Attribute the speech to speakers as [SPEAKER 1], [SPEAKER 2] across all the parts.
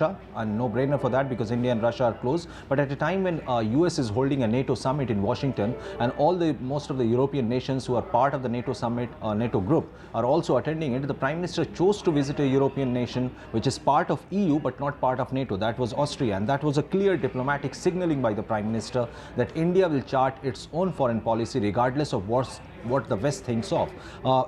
[SPEAKER 1] and no-brainer for that because India and Russia are close. But at a time when US is holding a NATO summit in Washington and most of the European nations who are part of the NATO summit, NATO group, are also attending it, the Prime Minister chose to visit a European nation which is part of EU but not part of NATO. That was Austria, and that was a clear diplomatic signaling by the Prime Minister that India will chart its own foreign policy regardless of what the West thinks of.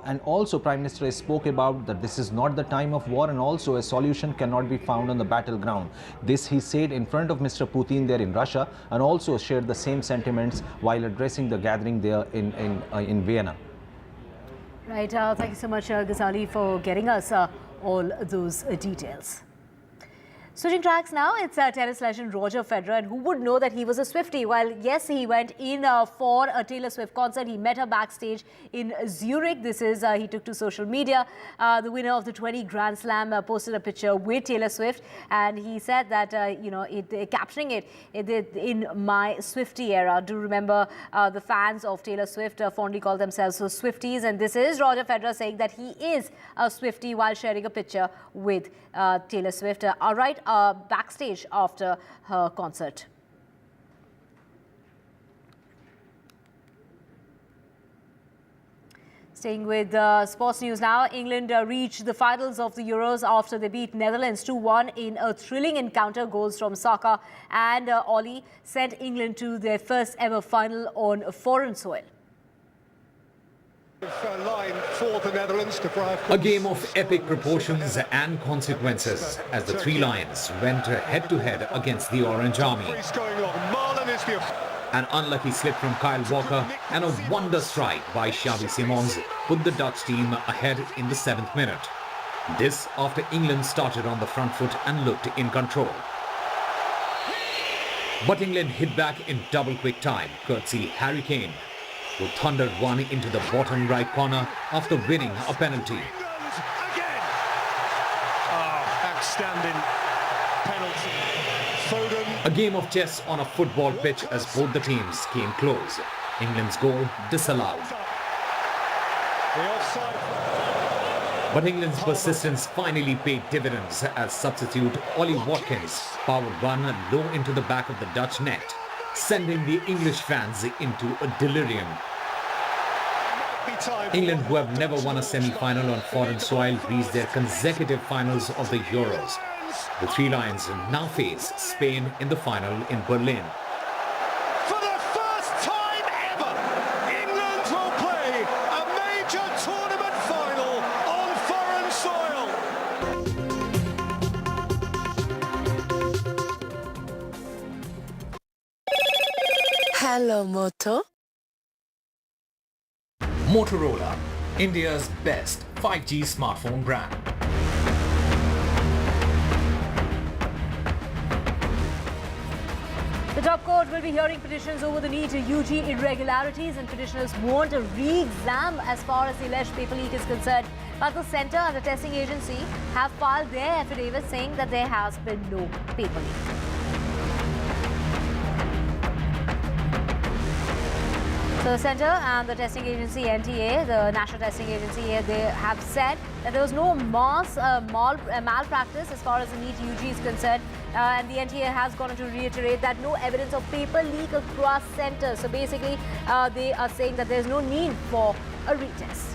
[SPEAKER 1] And also Prime Minister spoke about that this is not the time of war, and also a solution cannot be found on the battleground. This he said in front of Mr. Putin there in Russia, and also shared the same sentiments while addressing the gathering there in Vienna.
[SPEAKER 2] Right, thank you so much Ghazali for getting us all those details. Switching tracks now, it's tennis legend Roger Federer, and who would know that he was a Swiftie? While yes, he went in for a Taylor Swift concert. He met her backstage in Zurich. This is, he took to social media. The winner of the 20 Grand Slam posted a picture with Taylor Swift, and he said that, capturing it in my Swiftie era. Do remember the fans of Taylor Swift fondly call themselves Swifties, and this is Roger Federer saying that he is a Swiftie while sharing a picture with Taylor Swift. All right. Backstage after her concert. Staying with sports news now, England reached the finals of the Euros after they beat Netherlands 2-1 in a thrilling encounter. Goals from Saka and Ollie sent England to their first ever final on foreign soil.
[SPEAKER 3] A game of epic proportions and consequences as the Three Lions went head-to-head against the Orange Army. An unlucky slip from Kyle Walker and a wonder strike by Xavi Simons put the Dutch team ahead in the 7th minute. This after England started on the front foot and looked in control. But England hit back in double quick time, courtesy Harry Kane, who thundered one into the bottom right corner after winning a penalty.
[SPEAKER 4] Outstanding penalty. Foden.
[SPEAKER 3] A game of chess on a football pitch as both the teams came close. England's goal disallowed. But England's persistence finally paid dividends as substitute Ollie Watkins powered one low into the back of the Dutch net, sending the English fans into a delirium. England, who have never won a semi-final on foreign soil, reached their consecutive finals of the Euros. The Three Lions now face Spain in the final in Berlin.
[SPEAKER 4] For the first time ever, England will play a major tournament final on foreign soil.
[SPEAKER 5] Hello, Moto.
[SPEAKER 3] Motorola, India's best 5G smartphone brand.
[SPEAKER 2] The top court will be hearing petitions over the NEET-UG irregularities, and petitioners want a re-exam as far as the alleged paper leak is concerned. But the centre and the testing agency have filed their affidavit saying that there has been no paper leak. So the centre and the testing agency NTA, the National Testing Agency, they have said that there was no malpractice as far as the NEET-UG is concerned, and the NTA has gone on to reiterate that no evidence of paper leak across centres. So basically, they are saying that there's no need for a retest.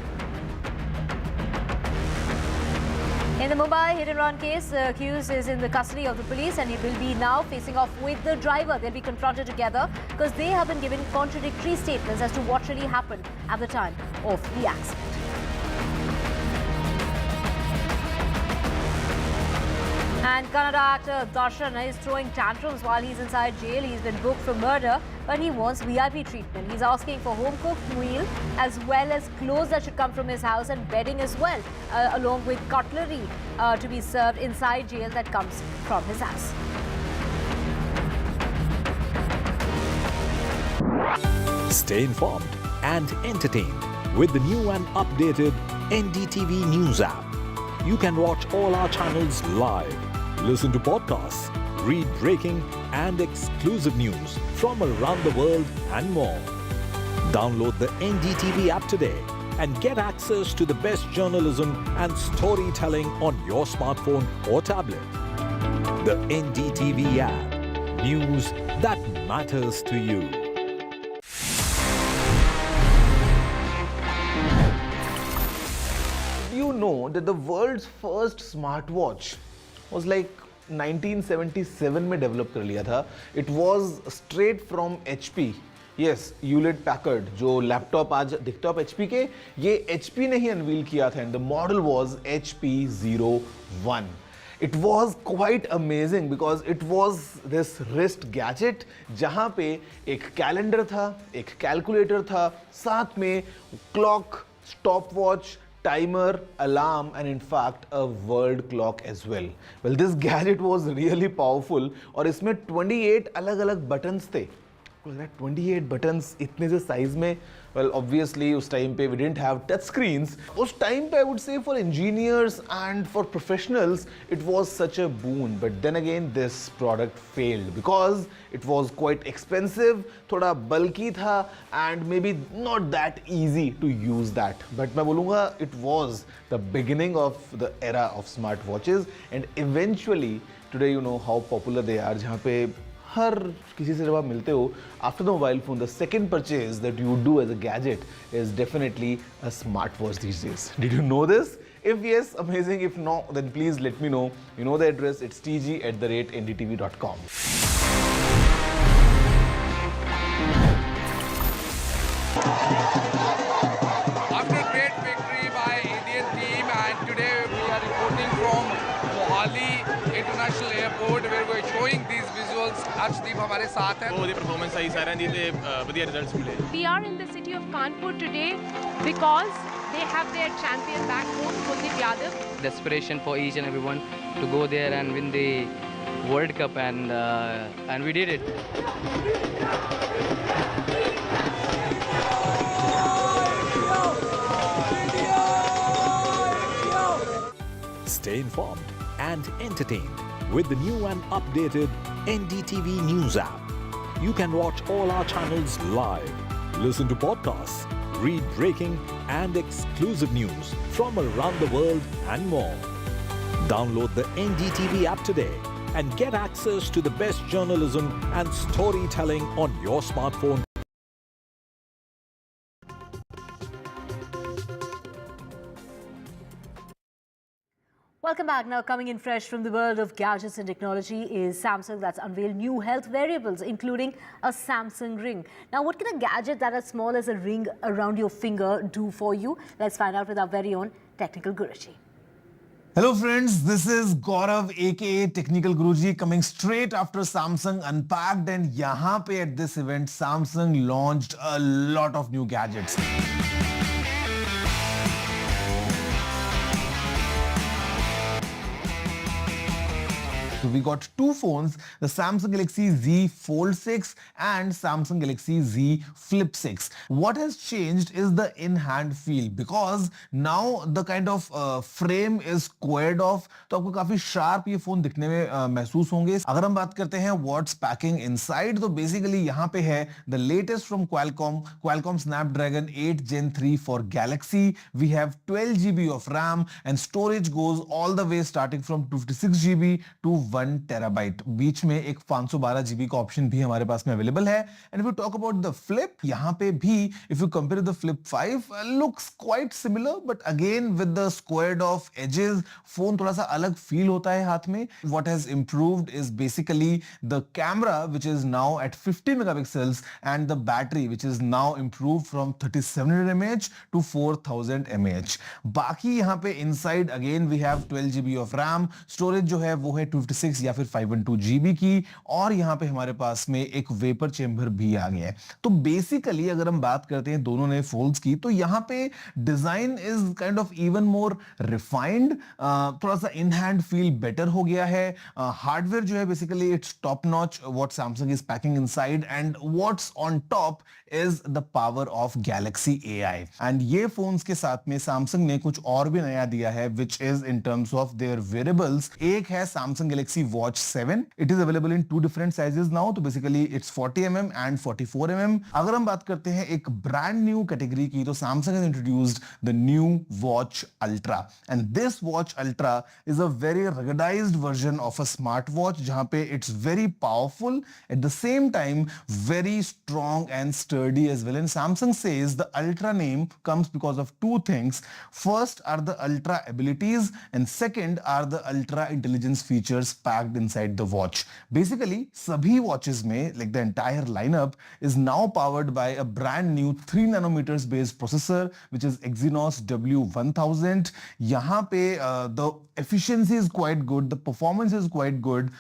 [SPEAKER 2] In the Mumbai hit-and-run case, the accused is in the custody of the police and he will be now facing off with the driver. They'll be confronted together because they have been given contradictory statements as to what really happened at the time of the accident. And Kannada actor Darshan is throwing tantrums while he's inside jail. He's been booked for murder, but he wants VIP treatment. He's asking for home-cooked meal as well as clothes that should come from his house and bedding as well, along with cutlery to be served inside jail that comes from his house.
[SPEAKER 6] Stay informed and entertained with the new and updated NDTV News app. You can watch all our channels live, listen to podcasts, read breaking and exclusive news from around the world and more. Download the NDTV app today and get access to the best journalism and storytelling on your smartphone or tablet. the NDTV app. News that matters to you.
[SPEAKER 7] Do you know that the world's first smartwatch was like 1977 में develop कर लिया था. It was straight from HP. Yes, Hewlett Packard जो laptop आज दिखता है HP के, ये HP ने ही अनवील किया था and the model was HP01. It was quite amazing because it was this wrist gadget जहाँ पे एक कैलेंडर था, एक कैलकुलेटर था, साथ में clock, stopwatch, timer, alarm and in fact a world clock as well. Well, this gadget was really powerful और इसमें 28 अलग-अलग buttons थे. 28 buttons इतने से size में. Well, obviously उस time पे we didn't have touch screens. उस time पे I would say for engineers and for professionals it was such a boon. But then again this product failed because it was quite expensive, थोड़ा bulky था and maybe not that easy to use that. But मैं बोलूँगा it was the beginning of the era of smartwatches and eventually today you know how popular they are जहाँ पे हर किसी से जब आप मिलते हो after the mobile phone the second purchase that you do as a gadget is definitely a smartwatch these days. Did you know this? If yes, amazing. If no, then please let me know. You know the address. It's tg@ndtv.com.
[SPEAKER 8] After great victory by Indian team and today we are reporting from Mohali International Airport where we are showing these visuals. Arshdeep हमारे साथ है.
[SPEAKER 9] ਉਹਦੀ performance ਆਈ ਸਾਰਿਆਂ ਦੀ ਤੇ ਵਧੀਆ results ਮਿਲੇ.
[SPEAKER 10] We are in the city of Kanpur today because they have their champion back home, Kuldeep Yadav.
[SPEAKER 11] Desperation for each and everyone to go there and win the World Cup and we did it.
[SPEAKER 6] Stay informed and entertained with the new and updated NDTV News app. You can watch all our channels live, listen to podcasts, read breaking and exclusive news from around the world and more. Download the NDTV app today and get access to the best journalism and storytelling on your smartphone.
[SPEAKER 2] Welcome back. Now, coming in fresh from the world of gadgets and technology is Samsung that's unveiled new health variables, including a Samsung Ring. Now, what can a gadget that is small as a ring around your finger do for you? Let's find out with our very own Technical Guruji.
[SPEAKER 7] Hello friends, this is Gaurav aka Technical Guruji coming straight after Samsung Unpacked, and यहाँ पे at this event Samsung launched a lot of new gadgets. So we got two phones, the Samsung Galaxy Z Fold 6 and Samsung Galaxy Z Flip 6. What has changed is the in-hand feel because now the kind of frame is squared off, तो आपको काफी sharp ये phone दिखने में महसूस होंगे. अगर हम बात करते हैं what's packing inside, तो basically यहाँ पे है the latest from Qualcomm Snapdragon 8 Gen 3 for Galaxy. We have 12 GB of RAM and storage goes all the way starting from 256 GB to 1 terabyte. बीच में एक 512 GB का ऑप्शन भी हमारे पास में अवेलेबल है. And if you talk about the Flip, यहाँ पे भी if you compare the Flip 5 looks quite similar, but again with the squared off edges, phone थोड़ा सा अलग feel होता है हाथ में. What has improved is basically the camera, which is now at 50 megapixels, and the battery, which is now improved from 3700 mAh to 4000 mAh. बाकी यहाँ पे inside again we have 12 GB of RAM, storage जो है वो है 256 या फिर 512 GB की, और यहाँ पे हमारे पास में एक वेपर चेंबर भी आ गया है. तो बेसिकली अगर हम बात करते हैं दोनों नए फोल्ड्स की, तो यहाँ पे design is kind of even more refined, थोड़ा सा इन हैंड फील बेटर हो गया है. हार्डवेयर जो है basically its top notch what Samsung is packing inside, and what's on top is the power of Galaxy AI. And ये phones के साथ में सैमसंग ने कुछ और भी नया दिया है, which is in terms of their wearables. एक है Samsung Galaxy Galaxy Watch 7. It is available in two different sizes now. तो basically it's 40mm and 44mm. अगर हम बात करते हैं एक brand new category की, तो Samsung has introduced the new Watch Ultra. And this Watch Ultra is a very ruggedized version of a smartwatch जहाँ पे it's very powerful, at the same time very strong and sturdy as well. And Samsung says the Ultra name comes because of two things. First are the Ultra abilities and second are the Ultra intelligence features packed inside the watch. Basically, sabhi watches mein, like the entire lineup, is now powered by a brand new 3 nanometers based processor, which is Exynos W1000. Yahan pe the efficiency is quite good, the performance is quite good.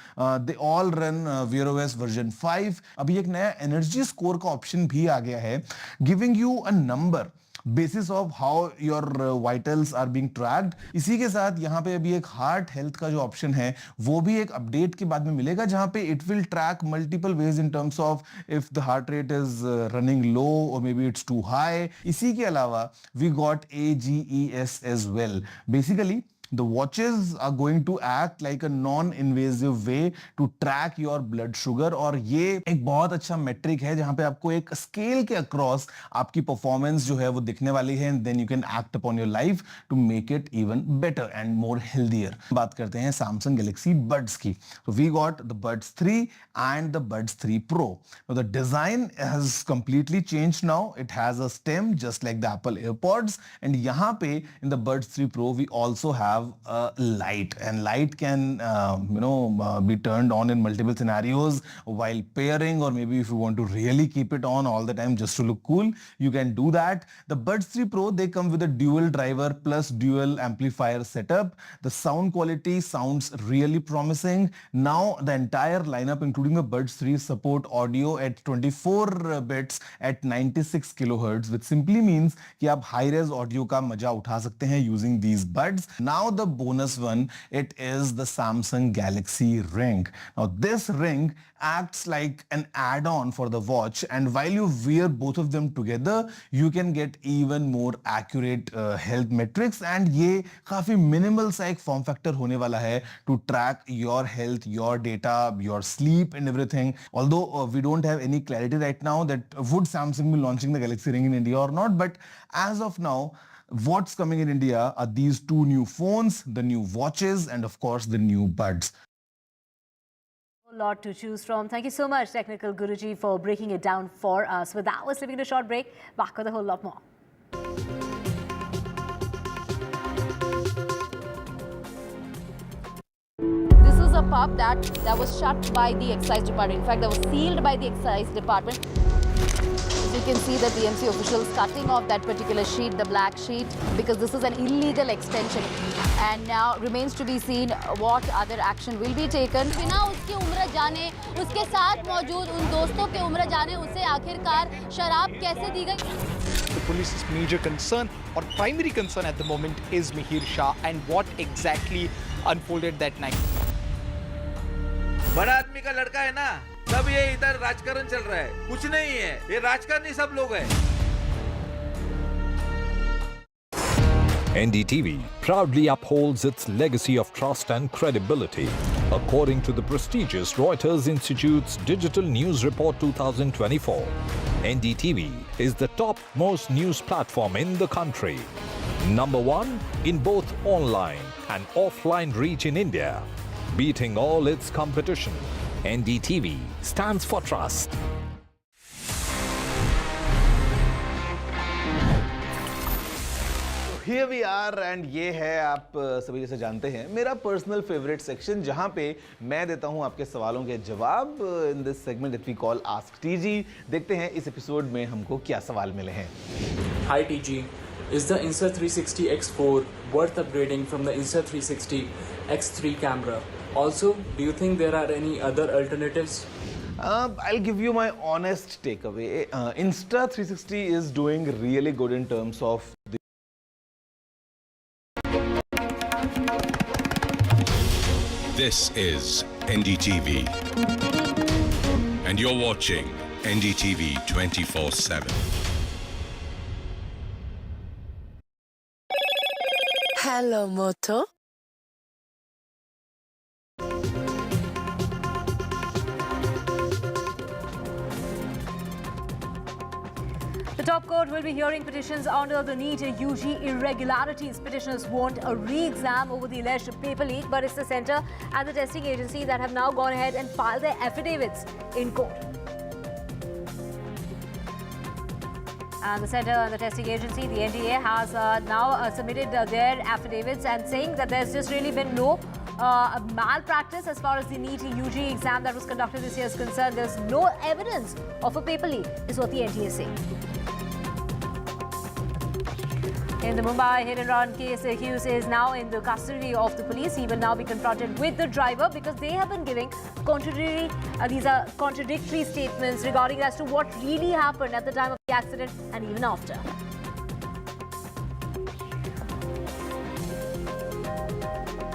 [SPEAKER 7] They all run Wear OS version 5. अभी एक नया energy score का option भी आ गया है, giving you a number basis of how your vitals are being tracked. इसी के साथ यहाँ पे अभी एक heart health का जो option है वो भी एक update के बाद में मिलेगा, जहाँ पे it will track multiple ways in terms of if the heart rate is running low or maybe it's too high. इसी के अलावा we got AGES as well. Basically the watches are going to act like a non-invasive way to track your blood sugar, और ये एक बहुत अच्छा metric है जहाँ पे आपको एक scale के across आपकी performance जो है वो दिखने वाली है, and then you can act upon your life to make it even better and more healthier. बात करते हैं Samsung Galaxy Buds की. So we got the Buds 3 and the Buds 3 Pro. Now the design has completely changed now. It has a stem just like the Apple AirPods, and यहाँ पे in the Buds 3 Pro we also have a light, and light can be turned on in multiple scenarios while pairing, or maybe if you want to really keep it on all the time just to look cool, you can do that. The Buds 3 Pro, they come with a dual driver plus dual amplifier setup. The sound quality sounds really promising. Now the entire lineup including the Buds 3 support audio at 24 bits at 96 kilohertz, which simply means कि आप high res audio का मजा उठा सकते हैं using these buds. Now the bonus one, it is the Samsung Galaxy Ring. Now this ring acts like an add-on for the watch, and while you wear both of them together, you can get even more accurate health metrics, and ये काफी minimal सा एक form factor होने वाला है to track your health, your data, your sleep and everything. Although we don't have any clarity right now that would Samsung be launching the Galaxy Ring in India or not, but as of now, what's coming in India are these two new phones, the new watches, and of course the new buds.
[SPEAKER 2] A lot to choose from. Thank you so much, Technical Guruji, for breaking it down for us. With that, we're slipping a short break. Back with a whole lot more.
[SPEAKER 12] This is a pub that was shut by the excise department. In fact, that was sealed by the excise department. You can see that the MC officials cutting off that particular sheet, the black sheet, because this is an illegal extension. And now remains to be seen what other action will be taken.
[SPEAKER 13] बिना उसकी उम्र जाने, उसके साथ मौजूद उन दोस्तों के उम्र जाने, उसे आखिरकार शराब कैसे दी गई?
[SPEAKER 14] The police's major concern or primary concern at the moment is Mihir Shah and what exactly unfolded that night.
[SPEAKER 15] बड़ा आदमी का लड़का है ना, सब ये इधर राजकारण चल रहा है, कुछ नहीं है, ये राजकारणी सब लोग हैं।
[SPEAKER 6] NDTV proudly upholds its legacy of trust and credibility. According to the prestigious Reuters Institute's Digital News Report 2024, NDTV is the top-most news platform in the country. Number one in both online and offline reach in India. Beating all its competition, NDTV stands for trust.
[SPEAKER 7] Here we are, and ये है, आप सभी जैसे जानते हैं, मेरा personal favourite section, जहाँ पे मैं देता हूँ आपके सवालों के जवाब in this segment that we call ask TG. देखते हैं इस एपिसोड में हमको क्या सवाल मिले हैं.
[SPEAKER 16] Hi TG, is the Insta360 X4 worth upgrading from the Insta360 X3 camera? Also, do you think there are any other alternatives?
[SPEAKER 7] I'll give you my honest takeaway. Insta360 is doing really good in terms of the
[SPEAKER 17] This is NDTV, and you're watching NDTV 24/7.
[SPEAKER 5] Hello, Moto.
[SPEAKER 2] Top court will be hearing petitions under the NEET-UG irregularities. Petitioners want a re-exam over the alleged paper leak, but it's the centre and the testing agency that have now gone ahead and filed their affidavits in court. And the centre and the testing agency, the NDA, has now submitted their affidavits and saying that there's just really been no malpractice as far as the NEET-UG exam that was conducted this year is concerned. There's no evidence of a paper leak, is what the NTA is saying. In the Mumbai hit-and-run case, the accused is now in the custody of the police. He will now be confronted with the driver because they have been giving contradictory statements regarding as to what really happened at the time of the accident and even after.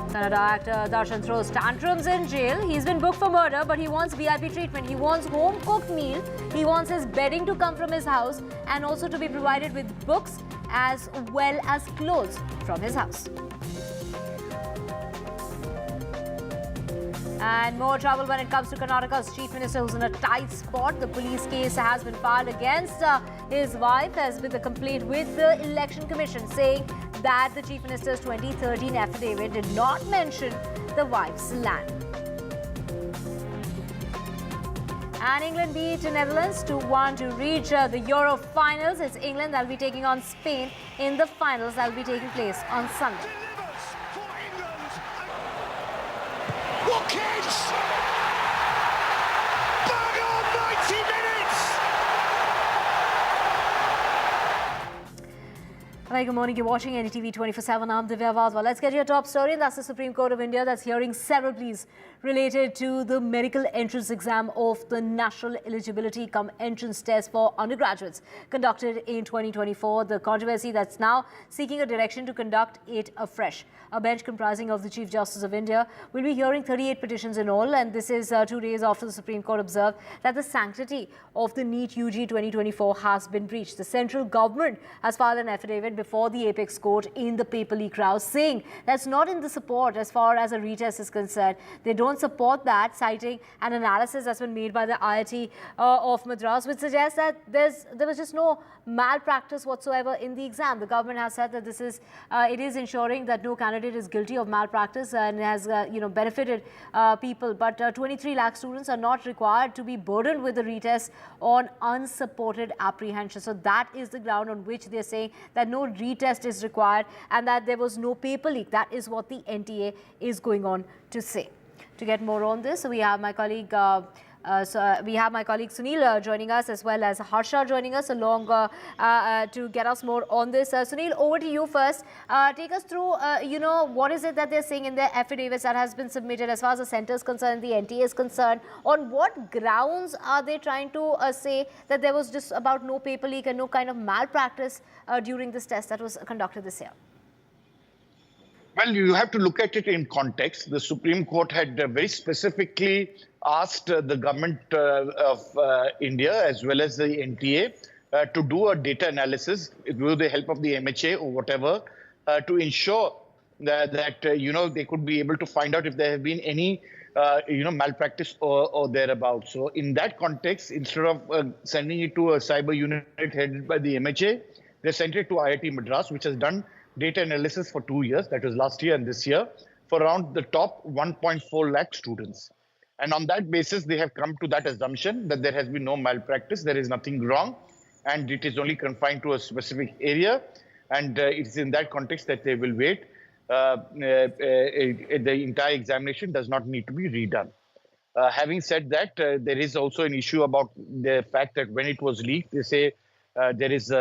[SPEAKER 2] Kannada actor Darshan throws tantrums in jail. He's been booked for murder, but he wants VIP treatment. He wants home-cooked meal. He wants his bedding to come from his house and also to be provided with books as well as clothes from his house. And more trouble when it comes to Karnataka's chief minister, who's in a tight spot. The police case has been filed against his wife as with a complaint with the election commission saying that the chief minister's 2013 affidavit did not mention the wife's land. And England beat the Netherlands 2-1 to reach the Euro finals. It's England that will be taking on Spain in the finals that will be taking place on Sunday.
[SPEAKER 4] Watkins! Bang on 90 minutes!
[SPEAKER 2] Very good morning. You're watching NDTV 24/7. I'm Divya Vadwa. Let's get your top story, and that's the Supreme Court of India that's hearing several pleas related to the medical entrance exam of the National Eligibility cum Entrance Test for undergraduates conducted in 2024. The controversy that's now seeking a direction to conduct it afresh. A bench comprising of the Chief Justice of India will be hearing 38 petitions in all, and this is 2 days after the Supreme Court observed that the sanctity of the NEET-UG 2024 has been breached. The central government has filed an affidavit before the apex court in the paper leak row saying that's not in the support as far as a retest is concerned. They don't support that, citing an analysis that's been made by the IIT of Madras, which suggests that there was just no malpractice whatsoever in the exam. The government has said that this is it is ensuring that no candidate is guilty of malpractice and has benefited people, but 23 lakh students are not required to be burdened with the retest on unsupported apprehension. So that is the ground on which they're saying that no retest is required and that there was no paper leak. That is what the NTA is going on to say. To get more on this, we have my colleague Sunil joining us, as well as Harsha joining us along to get us more on this. Sunil, over to you first. Take us through, what is it that they're saying in their affidavits that has been submitted as far as the centre is concerned, the NTA is concerned. On what grounds are they trying to say that there was just about no paper leak and no kind of malpractice during this test that was conducted this year?
[SPEAKER 18] Well, you have to look at it in context. The Supreme Court had very specifically asked the government of India as well as the NTA to do a data analysis with the help of the MHA or whatever to ensure that they could be able to find out if there have been any malpractice or thereabouts. So in that context, instead of sending it to a cyber unit headed by the MHA, they sent it to IIT Madras, which has done data analysis for 2 years, that was last year and this year, for around the top 1.4 lakh students. And on that basis, they have come to that assumption that there has been no malpractice, there is nothing wrong, and it is only confined to a specific area. And it's in that context that they will wait. The entire examination does not need to be redone. Having said that, there is also an issue about the fact that when it was leaked, they say there is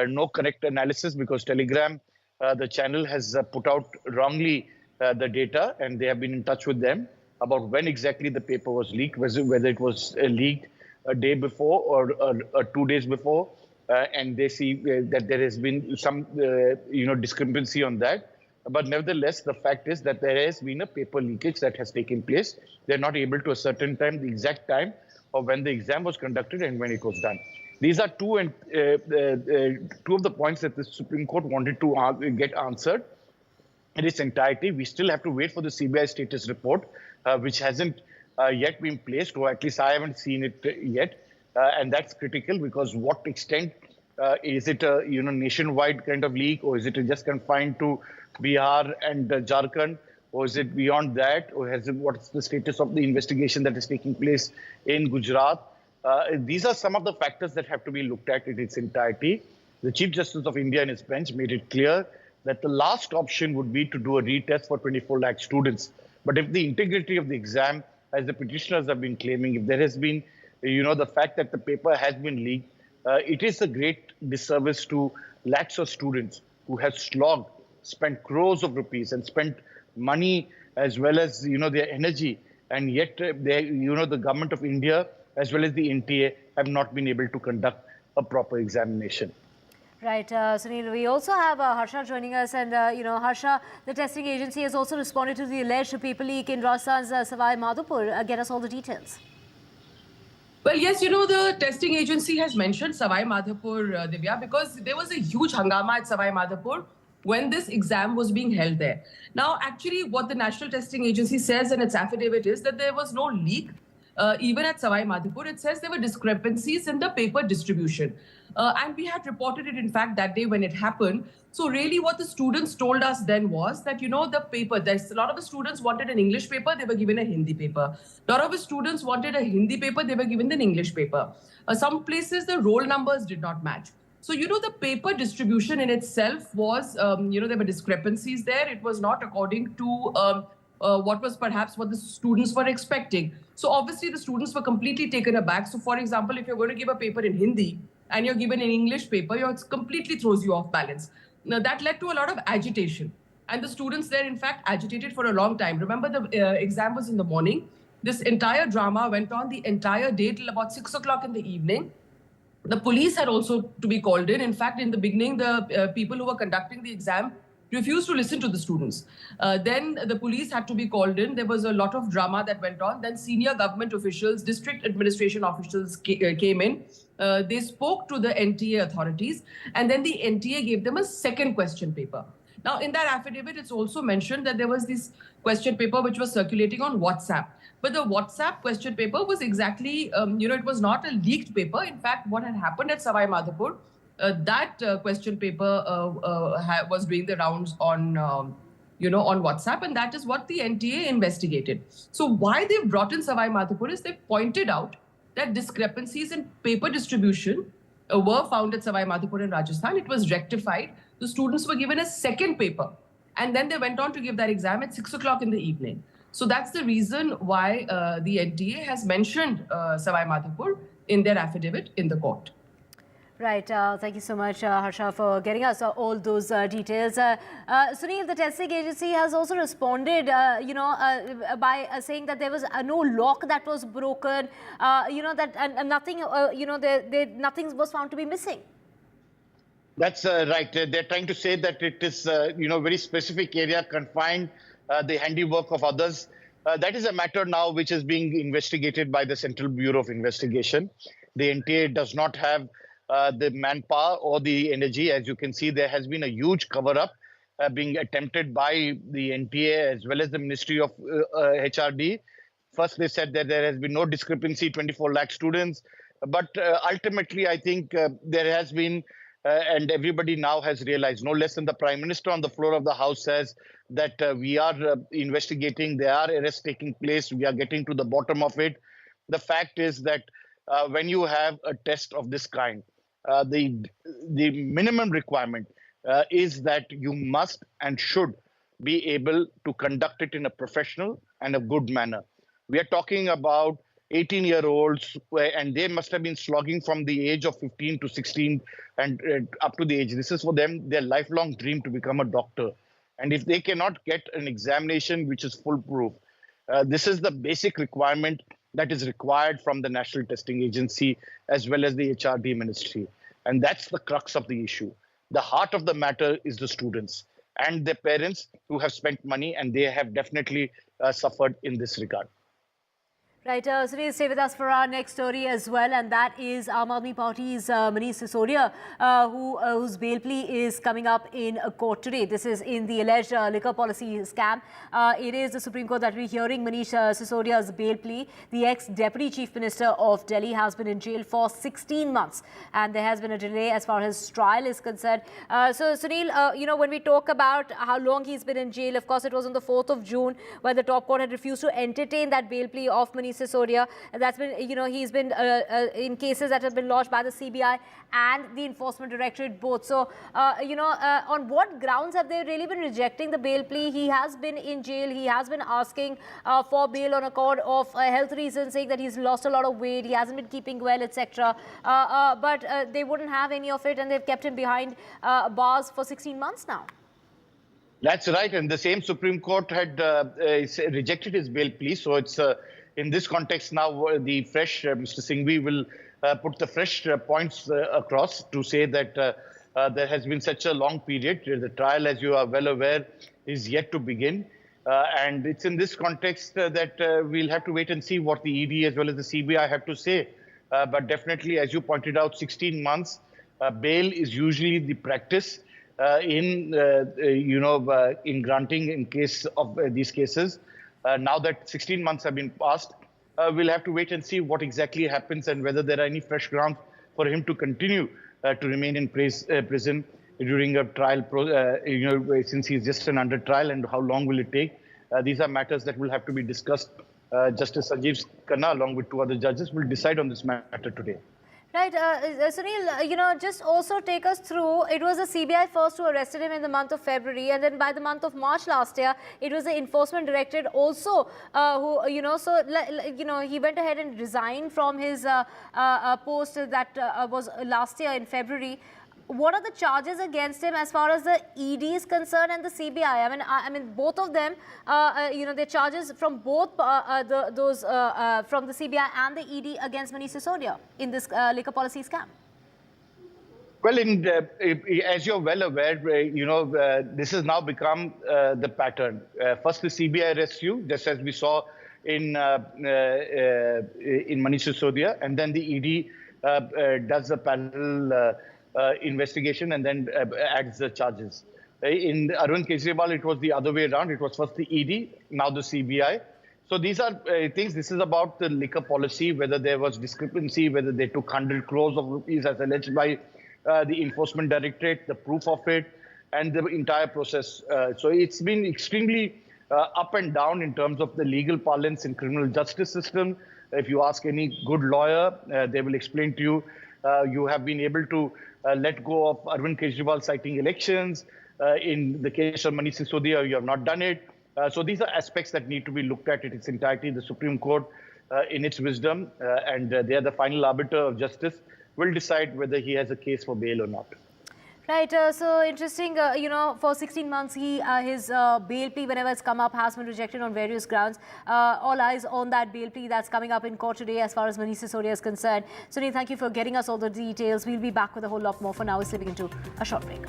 [SPEAKER 18] no correct analysis because Telegram, the channel, has put out wrongly the data, and they have been in touch with them about when exactly the paper was leaked, whether it was leaked a day before or 2 days before, and they see that there has been some discrepancy on that. But nevertheless, the fact is that there has been a paper leakage that has taken place. They're not able to ascertain the exact time of when the exam was conducted and when it was done. These are two of the points that the Supreme Court wanted to get answered in its entirety. We still have to wait for the CBI status report, which hasn't yet been placed, or at least I haven't seen it yet. And that's critical because what extent Is it a nationwide kind of leak, or is it just confined to Bihar and Jharkhand, or is it beyond that, or what's the status of the investigation that is taking place in Gujarat? These are some of the factors that have to be looked at in its entirety. The Chief Justice of India in his bench made it clear that the last option would be to do a retest for 24 lakh students. But if the integrity of the exam, as the petitioners have been claiming, if there has been, the fact that the paper has been leaked, it is a great disservice to lakhs of students who have slogged, spent crores of rupees and spent money as well as, their energy. And yet, the government of India as well as the NTA have not been able to conduct a proper examination.
[SPEAKER 2] Right, Sunil, we also have Harsha joining us, and Harsha, the testing agency has also responded to the alleged paper leak in Rajasthan's Savai Madhopur. Get us all the details.
[SPEAKER 19] Well, yes, the testing agency has mentioned Savai Madhopur, Divya, because there was a huge hangama at Savai Madhopur when this exam was being held there. Now, actually, what the National Testing Agency says in its affidavit is that there was no leak. Even at Savai Madhopur, it says there were discrepancies in the paper distribution. And we had reported it, in fact, that day when it happened. So really what the students told us then was that, the paper, there's a lot of the students wanted an English paper, they were given a Hindi paper. A lot of the students wanted a Hindi paper, they were given an English paper. Some places the roll numbers did not match. So, the paper distribution in itself was, there were discrepancies there. It was not according to what was perhaps what the students were expecting. So obviously the students were completely taken aback. So for example, if you're going to give a paper in Hindi and you're given an English paper, it completely throws you off balance. Now that led to a lot of agitation. And the students there, in fact, agitated for a long time. Remember, the exam was in the morning. This entire drama went on the entire day till about 6 o'clock in the evening. The police had also to be called in. In fact, in the beginning, the people who were conducting the exam refused to listen to the students. Then the police had to be called in. There was a lot of drama that went on. Then senior government officials, district administration officials came in. They spoke to the NTA authorities, and then the NTA gave them a second question paper. Now, in that affidavit, it's also mentioned that there was this question paper which was circulating on WhatsApp. But the WhatsApp question paper was exactly, it was not a leaked paper. In fact, what had happened at Savai Madhopur, that question paper was doing the rounds on, on WhatsApp, and that is what the NTA investigated. So why they brought in Savai Madhopur is they pointed out that discrepancies in paper distribution were found at Savai Madhopur in Rajasthan. It was rectified. The students were given a second paper, and then they went on to give that exam at 6 o'clock in the evening. So that's the reason why the NTA has mentioned Savai Madhopur in their affidavit in the court.
[SPEAKER 2] Right. Thank you so much, Harsha, for getting us all those details. Sunil, the testing agency has also responded, by saying that there was no lock that was broken, that nothing, nothing was found to be missing.
[SPEAKER 18] That's right. They're trying to say that it is, very specific area confined, the handiwork of others. That is a matter now which is being investigated by the Central Bureau of Investigation. The NTA does not have the manpower or the energy. As you can see, there has been a huge cover-up being attempted by the NTA as well as the Ministry of HRD. First, they said that there has been no discrepancy, 24 lakh students. But ultimately, I think there has been, and everybody now has realized, no less than the Prime Minister on the floor of the House says that we are investigating, there are arrests taking place, we are getting to the bottom of it. The fact is that when you have a test of this kind, the minimum requirement is that you must and should be able to conduct it in a professional and a good manner. We are talking about 18-year-olds, and they must have been slogging from the age of 15 to 16 and up to the age. This is for them their lifelong dream to become a doctor. And if they cannot get an examination which is foolproof, this is the basic requirement that is required from the National Testing Agency as well as the HRD Ministry. And that's the crux of the issue. The heart of the matter is the students and their parents who have spent money, and they have definitely suffered in this regard.
[SPEAKER 2] Right, Sunil, stay with us for our next story as well, and that is Aam Aadmi Party's Manish Sisodia, whose bail plea is coming up in court today. This is in the alleged liquor policy scam. It is the Supreme Court that we're hearing Manish Sisodia's bail plea. The ex-Deputy Chief Minister of Delhi has been in jail for 16 months, and there has been a delay as far as trial is concerned. So, Sunil, when we talk about how long he's been in jail, of course, it was on the 4th of June when the top court had refused to entertain that bail plea of Manish Sisodia. That's been, he's been in cases that have been lodged by the CBI and the Enforcement Directorate both. So, on what grounds have they really been rejecting the bail plea? He has been in jail. He has been asking for bail on account of health reasons, saying that he's lost a lot of weight, he hasn't been keeping well, etc. But they wouldn't have any of it, and they've kept him behind bars for 16 months now.
[SPEAKER 18] That's right, and the same Supreme Court had rejected his bail plea. So it's in this context now, the fresh Mr. Singhvi will put the fresh points across to say that there has been such a long period. The trial, as you are well aware, is yet to begin. And it's in this context that we'll have to wait and see what the ED as well as the CBI have to say. But definitely, as you pointed out, 16 months, bail is usually the practice in granting in case of these cases. Now that 16 months have been passed, we'll have to wait and see what exactly happens and whether there are any fresh grounds for him to continue to remain in prison during a trial, since he's just an under trial, and how long will it take. These are matters that will have to be discussed. Justice Sanjeev Khanna, along with 2 other judges, will decide on this matter today.
[SPEAKER 2] Right, Sunil, just also take us through, it was the CBI first who arrested him in the month of February, and then by the month of March last year, it was the Enforcement Directorate also who, he went ahead and resigned from his post that was last year in February. What are the charges against him as far as the ED is concerned and the CBI? I mean, both of them, the charges from both from the CBI and the ED against Manish Sisodia in this liquor policy scam.
[SPEAKER 18] Well, as you're well aware, this has now become the pattern. First, the CBI arrests you, just as we saw in Manish Sisodia, and then the ED does the parallel investigation and then adds the charges. In Arvind Kejriwal, it was the other way around. It was first the ED, now the CBI. So these are things. This is about the liquor policy, whether there was discrepancy, whether they took 100 crores of rupees as alleged by the Enforcement Directorate, the proof of it, and the entire process. So it's been extremely up and down in terms of the legal parlance in criminal justice system. If you ask any good lawyer, they will explain to you, you have been able to let go of Arvind Kejriwal citing elections. In the case of Manish Sisodia, you have not done it. So these are aspects that need to be looked at in its entirety. The Supreme Court, in its wisdom, and they are the final arbiter of justice, will decide whether he has a case for bail or not.
[SPEAKER 2] Right, so interesting, for 16 months, his bail plea, whenever it's come up, has been rejected on various grounds. All eyes on that bail plea that's coming up in court today as far as Manish Sisodia is concerned. Sunil, thank you for getting us all the details. We'll be back with a whole lot more. For now, we're slipping into a short break.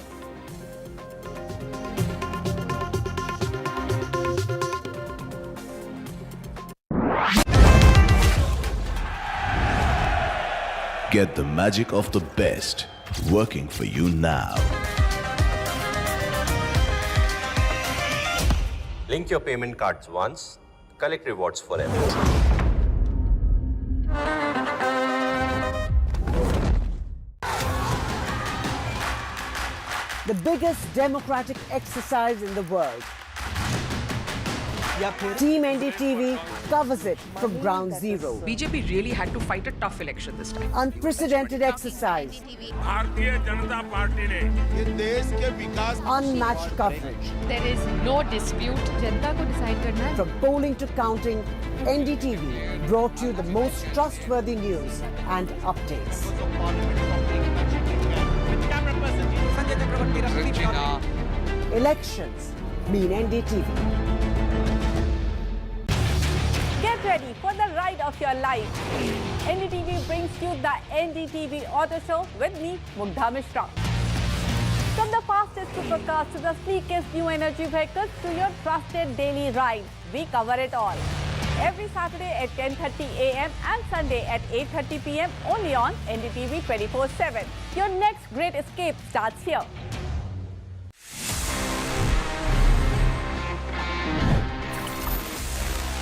[SPEAKER 20] Get the magic of the best working for you now.
[SPEAKER 21] Link your payment cards once, collect rewards forever.
[SPEAKER 22] The biggest democratic exercise in the world. Team NDTV covers it from ground zero.
[SPEAKER 19] BJP really had to fight a tough election this time.
[SPEAKER 22] Unprecedented exercise. Unmatched coverage.
[SPEAKER 10] There is no dispute. जनता को decide करना है.
[SPEAKER 22] From polling to counting, NDTV brought you the most trustworthy news and updates. Elections mean NDTV.
[SPEAKER 23] Get ready for the ride of your life. NDTV brings you the NDTV Auto Show with me, Mugdha Mishra. From the fastest supercars to the sleekest new energy vehicles to your trusted daily ride, we cover it all. every Saturday at 10:30 a.m. and Sunday at 8:30 p.m. only on NDTV 24/7. Your next great escape starts here.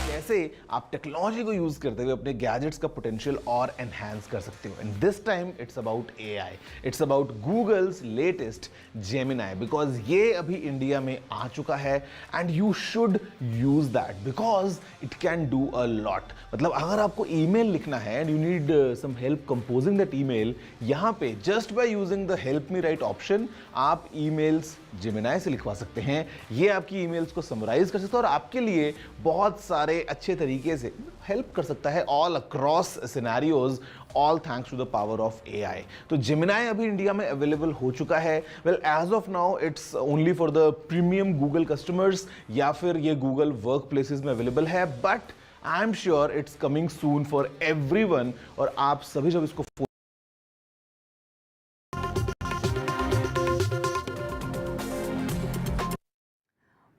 [SPEAKER 7] कैसे आप technology को use करते हुए अपने gadgets का potential और enhance कर सकते हो and this time it's about AI, it's about Google's latest Gemini, because ये अभी इंडिया में आ चुका है and you should use that because it can do a lot. मतलब अगर आपको ईमेल लिखना है and you need some help composing that email, यहाँ पे just by using the help me write option आप ईमेल्स जेमिनाई से लिखवा सकते हैं. ये आपकी ईमेल्स को समराइज कर सकता है और आपके लिए बहुत सारे अच्छे तरीके से हेल्प कर सकता है all across scenarios, all thanks to the power of AI. तो जेमिनाई अभी इंडिया में अवेलेबल हो चुका है. Well as of now it's only for the premium Google customers या फिर ये गूगल वर्क प्लेसेस में अवेलेबल है, but I am sure it's coming soon for everyone. और आप सभी जब इसको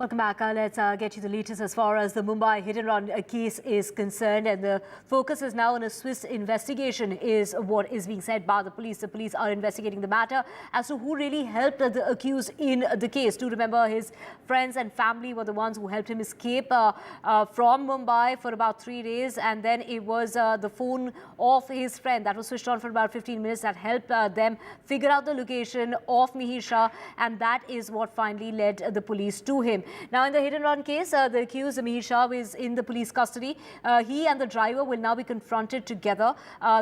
[SPEAKER 2] Welcome back. Let's get you the latest as far as the Mumbai hit-and-run case is concerned, and the focus is now on a Swiss investigation is what is being said by the police. The police are investigating the matter as to who really helped the accused in the case. Do remember his friends and family were the ones who helped him escape from Mumbai for about 3 days, and then it was the phone of his friend that was switched on for about 15 minutes that helped them figure out the location of Mihir Shah, and that is what finally led the police to him. Now, in the hit-and-run case, the accused, Mihir Shah, is in the police custody. He and the driver will now be confronted together.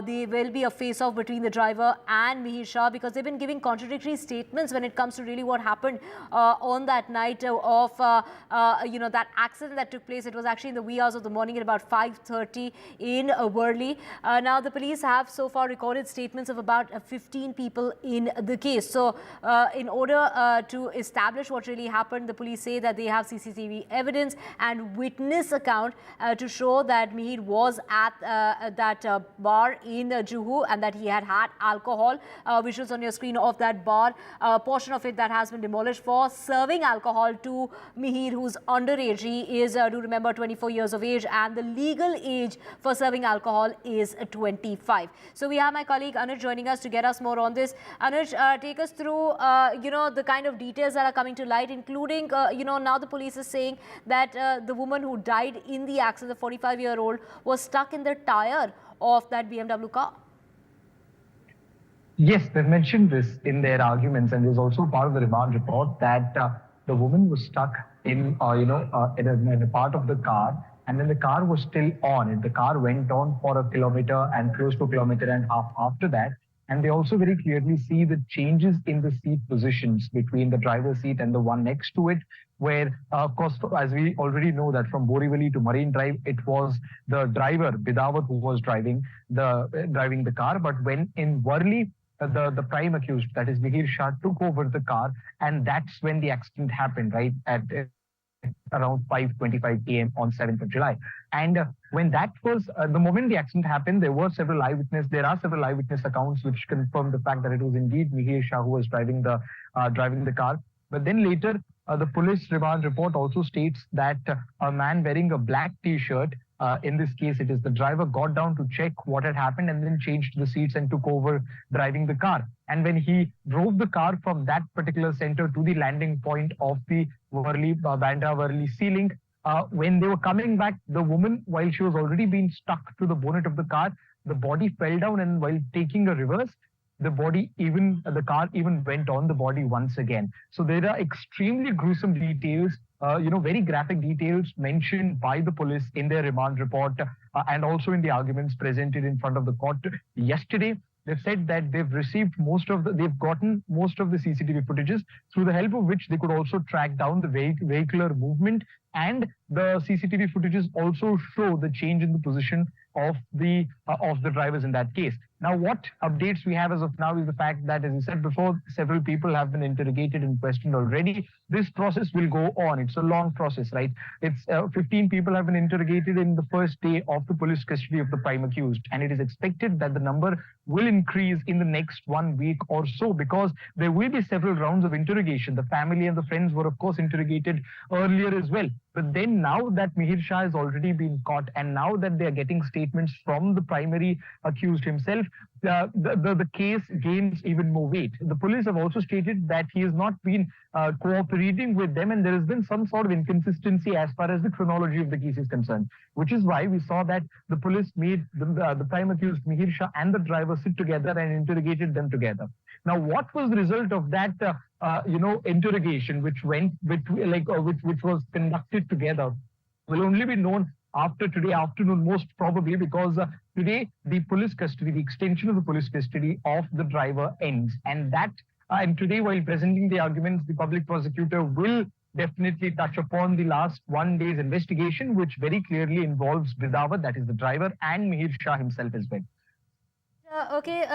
[SPEAKER 2] There will be a face-off between the driver and Mihir Shah because they've been giving contradictory statements when it comes to really what happened on that night of, that accident that took place. It was actually in the wee hours of the morning at about 5:30 in Worli. Now, the police have so far recorded statements of about 15 people in the case. So, in order to establish what really happened, the police say that they have CCTV evidence and witness account to show that Mihir was at that bar in Juhu and that he had alcohol. Visuals on your screen of that bar, a portion of it that has been demolished for serving alcohol to Mihir, who's underage. He is, do remember, 24 years of age, and the legal age for serving alcohol is 25. So we have my colleague Anuj joining us to get us more on this. Anuj, take us through, the kind of details that are coming to light, including, now the police is saying that the woman who died in the accident, the 45-year-old, was stuck in the tire of that BMW car.
[SPEAKER 1] Yes, they've mentioned this in their arguments, and there's also part of the remand report that the woman was stuck in, in a part of the car, and then the car was still on. And the car went on for a kilometer and close to a kilometer and a half after that. And they also very clearly see the changes in the seat positions between the driver's seat and the one next to it, where, of course, as we already know that from Borivali to Marine Drive, it was the driver, Bidawat, who was driving the car. But when in Worli, the prime accused, that is Mihir Shah, took over the car, and that's when the accident happened, right, at around 5:25 p.m. on 7th of July. And when that was, the moment the accident happened, there are several eyewitness accounts which confirm the fact that it was indeed Mihir Shah who was driving the car. But then later, the police remand report also states that a man wearing a black T-shirt, in this case, it is the driver, got down to check what had happened and then changed the seats and took over driving the car. And when he drove the car from that particular center to the landing point of the Bandra-Worli sea link, when they were coming back, the woman, while she was already being stuck to the bonnet of the car, the body fell down, and while taking a reverse, the car even went on the body once again. So there are extremely gruesome details, very graphic details mentioned by the police in their remand report and also in the arguments presented in front of the court yesterday. They've said that they've gotten most of the CCTV footages, through the help of which they could also track down the vehicular movement, and the CCTV footages also show the change in the position of the drivers in that case. Now, what updates we have as of now is the fact that, as I said before, several people have been interrogated and questioned already. This process will go on. It's a long process, right? It's 15 people have been interrogated in the first day of the police custody of the prime accused, and it is expected that the number will increase in the next 1 week or so, because there will be several rounds of interrogation. The family and the friends were, of course, interrogated earlier as well. But then now that Mihir Shah has already been caught, and now that they are getting statements from the primary accused himself, the case gains even more weight. The police have also stated that he has not been cooperating with them, and there has been some sort of inconsistency as far as the chronology of the case is concerned, which is why we saw that the police made the prime accused Mihir Shah and the driver sit together and interrogated them together. Now, what was the result of that interrogation, which was conducted together, will only be known after today afternoon, most probably, because today the police custody, the extension of the police custody of the driver ends, and today, while presenting the arguments, the public prosecutor will definitely touch upon the last 1 day's investigation, which very clearly involves Bidawat, that is the driver, and Mihir Shah himself as well.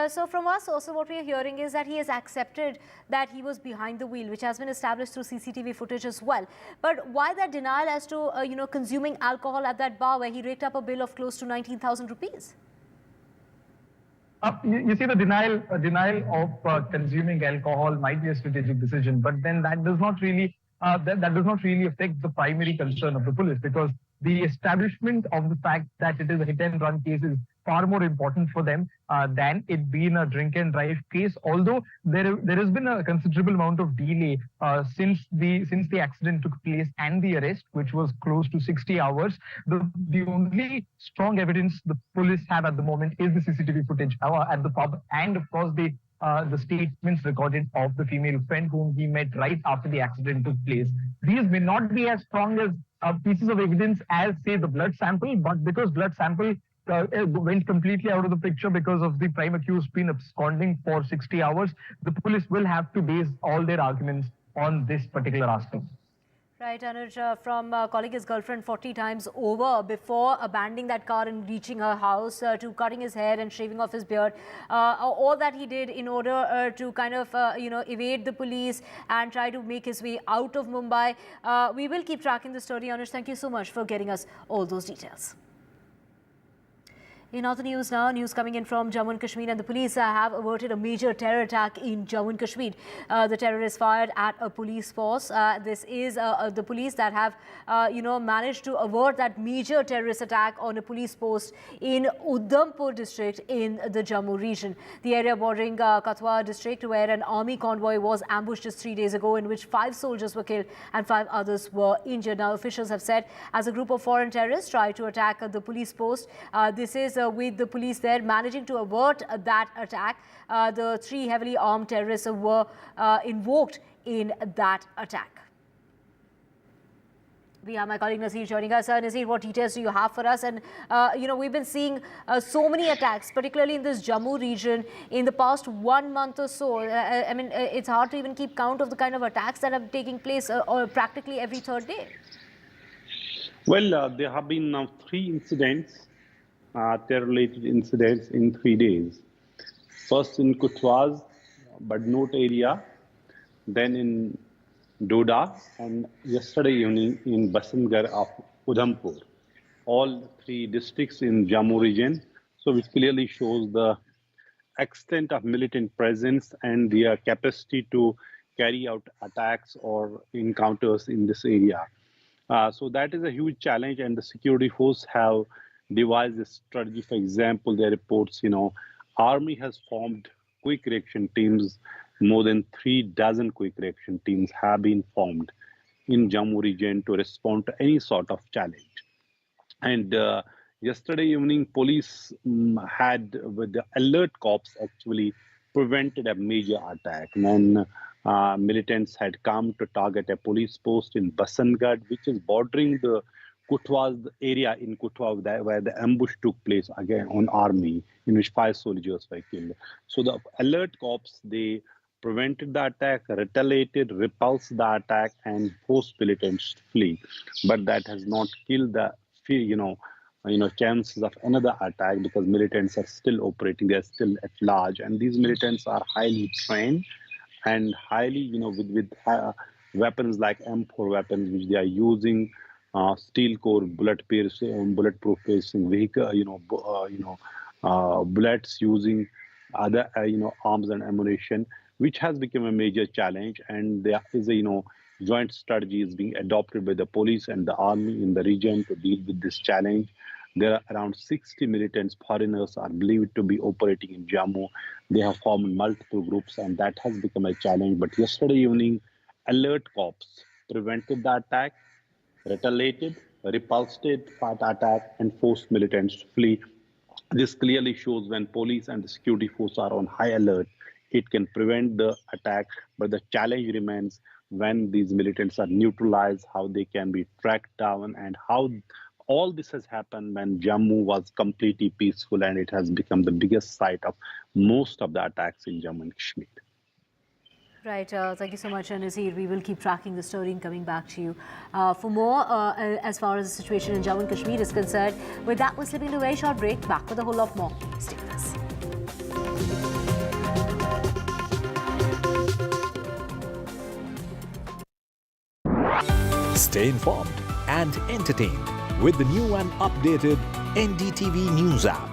[SPEAKER 2] So from us also what we are hearing is that he has accepted that he was behind the wheel, which has been established through CCTV footage as well. But why that denial as to consuming alcohol at that bar where he raked up a bill of close to 19,000 rupees?
[SPEAKER 1] You see, the denial of consuming alcohol might be a strategic decision, but then that does not really affect the primary concern of the police, because the establishment of the fact that it is a hit and run case is far more important for them than it being a drink and drive case. Although there has been a considerable amount of delay since the accident took place and the arrest, which was close to 60 hours. The only strong evidence the police have at the moment is the CCTV footage at the pub, and of course the statements recorded of the female friend whom he met right after the accident took place. These may not be as strong as pieces of evidence as, say, the blood sample, but because blood sample went completely out of the picture because of the prime accused being absconding for 60 hours, the police will have to base all their arguments on this particular aspect.
[SPEAKER 2] Right, Anuj, from calling his girlfriend 40 times over before abandoning that car and reaching her house, to cutting his hair and shaving off his beard, all that he did in order to kind of, evade the police and try to make his way out of Mumbai. We will keep tracking the story, Anuj. Thank you so much for getting us all those details. In other news now, news coming in from Jammu and Kashmir, and the police have averted a major terror attack in Jammu and Kashmir. The terrorists fired at a police force. This is the police that have, managed to avert that major terrorist attack on a police post in Udhampur district in the Jammu region. The area bordering Katwa district, where an army convoy was ambushed just 3 days ago, in which 5 soldiers were killed and 5 others were injured. Now, officials have said as a group of foreign terrorists tried to attack the police post. This is with the police there managing to avert that attack. The 3 heavily armed terrorists were invoked in that attack. We have my colleague Nazir joining us. Nazir, what details do you have for us? And, we've been seeing so many attacks, particularly in this Jammu region, in the past 1 month or so. It's hard to even keep count of the kind of attacks that are taking place practically every third day.
[SPEAKER 3] Well, there have been now 3 incidents, terror-related incidents in 3 days. First in Kutwaz, Badnote area, then in Doda, and yesterday evening in Basangarh of Udhampur. All 3 districts in Jammu region, so which clearly shows the extent of militant presence and their capacity to carry out attacks or encounters in this area. So that is a huge challenge, and the security force have devised a strategy. For example, their reports, Army has formed quick reaction teams. More than 36 quick reaction teams have been formed in Jammu region to respond to any sort of challenge. And yesterday evening, police had, with the alert cops, actually prevented a major attack. When militants had come to target a police post in Basangarh, which is bordering the Kutwaz area in Kutwa, where the ambush took place again on army, in which 5 soldiers were killed. So the alert cops, they prevented the attack, retaliated, repulsed the attack, and forced militants to flee. But that has not killed the chances of another attack because militants are still operating, they're still at large, and these militants are highly trained and highly, with weapons like M4 weapons, which they are using, steel core, bulletproof piercing vehicle, bullets, using other, arms and ammunition, which has become a major challenge. And there is a, joint strategy is being adopted by the police and the army in the region to deal with this challenge. There are around 60 militants, foreigners are believed to be operating in Jammu. They have formed multiple groups, and that has become a challenge. But yesterday evening, alert cops prevented the attack, retaliated, repulsed the attack, and forced militants to flee. This clearly shows when police and the security force are on high alert, it can prevent the attack, but the challenge remains when these militants are neutralized, how they can be tracked down, and how all this has happened when Jammu was completely peaceful and it has become the biggest site of most of the attacks in Jammu and Kashmir.
[SPEAKER 2] Right. Thank you so much, Nazir. We will keep tracking the story and coming back to you for more as far as the situation in Jammu and Kashmir is concerned. With that, we're slipping away. Short break. Back with a whole lot more. Stay with us.
[SPEAKER 6] Stay informed and entertained with the new and updated NDTV News app.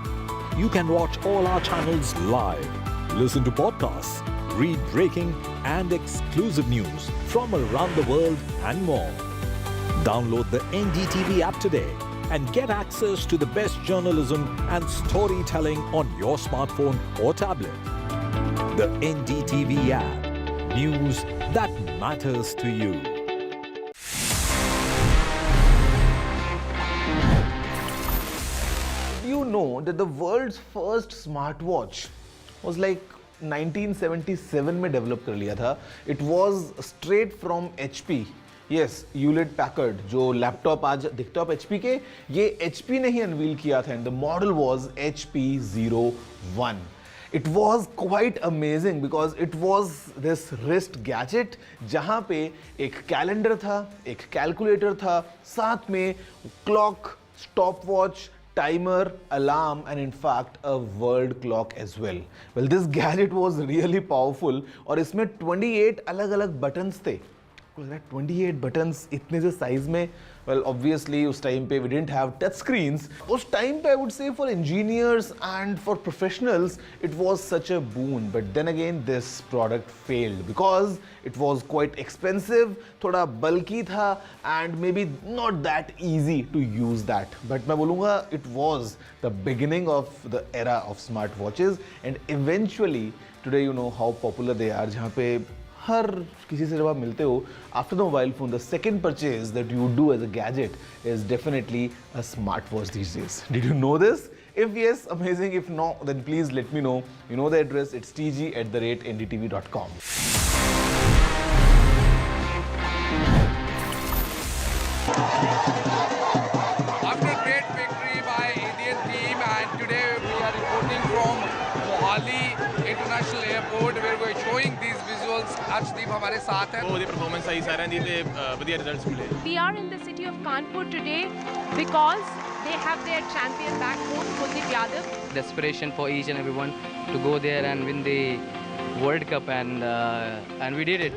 [SPEAKER 6] You can watch all our channels live, listen to podcasts, read breaking and exclusive news from around the world and more. Download the NDTV app today and get access to the best journalism and storytelling on your smartphone or tablet. The NDTV app. News that matters to you.
[SPEAKER 7] You know that the world's first smartwatch was like 1977 में develop कर लिया था. It was straight from HP. Yes, Hewlett Packard, जो laptop आज दिखता है HP के, ये HP ने ही unveil किया था, and the model was HP01. It was quite amazing because it was this wrist gadget जहाँ पे एक कैलेंडर था, एक कैलकुलेटर था, साथ में clock, stopwatch, timer, alarm, and in fact a world clock as well. Well, this gadget was really powerful और इसमें 28 अलग-अलग buttons थे. 28 buttons इतने से size में, well, obviously उस time पे we didn't have touch screens. उस time पे I would say for engineers and for professionals it was such a boon. But then again this product failed because it was quite expensive, थोड़ा bulky था, and maybe not that easy to use that. But मैं बोलूँगा it was the beginning of the era of smartwatches, and eventually today you know how popular they are. जहाँ पे हर किसी से जब आप मिलते हो, after the mobile phone, the second purchase that you do as a gadget is definitely a smartwatch these days. Did you know this? If yes, amazing. If not, then please let me know. You know the address. It's tg@ndtv.com.
[SPEAKER 8] After a great victory by Indian team, and today we are reporting from Mohali International Airport where we are showing these visuals. Arshdeep हमारे साथ हैं.
[SPEAKER 9] बहुत ही performance सही सारे दी थे, बढ़िया results मिले.
[SPEAKER 10] We are in the city of Kanpur today because they have their champion back home, Kuldeep Yadav.
[SPEAKER 11] Desperation for each and everyone to go there and win the World Cup, and we did it.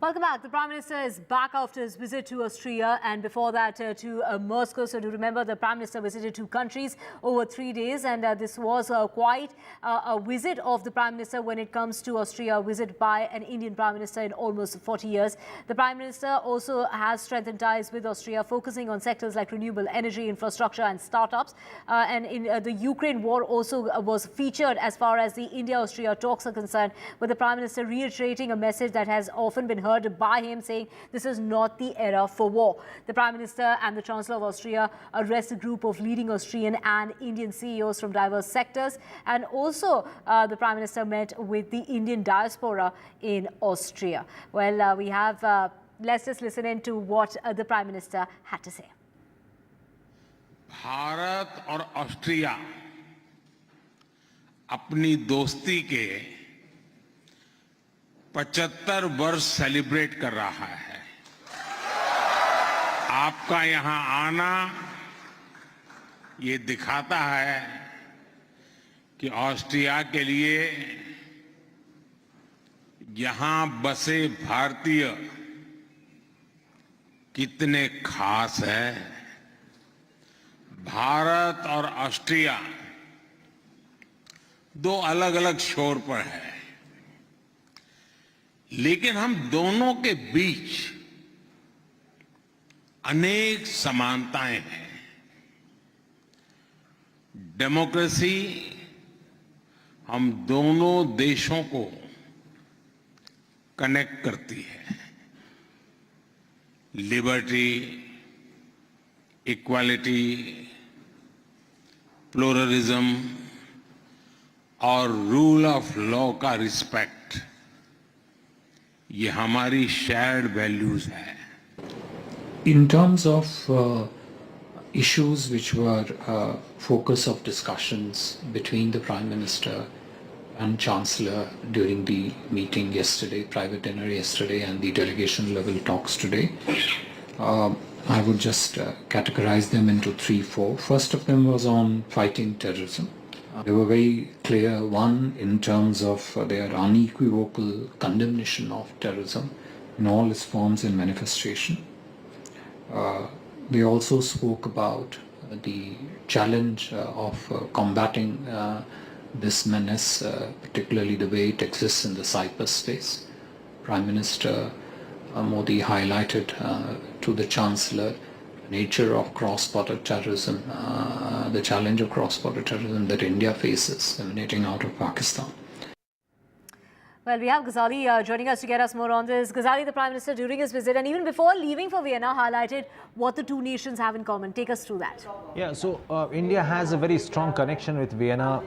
[SPEAKER 2] Welcome back. The Prime Minister is back after his visit to Austria and before that to Moscow. So to remember, the Prime Minister visited two countries over 3 days, and this was quite a visit of the Prime Minister when it comes to Austria, a visit by an Indian Prime Minister in almost 40 years. The Prime Minister also has strengthened ties with Austria, focusing on sectors like renewable energy, infrastructure and startups. And in the Ukraine war also was featured as far as the India-Austria talks are concerned, with the Prime Minister reiterating a message that has often been heard by him, saying this is not the era for war. The Prime Minister and the Chancellor of Austria addressed a group of leading Austrian and Indian CEOs from diverse sectors, and also the Prime Minister met with the Indian diaspora in Austria. Well, we have, let's just listen in to what the Prime Minister had to say.
[SPEAKER 12] Bharat और Austria अपनी दोस्ती के 75 वर्ष celebrate कर रहा है। आपका यहां आना ये दिखाता है कि ऑस्ट्रिया के लिए यहां बसे भारतीय कितने खास है। भारत और ऑस्ट्रिया दो अलग अलग छोर पर है, लेकिन हम दोनों के बीच अनेक समानताएं हैं। डेमोक्रेसी हम दोनों देशों को कनेक्ट करती है। लिबर्टी, इक्वालिटी, प्लुरलिज्म और रूल ऑफ लॉ का रिस्पेक्ट, ये हमारी शेयर्ड वैल्यूज है।
[SPEAKER 13] In terms of issues which were focus of discussions between the Prime Minister and Chancellor during the meeting yesterday, private dinner yesterday, and the delegation level talks today, I would just categorize them into 3-4. First of them was on fighting terrorism. They were very clear, one, in terms of their unequivocal condemnation of terrorism in all its forms and manifestation. They also spoke about the challenge of combating this menace, particularly the way it exists in the cyberspace. Prime Minister Modi highlighted to the Chancellor the nature of cross-border terrorism, the challenge of cross-border terrorism that India faces emanating out of Pakistan.
[SPEAKER 2] Well, we have Ghazali joining us to get us more on this. Ghazali, the Prime Minister, during his visit and even before leaving for Vienna, highlighted what the two nations have in common. Take us through that.
[SPEAKER 14] Yeah, so India has a very strong connection with Vienna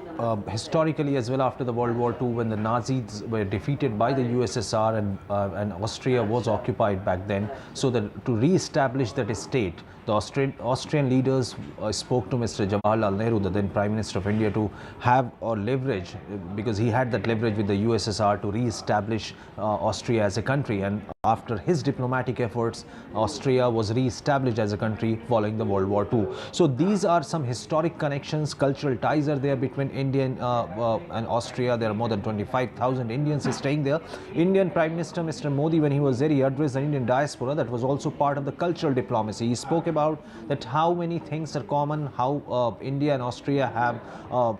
[SPEAKER 14] historically as well after the World War II, when the Nazis were defeated by the USSR and Austria was occupied back then. So that to re-establish that state, the Austrian leaders spoke to Mr. Jawaharlal Nehru, the then Prime Minister of India, to have or leverage, because he had that leverage with the USSR to re-establish Austria as a country. And after his diplomatic efforts, Austria was re-established as a country following the World War II. So these are some historic connections, cultural ties are there between India and Austria. There are more than 25,000 Indians staying there. Indian Prime Minister Mr. Modi, when he was there, he addressed the Indian diaspora. That was also part of the cultural diplomacy. He spoke about that how many things are common, how India and Austria have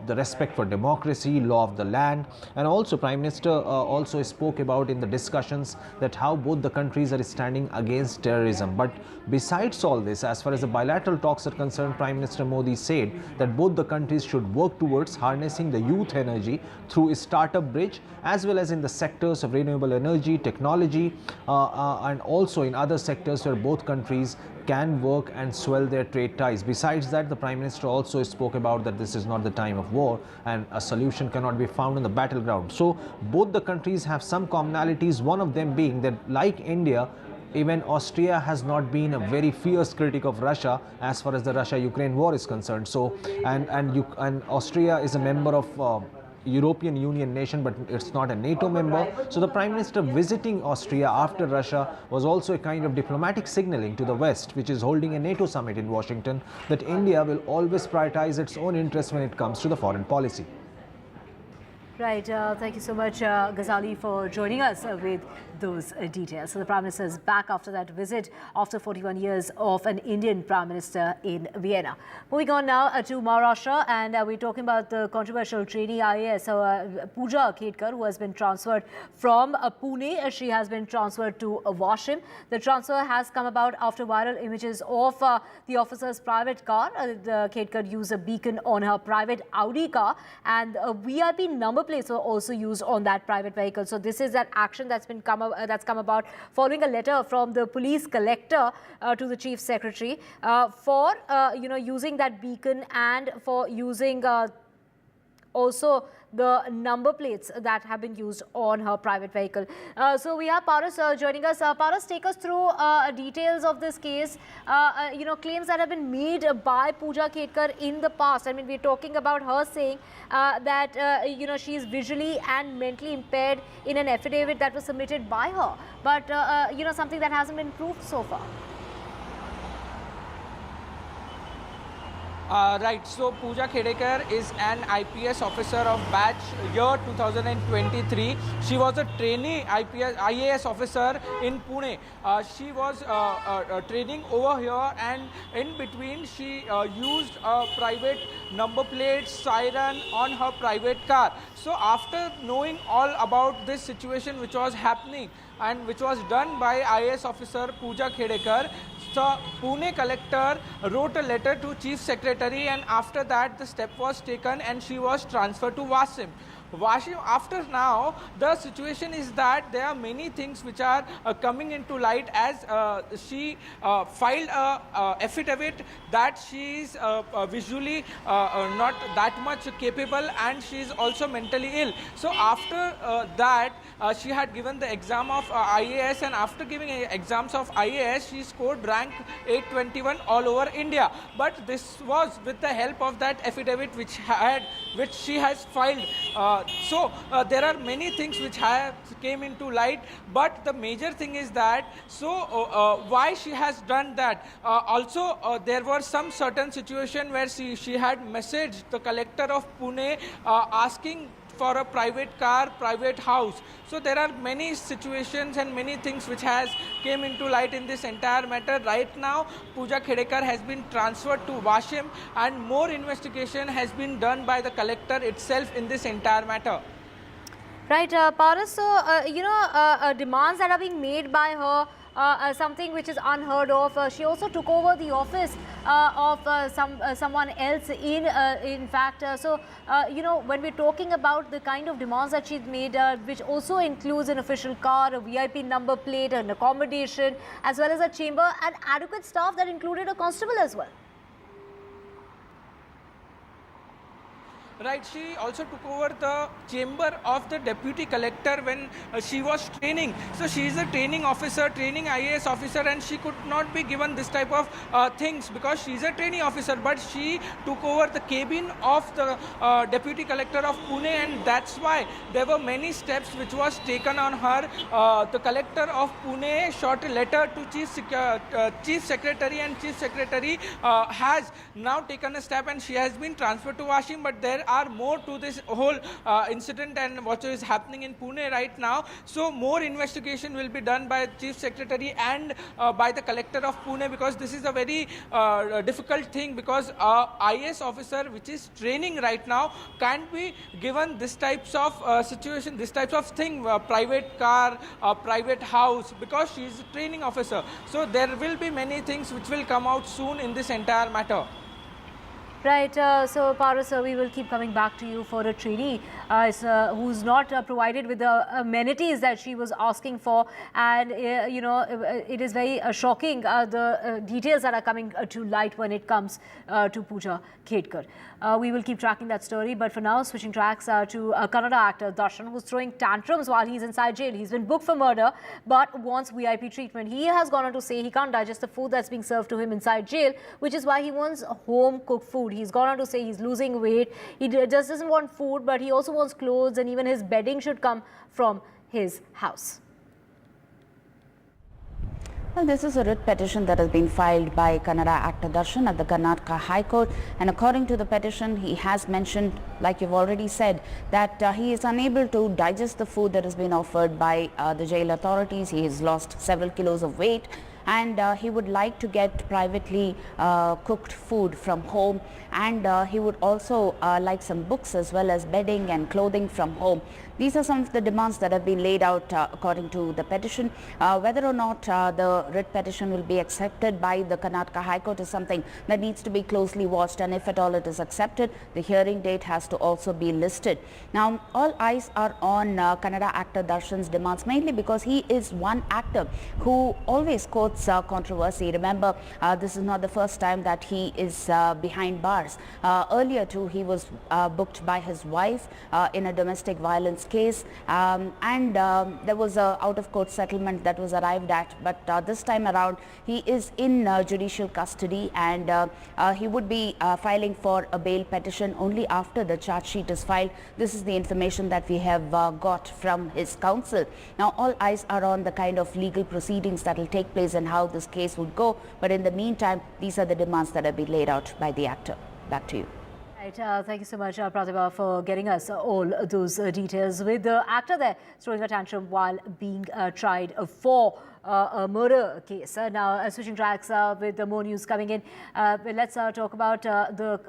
[SPEAKER 14] the respect for democracy, law of the land, and also Prime Minister also spoke about in the discussions that how both the countries are standing against terrorism. But besides all this, as far as the bilateral talks are concerned, Prime Minister Modi said that both the countries should work towards harnessing the youth energy through a startup bridge, as well as in the sectors of renewable energy, technology, and also in other sectors where both countries can work and swell their trade ties. Besides that, the Prime Minister also spoke about that this is not the time of war and a solution cannot be found on the battleground. So both the countries have some commonalities, one of them being that, like India, even Austria has not been a very fierce critic of Russia as far as the Russia-Ukraine war is concerned. So, and Austria is a member of European Union nation, but it's not a NATO member. So the Prime Minister visiting Austria after Russia was also a kind of diplomatic signaling to the West, which is holding a NATO summit in Washington, that India will always prioritize its own interests when it comes to the foreign policy.
[SPEAKER 2] Right, thank you so much, Ghazali, for joining us with those details. So the Prime Minister is back after that visit after 41 years of an Indian Prime Minister in Vienna. Moving on now to Maharashtra, and we're talking about the controversial trainee IAS, Pooja Khedkar, who has been transferred from Pune. She has been transferred to Washim. The transfer has come about after viral images of the officer's private car. The Khedkar used a beacon on her private Audi car, and VIP number plates were also used on that private vehicle. So this is an action that's come about following a letter from the police collector to the chief secretary for using that beacon and for using also the number plates that have been used on her private vehicle. So we have Paras joining us. Paras, take us through details of this case, claims that have been made by Pooja Khedkar in the past. I mean, we're talking about her saying that, she is visually and mentally impaired in an affidavit that was submitted by her. But, something that hasn't been proved so far.
[SPEAKER 15] Right, so Pooja Khedkar is an IPS officer of batch year 2023. She was a trainee IAS officer in Pune. She was training over here, and in between she used a private number plate siren on her private car. So after knowing all about this situation which was happening and which was done by IAS officer Pooja Khedkar, so Pune collector wrote a letter to Chief Secretary, and after that the step was taken and she was transferred to Wasim. After now, the situation is that there are many things which are coming into light, as she filed a affidavit that she is visually not that much capable, and she is also mentally ill. So after that, she had given the exam of IAS, and after giving exams of IAS, she scored rank 821 all over India. But this was with the help of that affidavit which she has filed. So there are many things which have came into light, but the major thing is that why she has done that. Also there were some certain situation where she had messaged the collector of Pune asking for a private car, private house. So there are many situations and many things which has came into light in this entire matter. Right now, Pooja Khedkar has been transferred to Wasim, and more investigation has been done by the collector itself in this entire matter.
[SPEAKER 2] Right, Paras, so, demands that are being made by her, something which is unheard of. She also took over the office of someone else in fact. When we're talking about the kind of demands that she's made, which also includes an official car, a VIP number plate, an accommodation, as well as a chamber and adequate staff that included a constable as well.
[SPEAKER 15] Right, she also took over the chamber of the deputy collector when she was training. So she is a training officer, training IAS officer, and she could not be given this type of things because she is a training officer. But she took over the cabin of the deputy collector of Pune, and that's why there were many steps which was taken on her. The collector of Pune shot a letter to Chief Secretary, and Chief Secretary has now taken a step, and she has been transferred to Wasim. But there are more to this whole incident and what is happening in Pune right now. So more investigation will be done by Chief Secretary and by the collector of Pune, because this is a very difficult thing, because IAS officer which is training right now can't be given this types of situation, this types of thing, private car, private house, because she is a training officer. So there will be many things which will come out soon in this entire matter.
[SPEAKER 2] Right, so Paras, we will keep coming back to you for a trainee who's not provided with the amenities that she was asking for, and it is very shocking the details that are coming to light when it comes to Pooja Khedkar. We will keep tracking that story, but for now, switching tracks to Kannada actor Darshan, who's throwing tantrums while he's inside jail. He's been booked for murder but wants VIP treatment. He has gone on to say he can't digest the food that's being served to him inside jail, which is why he wants home cooked food. He's gone on to say he's losing weight. He just doesn't want food, but he also wants clothes, and even his bedding should come from his house.
[SPEAKER 16] Well, this is a writ petition that has been filed by Kannada actor Darshan at the Karnataka High Court, and according to the petition, he has mentioned, like you've already said, that he is unable to digest the food that has been offered by the jail authorities. He has lost several kilos of weight, and he would like to get privately cooked food from home, and he would also like some books as well as bedding and clothing from home. These are some of the demands that have been laid out according to the petition. Whether or not the writ petition will be accepted by the Karnataka High Court is something that needs to be closely watched, and if at all it is accepted, the hearing date has to also be listed. Now, all eyes are on Kannada actor Darshan's demands, mainly because he is one actor who always quotes sports controversy. Remember, this is not the first time that he is behind bars. Earlier too, he was booked by his wife in a domestic violence case, and there was a out-of-court settlement that was arrived at, but this time around he is in judicial custody, and he would be filing for a bail petition only after the charge sheet is filed. This is the information that we have got from his counsel. Now all eyes are on the kind of legal proceedings that will take place and how this case would go, but in the meantime these are the demands that have been laid out by the actor. Back to you.
[SPEAKER 2] Right, thank you so much, Pratibha, for getting us all those details. With the actor there throwing a tantrum while being tried for a murder case. Now, switching tracks with more news coming in. Let's talk about the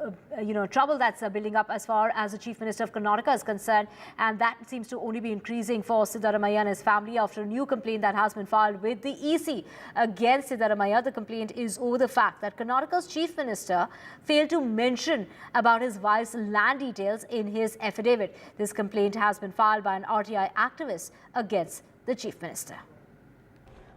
[SPEAKER 2] trouble that's building up as far as the Chief Minister of Karnataka is concerned, and that seems to only be increasing for Siddaramaiah and his family after a new complaint that has been filed with the EC against Siddaramaiah. The complaint is over the fact that Karnataka's Chief Minister failed to mention about his wife's land details in his affidavit. This complaint has been filed by an RTI activist against the Chief Minister.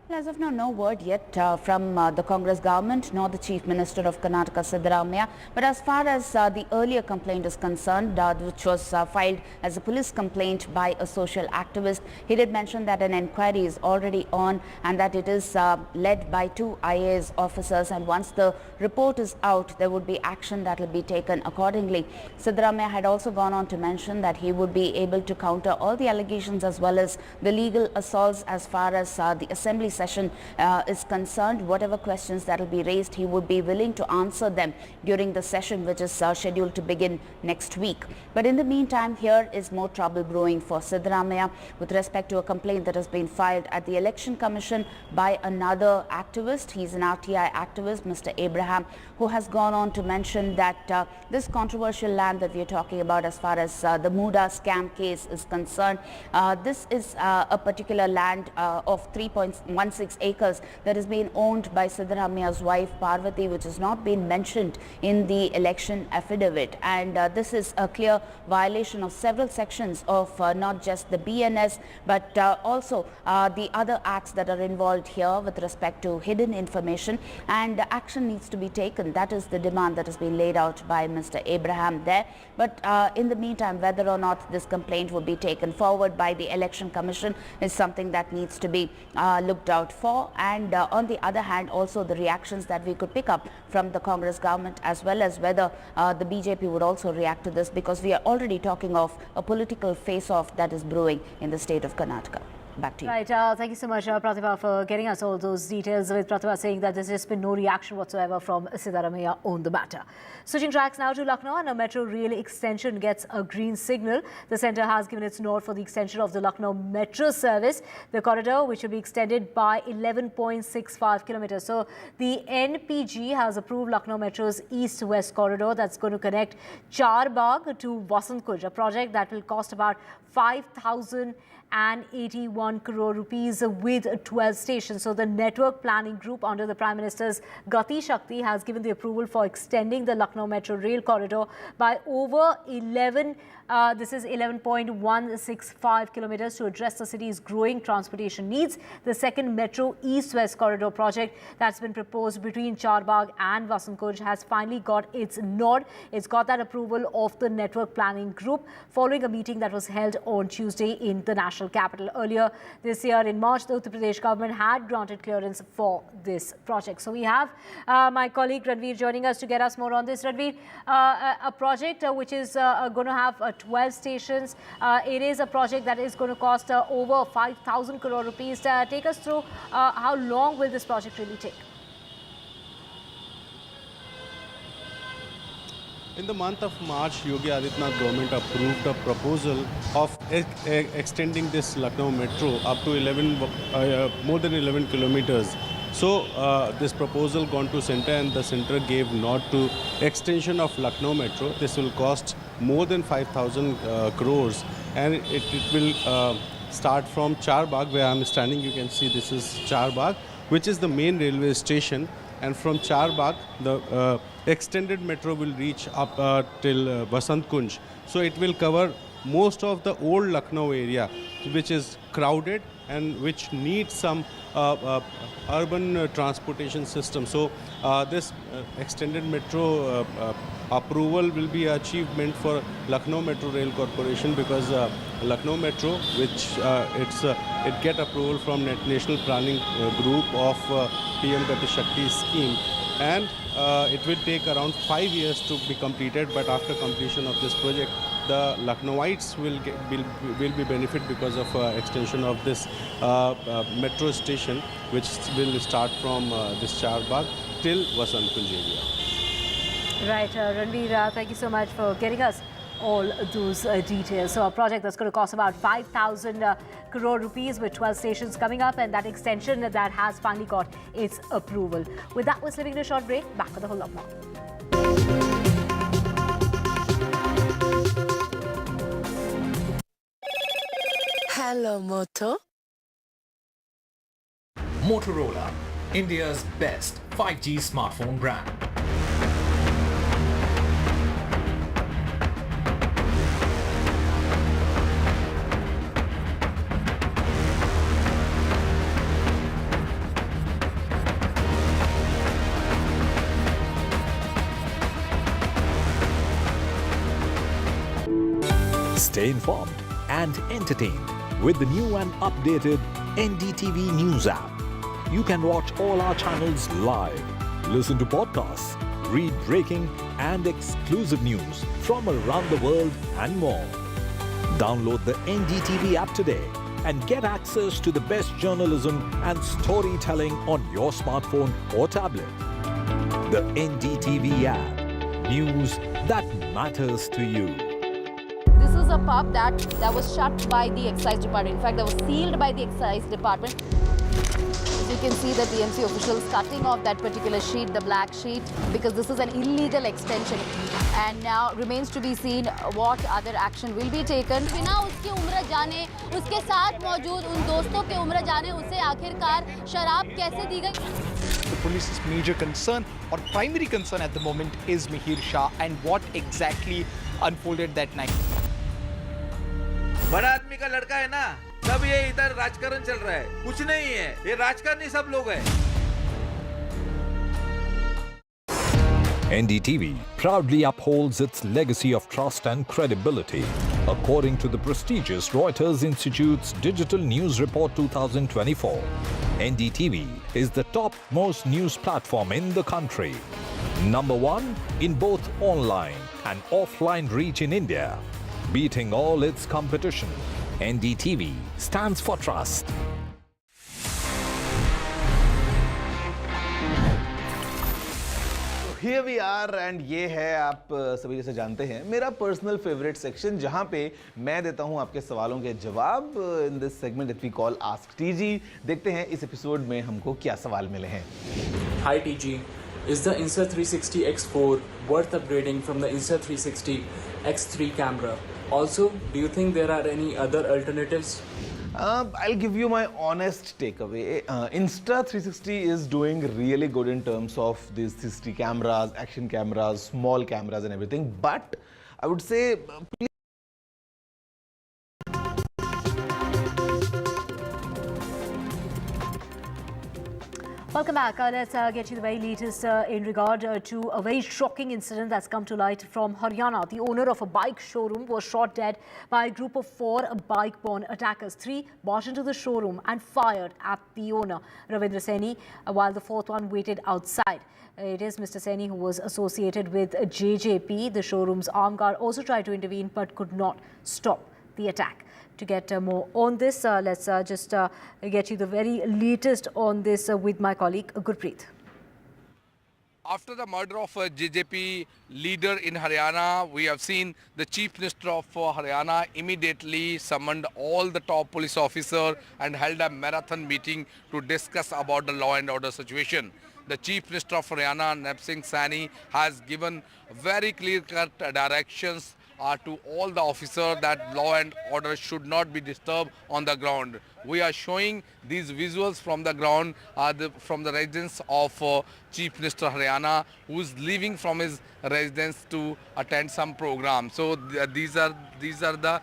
[SPEAKER 16] As of now, no word yet from the Congress government nor the Chief Minister of Karnataka, Siddaramaiah. But as far as the earlier complaint is concerned, which was filed as a police complaint by a social activist, he did mention that an inquiry is already on and that it is led by 2 IAS officers, and once the report is out, there would be action that will be taken accordingly. Siddaramaiah had also gone on to mention that he would be able to counter all the allegations as well as the legal assaults as far as the assembly session is concerned. Whatever questions that will be raised, he would be willing to answer them during the session, which is scheduled to begin next week. But in the meantime, here is more trouble brewing for Siddaramaiah with respect to a complaint that has been filed at the Election Commission by another activist. He's an RTI activist, Mr. Abraham, who has gone on to mention that this controversial land that we are talking about as far as the Muda scam case is concerned, this is a particular land of 3.16 acres that is being owned by Siddaramaiah's wife Parvati, which has not been mentioned in the election affidavit, and this is a clear violation of several sections of not just the BNS but also the other acts that are involved here with respect to hidden information, and action needs to be taken. That is the demand that has been laid out by Mr. Abraham there. But in the meantime, whether or not this complaint will be taken forward by the Election Commission is something that needs to be looked out for, and on the other hand also the reactions that we could pick up from the Congress government as well as whether the BJP would also react to this, because we are already talking of a political face-off that is brewing in the state of Karnataka. Back to you.
[SPEAKER 2] Right, thank you so much, Pratibha, for getting us all those details, with Pratibha saying that there's just been no reaction whatsoever from Siddaramaiah on the matter. Switching tracks now to Lucknow, and a metro rail extension gets a green signal. The centre has given its nod for the extension of the Lucknow metro service, the corridor which will be extended by 11.65 kilometers. So the NPG has approved Lucknow Metro's east-west corridor that's going to connect Charbagh to Vasant Kunj, a project that will cost about 5,081 crore rupees with 12 stations. So the network planning group under the Prime Minister's Gati Shakti has given the approval for extending the Lucknow Metro rail corridor by over 11.165 kilometers to address the city's growing transportation needs. The second Metro East-West Corridor project that's been proposed between Charbagh and Vasant Kunj has finally got its nod. It's got that approval of the network planning group following a meeting that was held on Tuesday in the national capital. Earlier this year in March, the Uttar Pradesh government had granted clearance for this project. So we have my colleague Ranveer joining us to get us more on this. Ranveer, a project which is going to have 12 stations. It is a project that is going to cost over 5,000 crore rupees. Take us through how long will this project really take?
[SPEAKER 4] In the month of March, Yogi Adityanath government approved a proposal of extending this Lucknow Metro up to more than 11 kilometers. So this proposal gone to centre, and the centre gave nod to extension of Lucknow Metro. This will cost more than 5,000 crores, and it will start from Charbagh, where I am standing. You can see this is Charbagh, which is the main railway station, and from Charbagh the extended metro will reach up till Vasant Kunj. So it will cover most of the old Lucknow area, which is crowded and which needs some urban transportation system. So this extended metro approval will be an achievement for Lucknow Metro Rail Corporation, because Lucknow Metro, which it get approval from National Planning Group of PM Gati Shakti scheme, and it will take around 5 years to be completed. But after completion of this project, the Lucknowites will be benefit because of extension of this metro station, which will start from this Charbagh till Vasant Kunj area.
[SPEAKER 2] Right, Ranveer, thank you so much for getting us all those details. So a project that's going to cost about 5,000 crore rupees with 12 stations coming up, and that extension that has finally got its approval. With that, we're slipping to a short break. Back with a whole lot more.
[SPEAKER 5] Hello, Moto.
[SPEAKER 6] Motorola, India's best 5G smartphone brand. Stay informed and entertained with the new and updated NDTV News app. You can watch all our channels live, listen to podcasts, read breaking and exclusive news from around the world and more. Download the NDTV app today and get access to the best journalism and storytelling on your smartphone or tablet. The NDTV app. News that matters to you.
[SPEAKER 17] This is a pub that was shut by the excise department. In fact, that was sealed by the excise department. So you can see the BMC officials cutting off that particular sheet, the black sheet, because this is an illegal extension. And now remains to be seen what other action will be taken.
[SPEAKER 18] बिना उसकी उम्र जाने, उसके साथ मौजूद उन दोस्तों के उम्र जाने, उसे आखिरकार शराब कैसे दी गई?
[SPEAKER 24] The police's major concern or primary concern at the moment is Mihir Shah and what exactly unfolded that night.
[SPEAKER 25] बड़ा आदमी का लड़का है ना, तब ये इधर राजकारण चल रहा है, कुछ नहीं है, ये राजकारणी सब लोग हैं।
[SPEAKER 6] NDTV proudly upholds its legacy of trust and credibility. According to the prestigious Reuters Institute's Digital News Report 2024, NDTV is the top-most news platform in the country. Number one in both online and offline reach in India. Beating all its competition, NDTV stands for trust.
[SPEAKER 7] Here we are and ये है आप सभी जैसे जानते हैं मेरा personal favourite section जहां पे मैं देता हूं आपके सवालों के जवाब in this segment that we call ask TG. देखते हैं इस एपिसोड में हमको क्या सवाल मिले हैं।
[SPEAKER 26] Hi TG, is the Insta360 X4 worth upgrading from the Insta360 X3 camera? Also, do you think there are any other alternatives?
[SPEAKER 7] I'll give you my honest takeaway. Insta360 is doing really good in terms of these 360 cameras, action cameras, small cameras and everything. But I would say, please.
[SPEAKER 2] Welcome back. Let's get you the very latest in regard to a very shocking incident that's come to light from Haryana. The owner of a bike showroom was shot dead by a group of 4 bike-borne attackers. 3 barged into the showroom and fired at the owner, Ravindra Saini, while the 4th one waited outside. It is Mr. Saini who was associated with JJP. The showroom's armed guard also tried to intervene but could not stop the attack. To get more on this, let's just get you the very latest on this with my colleague Gurpreet.
[SPEAKER 8] After the murder of a JJP leader in Haryana, we have seen the Chief Minister of Haryana immediately summoned all the top police officers and held a marathon meeting to discuss about the law and order situation. The Chief Minister of Haryana, Naib Singh Saini, has given very clear-cut directions
[SPEAKER 25] to all the officers that law and order should not be disturbed on the ground. We are showing these visuals from the ground, from the residence of Chief Minister Haryana, who is leaving from his residence to attend some program. So these are the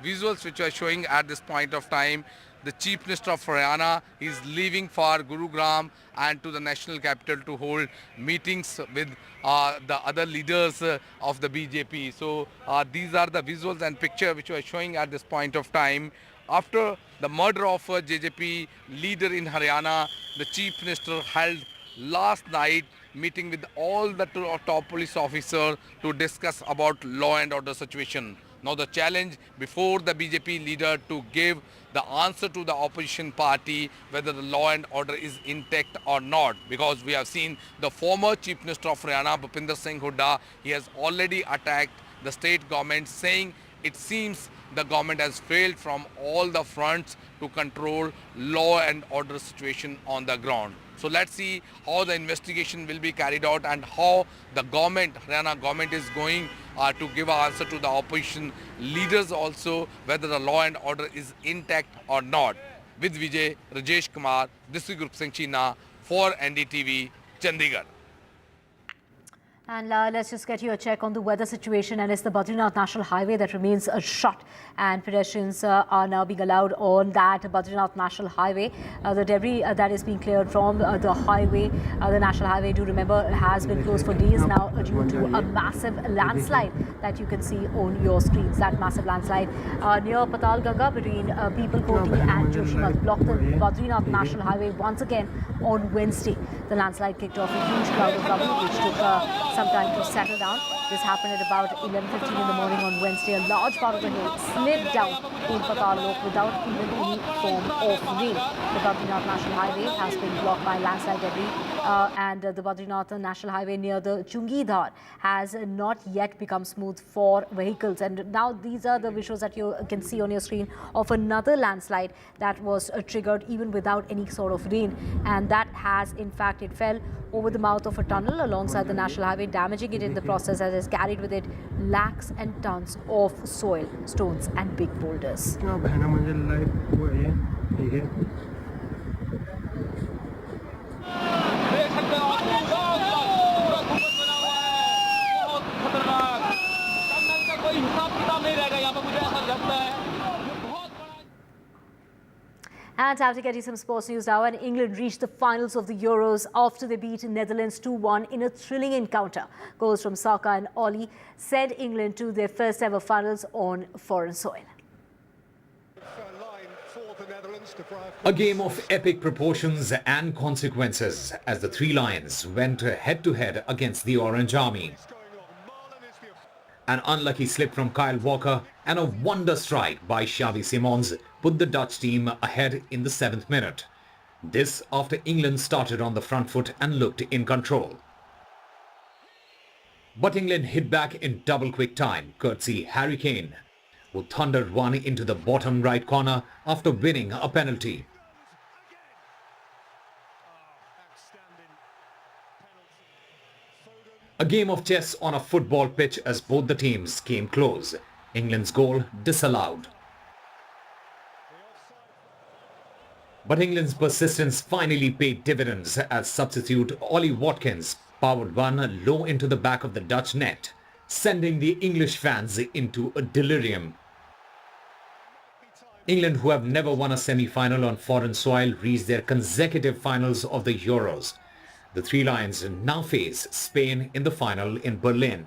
[SPEAKER 25] visuals which are showing at this point of time. The Chief Minister of Haryana is leaving for Gurugram and to the national capital to hold meetings with the other leaders of the BJP. So these are the visuals and picture which we are showing at this point of time. After the murder of a JJP leader in Haryana, the Chief Minister held last night meeting with all the top police officers to discuss about law and order situation. Now the challenge before the BJP leader to give the answer to the opposition party whether the law and order is intact or not, because we have seen the former Chief Minister of Haryana, Bhupinder Singh Hooda, he has already attacked the state government, saying it seems the government has failed from all the fronts to control law and order situation on the ground. So let's see how the investigation will be carried out and how the government, Haryana government, is going to give an answer to the opposition leaders also whether the law and order is intact or not. With Vijay, Rajesh Kumar, this is Group Singh China for NDTV, Chandigarh.
[SPEAKER 2] And let's just get you a check on the weather situation, and it's the Badrinath National Highway that remains shut, and pedestrians are now being allowed on that Badrinath National Highway. The debris that is being cleared from the highway, the National Highway, do remember, has been closed for days now due to a massive landslide that you can see on your screens. That massive landslide near Patal Ganga between Peoplekoti and Joshimath blocked the Badrinath National Highway once again on Wednesday. The landslide kicked off a huge cloud of rubble which took some time to settle down. This happened at about 11:15 in the morning on Wednesday. A large part of the hill slid down in Patal Lok without even any form of rain. The Badrinath National Highway has been blocked by landslide debris, and the Badrinath National Highway near the Chungi Dhar has not yet become smooth for vehicles. And now these are the visuals that you can see on your screen of another landslide that was triggered even without any sort of rain, and that has, in fact, it fell over the mouth of a tunnel alongside the National Highway, damaging it in the process, as it's carried with it lakhs and tons of soil, stones and big boulders. And time to get you some sports news now. And England reached the finals of the Euros after they beat Netherlands 2-1 in a thrilling encounter. Goals from Saka and Ollie sent England to their first ever finals on foreign soil.
[SPEAKER 6] A game of epic proportions and consequences as the Three Lions went head-to-head against the Orange Army. An unlucky slip from Kyle Walker and a wonder strike by Xavi Simons put the Dutch team ahead in the 7th minute. This after England started on the front foot and looked in control. But England hit back in double quick time, courtesy Harry Kane, who thundered one into the bottom right corner after winning a penalty. A game of chess on a football pitch as both the teams came close. England's goal disallowed. But England's persistence finally paid dividends as substitute Ollie Watkins powered one low into the back of the Dutch net, sending the English fans into a delirium. England, who have never won a semi-final on foreign soil, reached their consecutive finals of the Euros. The Three Lions now face Spain in the final in Berlin.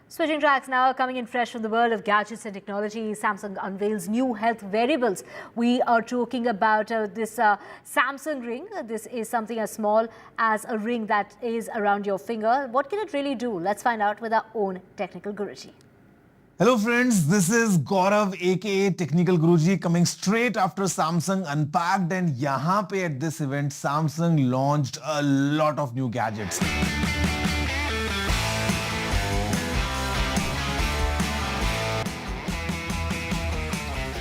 [SPEAKER 2] Switching tracks now, coming in fresh from the world of gadgets and technology, Samsung unveils new health wearables. We are talking about this Samsung ring. This is something as small as a ring that is around your finger. What can it really do? Let's find out with our own technical Guruji.
[SPEAKER 7] Hello friends, this is Gaurav aka Technical Guruji coming straight after Samsung Unpacked, and yahan pe at this event Samsung launched a lot of new gadgets.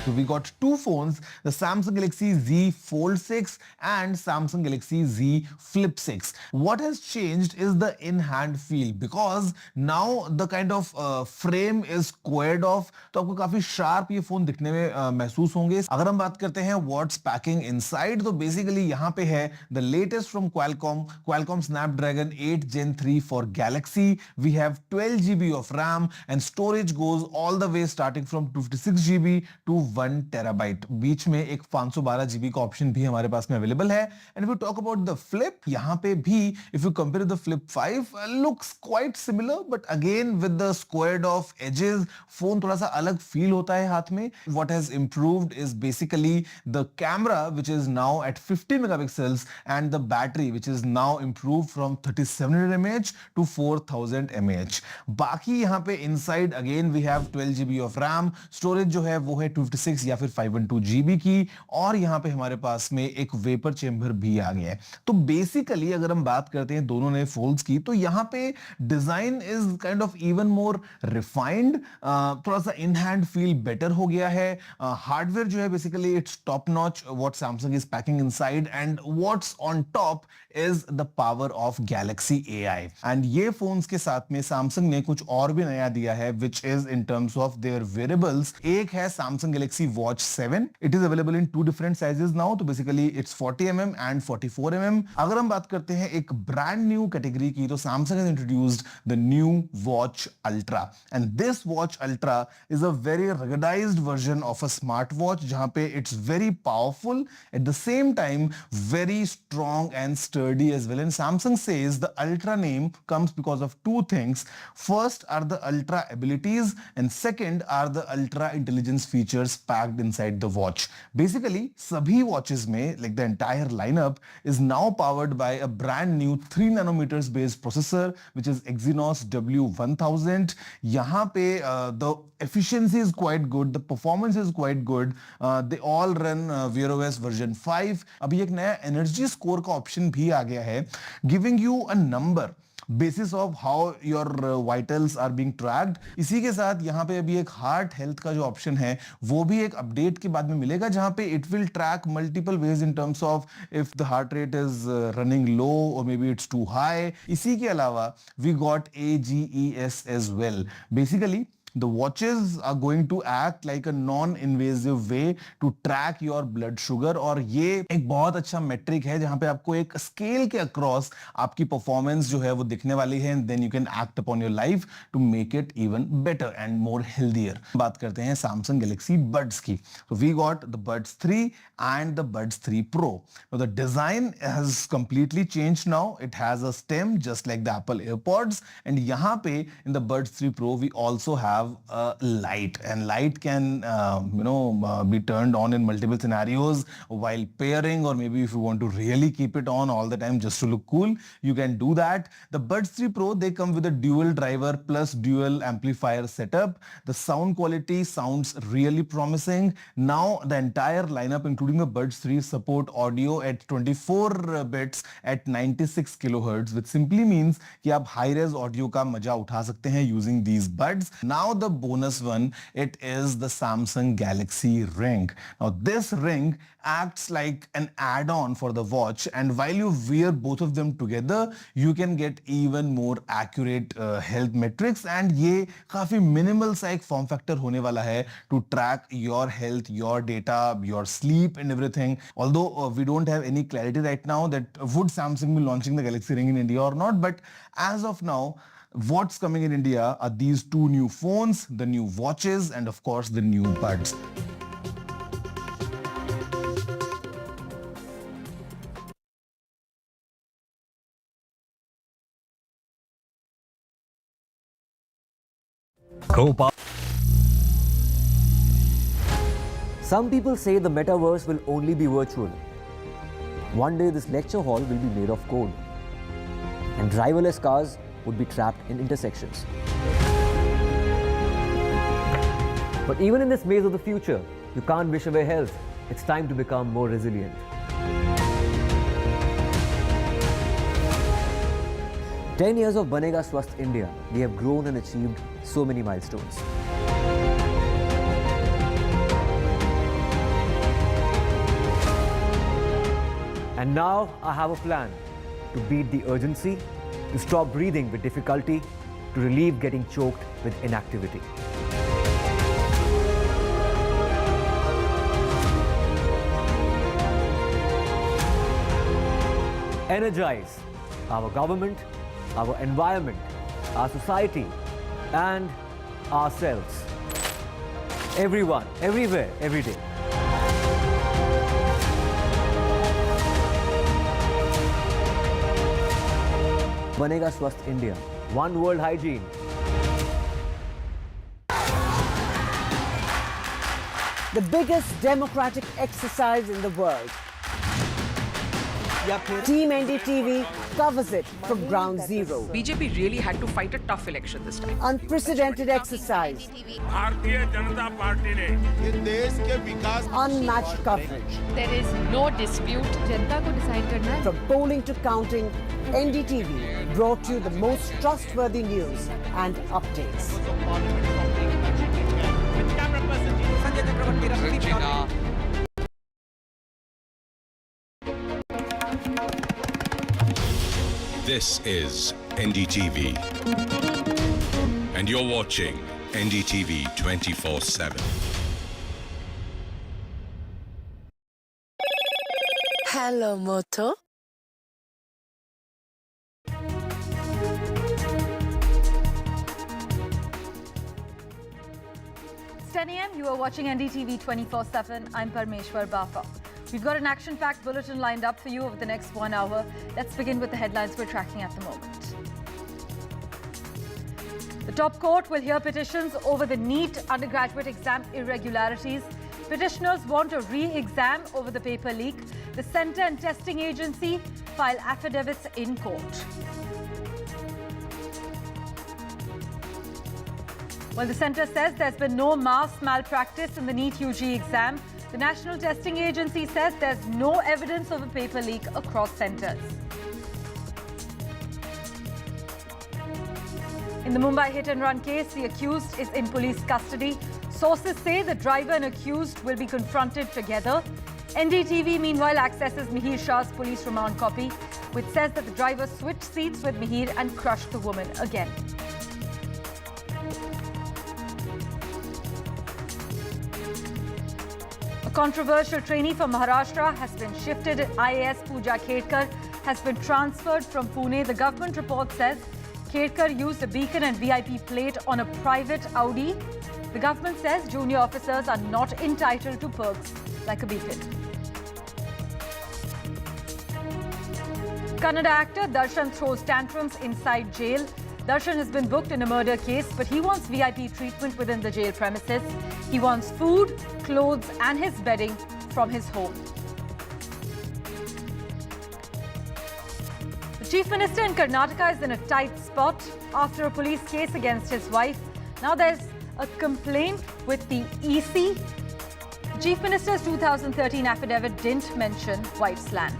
[SPEAKER 7] So we got two phones, the Samsung Galaxy Z Fold 6 and Samsung Galaxy Z Flip 6. What has changed is the in-hand feel because now the kind of frame is squared off. तो आपको काफी sharp ये phone दिखने में महसूस होंगे. अगर हम बात करते हैं what's packing inside, तो basically यहाँ पे है the latest from Qualcomm Snapdragon 8 Gen 3 for Galaxy. We have 12 GB of RAM and storage goes all the way starting from 256 GB to 1 terabyte. बीच में एक 512 GB का ऑप्शन भी हमारे पास में अवेलेबल है. And if you talk about the flip, यहाँ पे भी if you compare the flip 5 looks quite similar, but again with the squared off edges, phone थोड़ा सा अलग फील होता है हाथ में. What has improved is basically the camera which is now at 50 megapixels and the battery which is now improved from 3700 mAh to 4000 mAh. बाकी यहाँ पे inside again we have 12 GB of RAM, storage जो है वो है 256 या फिर 512 GB की, और यहाँ पे हमारे पास में एक वेपर चेंबर भी आ गया है. तो बेसिकली अगर हम बात करते हैं दोनों नए फोल्ड्स की, तो यहाँ पे design is kind of even more refined, थोड़ा सा इन हैंड फील बेटर हो गया है. हार्डवेयर जो है basically its top notch what Samsung is packing inside, and what's on top is the power of Galaxy AI. And ये phones के साथ में सैमसंग ने कुछ और भी नया दिया है which is in terms of their wearables. एक है Samsung Galaxy watch 7. It is available in 2 different sizes now, तो basically it's 40mm and 44mm. अगर हम बात करते हैं एक ब्रांड न्यू कैटेगरी की, तो Samsung has introduced the new watch ultra, and this watch ultra is a very ruggedized version of a smart watch, जहां पे it's very powerful at the same time very strong and sturdy as well. And Samsung says the Ultra name comes because of two things. First are the Ultra abilities, and second are the Ultra intelligence features packed inside the watch. Basically, sabhi watches mein, like the entire lineup, is now powered by a brand new 3 nanometers based processor, which is Exynos W1000. Yahan pe the efficiency is quite good, the performance is quite good. They all run Wear OS version 5. अभी एक नया energy score का option भी आ गया है, giving you a number basis of how your vitals are being tracked. इसी के साथ यहाँ पे अभी एक हार्ट हेल्थ का जो ऑप्शन है वो भी एक अपडेट के बाद में मिलेगा, जहां पे it will track multiple ways in terms of if the heart rate is running low और maybe it's too high. इसी के अलावा we got AGES as well. Basically the watches are going to act like a non-invasive way to track your blood sugar, और ये एक बहुत अच्छा metric है जहां पे आपको एक स्केल के अक्रॉस आपकी परफॉर्मेंस जो है वो दिखने वाली है, and then you can act upon your life to make it even better and more healthier. बात करते हैं Samsung Galaxy Buds की. So we got the Buds 3 and the Buds 3 Pro. Now the design has completely changed now. It has a stem just like the Apple AirPods, and यहाँ पे in the Buds 3 Pro we also have a light, and light can be turned on in multiple scenarios while pairing, or maybe if you want to really keep it on all the time just to look cool, you can do that. The Buds 3 Pro, they come with a dual driver plus dual amplifier setup. The sound quality sounds really promising. Now the entire lineup including the Buds 3 support audio at 24 bits at 96 kilohertz, which simply means कि आप high res audio का मजा उठा सकते हैं using these buds. Now the bonus one, it is the Samsung Galaxy Ring. Now this ring acts like an add-on for the watch, and while you wear both of them together you can get even more accurate health metrics, and ये काफी minimal सा एक form factor होने वाला है to track your health, your data, your sleep and everything. Although we don't have any clarity right now that would Samsung be launching the Galaxy Ring in India or not, but as of now what's coming in India are these two new phones, the new watches, and of course the new buds.
[SPEAKER 1] Some people say the metaverse will only be virtual. One day this lecture hall will be made of code, and driverless cars would be trapped in intersections. But even in this maze of the future, you can't wish away health. It's time to become more resilient. 10 years of Banega Swasth India, we have grown and achieved so many milestones. And now I have a plan to beat the urgency, to stop breathing with difficulty, to relieve getting choked with inactivity. Energize our government, our environment, our society, and ourselves. Everyone, everywhere, every day. Banega Swasth India. One world hygiene.
[SPEAKER 3] The biggest democratic exercise in the world. Team NDTV covers it from ground zero.
[SPEAKER 19] BJP really had to fight a tough election this time.
[SPEAKER 3] Unprecedented exercise. Unmatched coverage.
[SPEAKER 10] There is no dispute. जनता को decide करना है.
[SPEAKER 3] From polling to counting, NDTV brought you the most trustworthy news and updates.
[SPEAKER 20] This is NDTV, and you're watching NDTV 24/7.
[SPEAKER 5] Hello, Moto.
[SPEAKER 2] It's 10 a.m. You are watching NDTV 24/7. I'm Parmeshwar Bafa. We've got an action-packed bulletin lined up for you over the next 1 hour. Let's begin with the headlines we're tracking at the moment. The top court will hear petitions over the NEET undergraduate exam irregularities. Petitioners want a re-exam over the paper leak. The Centre and Testing Agency file affidavits in court. Well, the centre says there's been no mass malpractice in the NEET-UG exam. The National Testing Agency says there's no evidence of a paper leak across centres. In the Mumbai hit-and-run case, the accused is in police custody. Sources say the driver and accused will be confronted together. NDTV, meanwhile, accesses Mihir Shah's police remand copy, which says that the driver switched seats with Mihir and crushed the woman again. A controversial trainee from Maharashtra has been shifted. IAS Pooja Khedkar has been transferred from Pune. The government report says Khedkar used a beacon and VIP plate on a private Audi. The government says junior officers are not entitled to perks like a beacon. Kannada actor Darshan throws tantrums inside jail. Darshan has been booked in a murder case, but he wants VIP treatment within the jail premises. He wants food, clothes and his bedding from his home. The Chief Minister in Karnataka is in a tight spot after a police case against his wife. Now there's a complaint with the EC. The Chief Minister's 2013 affidavit didn't mention wife's land.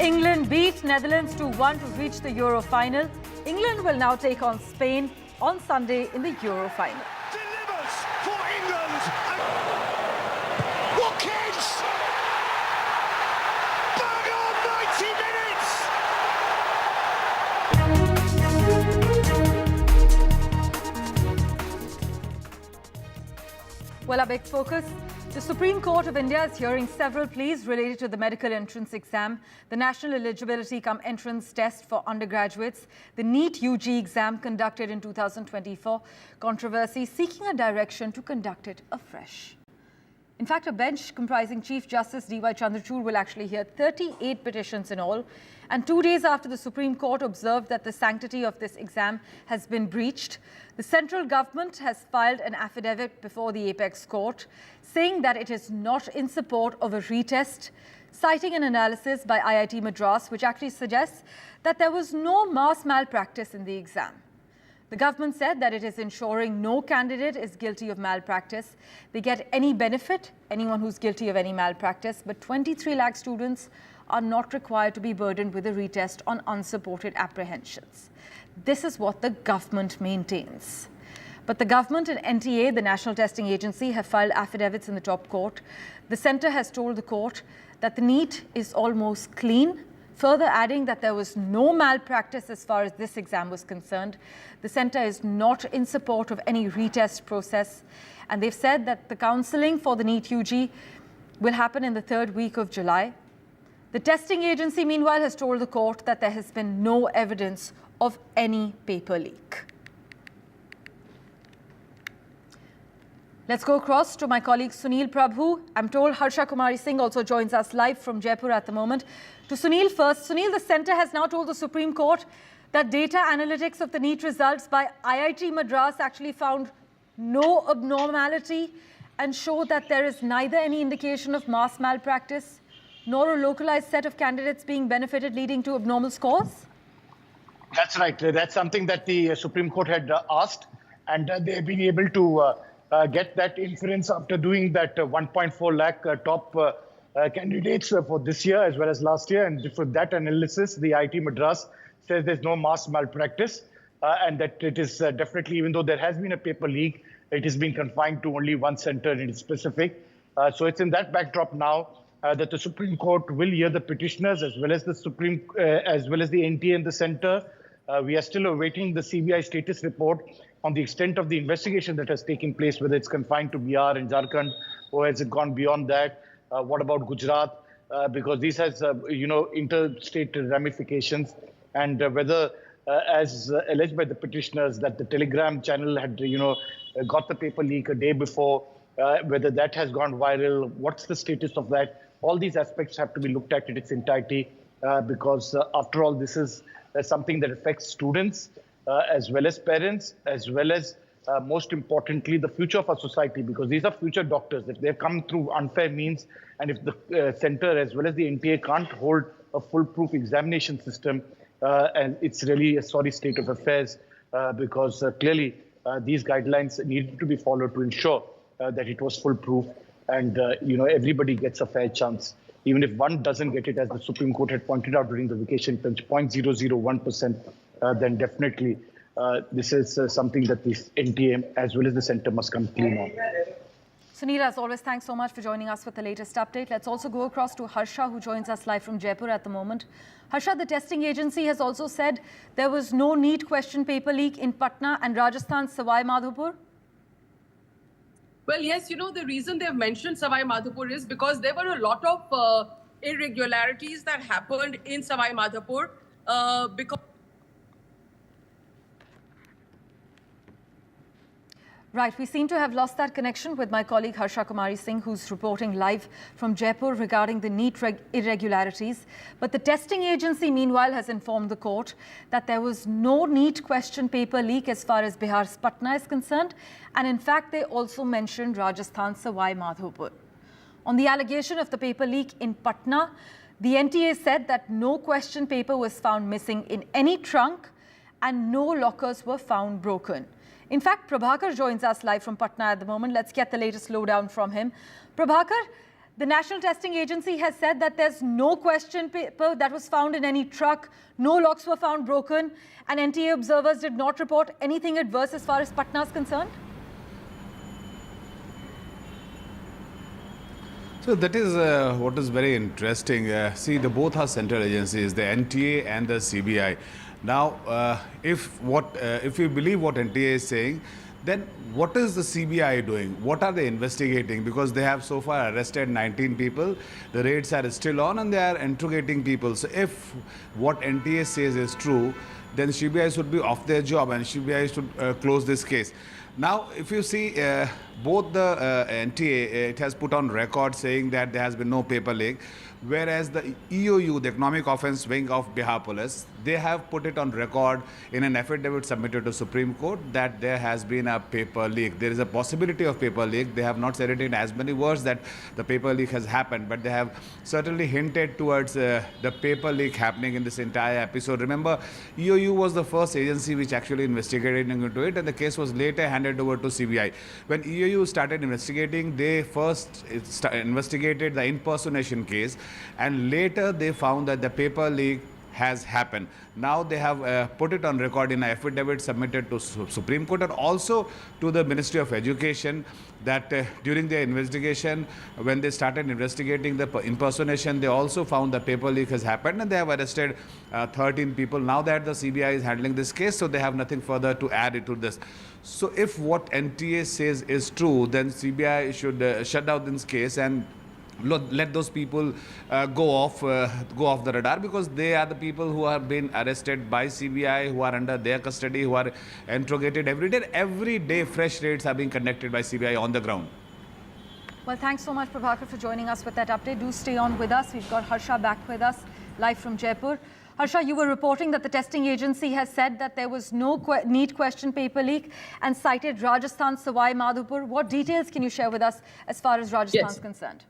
[SPEAKER 2] England beat Netherlands 2-1 to reach the Euro final. England will now take on Spain on Sunday in the Euro final.
[SPEAKER 21] Delivers for England. Watkins! Bang on 90 minutes!
[SPEAKER 2] Well, our big focus. The Supreme Court of India is hearing several pleas related to the medical entrance exam, the National Eligibility cum Entrance Test for undergraduates, the NEET-UG exam conducted in 2024, controversy seeking a direction to conduct it afresh. In fact, a bench comprising Chief Justice D.Y. Chandrachud will actually hear 38 petitions in all. And 2 days after the Supreme Court observed that the sanctity of this exam has been breached, the central government has filed an affidavit before the Apex Court saying that it is not in support of a retest, citing an analysis by IIT Madras which actually suggests that there was no mass malpractice in the exam. The government said that it is ensuring no candidate is guilty of malpractice. They get any benefit, anyone who's guilty of any malpractice, but 23 lakh students
[SPEAKER 9] are not required to be burdened with a retest on unsupported apprehensions. This is what the government maintains. But the government and NTA, the National Testing Agency, have filed affidavits in the top court. The centre has told the court that the NEET is almost clean, further adding that there was no malpractice as far as this exam was concerned. The centre is not in support of any retest process, and they've said that the counselling for the NEET-UG will happen in the 3rd week of July. The testing agency, meanwhile, has told the court that there has been no evidence of any paper leak. Let's go across to my colleague Sunil Prabhu. I'm told Harsha Kumari Singh also joins us live from Jaipur at the moment. To Sunil first. Sunil, the centre has now told the Supreme Court that data analytics of the NEET results by IIT Madras actually found no abnormality and show that there is neither any indication of mass malpractice nor a localized set of candidates being benefited leading to abnormal scores?
[SPEAKER 11] That's right. That's something that the Supreme Court had asked, and they've been able to get that inference after doing that 1.4 lakh top candidates for this year as well as last year. And for that analysis, the IIT Madras says there's no mass malpractice and that it is definitely, even though there has been a paper leak, it is being confined to only one center in specific. So it's in that backdrop now that the Supreme Court will hear the petitioners as well as the as well as the NTA and the center. We are still awaiting the CBI status report on the extent of the investigation that has taken place, whether it's confined to Bihar and Jharkhand or has it gone beyond that. What about Gujarat? Because this has, interstate ramifications, and whether, as alleged by the petitioners, that the Telegram channel had, got the paper leak a day before, whether that has gone viral, what's the status of that? All these aspects have to be looked at in its entirety, because after all, this is something that affects students as well as parents, as well as most importantly, the future of our society, because these are future doctors. If they've come through unfair means, and if the center as well as the NTA can't hold a foolproof examination system, and it's really a sorry state of affairs, because clearly these guidelines needed to be followed to ensure that it was foolproof and everybody gets a fair chance. Even if one doesn't get it, as the Supreme Court had pointed out during the vacation bench, 0.001%, then definitely this is something that the NTA as well as the centre must come clean on.
[SPEAKER 9] Sunil, as always, thanks so much for joining us with the latest update. Let's also go across to Harsha, who joins us live from Jaipur at the moment. Harsha, the testing agency has also said there was no NEET question paper leak in Patna and Rajasthan's Sawai Madhopur.
[SPEAKER 19] Well, yes, the reason they've mentioned Sawai Madhopur is because there were a lot of irregularities that happened in Sawai Madhopur because...
[SPEAKER 9] Right, we seem to have lost that connection with my colleague Harsha Kumari Singh, who's reporting live from Jaipur regarding the NEET irregularities. But the testing agency, meanwhile, has informed the court that there was no NEET question paper leak as far as Bihar's Patna is concerned. And in fact, they also mentioned Rajasthan's Sawai Madhopur. On the allegation of the paper leak in Patna, the NTA said that no question paper was found missing in any trunk and no lockers were found broken. In fact, Prabhakar joins us live from Patna at the moment. Let's get the latest lowdown from him. Prabhakar, the National Testing Agency has said that there's no question paper that was found in any truck, no locks were found broken, and NTA observers did not report anything adverse as far as Patna is concerned?
[SPEAKER 12] So that is what is very interesting. See, both are central agencies, the NTA and the CBI. Now, if you believe what NTA is saying, then what is the CBI doing? What are they investigating? Because they have so far arrested 19 people. The raids are still on and they are interrogating people. So if what NTA says is true, then CBI should be off their job and CBI should close this case. Now, if you see both the NTA, it has put on record saying that there has been no paper leak, whereas the EOU, the Economic Offence Wing of Bihar Police, they have put it on record in an affidavit submitted to Supreme Court that there has been a paper leak. There is a possibility of paper leak. They have not said it in as many words that the paper leak has happened, but they have certainly hinted towards the paper leak happening in this entire episode. Remember, EOU was the first agency which actually investigated into it, and the case was later handed over to CBI. When EOU started investigating, they first investigated the impersonation case, and later they found that the paper leak has happened. Now they have put it on record in an affidavit submitted to Supreme Court and also to the Ministry of Education that during their investigation, when they started investigating the impersonation, they also found that paper leak has happened, and they have arrested 13 people. Now that the CBI is handling this case, so they have nothing further to add to this. So if what NTA says is true, then CBI should shut down this case and let those people go off the radar, because they are the people who are being arrested by CBI, who are under their custody, who are interrogated every day. Every day, fresh raids are being conducted by CBI on the ground.
[SPEAKER 9] Well, thanks so much, Prabhakar, for joining us with that update. Do stay on with us. We've got Harsha back with us, live from Jaipur. Harsha, you were reporting that the testing agency has said that there was no NEET question paper leak and cited Rajasthan Sawai Madhopur. What details can you share with us as far as Rajasthan is concerned?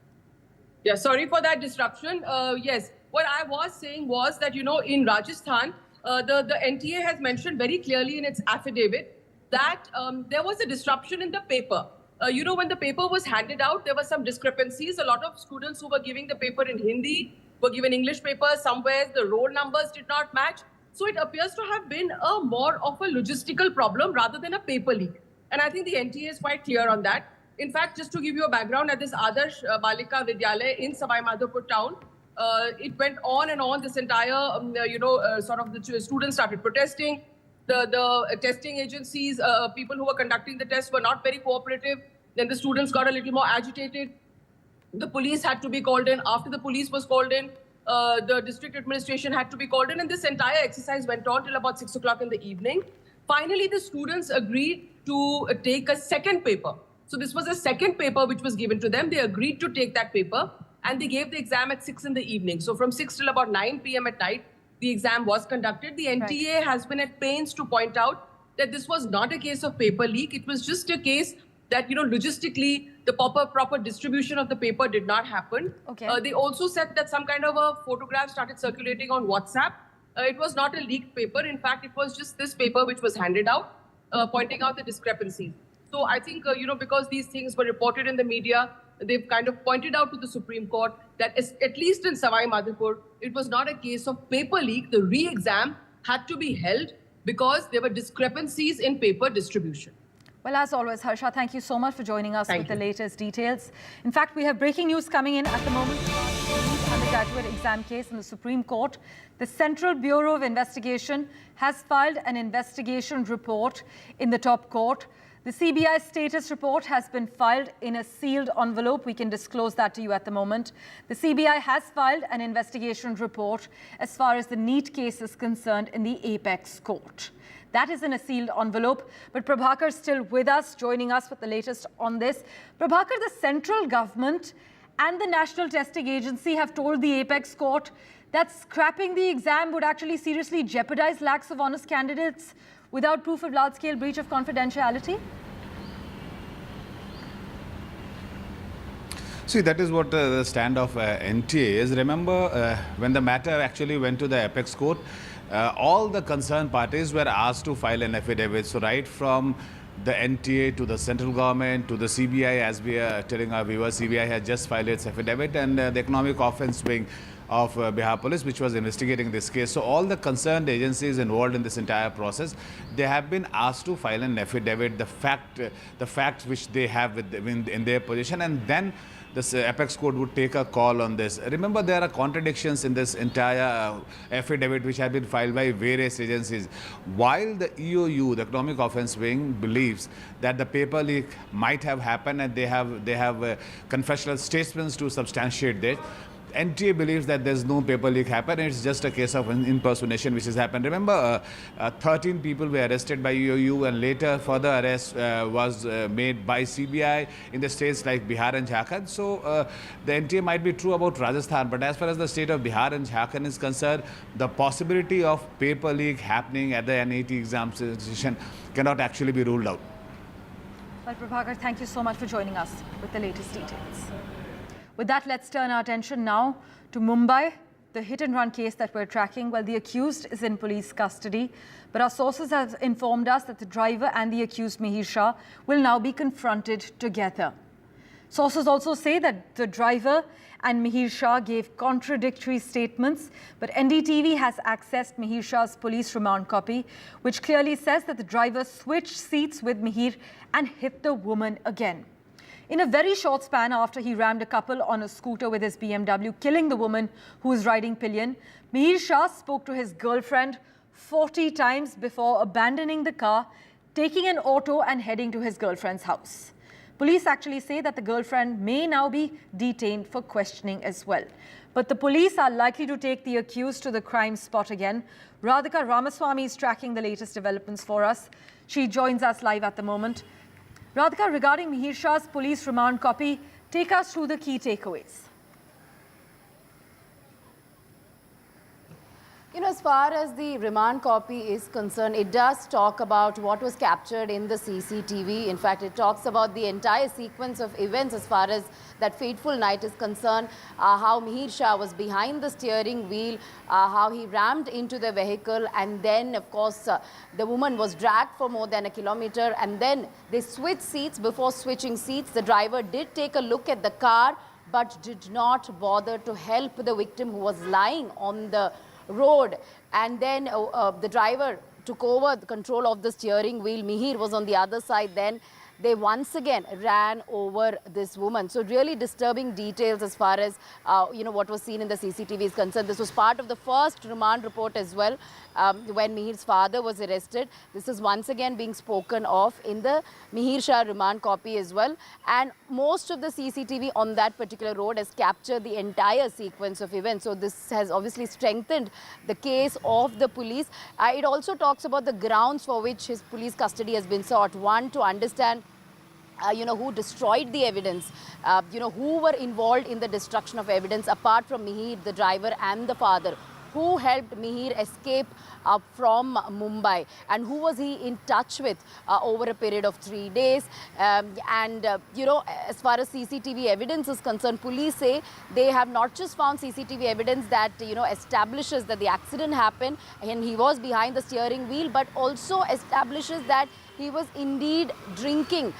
[SPEAKER 19] Yeah, sorry for that disruption. Yes, what I was saying was that, you know, in Rajasthan, the NTA has mentioned very clearly in its affidavit that there was a disruption in the paper. You know, when the paper was handed out, there were some discrepancies. A lot of students who were giving the paper in Hindi were given English papers. Somewhere the roll numbers did not match. So it appears to have been a more of a logistical problem rather than a paper leak. And I think the NTA is quite clear on that. In fact, just to give you a background, at this Adarsh Balika Vidyalaya in Sawai Madhopur town, it went on and on. This entire, sort of the students started protesting. The testing agencies, people who were conducting the tests were not very cooperative. Then the students got a little more agitated. The police had to be called in. After the police was called in, the district administration had to be called in. And this entire exercise went on till about 6 o'clock in the evening. Finally, the students agreed to take a second paper. So this was a second paper which was given to them. They agreed to take that paper and they gave the exam at 6 in the evening. So from 6 till about 9 p.m. at night, the exam was conducted. The NTA has been at pains to point out that this was not a case of paper leak. It was just a case that, you know, logistically, the proper distribution of the paper did not happen.
[SPEAKER 9] Okay.
[SPEAKER 19] They also said that some kind of a photograph started circulating on WhatsApp. It was not a leaked paper. In fact, it was just this paper which was handed out, pointing out the discrepancies. So I think, because these things were reported in the media, they've kind of pointed out to the Supreme Court that at least in Sawai Madhopur, it was not a case of paper leak. The re-exam had to be held because there were discrepancies in paper distribution.
[SPEAKER 9] Well, as always, Harsha, thank you so much for joining us with the latest details. In fact, we have breaking news coming in at the moment. The undergraduate exam case in the Supreme Court. The Central Bureau of Investigation has filed an investigation report in the top court. The CBI status report has been filed in a sealed envelope. We can disclose that to you at the moment. The CBI has filed an investigation report as far as the NEET case is concerned in the Apex Court. That is in a sealed envelope. But Prabhakar is still with us, joining us with the latest on this. Prabhakar, the central government and the National Testing Agency have told the Apex Court that scrapping the exam would actually seriously jeopardize lakhs of honest candidates without proof of large-scale breach of confidentiality?
[SPEAKER 12] See, that is what the stand of NTA is. Remember, when the matter actually went to the Apex Court, all the concerned parties were asked to file an affidavit. So right from the NTA to the central government to the CBI, as we are telling our viewers, CBI has just filed its affidavit, and the economic offence wing of Bihar Police, which was investigating this case. So all the concerned agencies involved in this entire process, they have been asked to file an affidavit, the facts which they have in their position, and then this Apex Court would take a call on this. Remember, there are contradictions in this entire affidavit which have been filed by various agencies. While the EOU, the Economic Offence Wing, believes that the paper leak might have happened and they have confessional statements to substantiate that, NTA believes that there's no paper leak happened. It's just a case of an impersonation which has happened. Remember, 13 people were arrested by UOU, and later further arrest was made by CBI in the states like Bihar and Jharkhand. So the NTA might be true about Rajasthan, but as far as the state of Bihar and Jharkhand is concerned, the possibility of paper leak happening at the NET examination cannot actually be ruled out.
[SPEAKER 9] Well, Prabhakar, thank you so much for joining us with the latest details. With that, let's turn our attention now to Mumbai, the hit-and-run case that we're tracking. Well, the accused is in police custody, but our sources have informed us that the driver and the accused Mihir Shah will now be confronted together. Sources also say that the driver and Mihir Shah gave contradictory statements, but NDTV has accessed Mihir Shah's police remand copy, which clearly says that the driver switched seats with Mihir and hit the woman again. In a very short span after he rammed a couple on a scooter with his BMW, killing the woman who was riding pillion, Mihir Shah spoke to his girlfriend 40 times before abandoning the car, taking an auto and heading to his girlfriend's house. Police actually say that the girlfriend may now be detained for questioning as well. But the police are likely to take the accused to the crime spot again. Radhika Ramaswamy is tracking the latest developments for us. She joins us live at the moment. Radhika, regarding Mihir Shah's police remand copy, take us through the key takeaways.
[SPEAKER 17] You know, as far as the remand copy is concerned, it does talk about what was captured in the CCTV. In fact, it talks about the entire sequence of events as far as that fateful night is concerned, how Mihir Shah was behind the steering wheel, how he rammed into the vehicle, and then, of course, the woman was dragged for more than a kilometer, and then they switched seats. Before switching seats, the driver did take a look at the car, but did not bother to help the victim who was lying on the road, and then the driver took over the control of the steering wheel. Mihir was on the other side. Then they once again ran over this woman. So really disturbing details as far as you know, what was seen in the CCTV is concerned. This was part of the first remand report as well, when Mihir's father was arrested. This is once again being spoken of in the Mihir Shah remand copy as well. And most of the CCTV on that particular road has captured the entire sequence of events. So this has obviously strengthened the case of the police. It also talks about the grounds for which his police custody has been sought. One, to understand you know, who destroyed the evidence, you know, who were involved in the destruction of evidence apart from Mihir, the driver, and the father. Who helped Mihir escape from Mumbai, and who was he in touch with over a period of 3 days. You know, as far as CCTV evidence is concerned, police say they have not just found CCTV evidence that, you know, establishes that the accident happened and he was behind the steering wheel, but also establishes that he was indeed drinking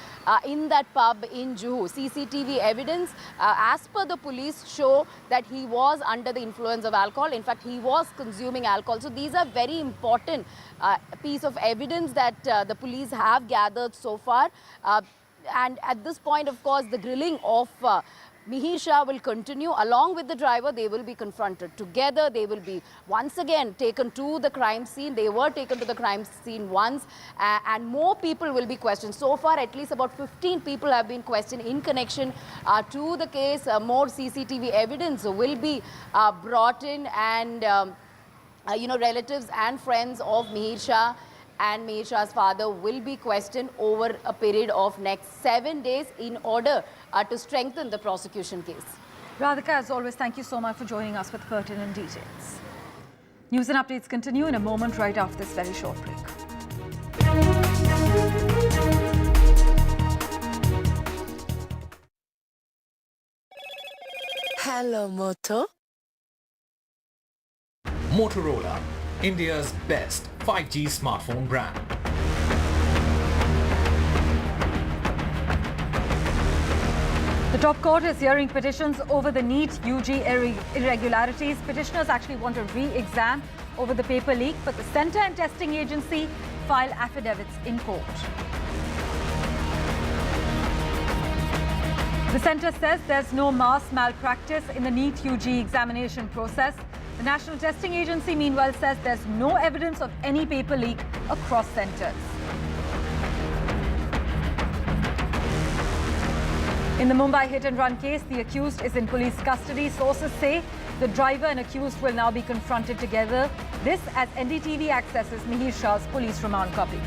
[SPEAKER 17] in that pub in Juhu. CCTV evidence, as per the police, show that he was under the influence of alcohol. In fact, he was consuming alcohol. So these are very important piece of evidence that the police have gathered so far. And at this point, of course, the grilling of Mihir Shah will continue. Along with the driver, they will be confronted together. They will be once again taken to the crime scene. They were taken to the crime scene once, and more people will be questioned. So far, at least about 15 people have been questioned in connection to the case. More CCTV evidence will be brought in, and you know, relatives and friends of Mihir Shah and Mihir Shah's father will be questioned over a period of next 7 days in order to strengthen the prosecution case.
[SPEAKER 9] Radhika, as always, thank you so much for joining us with pertinent details. News and updates continue in a moment right after this very short break.
[SPEAKER 5] Hello, Moto.
[SPEAKER 6] Motorola, India's best 5G smartphone brand.
[SPEAKER 9] The top court is hearing petitions over the NEET-UG irregularities. Petitioners actually want a re-exam over the paper leak, but the Centre and Testing Agency file affidavits in court. The centre says there's no mass malpractice in the NEET-UG examination process. The National Testing Agency, meanwhile, says there's no evidence of any paper leak across centres. In the Mumbai hit-and-run case, the accused is in police custody. Sources say the driver and accused will now be confronted together. This as NDTV accesses Mihir Shah's police remand copy.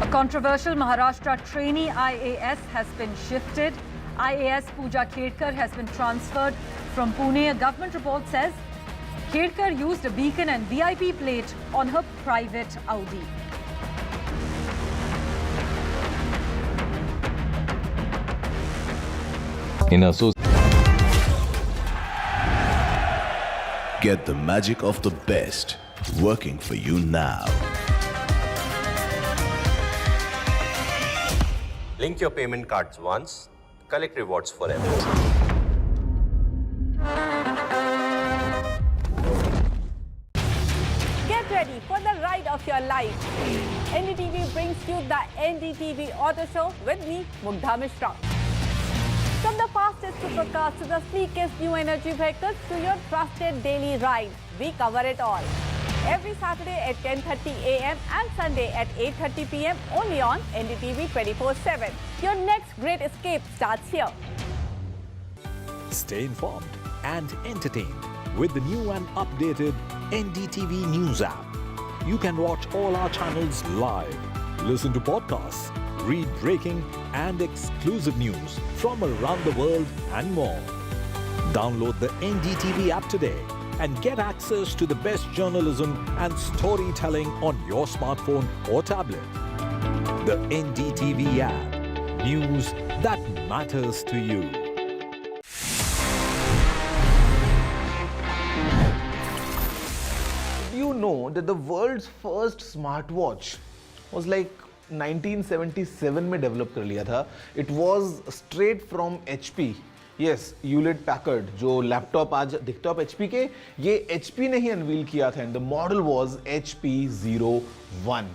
[SPEAKER 9] A controversial Maharashtra trainee IAS has been shifted. IAS Pooja Khedkar has been transferred from Pune. A government report says Khedkar used a beacon and VIP plate on her private Audi.
[SPEAKER 13] Get the magic of the best working for you now.
[SPEAKER 14] Link your payment cards once, collect rewards forever.
[SPEAKER 15] Get ready for the ride of your life. NDTV brings you the NDTV Auto Show with me, Mugdha Mishra. From the fastest supercars to the sleekest new energy vehicles to your trusted daily ride, we cover it all. Every Saturday at 10:30 a.m. and Sunday at 8:30 p.m. only on NDTV 24/7. Your next great escape starts here.
[SPEAKER 6] Stay informed and entertained with the new and updated NDTV News app. You can watch all our channels live, listen to podcasts, read breaking and exclusive news from around the world and more. Download the NDTV app today and get access to the best journalism and storytelling on your smartphone or tablet. The NDTV app. News that matters to you.
[SPEAKER 7] Do you know that the world's first smartwatch was like 1977 में develop कर लिया था. It was straight from HP. Yes, Hewlett Packard जो laptop आज दिखता है HP के, ये HP ने ही अनवील किया था and the model was HP01.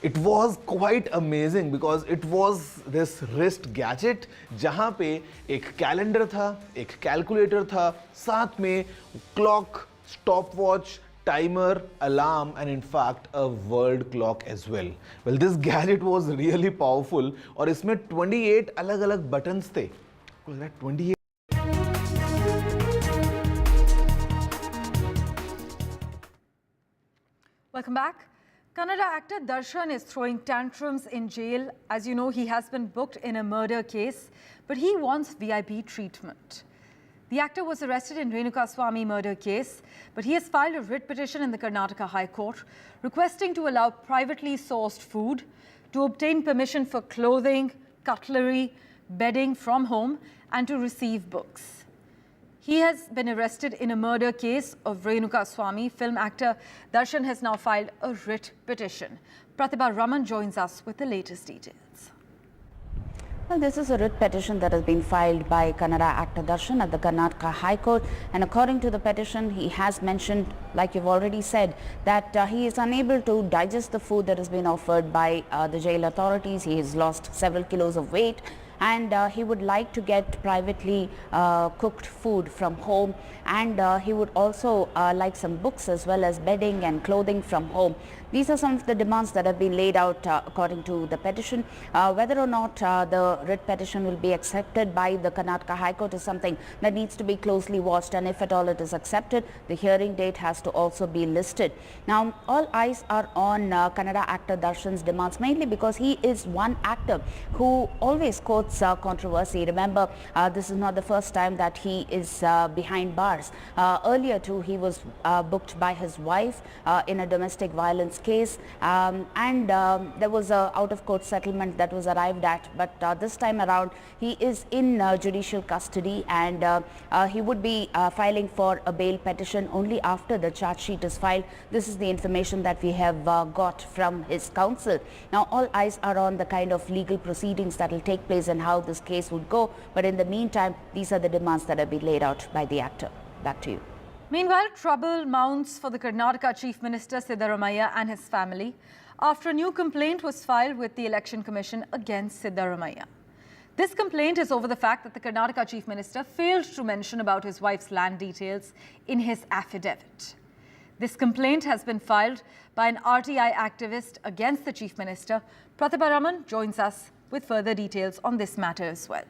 [SPEAKER 7] It was quite amazing because it was this wrist gadget जहाँ पे एक कैलेंडर था, एक कैलकुलेटर था, साथ में clock, stopwatch, timer, alarm and in fact a world clock as well. Well, this gadget was really powerful और इसमें 28 अलग-अलग buttons थे. 28.
[SPEAKER 9] Welcome back. Kannada actor Darshan is throwing tantrums in jail. As you know, he has been booked in a murder case, but he wants VIP treatment. The actor was arrested in Renukaswamy murder case, but he has filed a writ petition in the Karnataka High Court requesting to allow privately sourced food, to obtain permission for clothing, cutlery, bedding from home, and to receive books. He has been arrested in a murder case of Renukaswamy. Film actor Darshan has now filed a writ petition. Pratibha Raman joins us with the latest details.
[SPEAKER 16] Well, this is a writ petition that has been filed by Kannada actor Darshan at the Karnataka High Court, and according to the petition, he has mentioned, like you've already said, that he is unable to digest the food that has been offered by the jail authorities. He has lost several kilos of weight, and he would like to get privately cooked food from home, and he would also like some books as well as bedding and clothing from home. These are some of the demands that have been laid out according to the petition. Whether or not the writ petition will be accepted by the Karnataka High Court is something that needs to be closely watched, and if at all it is accepted, the hearing date has to also be listed. Now, all eyes are on Kannada actor Darshan's demands, mainly because he is one actor who always quotes controversy. Remember, this is not the first time that he is behind bars. Earlier too, he was booked by his wife in a domestic violence case, and there was a out-of-court settlement that was arrived at, but this time around he is in judicial custody, and he would be filing for a bail petition only after the charge sheet is filed. This is the information that we have got from his counsel. Now, all eyes are on the kind of legal proceedings that will take place and how this case would go, but in the meantime, these are the demands that have been laid out by the actor. Back to you.
[SPEAKER 9] Meanwhile, trouble mounts for the Karnataka Chief Minister Siddaramaiah and his family after a new complaint was filed with the Election Commission against Siddaramaiah. This complaint is over the fact that the Karnataka Chief Minister failed to mention about his wife's land details in his affidavit. This complaint has been filed by an RTI activist against the Chief Minister. Pratibha Raman joins us with further details on this matter as well.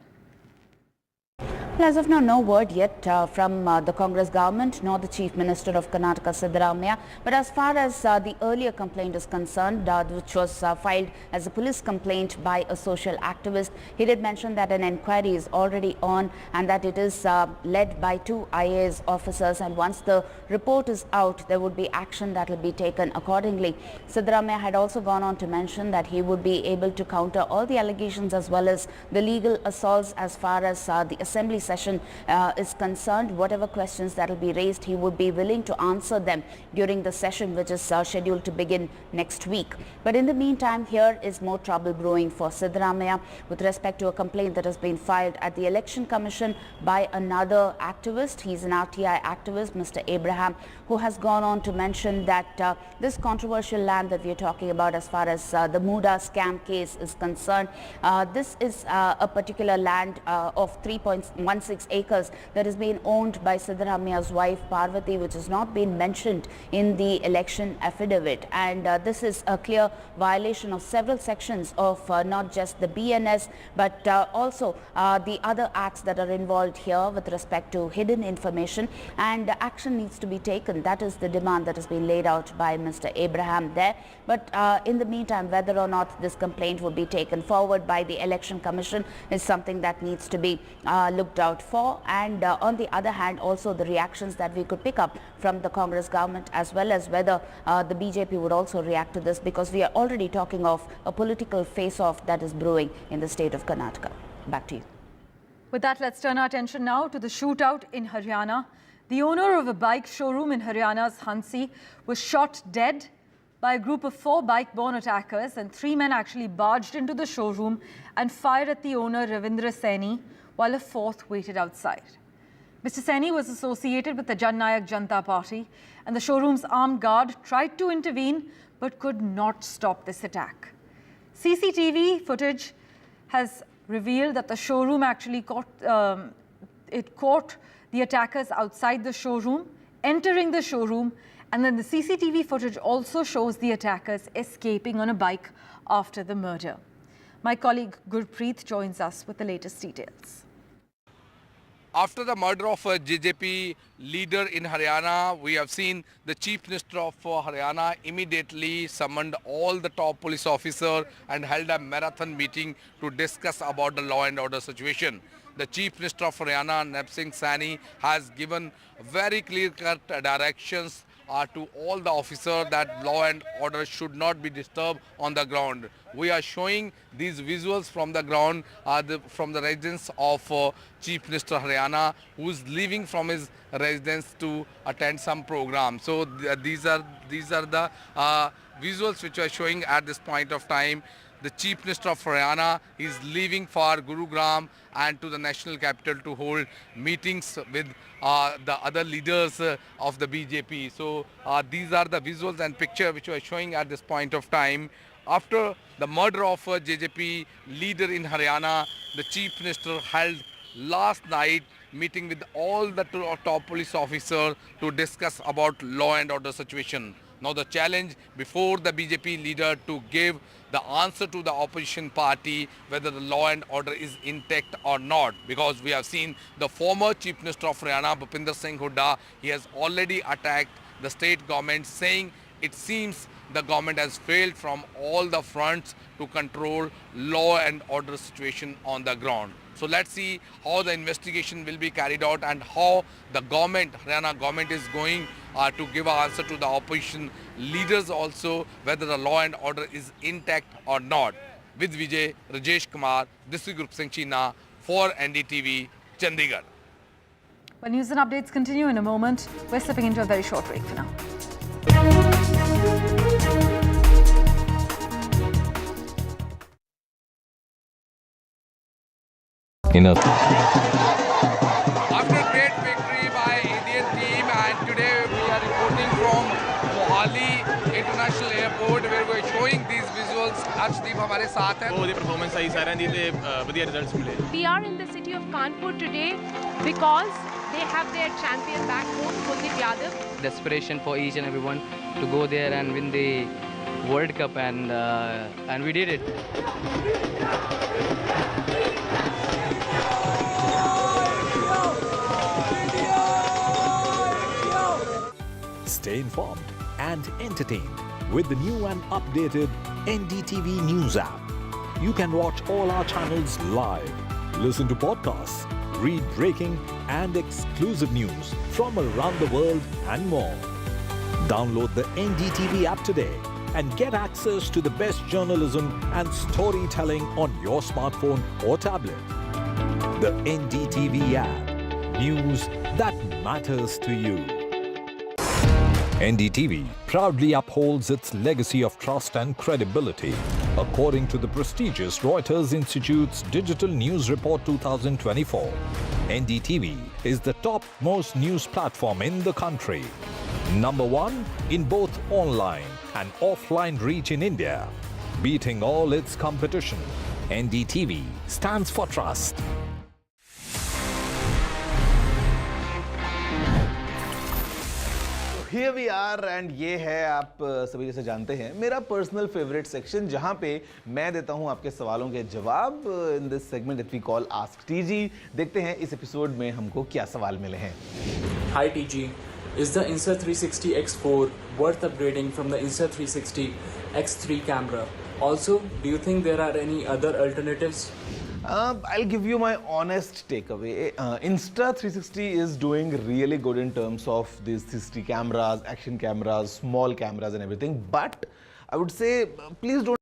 [SPEAKER 16] Well, as of now, no word yet from the Congress government nor the Chief Minister of Karnataka, Siddaramaiah. But as far as the earlier complaint is concerned, which was filed as a police complaint by a social activist, he did mention that an inquiry is already on and that it is led by 2 IAS officers. And once the report is out, there would be action that will be taken accordingly. Siddaramaiah had also gone on to mention that he would be able to counter all the allegations as well as the legal assaults as far as the assembly session is concerned. Whatever questions that will be raised, he would be willing to answer them during the session, which is scheduled to begin next week. But in the meantime, here is more trouble brewing for Siddaramaiah with respect to a complaint that has been filed at the Election Commission by another activist. He's an RTI activist, Mr. Abraham, who has gone on to mention that this controversial land that we are talking about as far as the Muda scam case is concerned, this is a particular land of 3.16 acres that is being owned by Siddaramaiah's wife Parvati, which has not been mentioned in the election affidavit. And this is a clear violation of several sections of not just the BNS but also the other acts that are involved here with respect to hidden information, and action needs to be taken. That is the demand that has been laid out by Mr. Abraham there. But in the meantime, whether or not this complaint will be taken forward by the Election Commission is something that needs to be looked out for. And on the other hand, also the reactions that we could pick up from the Congress government, as well as whether the BJP would also react to this, because we are already talking of a political face-off that is brewing in the state of Karnataka. Back to you.
[SPEAKER 9] With that, let's turn our attention now to the shootout in Haryana. The owner of a bike showroom in Haryana's Hansi was shot dead by a group of 4 bike-borne attackers, and 3 men actually barged into the showroom and fired at the owner, Ravindra Saini, while a 4th waited outside. Mr. Saini was associated with the Jan Nayak Janata Party, and the showroom's armed guard tried to intervene but could not stop this attack. CCTV footage has revealed that the showroom actually caught the attackers outside the showroom, entering the showroom, and then the CCTV footage also shows the attackers escaping on a bike after the murder. My colleague Gurpreet joins us with the latest details.
[SPEAKER 25] After the murder of a JJP leader in Haryana, we have seen the Chief Minister of Haryana immediately summoned all the top police officers and held a marathon meeting to discuss about the law and order situation. The Chief Minister of Haryana, Naib Singh Saini, has given very clear-cut directions to all the officers that law and order should not be disturbed on the ground. We are showing these visuals from the ground, from the residence of Chief Minister Haryana, who is leaving from his residence to attend some program. So these are the visuals which are showing at this point of time. The Chief Minister of Haryana is leaving for Gurugram and to the national capital to hold meetings with the other leaders of the BJP. So these are the visuals and picture which we are showing at this point of time. After the murder of a JJP leader in Haryana, the Chief Minister held last night meeting with all the top police officers to discuss about law and order situation. Now the challenge before the BJP leader to give the answer to the opposition party whether the law and order is intact or not, because we have seen the former Chief Minister of Haryana, Bhupinder Singh Hooda, he has already attacked the state government, saying it seems the government has failed from all the fronts to control law and order situation on the ground. So let's see how the investigation will be carried out and how the government, Haryana government, is going to give an answer to the opposition leaders also whether the law and order is intact or not. With Vijay, Rajesh Kumar, this is Group Singh China for NDTV, Chandigarh.
[SPEAKER 9] Well, news and updates continue in a moment. We're stepping into a very short break for now.
[SPEAKER 25] Enough. After a great victory by Indian team, and today we are reporting from Mohali International Airport, where we are showing these visuals. Arshdeep
[SPEAKER 8] हमारे साथ हैं।
[SPEAKER 4] ਉਹਦੀ performance ਆਈ ਸਾਰਿਆਂ ਦੀ ਤੇ ਵਧੀਆ results ਮਿਲੇ।
[SPEAKER 10] We are in the city of Kanpur today because they have their champion back home, Kuldeep Yadav.
[SPEAKER 18] Desperation for each and everyone to go there and win the World Cup, and we did it.
[SPEAKER 6] Stay informed and entertained with the new and updated NDTV News app. You can watch all our channels live, listen to podcasts, read breaking and exclusive news from around the world and more. Download the NDTV app today and get access to the best journalism and storytelling on your smartphone or tablet. The NDTV app. News that matters to you. NDTV proudly upholds its legacy of trust and credibility. According to the prestigious Reuters Institute's Digital News Report 2024, NDTV is the topmost news platform in the country. Number 1 in both online and offline reach in India. Beating all its competition, NDTV stands for trust.
[SPEAKER 22] Here we are and ये है आप सभी जैसे जानते हैं मेरा personal favourite section जहाँ पे मैं देता हूँ आपके सवालों के जवाब in this segment that we call ask TG. देखते हैं इस एपिसोड में हमको क्या सवाल मिले हैं।
[SPEAKER 23] Hi TG, is the Insta360 X4 worth upgrading from the Insta360 X3 camera? Also, do you think there are any other alternatives?
[SPEAKER 22] I'll give you my honest takeaway. Insta360 is doing really good in terms of these 360 cameras, action cameras, small cameras and everything. But I would say, please don't.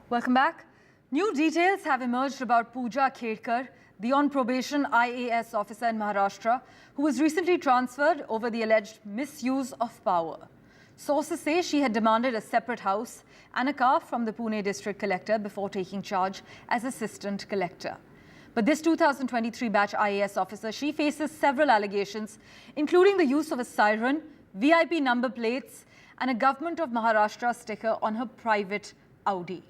[SPEAKER 9] Welcome back. New details have emerged about Pooja Khedkar, the on-probation IAS officer in Maharashtra, who was recently transferred over the alleged misuse of power. Sources say she had demanded a separate house and a car from the Pune district collector before taking charge as assistant collector. But this 2023 batch IAS officer, she faces several allegations, including the use of a siren, VIP number plates, and a Government of Maharashtra sticker on her private Audi.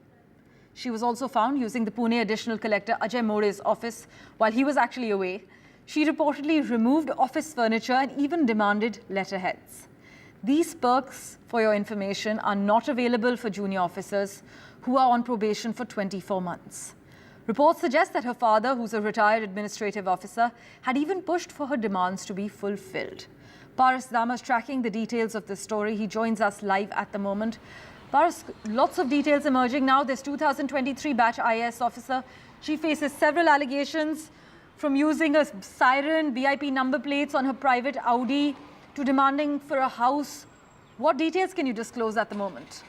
[SPEAKER 9] She was also found using the Pune additional collector Ajay More's office while he was actually away. She reportedly removed office furniture and even demanded letterheads. These perks, for your information, are not available for junior officers who are on probation for 24 months. Reports suggest that her father, who's a retired administrative officer, had even pushed for her demands to be fulfilled. Paras Dama is tracking the details of this story. He joins us live at the moment. Paras, lots of details emerging now. This 2023 batch IAS officer, she faces several allegations from using a siren, VIP number plates on her private Audi, to demanding for a house. What details can you disclose at the moment?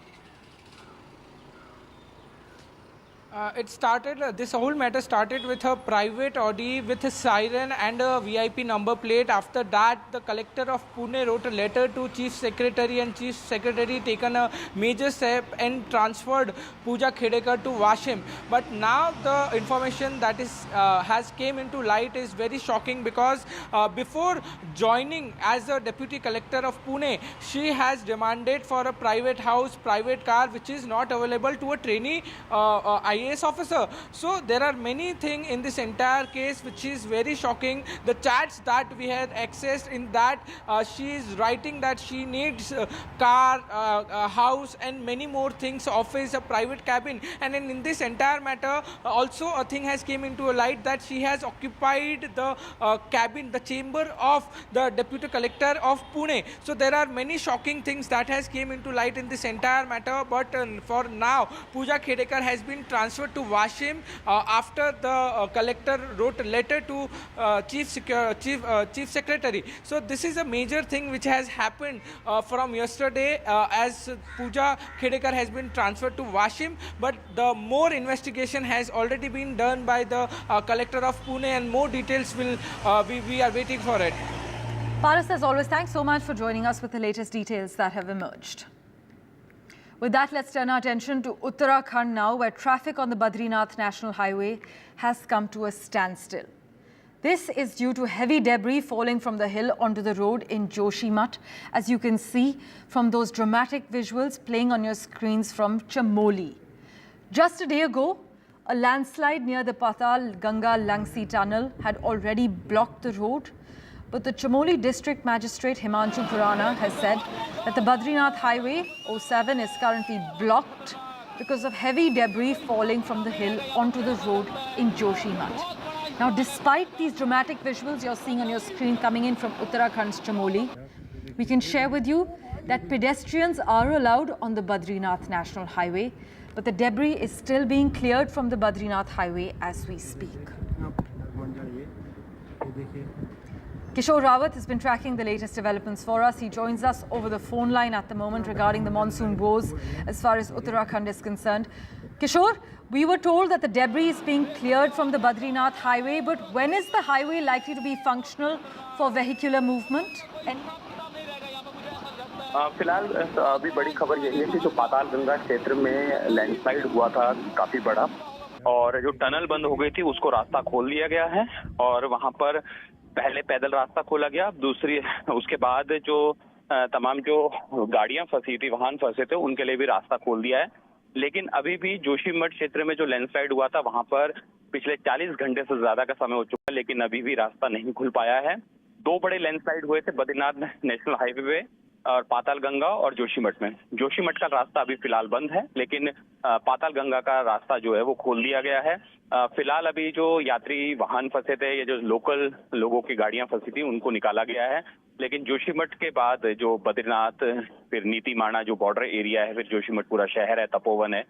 [SPEAKER 24] This whole matter started with her private Audi with a siren and a VIP number plate. After that, the collector of Pune wrote a letter to Chief Secretary, and Chief Secretary taken a major step and transferred Pooja Khedkar to Washim. But now the information that has came into light is very shocking, because before joining as a deputy collector of Pune, she has demanded for a private house, private car, which is not available to a trainee IAS officer. So there are many things in this entire case which is very shocking. The chats that we had accessed, in that she is writing that she needs a car, a house and many more things, office, a private cabin. And in this entire matter also a thing has came into a light that she has occupied the cabin, the chamber of the deputy collector of Pune. So there are many shocking things that has came into light in this entire matter. But for now, Pooja Khedkar has been transferred to Washim after the collector wrote a letter to Chief Secretary. So this is a major thing which has happened from yesterday, as Pooja Khedkar has been transferred to Washim. But the more investigation has already been done by the collector of Pune, and more details will we are waiting for it.
[SPEAKER 9] Paras, as always, thanks so much for joining us with the latest details that have emerged. With that, let's turn our attention to Uttarakhand now, where traffic on the Badrinath National Highway has come to a standstill. This is due to heavy debris falling from the hill onto the road in Joshimath, as you can see from those dramatic visuals playing on your screens from Chamoli. Just a day ago, a landslide near the Patal Ganga Langsi tunnel had already blocked the road, but the Chamoli District Magistrate Himanshu Khurana has said that the Badrinath Highway 07 is currently blocked because of heavy debris falling from the hill onto the road in Joshimath. Now, despite these dramatic visuals you're seeing on your screen coming in from Uttarakhand's Chamoli, we can share with you that pedestrians are allowed on the Badrinath National Highway, but the debris is still being cleared from the Badrinath Highway as we speak. Kishore Rawat has been tracking the latest developments for us. He joins us over the phone line at the moment regarding the monsoon woes as far as Uttarakhand is concerned. Kishore, we were told that the debris is being cleared from the Badrinath Highway, but when is the highway likely to be functional for vehicular movement?
[SPEAKER 1] फिलहाल अभी बड़ी खबर यही है कि जो पाताल गंगा क्षेत्र में लैंडस्लाइड हुआ था काफी बड़ा, और जो टनल बंद हो गई थी उसको रास्ता खोल दिया गया है, और वहां पर पहले पैदल रास्ता खोला गया, दूसरी उसके बाद जो तमाम जो गाड़ियां फंसी थी, वाहन फंसे थे, उनके लिए भी रास्ता खोल दिया है। लेकिन अभी भी जोशीमठ क्षेत्र में जो लैंडस्लाइड हुआ था वहां पर पिछले 40 घंटे से ज्यादा का समय हो चुका है, लेकिन अभी भी रास्ता नहीं खुल पाया है। दो बड़े लैंडस्लाइड हुए थे बद्रीनाथ नेशनल हाईवे पे और पाताल गंगा और जोशीमठ में। जोशीमठ का रास्ता अभी फिलहाल बंद है, लेकिन पाताल गंगा का रास्ता जो है वो खोल दिया गया है। फिलहाल अभी जो यात्री वाहन फंसे थे या जो लोकल लोगों की गाड़ियां फंसी थी उनको निकाला गया है, लेकिन जोशीमठ के बाद जो बद्रीनाथ, फिर नीतीमाणा जो बॉर्डर एरिया है, फिर जोशीमठ पूरा शहर है, तपोवन है,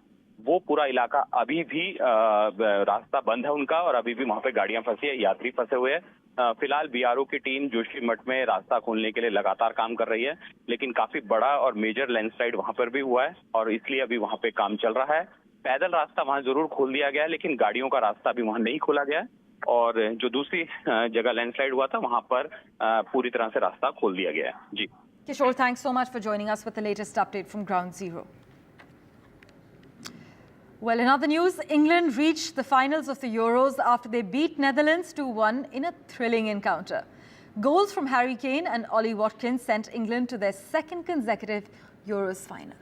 [SPEAKER 1] वो पूरा इलाका अभी भी रास्ता बंद है उनका, और अभी भी वहां पे गाड़ियां फंसी है, यात्री फंसे हुए हैं। फिलहाल बीआरओ की टीम जोशीमठ में रास्ता खोलने के लिए लगातार काम कर रही है, लेकिन काफी बड़ा और मेजर लैंडस्लाइड वहां पर भी हुआ है और इसलिए अभी वहां पे काम चल रहा है। पैदल रास्ता वहां जरूर खोल दिया गया है, लेकिन गाड़ियों का रास्ता अभी वहां नहीं खोला गया है, और जो दूसरी जगह लैंडस्लाइड हुआ था वहां पर पूरी तरह से रास्ता खोल दिया गया है। जी
[SPEAKER 9] Kishore, thanks so much for joining us with the latest update from Ground Zero. Well, in other news, England reached the finals of the Euros after they beat Netherlands 2-1 in a thrilling encounter. Goals from Harry Kane and Ollie Watkins sent England to their second consecutive Euros final.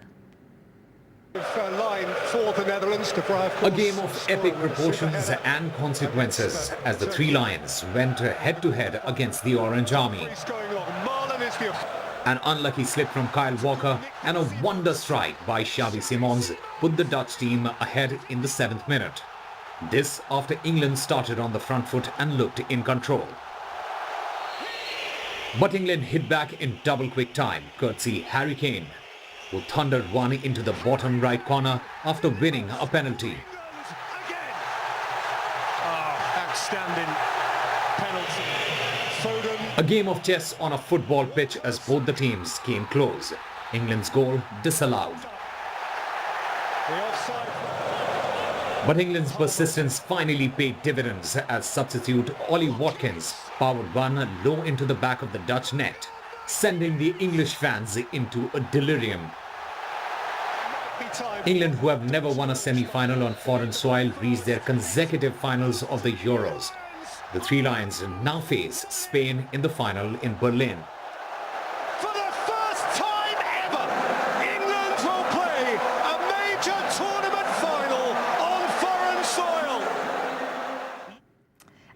[SPEAKER 2] Line for the Netherlands to
[SPEAKER 3] a game of epic proportions and consequences as the Three Lions went head-to-head against the Orange Army. An unlucky slip from Kyle Walker and a wonder strike by Xavi Simons put the Dutch team ahead in the 7th minute. This after England started on the front foot and looked in control. But England hit back in double quick time, courtesy Harry Kane, who thundered one into the bottom right corner after winning a penalty.
[SPEAKER 2] Outstanding penalty.
[SPEAKER 3] A game of chess on a football pitch as both the teams came close. England's goal disallowed. But England's persistence finally paid dividends as substitute Ollie Watkins powered one low into the back of the Dutch net, sending the English fans into a delirium. England, who have never won a semi-final on foreign soil, reached their consecutive finals of the Euros. The Three Lions now face Spain in the final in Berlin.
[SPEAKER 2] For the first time ever, England will play a major tournament final on foreign soil.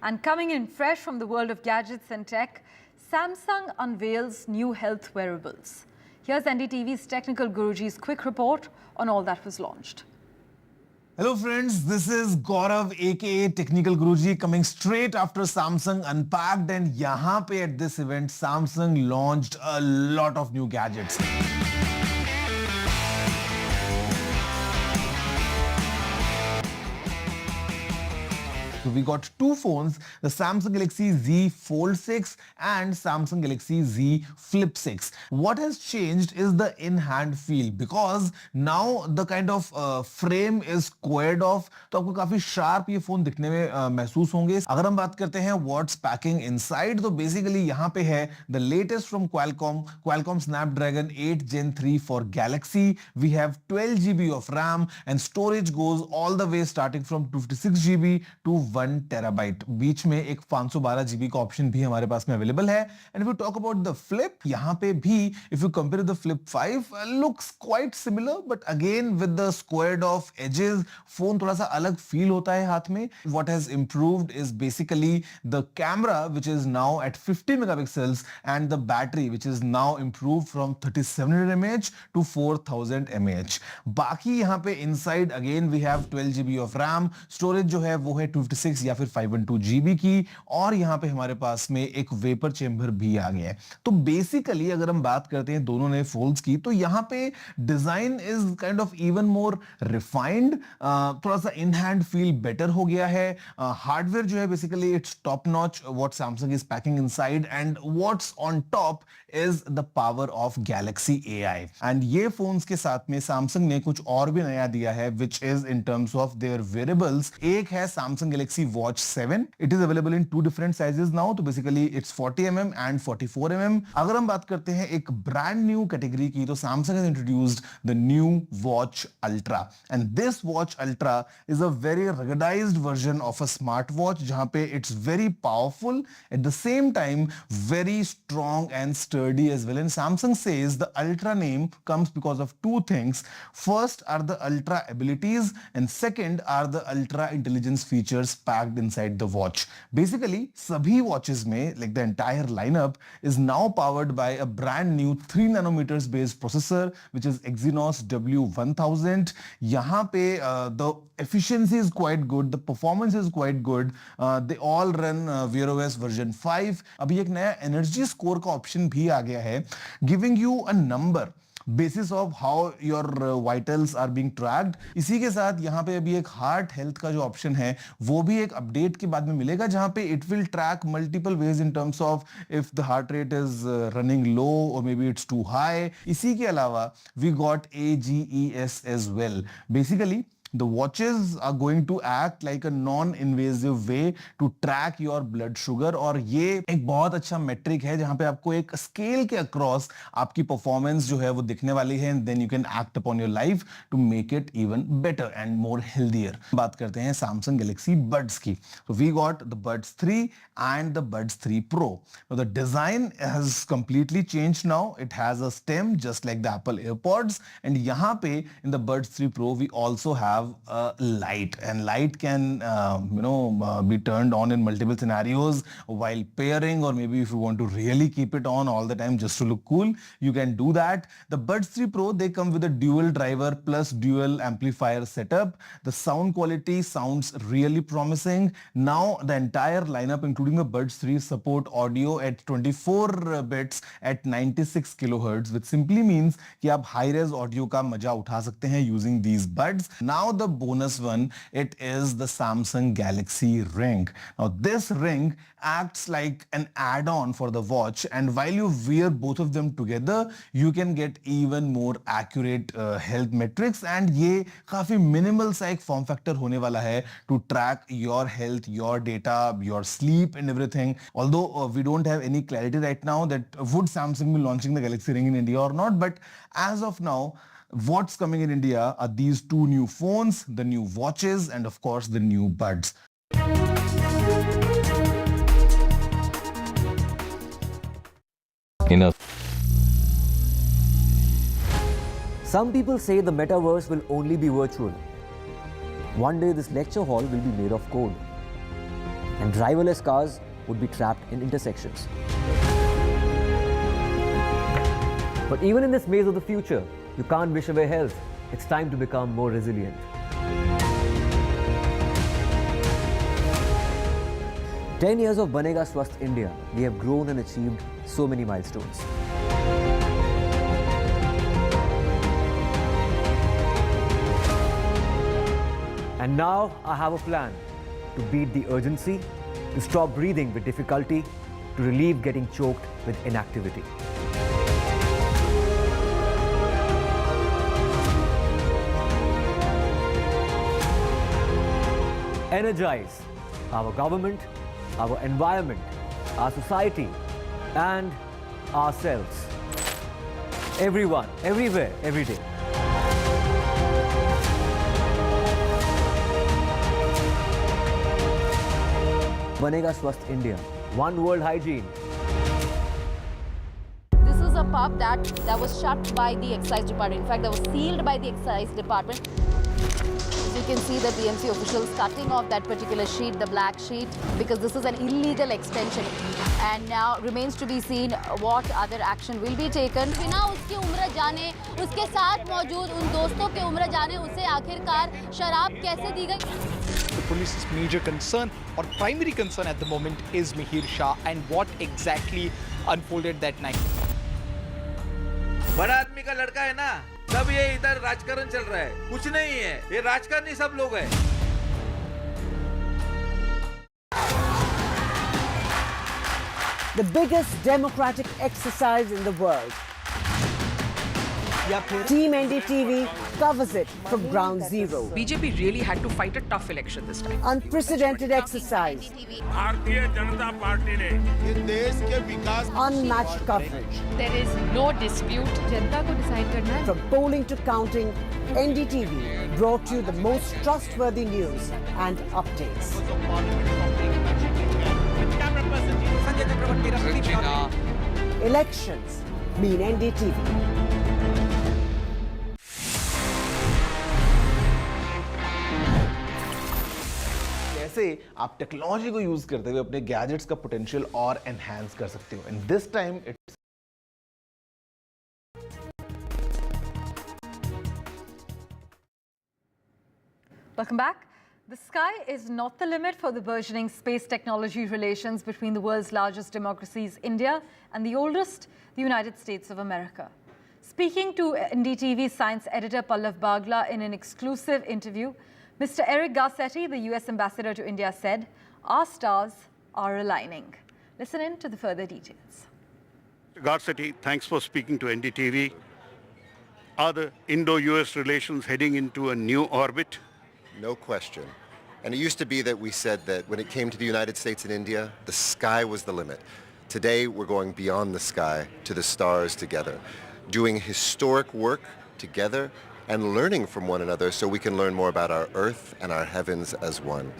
[SPEAKER 9] And coming in fresh from the world of gadgets and tech, Samsung unveils new health wearables. Here's NDTV's technical Guruji's quick report on all that was launched.
[SPEAKER 7] Hello friends, this is Gaurav aka Technical Guruji coming straight after Samsung Unpacked, and yahan pe at this event Samsung launched a lot of new gadgets. So we got two phones, the Samsung Galaxy Z Fold 6 and Samsung Galaxy Z Flip 6. What has changed is the in-hand feel, because now the kind of frame is squared off, तो आपको काफी sharp ये phone दिखने में महसूस होंगे. अगर हम बात करते हैं what's packing inside, तो basically यहाँ पे है the latest from Qualcomm Snapdragon 8 Gen 3 for Galaxy. We have 12 GB of RAM and storage goes all the way starting from 256 GB to 1 terabyte, बीच में एक 512 GB का ऑप्शन भी हमारे पास में अवेलेबल है. And if you talk about the flip, यहाँ पे भी if you compare the flip 5 looks quite similar, but again with the squared of edges, phone थोड़ा सा अलग फील होता है हाथ में. What has improved is basically the camera which is now at 50 megapixels and the battery which is now improved from 3700 mAh to 4000 mAh. बाकी यहाँ पे inside again we have 12 GB of RAM, storage जो है वो है 256 या फिर 512 GB की, और यहाँ पे हमारे पास में एक वेपर चेंबर भी आ गया है. तो बेसिकली अगर हम बात करते हैं दोनों नए फोल्ड्स की, तो यहाँ पे design is kind of even more refined, थोड़ा सा इन हैंड फील बेटर हो गया है. हार्डवेयर जो है basically its top notch what Samsung is packing inside, and what's on top is the power of Galaxy AI. And ये phones के साथ में सैमसंग ने कुछ और भी नया दिया है which is in terms of their wearables. एक है Samsung Galaxy watch 7. It is available in 2 different sizes now, तो basically it's 40 mm and 44 mm. अगर हम बात करते हैं एक ब्रांड न्यू कैटेगरी की, तो Samsung has introduced the new watch ultra, and this watch ultra is a very ruggedized version of a smart watch, जहां पे it's very powerful at the same time very strong and sturdy as well. And Samsung says the Ultra name comes because of two things. First are the Ultra abilities, and second are the Ultra intelligence features packed inside the watch. Basically, sabhi watches mein, like the entire lineup, is now powered by a brand new 3 nanometers based processor, which is Exynos W1000. Yahan pe the efficiency is quite good, the performance is quite good. They all run Wear OS version 5. अभी एक नया energy score का option भी आ गया है, giving you a number basis of how your vitals are being tracked. इसी के साथ यहाँ पे अभी एक हार्ट हेल्थ का जो ऑप्शन है वो भी एक अपडेट के बाद में मिलेगा, जहां पे it will track multiple ways in terms of if the heart rate is running low और maybe it's too high. इसी के अलावा we got AGES as well. Basically the watches are going to act like a non-invasive way to track your blood sugar, और ये एक बहुत अच्छा metric है जहां पे आपको एक स्केल के अक्रॉस आपकी परफॉर्मेंस जो है वो दिखने वाली है, and then you can act upon your life to make it even better and more healthier. बात करते हैं Samsung Galaxy Buds की. So we got the Buds 3 and the Buds 3 Pro. Now the design has completely changed now. It has a stem just like the Apple AirPods, and यहाँ पे in the Buds 3 Pro we also have a light, and light can be turned on in multiple scenarios while pairing, or maybe if you want to really keep it on all the time just to look cool, you can do that. The Buds 3 Pro, they come with a dual driver plus dual amplifier setup. The sound quality sounds really promising. Now the entire lineup including the Buds 3 support audio at 24 bits at 96 kilohertz, which simply means कि आप high res audio का मजा उठा सकते हैं using these buds. Now the bonus one, it is the Samsung Galaxy Ring. Now this ring acts like an add-on for the watch, and while you wear both of them together you can get even more accurate health metrics, and ये काफी minimal सा एक form factor होने वाला है to track your health, your data, your sleep and everything. Although we don't have any clarity right now that would Samsung be launching the Galaxy Ring in India or not, but as of now what's coming in India are these 2 new phones, the new watches, and of course the new buds.
[SPEAKER 11] Some people say the metaverse will only be virtual. One day this lecture hall will be made of code, and driverless cars would be trapped in intersections. But even in this maze of the future, you can't wish away health. It's time to become more resilient. 10 years of Banega Swasth India, we have grown and achieved so many milestones. And now I have a plan to beat the urgency, to stop breathing with difficulty, to relieve getting choked with inactivity. Energize our government, our environment, our society, and ourselves. Everyone, everywhere, every day. Banega Swasth India. One World Hygiene.
[SPEAKER 12] This is a pub that was shut by the excise department. In fact, that was sealed by the excise department. As you can see, the BMC officials cutting off that particular sheet, the black sheet, because this is an illegal extension. And now remains to be seen what other action will be taken.
[SPEAKER 17] बिना उसकी उम्र जाने, उसके साथ मौजूद उन दोस्तों के उम्र जाने, उसे आखिरकार शराब कैसे दी गई?
[SPEAKER 19] The police's major concern or primary concern at the moment is Mihir Shah and what exactly unfolded that night.
[SPEAKER 20] बड़ा आदमी का लड़का है ना, तब ये इधर राजकारण चल रहा है, कुछ नहीं है, ये राजकारणी सब लोग हैं।
[SPEAKER 21] The biggest democratic exercise in the world. Team NDTV covers it from ground zero.
[SPEAKER 26] BJP really had to fight a tough election this time.
[SPEAKER 21] Unprecedented exercise.
[SPEAKER 20] Bharatiya Janata party ने ये देश के विकास
[SPEAKER 21] Unmatched coverage.
[SPEAKER 10] There is no dispute. जनता को decide करना है.
[SPEAKER 21] From polling to counting, NDTV brought you the most trustworthy news and updates. Elections mean NDTV.
[SPEAKER 22] कैसे आप technology को यूज करते हुए अपने गैजेट्स का पोटेंशियल और एनहांस कर सकते हो and this time it's
[SPEAKER 9] Welcome back. The sky is not the limit for the burgeoning space technology relations between the world's largest democracies, India, and the oldest, the United States of America. Speaking to NDTV science editor Pallav Bagla in an exclusive interview, Mr. Eric Garcetti, the US ambassador to India, said, "Our stars are aligning." Listen in to the further details.
[SPEAKER 27] Garcetti, thanks for speaking to NDTV. Are the Indo-US relations heading into a new orbit?
[SPEAKER 28] No question. And it used to be that we said that when it came to the United States and India, the sky was the limit. Today, we're going beyond the sky to the stars together, doing historic work together and learning from one another so we can learn more about our Earth and our heavens as one.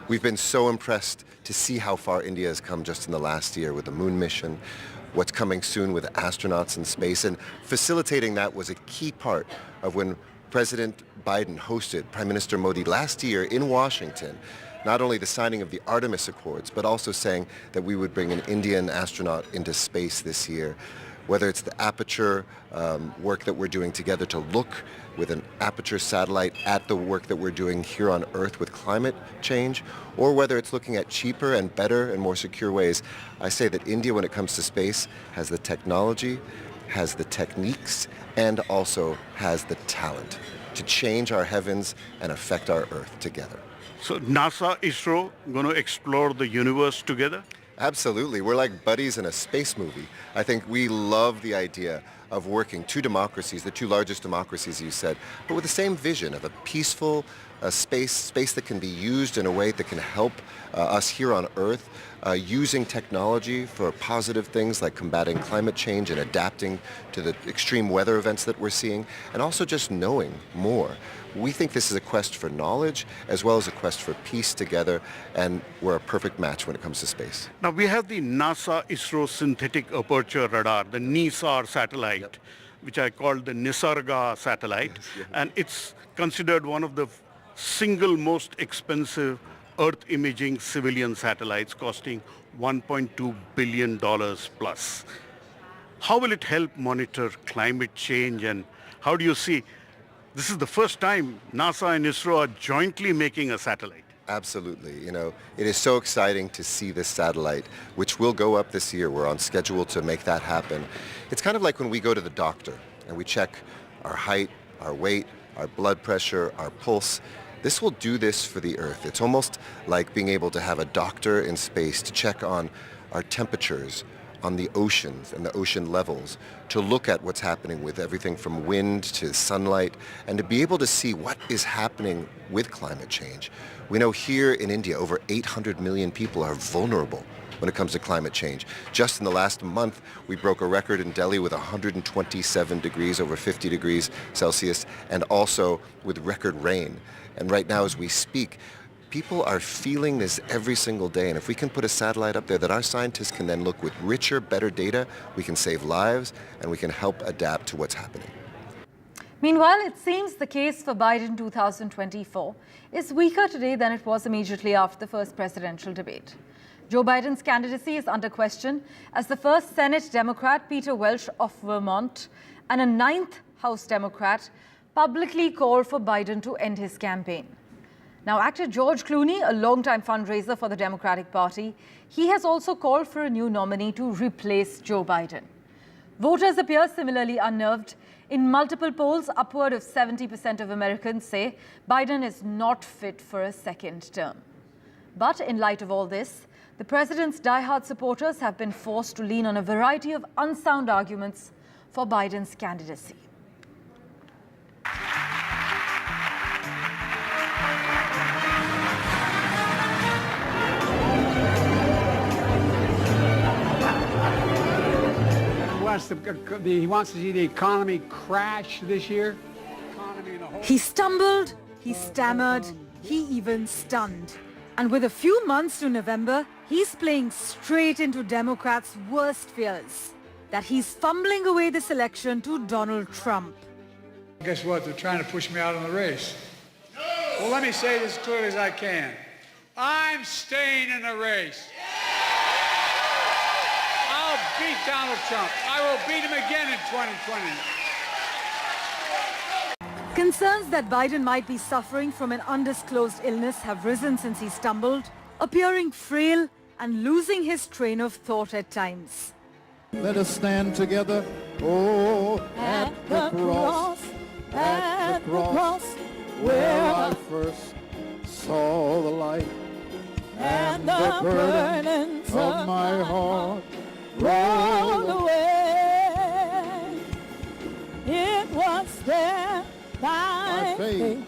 [SPEAKER 28] We've been so impressed to see how far India has come just in the last year with the moon mission, what's coming soon with astronauts in space, and facilitating that was a key part of when President Biden hosted Prime Minister Modi last year in Washington, not only the signing of the Artemis Accords, but also saying that we would bring an Indian astronaut into space this year. Whether it's the Aperture work that we're doing together to look with an Aperture satellite at the work that we're doing here on Earth with climate change, or whether it's looking at cheaper and better and more secure ways, I say that India, when it comes to space, has the technology, has the techniques, and also has the talent to change our heavens and affect our Earth together.
[SPEAKER 27] So NASA, ISRO, going to explore the universe together?
[SPEAKER 28] Absolutely. We're like buddies in a space movie. I think we love the idea of working two democracies, the two largest democracies you said, but with the same vision of a peaceful space that can be used in a way that can help us here on Earth, using technology for positive things like combating climate change and adapting to the extreme weather events that we're seeing, and also just knowing more. We think this is a quest for knowledge as well as a quest for peace together, and we're a perfect match when it comes to space.
[SPEAKER 27] Now we have the NASA ISRO synthetic aperture radar, the NISAR satellite, which I call the Nisarga satellite, and it's considered one of the single most expensive Earth imaging civilian satellites, costing $1.2 billion plus. How will it help monitor climate change, and how do you see this is the first time NASA and ISRO are jointly making a satellite?
[SPEAKER 28] Absolutely. You know, it is so exciting to see this satellite, which will go up this year. We're on schedule to make that happen. It's kind of like when we go to the doctor and we check our height, our weight, our blood pressure, our pulse. This will do this for the Earth. It's almost like being able to have a doctor in space to check on our temperatures, on the oceans and the ocean levels, to look at what's happening with everything from wind to sunlight, and to be able to see what is happening with climate change. We know here in India, over 800 million people are vulnerable when it comes to climate change. Just in the last month, we broke a record in Delhi with 127 degrees, over 50 degrees Celsius, and also with record rain. And right now, as we speak, People are feeling this every single day, and if we can put a satellite up there that our scientists can then look with richer, better data, we can save lives and we can help adapt to what's happening.
[SPEAKER 9] Meanwhile, it seems the case for Biden 2024 is weaker today than it was immediately after the first presidential debate. Joe Biden's candidacy is under question as the first Senate Democrat, Peter Welch of Vermont, and a 9th House Democrat publicly called for Biden to end his campaign. Now, actor George Clooney, a longtime fundraiser for the Democratic Party, he has also called for a new nominee to replace Joe Biden. Voters appear similarly unnerved. In multiple polls, upward of 70% of Americans say Biden is not fit for a second term. But in light of all this, the president's diehard supporters have been forced to lean on a variety of unsound arguments for Biden's candidacy.
[SPEAKER 4] He wants to see the economy crash this year.
[SPEAKER 5] He stumbled, he stammered, he even stunned. And with a few months to November, he's playing straight into Democrats' worst fears, that he's fumbling away this election to Donald Trump.
[SPEAKER 4] Guess what? They're trying to push me out of the race. Well, let me say this as clearly as I can. I'm staying in the race. I'll beat Donald Trump. I will beat him again in 2020.
[SPEAKER 5] Concerns that Biden might be suffering from an undisclosed illness have risen since he stumbled, appearing frail and losing his train of thought at times.
[SPEAKER 8] Let us stand together, oh, at the cross, where I first saw the light, and the burdens of my heart rolled away. It was there by faith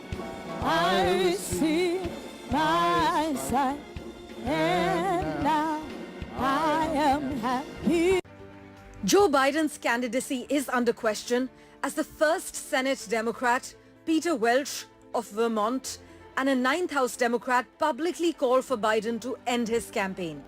[SPEAKER 8] I received my sight, and now I am happy.
[SPEAKER 5] Joe Biden's candidacy is under question as the first Senate Democrat, Peter Welch of Vermont, and a 9th House Democrat publicly called for Biden to end his campaign.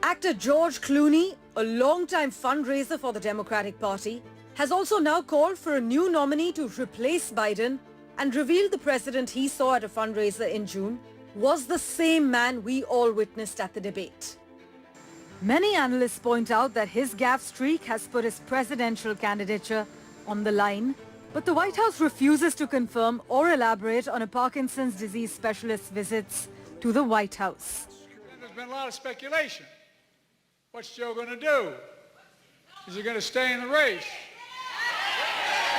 [SPEAKER 5] Actor George Clooney, a longtime fundraiser for the Democratic Party, has also now called for a new nominee to replace Biden and revealed the president he saw at a fundraiser in June was the same man we all witnessed at the debate. Many analysts point out that his gaffe streak has put his presidential candidature on the line, but the White House refuses to confirm or elaborate on a Parkinson's disease specialist's visits to the White House.
[SPEAKER 4] There's been a lot of speculation. What's Joe going to do? Is he going to stay in the race?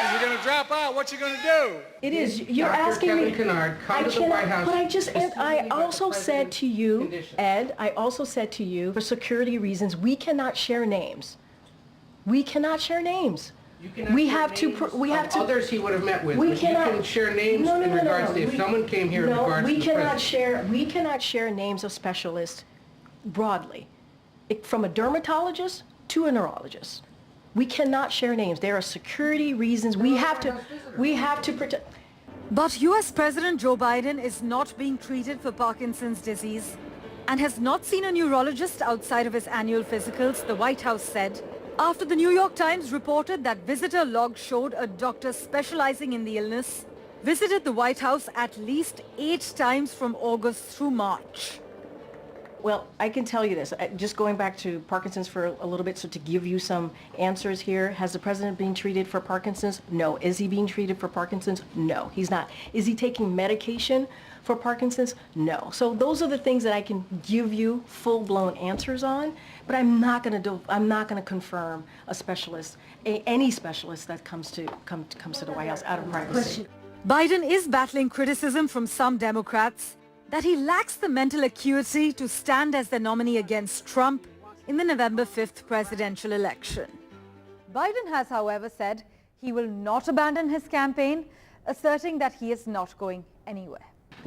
[SPEAKER 4] Is he going to drop out? What's he going to do?
[SPEAKER 13] It is. You're asking me.
[SPEAKER 4] Come to the White House.
[SPEAKER 13] But I also said to you, Ed, I also said to you, for security reasons, we cannot share names. We cannot share names. We have to.
[SPEAKER 4] Others he would have met with.
[SPEAKER 13] We
[SPEAKER 4] but
[SPEAKER 13] cannot,
[SPEAKER 4] you can share names in regards to if someone came here in regards to the president.
[SPEAKER 13] We cannot share names of specialists broadly, from a dermatologist to a neurologist. We cannot share names. There are security reasons. We have to protect.
[SPEAKER 5] But US President Joe Biden is not being treated for Parkinson's disease and has not seen a neurologist outside of his annual physicals, the White House said, after the New York Times reported that visitor logs showed a doctor specializing in the illness visited the White House at least 8 times from August through March.
[SPEAKER 13] Well, I can tell you this, just going back to Parkinson's for a little bit, so to give you some answers here. Has the president been treated for Parkinson's? No. Is he being treated for Parkinson's? No, he's not. Is he taking medication for Parkinson's? No. So those are the things that I can give you full-blown answers on, but I'm not going to confirm a specialist, any specialist that comes to the White House out of privacy.
[SPEAKER 5] Biden is battling criticism from some Democrats that he lacks the mental acuity to stand as the nominee against Trump in the November 5th presidential election. Biden has, however, said he will not abandon his campaign, asserting that he is not going anywhere.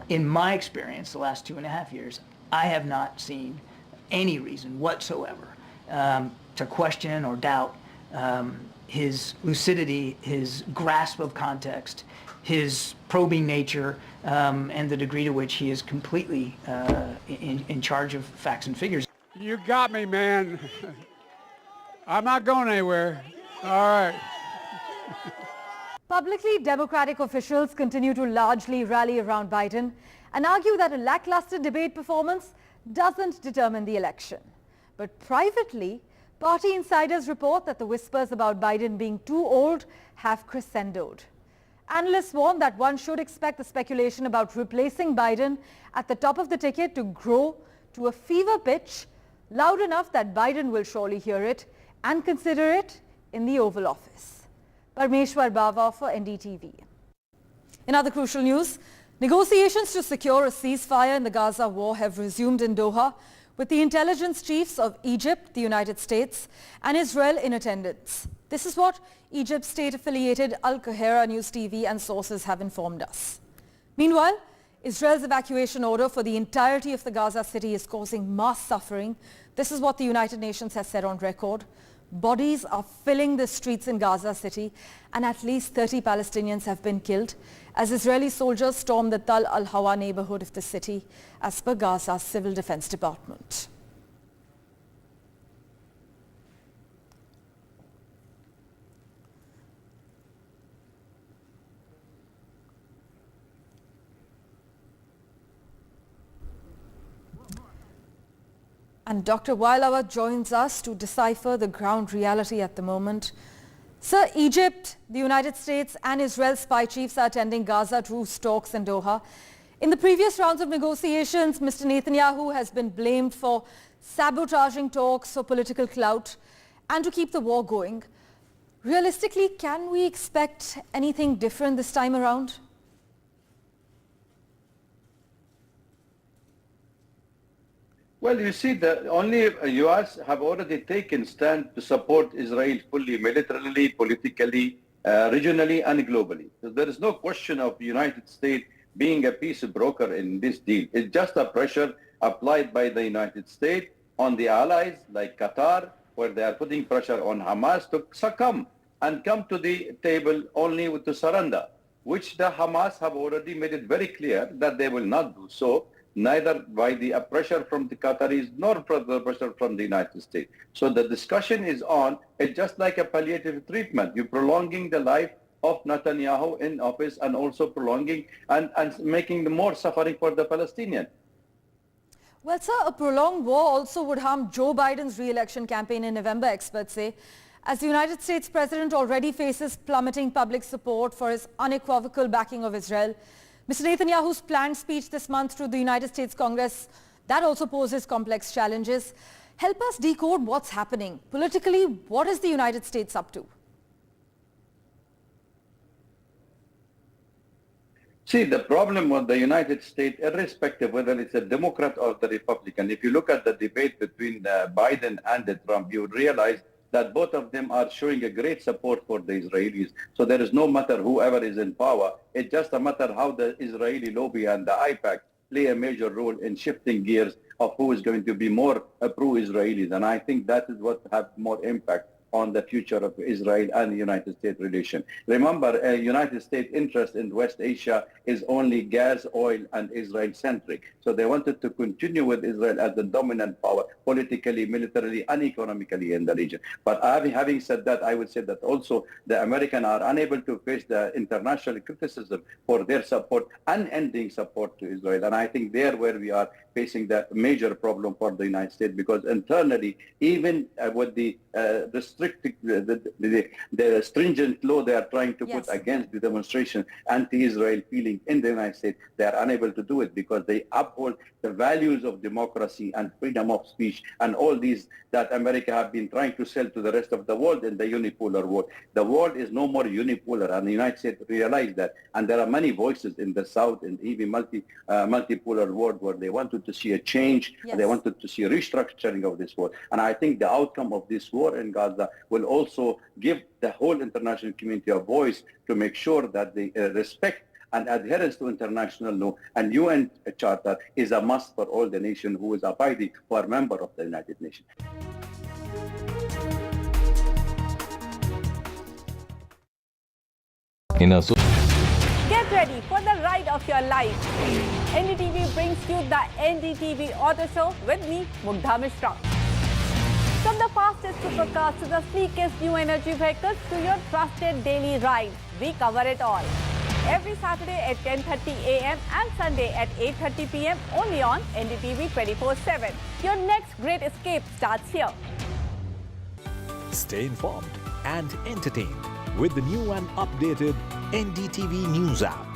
[SPEAKER 14] In my experience, the last 2.5 years, I have not seen any reason whatsoever to question or doubt his lucidity, his grasp of context, his probing nature and the degree to which he is completely in charge of facts and figures.
[SPEAKER 4] You got me, man. I'm not going anywhere. All right.
[SPEAKER 9] Publicly, Democratic officials continue to largely rally around Biden and argue that a lackluster debate performance doesn't determine the election. But privately, party insiders report that the whispers about Biden being too old have crescendoed. Analysts warn that one should expect the speculation about replacing Biden at the top of the ticket to grow to a fever pitch, loud enough that Biden will surely hear it and consider it in the Oval Office. Parmeshwar Bava for NDTV. In other crucial news, negotiations to secure a ceasefire in the Gaza war have resumed in Doha, with the intelligence chiefs of Egypt, the United States and Israel in attendance. This is what Egypt's state-affiliated Al Qahira News TV and sources have informed us. Meanwhile, Israel's evacuation order for the entirety of the Gaza city is causing mass suffering. This is what the United Nations has said on record. Bodies are filling the streets in Gaza city and at least 30 Palestinians have been killed as Israeli soldiers storm the Tal al-Hawa neighborhood of the city, as per Gaza's Civil Defense Department. And Dr. Wailawa joins us to decipher the ground reality at the moment. Sir, Egypt, the United States and Israel spy chiefs are attending Gaza truce talks in Doha. In the previous rounds of negotiations, Mr. Netanyahu has been blamed for sabotaging talks for political clout and to keep the war going. Realistically, can we expect anything different this time around?
[SPEAKER 1] Well, you see, the only U.S. have already taken stand to support Israel fully, militarily, politically, regionally, and globally. So there is no question of the United States being a peace broker in this deal. It's just a pressure applied by the United States on the allies like Qatar, where they are putting pressure on Hamas to succumb and come to the table only to surrender, which the Hamas have already made it very clear that they will not do so, neither by the pressure from the Qataris nor the pressure from the United States. So the discussion is on, it's just like a palliative treatment. You're prolonging the life of Netanyahu in office and also prolonging and making more suffering for the Palestinians.
[SPEAKER 9] Well, sir, a prolonged war also would harm Joe Biden's re-election campaign in November, experts say, as the United States president already faces plummeting public support for his unequivocal backing of Israel. Mr. Netanyahu's planned speech this month to the United States Congress, that also poses complex challenges. Help us decode what's happening. Politically, what is the United States up to?
[SPEAKER 1] See, the problem with the United States, irrespective whether it's a Democrat or the Republican, if you look at the debate between Biden and Trump, you would realize that both of them are showing a great support for the Israelis. So there is no matter whoever is in power, it's just a matter how the Israeli lobby and the IPAC play a major role in shifting gears of who is going to be more pro-Israelis. And I think that is what has more impact on the future of Israel and the United States relation. Remember, United States interest in West Asia is only gas, oil, and Israel-centric. So they wanted to continue with Israel as the dominant power, politically, militarily, and economically in the region. But having said that, I would say that also the Americans are unable to face the international criticism for their support, unending support to Israel. And I think there where we are facing the major problem for the United States, because internally, even with the the stringent law they are trying to put against the demonstration, anti-Israel feeling in the United States, they are unable to do it because they uphold the values of democracy and freedom of speech and all these that America have been trying to sell to the rest of the world in the unipolar world. The world is no more unipolar, and the United States realize that. And there are many voices in the South and even multipolar world where they wanted to see a change, and they wanted to see a restructuring of this war. And I think the outcome of this war in Gaza will also give the whole international community a voice to make sure that they respect and adherence to international law and UN Charter is a must for all the nation who is abiding who are member of the United Nations.
[SPEAKER 21] Get ready for the
[SPEAKER 3] of your life. NDTV brings you the NDTV Auto Show with me, Mugdha Mishra. From the fastest supercars to the sleekest new energy vehicles to your trusted daily ride, we cover it all. Every Saturday at 10:30 a.m. and Sunday at 8:30 p.m. only on NDTV 24/7. Your next great escape starts here.
[SPEAKER 6] Stay informed and entertained with the new and updated NDTV News app.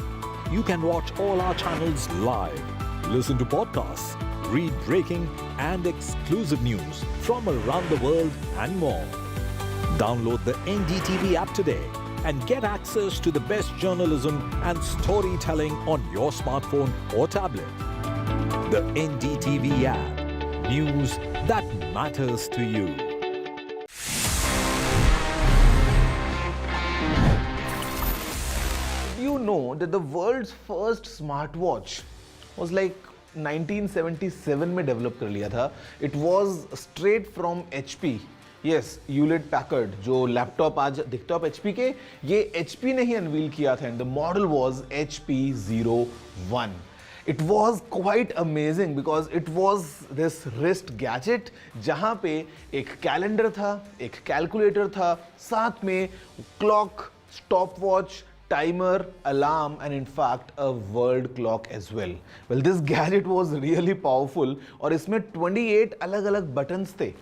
[SPEAKER 6] You can watch all our channels live, listen to podcasts, read breaking and exclusive news from around the world and more. Download the NDTV app today and get access to the best journalism and storytelling on your smartphone or tablet. The NDTV app. News that matters to you.
[SPEAKER 22] You know that the world's first smartwatch was like 1977 में develop कर लिया था. It was straight from HP. Yes, Hewlett Packard, जो laptop आज दिखता है HP के, ये HP ने ही अनवील किया था and the model was HP01. It was quite amazing because it was this wrist gadget जहाँ पे एक कैलेंडर था, एक कैलकुलेटर था, साथ में clock, stopwatch, timer, alarm and in fact a world clock as well. Well, this gadget was really powerful और इसमें 28 अलग-अलग buttons थे.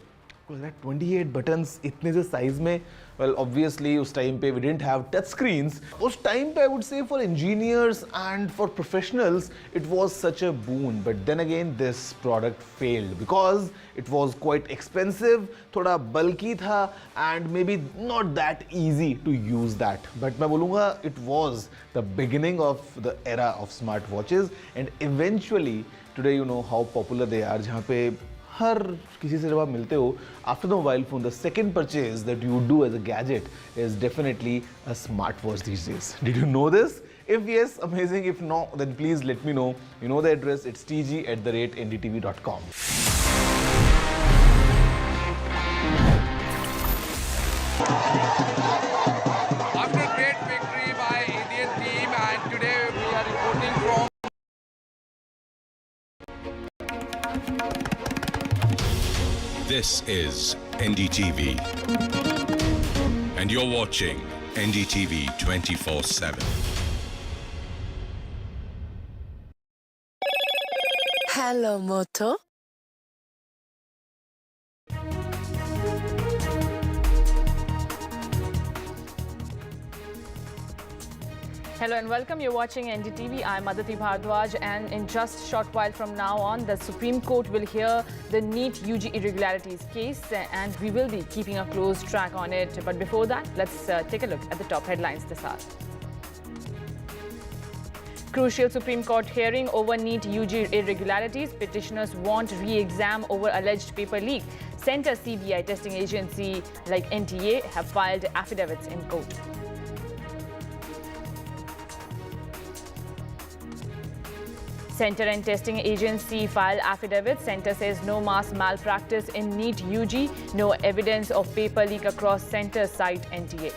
[SPEAKER 22] Well, that 28 buttons इतने से size में, well, obviously उस time पे we didn't have touch screens. उस time पे I would say for engineers and for professionals it was such a boon. But then again this product failed because it was quite expensive, थोड़ा bulky था and maybe not that easy to use that. But मैं बोलूँगा it was the beginning of the era of smartwatches and eventually today you know how popular they are. जहाँ पे हर किसी से जब आप मिलते हो, after the mobile phone, the second purchase that you do as a gadget is definitely a smartwatch these days. Did you know this? If yes, amazing. If no, then please let me know. You know the address. It's tg@ndtv.com.
[SPEAKER 15] After great victory by Indian team, and today we are reporting from.
[SPEAKER 16] This is NDTV, and you're watching NDTV 24/7.
[SPEAKER 18] Hello, Moto.
[SPEAKER 9] Hello and welcome. You're watching NDTV. I'm Aditi Bhardwaj, and in just a short while from now on, the Supreme Court will hear the NEET-UG irregularities case, and we will be keeping a close track on it. But before that, let's take a look at the top headlines this hour. Crucial Supreme Court hearing over NEET-UG irregularities. Petitioners want re-exam over alleged paper leak. Centre CBI testing agency like NTA have filed affidavits in court. Centre and testing agency file affidavits. Centre says no mass malpractice in NEET-UG. No evidence of paper leak across Centre site NTA.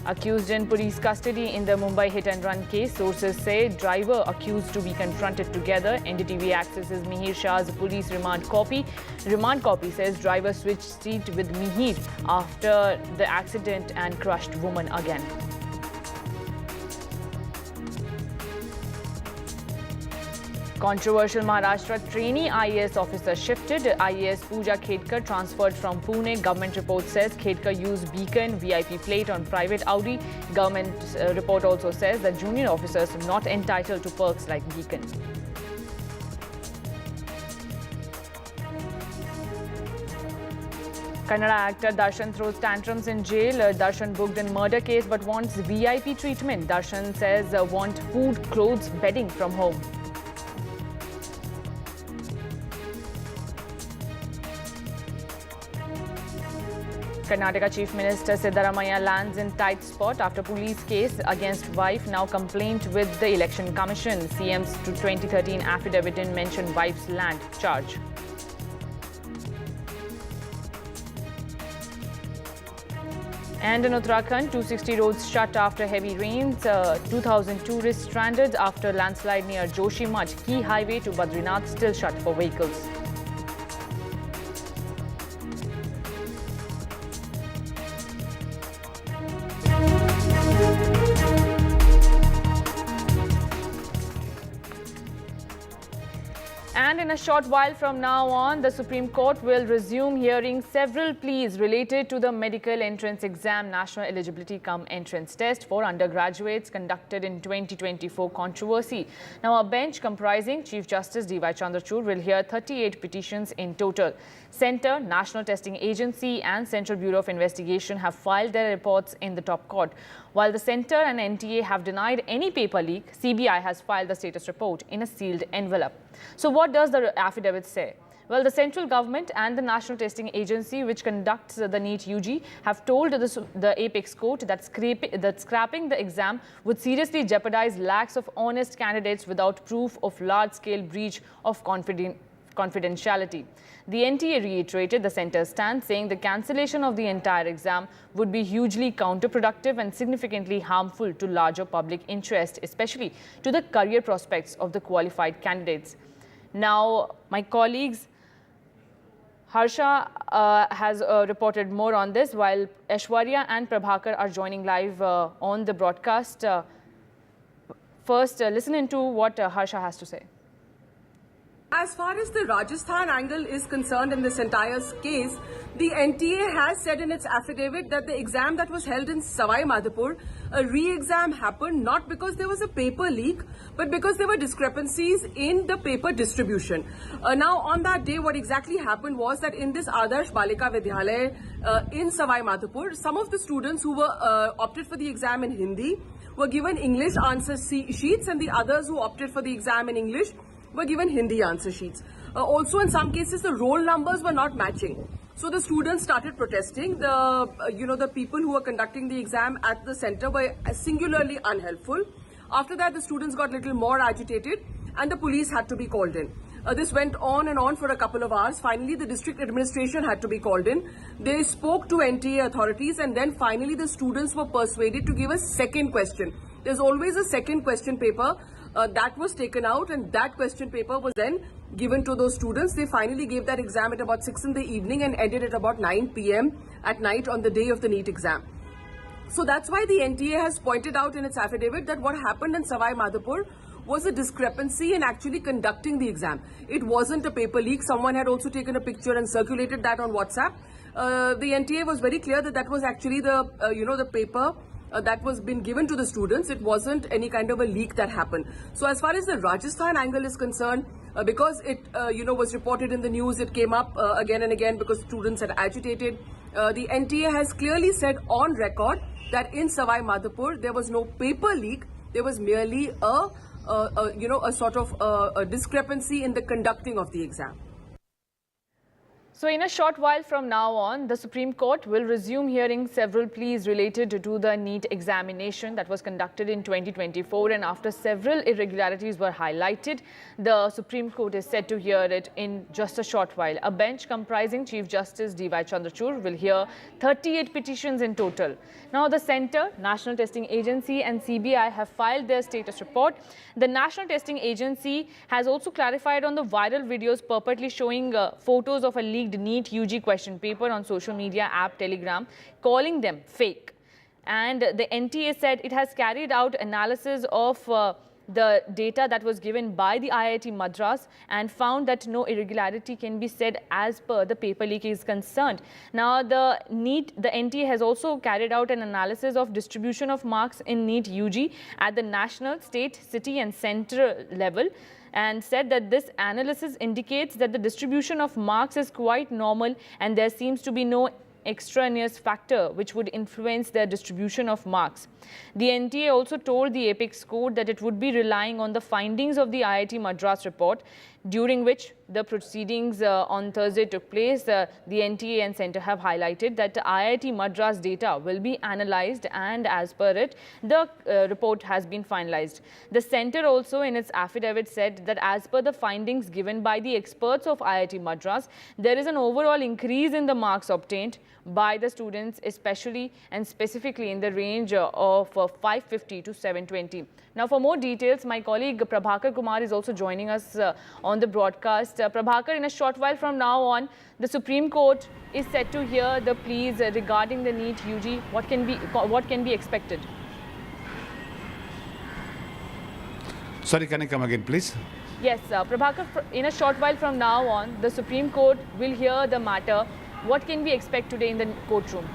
[SPEAKER 9] Accused in police custody in the Mumbai hit-and-run case. Sources say driver accused to be confronted together. NDTV accesses Mihir Shah's police remand copy. Remand copy says driver switched seat with Mihir after the accident and crushed woman again. Controversial Maharashtra trainee IAS officer shifted. IAS Pooja Khedkar transferred from Pune. Government report says Khedkar used beacon VIP plate on private Audi. Government report also says that junior officers are not entitled to perks like beacon. Kannada actor Darshan throws tantrums in jail. Darshan booked in murder case but wants VIP treatment. Darshan says want food, clothes, bedding from home. Karnataka Chief Minister Siddaramaiah lands in tight spot after police case against wife, now complaint with the Election Commission. CM's 2013 affidavit didn't mention wife's land charge.
[SPEAKER 2] And in Uttarakhand, 260 roads shut after heavy rains. 2,000 tourists stranded after landslide near Joshimath. Key highway to Badrinath still shut for vehicles. And in a short while from now on, the Supreme Court will resume hearing several pleas related to the medical entrance exam national eligibility cum entrance test for undergraduates conducted in 2024 controversy. Now, a bench comprising Chief Justice D.Y. Chandrachud will hear 38 petitions in total. Centre, National Testing Agency and Central Bureau of Investigation have filed their reports in the top court. While the Centre and NTA have denied any paper leak, CBI has filed the status report in a sealed envelope. So what does the affidavit say? Well, the central government and the National Testing Agency, which conducts the NEET-UG, have told the apex court that scrapping the exam would seriously jeopardize lakhs of honest candidates without proof of large-scale breach of confidentiality. The NTA reiterated the centre's stand, saying the cancellation of the entire exam would be hugely counterproductive and significantly harmful to larger public interest, especially to the career prospects of the qualified candidates. Now, my colleagues Harsha has reported more on this, while Aishwarya and Prabhakar are joining live on the broadcast. First, listen into what Harsha has to say.
[SPEAKER 7] As far as the Rajasthan angle is concerned in this entire case, the NTA has said in its affidavit that the exam that was held in Savai Madhopur, a re-exam happened not because there was a paper leak, but because there were discrepancies in the paper distribution. Now, on that day, what exactly happened was that in this Adarsh Balika Vidyalaya in Savai Madhopur, some of the students who were opted for the exam in Hindi were given English answer sheets, and the others who opted for the exam in English were given Hindi answer sheets. Also, in some cases, the roll numbers were not matching. So the students started protesting. The people who were conducting the exam at the center were singularly unhelpful. After that, the students got a little more agitated and the police had to be called in. This went on and on for a couple of hours. Finally, the district administration had to be called in. They spoke to NTA authorities, and then finally the students were persuaded to give a second question. There's always a second question paper. That was taken out, and that question paper was then given to those students. They finally gave that exam at about 6 in the evening and ended at about 9 p.m. at night on the day of the NEET exam. So that's why the NTA has pointed out in its affidavit that what happened in Savai Madhopur was a discrepancy in actually conducting the exam. It wasn't a paper leak. Someone had also taken a picture and circulated that on WhatsApp. The NTA was very clear that that was actually the paper that was been given to the students. It wasn't any kind of a leak that happened. So as far as the Rajasthan angle is concerned, because it was reported in the news, it came up again and again because students had agitated. The NTA has clearly said on record that in Savai Madhopur there was no paper leak. There was merely a sort of a discrepancy in the conducting of the exam.
[SPEAKER 2] So in a short while from now on, the Supreme Court will resume hearing several pleas related to the NEET examination that was conducted in 2024, and after several irregularities were highlighted, the Supreme Court is set to hear it in just a short while. A bench comprising Chief Justice D.Y. Chandrachud will hear 38 petitions in total. Now, the Centre, National Testing Agency and CBI have filed their status report. The National Testing Agency has also clarified on the viral videos purportedly showing photos of a leaked NEET-UG question paper on social media app Telegram, calling them fake. And the NTA said it has carried out analysis of the data that was given by the IIT Madras and found that no irregularity can be said as per the paper leak is concerned. Now, the NTA has also carried out an analysis of distribution of marks in NEET-UG at the national, state, city and central level, and said that this analysis indicates that the distribution of marks is quite normal and there seems to be no extraneous factor which would influence their distribution of marks. The NTA also told the apex court that it would be relying on the findings of the IIT Madras report during which the proceedings on Thursday took place. The NTA and Centre have highlighted that IIT Madras data will be analysed, and as per it, the report has been finalised. The Centre also in its affidavit said that as per the findings given by the experts of IIT Madras, there is an overall increase in the marks obtained by the students, especially and specifically in the range of 550 to 720. Now, for more details, my colleague Prabhakar Kumar is also joining us on the broadcast. Prabhakar, in a short while from now on, the Supreme Court is set to hear the pleas regarding the NEET-UG. What can be expected?
[SPEAKER 11] Sorry, can I come again, please?
[SPEAKER 2] Yes, Prabhakar, in a short while from now on, the Supreme Court will hear the matter. What can we expect today in the courtroom?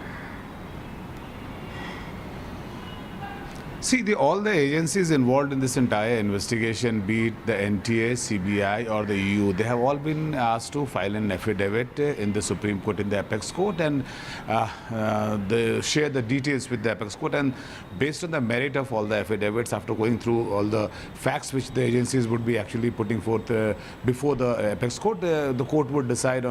[SPEAKER 11] See, all the agencies involved in this entire investigation, be it the NTA, CBI or the EU, they have all been asked to file an affidavit in the Supreme Court, in the Apex Court, and they share the details with the Apex Court. And based on the merit of all the affidavits, after going through all the facts which the agencies would be actually putting forth before the Apex Court, the court would decide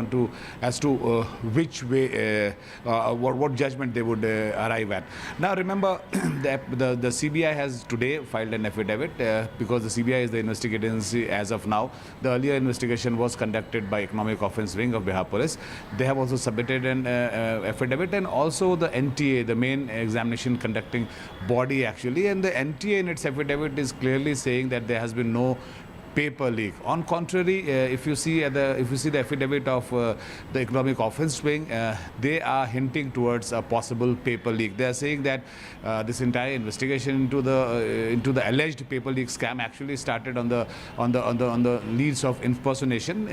[SPEAKER 11] as to which way, what judgment they would arrive at. Now, remember, the CBI has today filed an affidavit because the CBI is the investigating agency as of now. The earlier investigation was conducted by Economic Offence Wing of Bihar Police. They have also submitted an affidavit, and also the NTA, the main examination conducting body actually, and the NTA in its affidavit is clearly saying that there has been no paper leak. On contrary, if you see the affidavit of the Economic Offence Wing, they are hinting towards a possible paper leak. They are saying that this entire investigation into the alleged paper leak scam actually started on the leads of impersonation,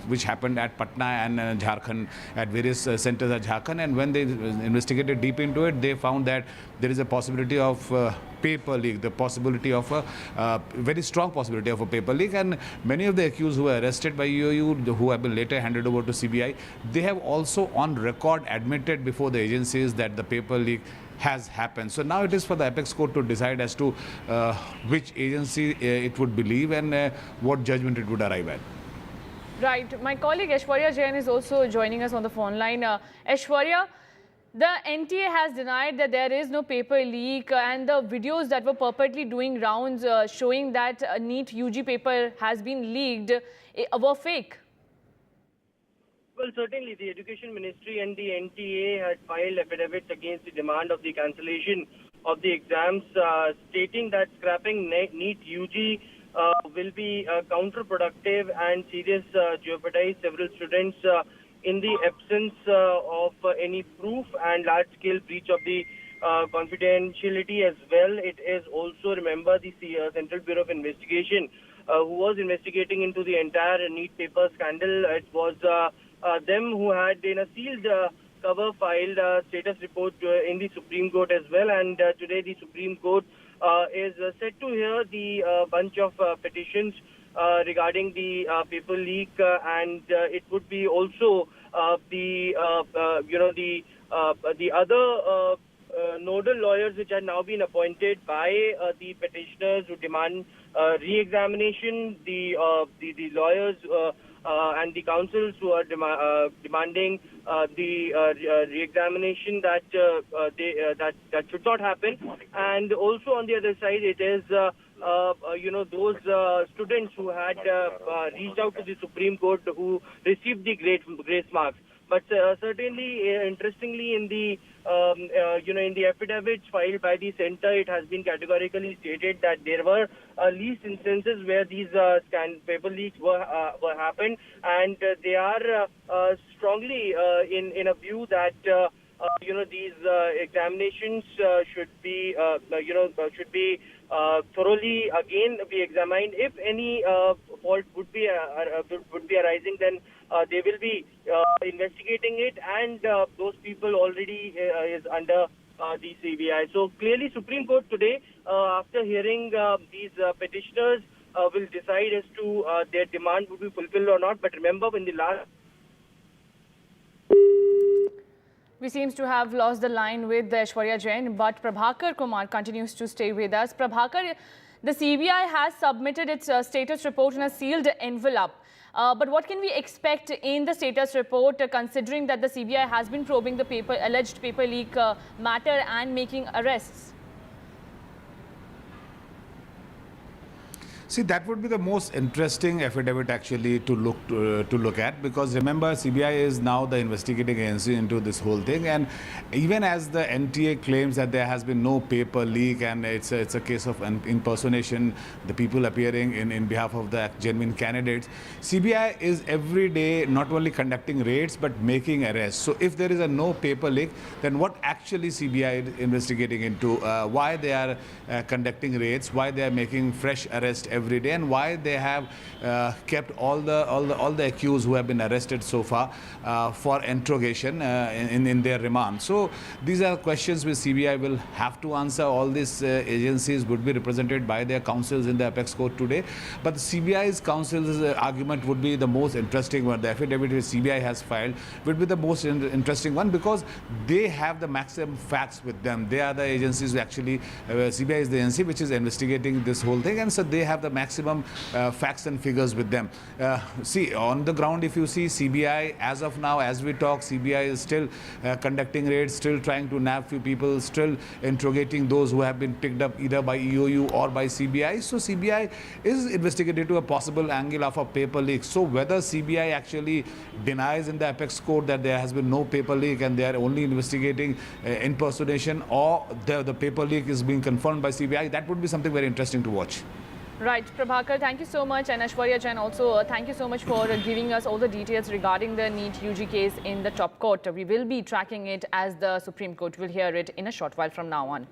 [SPEAKER 11] which happened at Patna and Jharkhand, at various centers at Jharkhand. And when they investigated deep into it, they found that there is a possibility of paper leak, the possibility of a very strong possibility of a paper leak. And many of the accused who were arrested by UOU, who have been later handed over to CBI, they have also on record admitted before the agencies that the paper leak has happened. So now it is for the Apex Court to decide as to which agency it would believe and what judgment it would arrive at.
[SPEAKER 2] Right. My colleague Aishwarya Jain is also joining us on the phone line. Aishwarya, the NTA has denied that there is no paper leak, and the videos that were purportedly doing rounds showing that a NEET-UG paper has been leaked were fake.
[SPEAKER 12] Well, certainly the Education Ministry and the NTA had filed affidavits against the demand of the cancellation of the exams, stating that scrapping NEET-UG will be counterproductive and serious jeopardize several students in the absence of any proof and large-scale breach of the confidentiality as well. It is also, remember, the Central Bureau of Investigation who was investigating into the entire NEET paper scandal. It was them who had in a sealed cover filed a status report in the Supreme Court as well. And today the Supreme Court is set to hear the bunch of petitions regarding the paper leak, and it would be also the other nodal lawyers which have now been appointed by the petitioners who demand re-examination, the lawyers and the counsels who are demanding the re-examination that should not happen. And also on the other side, it is those students who had reached out to the Supreme Court who received the grace marks. But certainly, interestingly, in the in the affidavits filed by the centre, it has been categorically stated that there were least instances where these paper leaks were happened, and they are strongly in a view that these examinations should be thoroughly again be examined. If any fault would be arising, then they will be investigating it, and those people already is under the CBI. So clearly, Supreme Court today, after hearing these petitioners, will decide as to their demand would be fulfilled or not. But remember, when the last
[SPEAKER 2] we seems to have lost the line with Aishwarya Jain, but Prabhakar Kumar continues to stay with us. Prabhakar, The CBI has submitted its status report in a sealed envelope. But what can we expect in the status report, considering that the CBI has been probing the alleged paper leak matter and making arrests?
[SPEAKER 11] See, that would be the most interesting affidavit actually to look at, because remember, CBI is now the investigating agency into this whole thing, and even as the NTA claims that there has been no paper leak and it's a case of impersonation, the people appearing in behalf of the genuine candidates, CBI is every day not only conducting raids but making arrests. So if there is a no paper leak, then what actually CBI is investigating into, why they are conducting raids, why they are making fresh arrests every day, and why they have kept all the accused who have been arrested so far for interrogation in their remand. So these are questions which CBI will have to answer. All these agencies would be represented by their counsels in the apex court today, but the CBI's counsel's argument would be the most interesting one. The affidavit which CBI has filed would be the most interesting one, because they have the maximum facts with them. They are the agencies who actually, CBI is the agency which is investigating this whole thing, and so they have the maximum facts and figures with them. See, on the ground, if you see, CBI, as of now, as we talk, CBI is still conducting raids, still trying to nab few people, still interrogating those who have been picked up either by EOU or by CBI. So CBI is investigating to a possible angle of a paper leak. So whether CBI actually denies in the apex court that there has been no paper leak and they are only investigating impersonation, or the paper leak is being confirmed by CBI, that would be something very interesting to watch.
[SPEAKER 2] Right, Prabhakar, thank you so much, and Aishwarya Jain also, thank you so much for giving us all the details regarding the NEET-UG case in the top court. We will be tracking it as the Supreme Court will hear it in a short while from now on.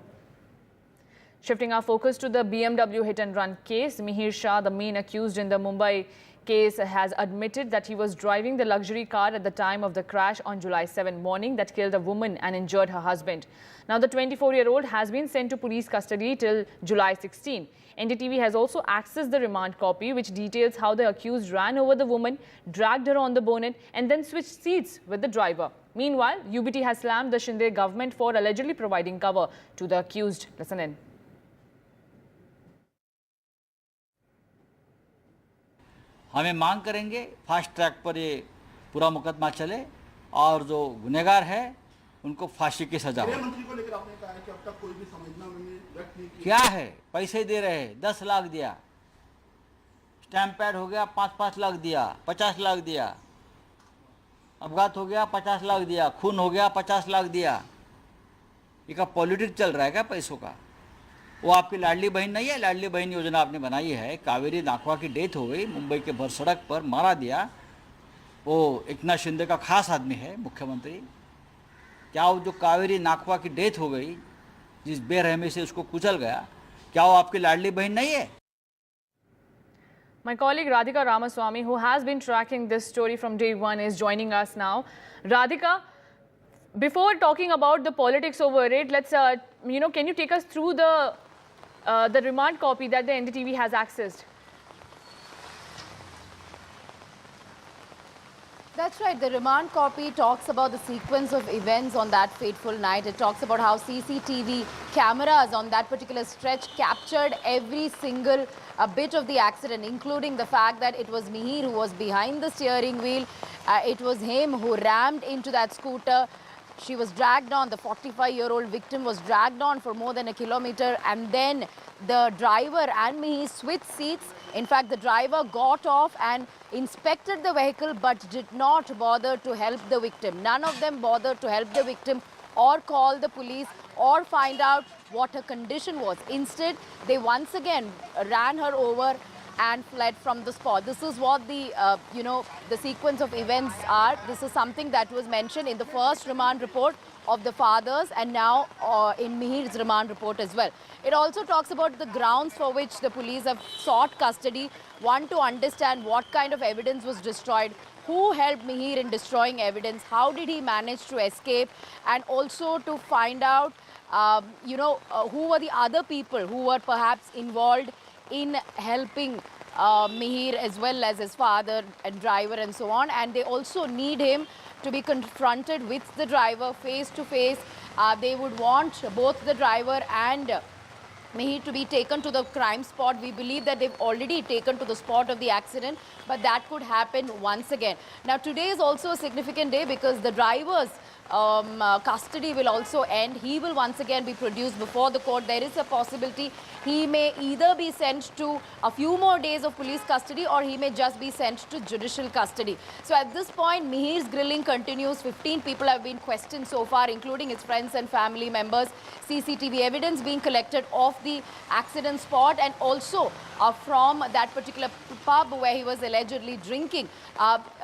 [SPEAKER 2] Shifting our focus to the BMW hit-and-run case, Mihir Shah, the main accused in the Mumbai case, has admitted that he was driving the luxury car at the time of the crash on July 7 morning that killed a woman and injured her husband. Now, the 24-year-old has been sent to police custody till July 16. NDTV has also accessed the remand copy, which details how the accused ran over the woman, dragged her on the bonnet, and then switched seats with the driver. Meanwhile, UBT has slammed the Shinde government for allegedly providing cover to the accused. Listen in.
[SPEAKER 10] हमें मांग करेंगे fast track पर ये पूरा मुकदमा चले और जो गुनहगार है उनको फांसी की सजा हो। मंत्री को लेकर आपने कहा है कि अब तक कोई भी समझना व्यक्त नहीं किया। क्या है, पैसे दे रहे हैं, 10 लाख दिया, स्टैम्प पैड हो गया 5-5 लाख दिया, 50 लाख दिया, अपघात हो गया 50 लाख दिया, खून हो गया 50 लाख दिया। ये का पॉलिटिक्स चल रहा है क्या पैसों का? वो आपकी लाडली बहन नहीं है, लाडली बहन योजना आपने बनाई है। कावेरी नाखवा की डेथ हो गई, मुंबई के भर सड़क पर मारा दिया। वो एकनाथ शिंदे का खास आदमी है मुख्यमंत्री। क्या वो जो कावेरी नाखवा की डेथ हो गई, जिस बेरहमी से उसको कुचल गया, क्या वो आपकी लाडली बहन नहीं है?
[SPEAKER 2] My colleague Radhika Ramaswamy, who has been tracking this story from day one, is joining us now. Radhika, before talking about the politics over it, let's can you take us through the remand copy that the NDTV has accessed?
[SPEAKER 17] That's right. The remand copy talks about the sequence of events on that fateful night. It talks about how CCTV cameras on that particular stretch captured every single bit of the accident, including the fact that it was Mihir who was behind the steering wheel. It was him who rammed into that scooter. She was dragged on. The 45-year-old victim was dragged on for more than a kilometer, and then the driver and Mihir switched seats. In fact, the driver got off and inspected the vehicle but did not bother to help the victim. None of them bothered to help the victim or call the police or find out what her condition was. Instead, they once again ran her over and fled from the spot. This is what the, the sequence of events are. This is something that was mentioned in the first remand report of the fathers and now in Mihir's remand report as well. It also talks about the grounds for which the police have sought custody. One, to understand what kind of evidence was destroyed, who helped Mihir in destroying evidence, how did he manage to escape, and also to find out, who were the other people who were perhaps involved in helping Mihir as well as his father and driver and so on. And they also need him to be confronted with the driver face to face. They would want both the driver and Mihir to be taken to the crime spot. We believe that they've already taken to the spot of the accident, but that could happen once again. Now, today is also a significant day because the driver's custody will also end. He will once again be produced before the court. There is a possibility he may either be sent to a few more days of police custody or he may just be sent to judicial custody. So at this point, Mihir's grilling continues. 15 people have been questioned so far, including his friends and family members. CCTV evidence being collected off the accident spot and also from that particular pub where he was allegedly drinking.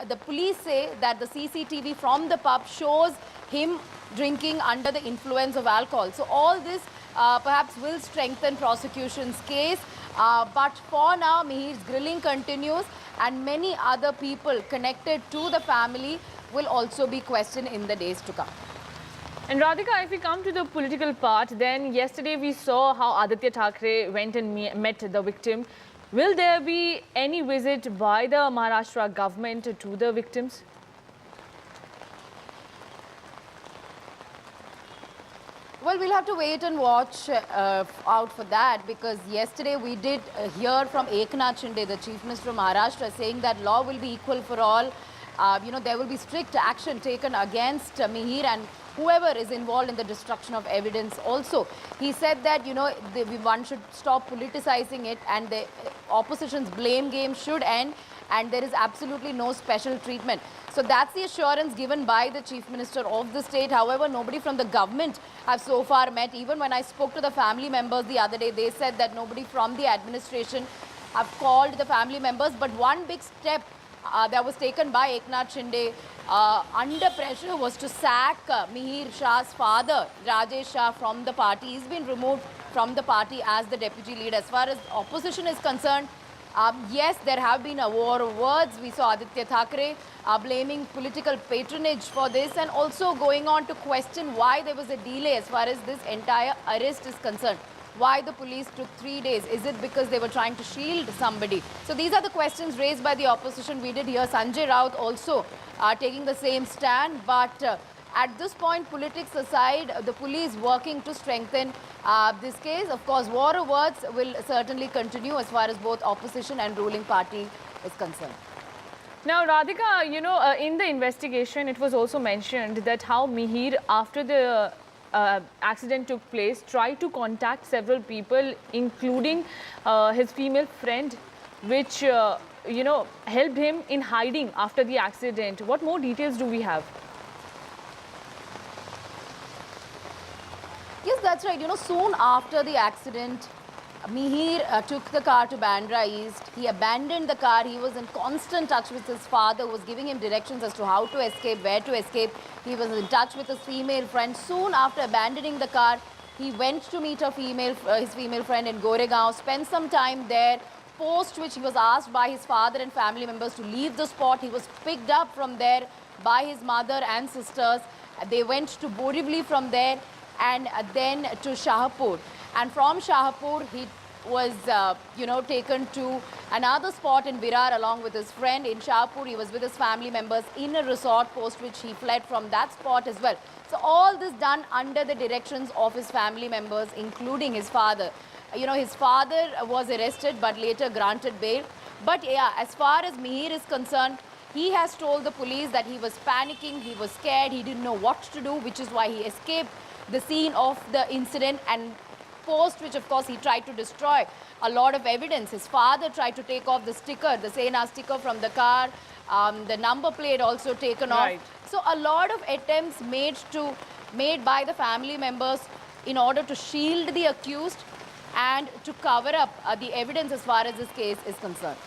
[SPEAKER 17] The police say that the CCTV from the pub shows him drinking under the influence of alcohol. So all this perhaps will strengthen prosecution's case. But for now, Mihir's grilling continues and many other people connected to the family will also be questioned in the days to come.
[SPEAKER 2] And Radhika, if we come to the political part, then yesterday we saw how Aditya Thackeray went and met the victim. Will there be any visit by the Maharashtra government to the victims?
[SPEAKER 17] Well, we'll have to wait and watch out for that, because yesterday we did hear from Eknath Shinde, the Chief Minister of Maharashtra, saying that law will be equal for all. There will be strict action taken against Mihir and whoever is involved in the destruction of evidence also. He said that, one should stop politicizing it and the opposition's blame game should end and there is absolutely no special treatment. So that's the assurance given by the Chief Minister of the state. However, nobody from the government have so far met. Even when I spoke to the family members the other day, they said that nobody from the administration have called the family members. But one big step that was taken by Eknath Shinde under pressure was to sack Mihir Shah's father, Rajesh Shah, from the party. He's been removed from the party as the deputy leader. As far as opposition is concerned, yes, there have been a war of words. We saw Aditya Thackeray blaming political patronage for this and also going on to question why there was a delay as far as this entire arrest is concerned. Why the police took 3 days? Is it because they were trying to shield somebody? So these are the questions raised by the opposition. We did hear Sanjay Raut also taking the same stand. But at this point, politics aside, the police working to strengthen this case. Of course, war of words will certainly continue as far as both opposition and ruling party is concerned.
[SPEAKER 2] Now, Radhika, in the investigation, it was also mentioned that how Mihir, after the accident took place, tried to contact several people, including his female friend, which, helped him in hiding after the accident. What more details do we have?
[SPEAKER 17] Yes, that's right. Soon after the accident, Mihir took the car to Bandra East. He abandoned the car. He was in constant touch with his father, who was giving him directions as to how to escape, where to escape. He was in touch with his female friend. Soon after abandoning the car, he went to meet his female friend in Goregaon, spent some time there, post which he was asked by his father and family members to leave the spot. He was picked up from there by his mother and sisters. They went to Borivali from there and then to Shahpur. And from Shahpur, he was, taken to another spot in Virar along with his friend. In Shahpur, he was with his family members in a resort, post which he fled from that spot as well. So all this done under the directions of his family members, including his father. His father was arrested but later granted bail. But yeah, as far as Mihir is concerned, he has told the police that he was panicking, he was scared, he didn't know what to do, which is why he escaped the scene of the incident, and post which of course he tried to destroy a lot of evidence. His father tried to take off the sticker, the Sena sticker from the car, the number plate also taken off. So a lot of attempts made by the family members in order to shield the accused and to cover up the evidence as far as this case is concerned.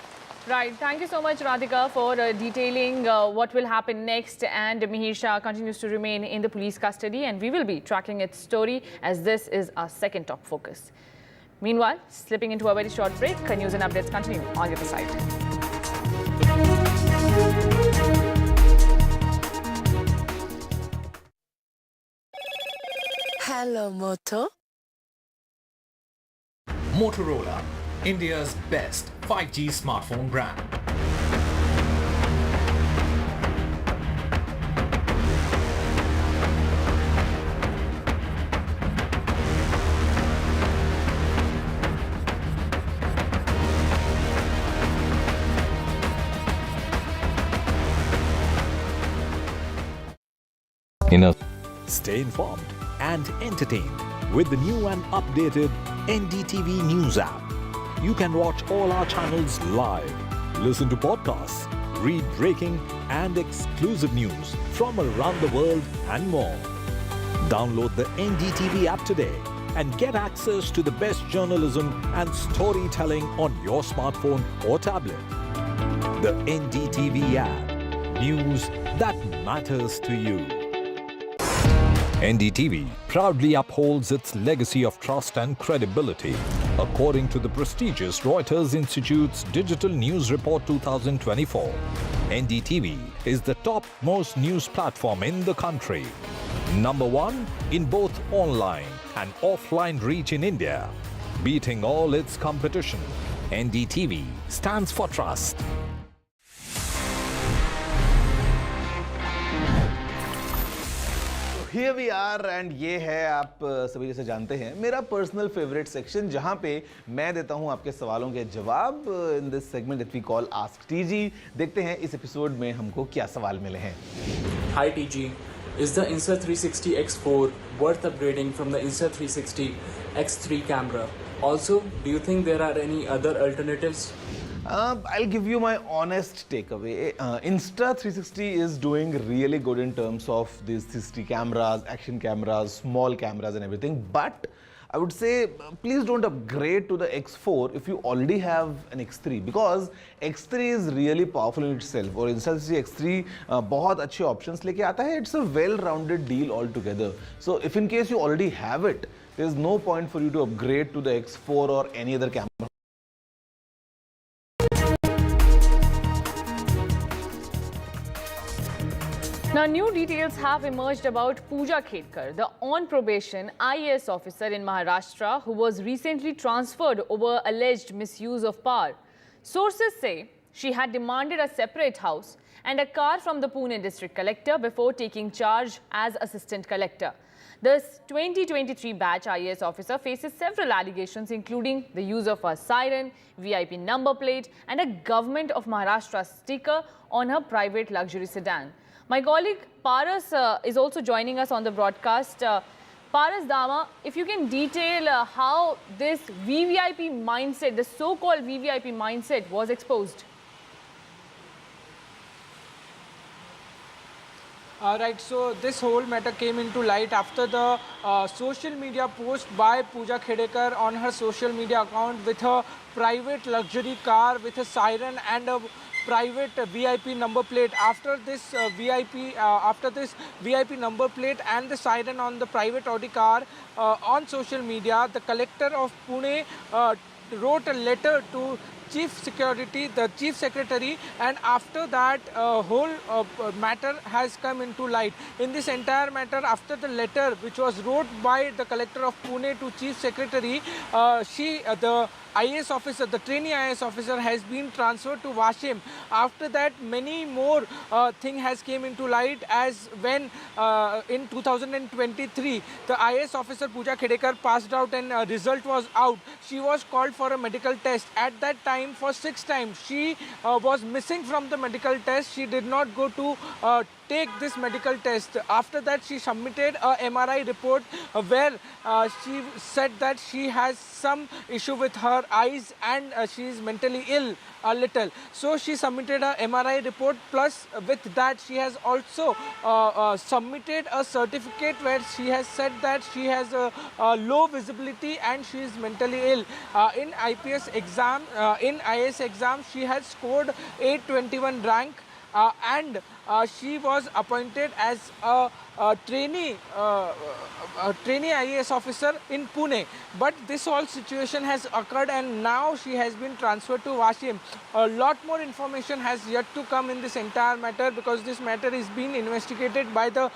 [SPEAKER 2] Right. Thank you so much, Radhika, for detailing what will happen next. And Mihir Shah continues to remain in the police custody, and we will be tracking its story as this is our second top focus. Meanwhile, slipping into a very short break, news and updates continue on the other side.
[SPEAKER 18] Hello, Moto.
[SPEAKER 19] Motorola, India's best 5G smartphone brand.
[SPEAKER 6] Stay informed and entertained with the new and updated NDTV News app. You can watch all our channels live, listen to podcasts, read breaking and exclusive news from around the world and more. Download the NDTV app today and get access to the best journalism and storytelling on your smartphone or tablet. The NDTV app. News that matters to you. NDTV proudly upholds its legacy of trust and credibility. According to the prestigious Reuters Institute's Digital News Report 2024, NDTV is the topmost news platform in the country. Number one in both online and offline reach in India. Beating all its competition, NDTV stands for trust.
[SPEAKER 22] Here we are and ये है आप सभी जैसे जानते हैं मेरा personal favourite section जहां पे मैं देता हूं आपके सवालों के जवाब in this segment that we call ask TG. देखते हैं इस एपिसोड में हमको क्या सवाल मिले हैं।
[SPEAKER 8] Hi TG, is the Insta360 X4 worth upgrading from the Insta360 X3 camera? Also, do you think there are any other alternatives?
[SPEAKER 22] I'll give you my honest takeaway. Insta360 is doing really good in terms of these 360 cameras, action cameras, small cameras and everything. But I would say please don't upgrade to the X4 if you already have an X3 because X3 is really powerful in itself. और Insta360 X3 बहुत अच्छे options लेके आता है. It's a well-rounded deal altogether. So if in case you already have it, there's no point for you to upgrade to the X4 or any other camera.
[SPEAKER 2] Now, new details have emerged about Pooja Khedkar, the on-probation IAS officer in Maharashtra who was recently transferred over alleged misuse of power. Sources say she had demanded a separate house and a car from the Pune district collector before taking charge as assistant collector. This 2023 batch IAS officer faces several allegations including the use of a siren, VIP number plate and a Government of Maharashtra sticker on her private luxury sedan. My colleague Paras is also joining us on the broadcast. Paras Dama, if you can detail how this VVIP mindset, the so-called VVIP mindset was exposed.
[SPEAKER 20] Right, so this whole matter came into light after the social media post by Pooja Khedkar on her social media account with her private luxury car with a siren and a private VIP number plate. After this VIP number plate and the siren on the private Audi car on social media, the collector of Pune wrote a letter to Chief Security, the Chief Secretary, and after that whole matter has come into light. In this entire matter, after the letter which was wrote by the collector of Pune to Chief Secretary, the IAS officer, the trainee IAS officer has been transferred to Washim. After that, many more thing has came into light as when in 2023, the IAS officer Pooja Khedkar passed out and result was out. She was called for a medical test. At that time, for 6 times, she was missing from the medical test. She did not go to take this medical test. After that, she submitted a MRI report where she said that she has some issue with her eyes and she is mentally ill a little. So she submitted a MRI report, plus with that she has also submitted a certificate where she has said that she has a low visibility and she is mentally ill. In IPS exam, in IAS exam, she has scored 821 rank. And she was appointed as a trainee IAS officer in Pune. But this whole situation has occurred and now she has been transferred to Washim. A lot more information has yet to come in this entire matter because this matter is being investigated by the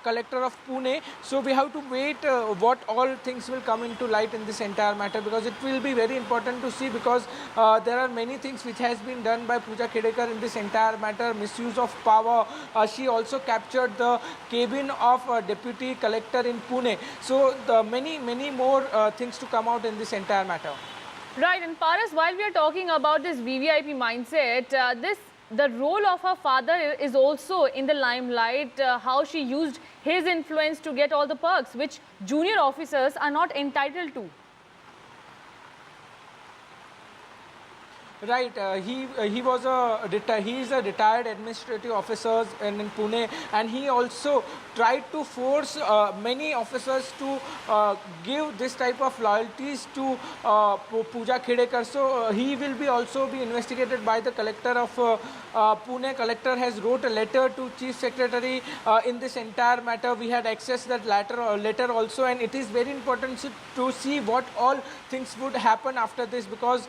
[SPEAKER 20] collector of Pune. So we have to wait what all things will come into light in this entire matter, because it will be very important to see, because there are many things which has been done by Pooja Khedkar in this entire matter. Misuse of power. She also captured the cabin of a deputy collector in Pune. So the many more things to come out in this entire matter.
[SPEAKER 2] Right, and Paras, while we are talking about this VVIP mindset, the role of her father is also in the limelight, how she used his influence to get all the perks, which junior officers are not entitled to.
[SPEAKER 20] Right, he is a retired administrative officer in Pune, and he also tried to force many officers to give this type of loyalties to Pooja Khedekar. So he will also be investigated by the collector of Pune. Collector has wrote a letter to Chief Secretary in this entire matter. We had accessed that letter also, and it is very important to see what all things would happen after this, because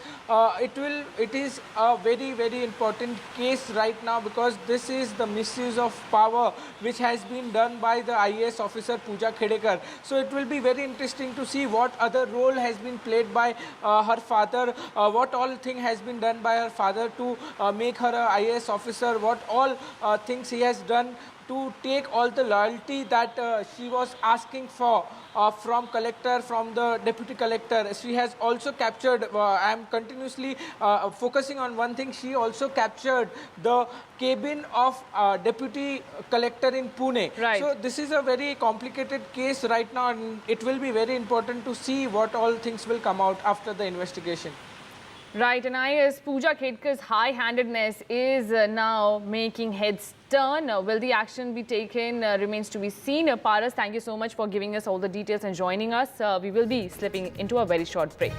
[SPEAKER 20] it is a very, very important case right now, because this is the misuse of power which has been done by the IAS officer Pooja Khedekar. So it will be very interesting to see what other role has been played by her father, what all thing has been done by her father to make her a IAS officer, what all things he has done to take all the loyalty that she was asking for from collector, from the deputy collector. She has also captured, I am continuously focusing on one thing, she also captured the cabin of deputy collector in Pune.
[SPEAKER 2] Right.
[SPEAKER 20] So this is a very complicated case right now, and it will be very important to see what all things will come out after the investigation.
[SPEAKER 2] Right, and IAS Pooja Khedekar's high-handedness is now making heads turn. Will the action be taken remains to be seen. Paras, thank you so much for giving us all the details and joining us. We will be slipping into a very short break.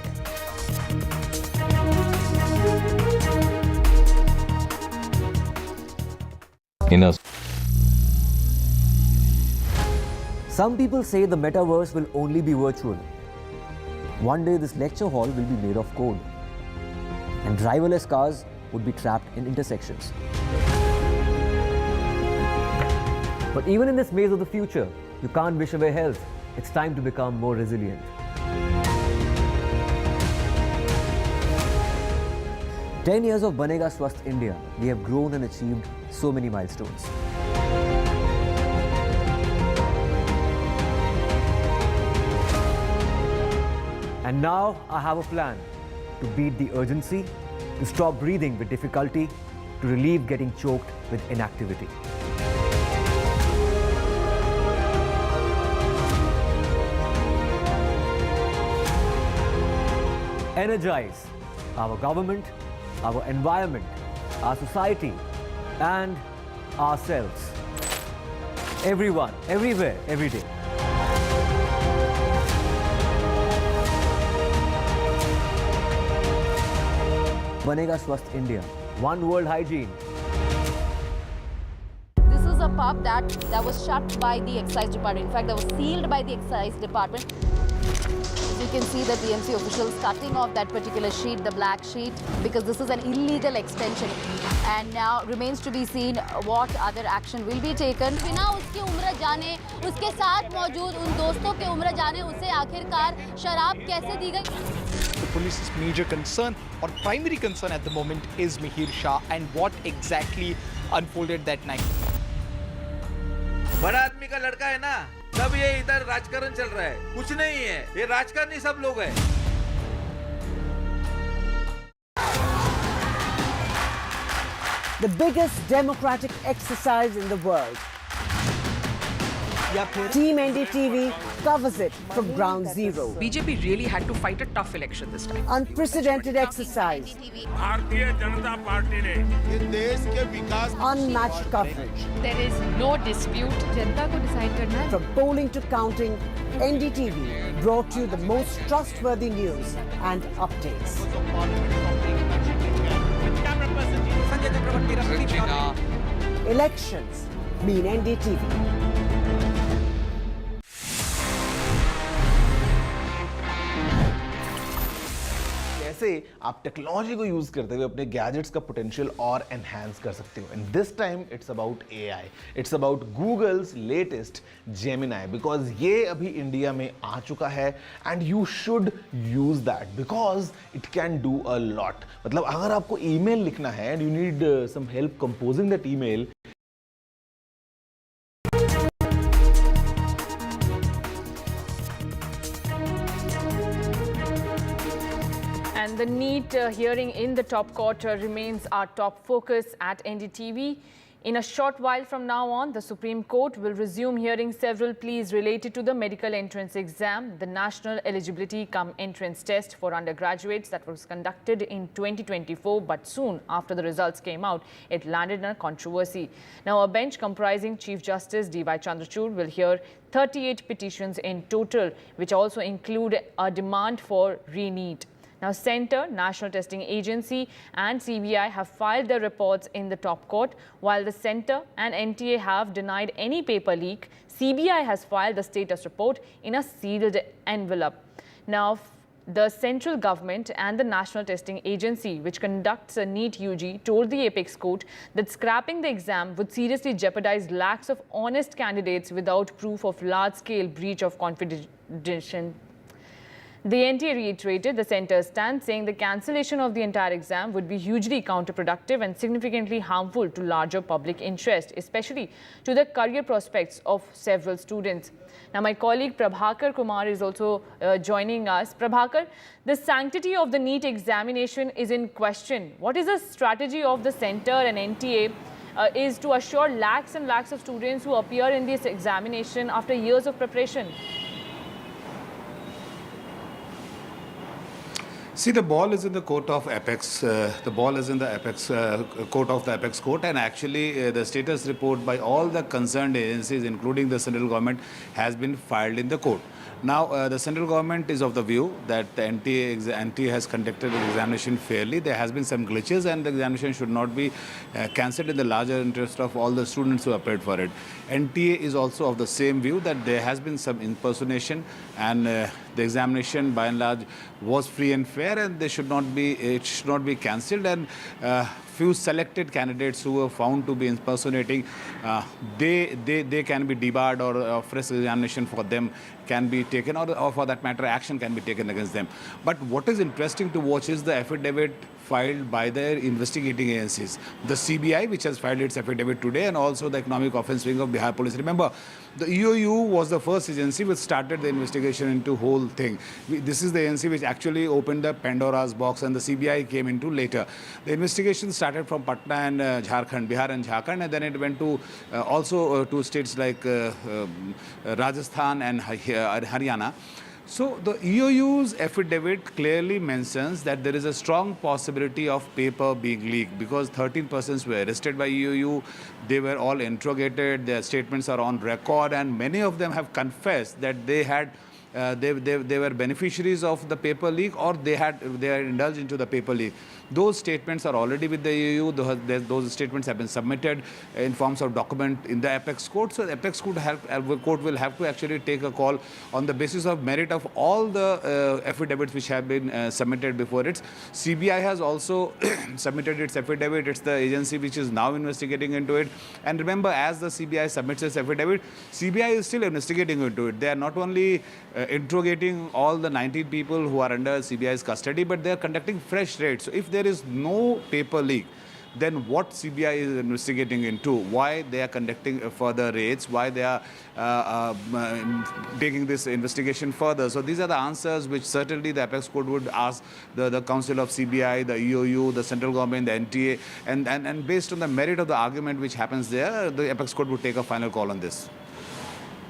[SPEAKER 5] Some people say the metaverse will only be virtual. One day this lecture hall will be made of code, and driverless cars would be trapped in intersections. But even in this maze of the future, you can't wish away health. It's time to become more resilient. 10 years of Banega Swasth India, we have grown and achieved so many milestones. And now I have a plan to beat the urgency, to stop breathing with difficulty, to relieve getting choked with inactivity. Energize our government, our environment, our society, and ourselves. Everyone, everywhere, every day. Banega Swasth India. One world hygiene.
[SPEAKER 17] This is a pub that was shut by the excise department. In fact, that was sealed by the excise department. You can see the BMC officials cutting off that particular sheet, the black sheet, because this is an illegal extension. And now remains to be seen what other action will be taken.
[SPEAKER 13] बिना उसकी उम्र जाने, उसके साथ मौजूद उन दोस्तों के उम्र जाने, उसे आखिरकार शराब कैसे दी गई?
[SPEAKER 23] The police's major concern or primary concern at the moment is Mihir Shah and what exactly unfolded that night.
[SPEAKER 24] बड़ा आदमी का लड़का है ना, तब ये इधर राजकारण चल रहा है, कुछ नहीं है, ये राजकारणी सब लोग हैं।
[SPEAKER 21] The biggest democratic exercise in the world. Team NDTV covers it from ground zero.
[SPEAKER 25] BJP really had to fight a tough election this time.
[SPEAKER 21] Unprecedented exercise. Unmatched coverage.
[SPEAKER 13] There is no dispute. जनता को decide करना है.
[SPEAKER 21] From polling to counting, NDTV brought you the most trustworthy news and updates. Elections mean NDTV.
[SPEAKER 22] कैसे आप technology को use करते हुए अपने gadgets का पोटेंशियल और एनहांस कर सकते हो। And this time it's about AI, it's about Google's latest Gemini, because ये अभी इंडिया में आ चुका है and you should use that because it can do a lot. मतलब अगर आपको ईमेल लिखना है and you need some help composing that email,
[SPEAKER 2] And the NEET hearing in the top court remains our top focus at NDTV. In a short while from now on, the Supreme Court will resume hearing several pleas related to the medical entrance exam, the National Eligibility Cum Entrance Test for undergraduates that was conducted in 2024, but soon after the results came out, it landed in a controversy. Now, a bench comprising Chief Justice D.Y. Chandrachud will hear 38 petitions in total, which also include a demand for re-NEET. Now, Centre, National Testing Agency and CBI have filed their reports in the top court, while the Centre and NTA have denied any paper leak. CBI has filed the status report in a sealed envelope. Now, the central government and the National Testing Agency, which conducts a NEET-UG, told the apex court that scrapping the exam would seriously jeopardize lakhs of honest candidates without proof of large-scale breach of confidentiality. The NTA reiterated the centre's stand, saying the cancellation of the entire exam would be hugely counterproductive and significantly harmful to larger public interest, especially to the career prospects of several students. Now, my colleague Prabhakar Kumar is also joining us. Prabhakar, the sanctity of the NEET examination is in question. What is the strategy of the centre and NTA is to assure lakhs and lakhs of students who appear in this examination after years of preparation?
[SPEAKER 11] See, the ball is in the court of apex. The ball is in the apex court of the apex court, and actually the status report by all the concerned agencies, including the central government, has been filed in the court. Now, the central government is of the view that the NTA has conducted the examination fairly. There has been some glitches, and the examination should not be cancelled in the larger interest of all the students who applied for it. NTA is also of the same view that there has been some impersonation, and the examination by and large was free and fair, and it should not be cancelled. And few selected candidates who were found to be impersonating, they can be debarred, or fresh examination for them can be taken, or for that matter, action can be taken against them. But what is interesting to watch is the affidavit filed by their investigating agencies. The CBI, which has filed its affidavit today, and also the Economic Offence Wing of Bihar Police. Remember, the EOU was the first agency which started the investigation into whole thing. This is the agency which actually opened the Pandora's box, and the CBI came into later. The investigation started from Patna and Jharkhand, Bihar and Jharkhand, and then it went to also to states like Rajasthan and Haryana. So the EOU's affidavit clearly mentions that there is a strong possibility of paper being leaked, because 13 persons were arrested by EOU. They were all interrogated. Their statements are on record, and many of them have confessed that they had they were beneficiaries of the paper leak, or they are indulged into the paper leak. Those statements are already with the EOU. Those statements have been submitted in forms of document in the apex court. So the apex court will have to actually take a call on the basis of merit of all the affidavits which have been submitted before it. CBI has also submitted its affidavit. It's the agency which is now investigating into it. And remember, as the CBI submits its affidavit, CBI is still investigating into it. They are not only interrogating all the 19 people who are under CBI's custody, but they are conducting fresh raids. So if there is no paper leak, then what CBI is investigating into, why they are conducting further raids, why they are taking this investigation further. So these are the answers which certainly the apex court would ask the council of CBI, the EOU, the central government, the NTA, and based on the merit of the argument which happens there, the apex court would take a final call on this.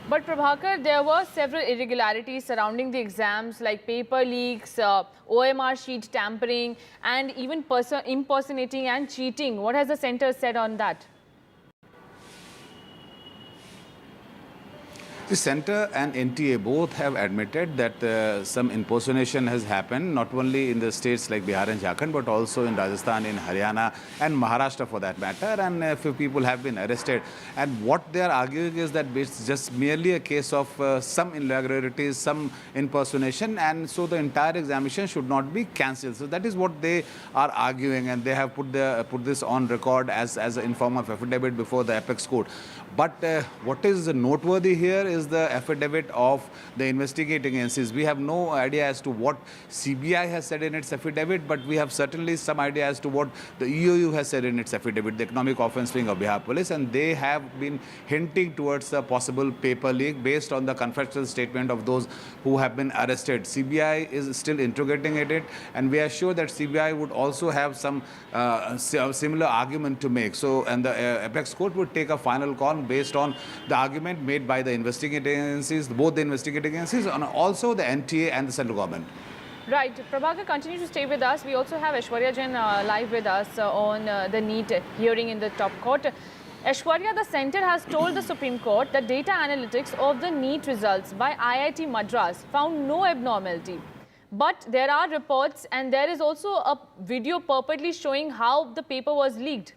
[SPEAKER 2] But Prabhakar, there were several irregularities surrounding the exams, like paper leaks, OMR sheet tampering, and even impersonating and cheating. What has the centre said on that?
[SPEAKER 11] The centre and NTA both have admitted that some impersonation has happened, not only in the states like Bihar and Jharkhand, but also in Rajasthan, in Haryana and Maharashtra for that matter, and a few people have been arrested. And what they are arguing is that it's just merely a case of some irregularities, some impersonation, and so the entire examination should not be cancelled. So that is what they are arguing, and they have put this on record as in form of affidavit before the apex court. But what is noteworthy here is the affidavit of the investigating agencies. We have no idea as to what CBI has said in its affidavit, but we have certainly some idea as to what the EOU has said in its affidavit, the Economic Offence Wing of Bihar Police, and they have been hinting towards a possible paper leak based on the confessional statement of those who have been arrested. CBI is still interrogating it, and we are sure that CBI would also have some similar argument to make. So, and the apex court would take a final call based on the argument made by the investigating agencies, both the investigating agencies and also the NTA and the central government.
[SPEAKER 2] Right. Prabhakar, continue to stay with us. We also have Aishwarya Jain live with us on the NEET hearing in the top court. Aishwarya, the centre has told the Supreme Court that data analytics of the NEET results by IIT Madras found no abnormality. But there are reports and there is also a video purportedly showing how the paper was leaked.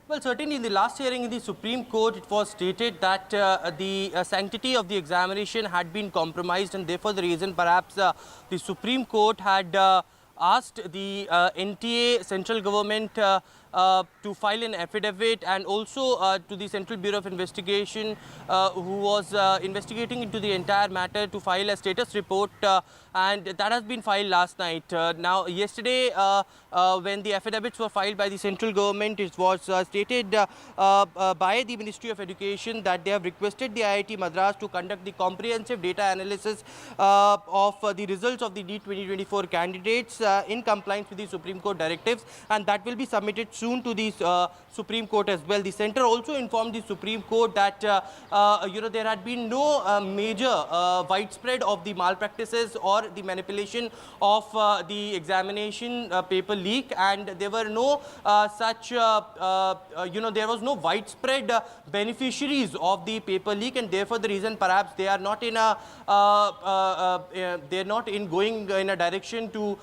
[SPEAKER 1] Well, certainly in the last hearing in the Supreme Court, it was stated that the sanctity of the examination had been compromised, and therefore the reason perhaps the Supreme Court had asked the NTA central government to file an affidavit, and also to the Central Bureau of Investigation who was investigating into the entire matter to file a status report, and that has been filed last night. Now, yesterday when the affidavits were filed by the central government, it was stated by the Ministry of Education that they have requested the IIT Madras to conduct the comprehensive data analysis of the results of the NEET 2024 candidates in compliance with the Supreme Court directives, and that will be submitted soon to the Supreme Court as well. The centre also informed the Supreme Court that there had been no major widespread of the malpractices or the manipulation of the examination paper leak, and there were no such there was no widespread beneficiaries of the paper leak, and therefore the reason perhaps they are not in a going in a direction to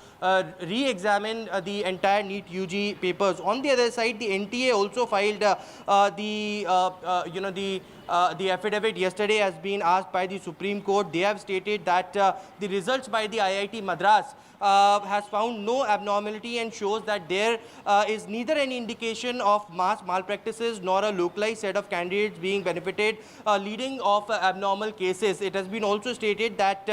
[SPEAKER 1] re-examine the entire NEET-UG papers. On the other side, the NTA also filed the affidavit yesterday has been asked by the Supreme Court. They have stated that the results by the IIT Madras has found no abnormality and shows that there is neither any indication of mass malpractices nor a localized set of candidates being benefited, leading of abnormal cases. It has been also stated that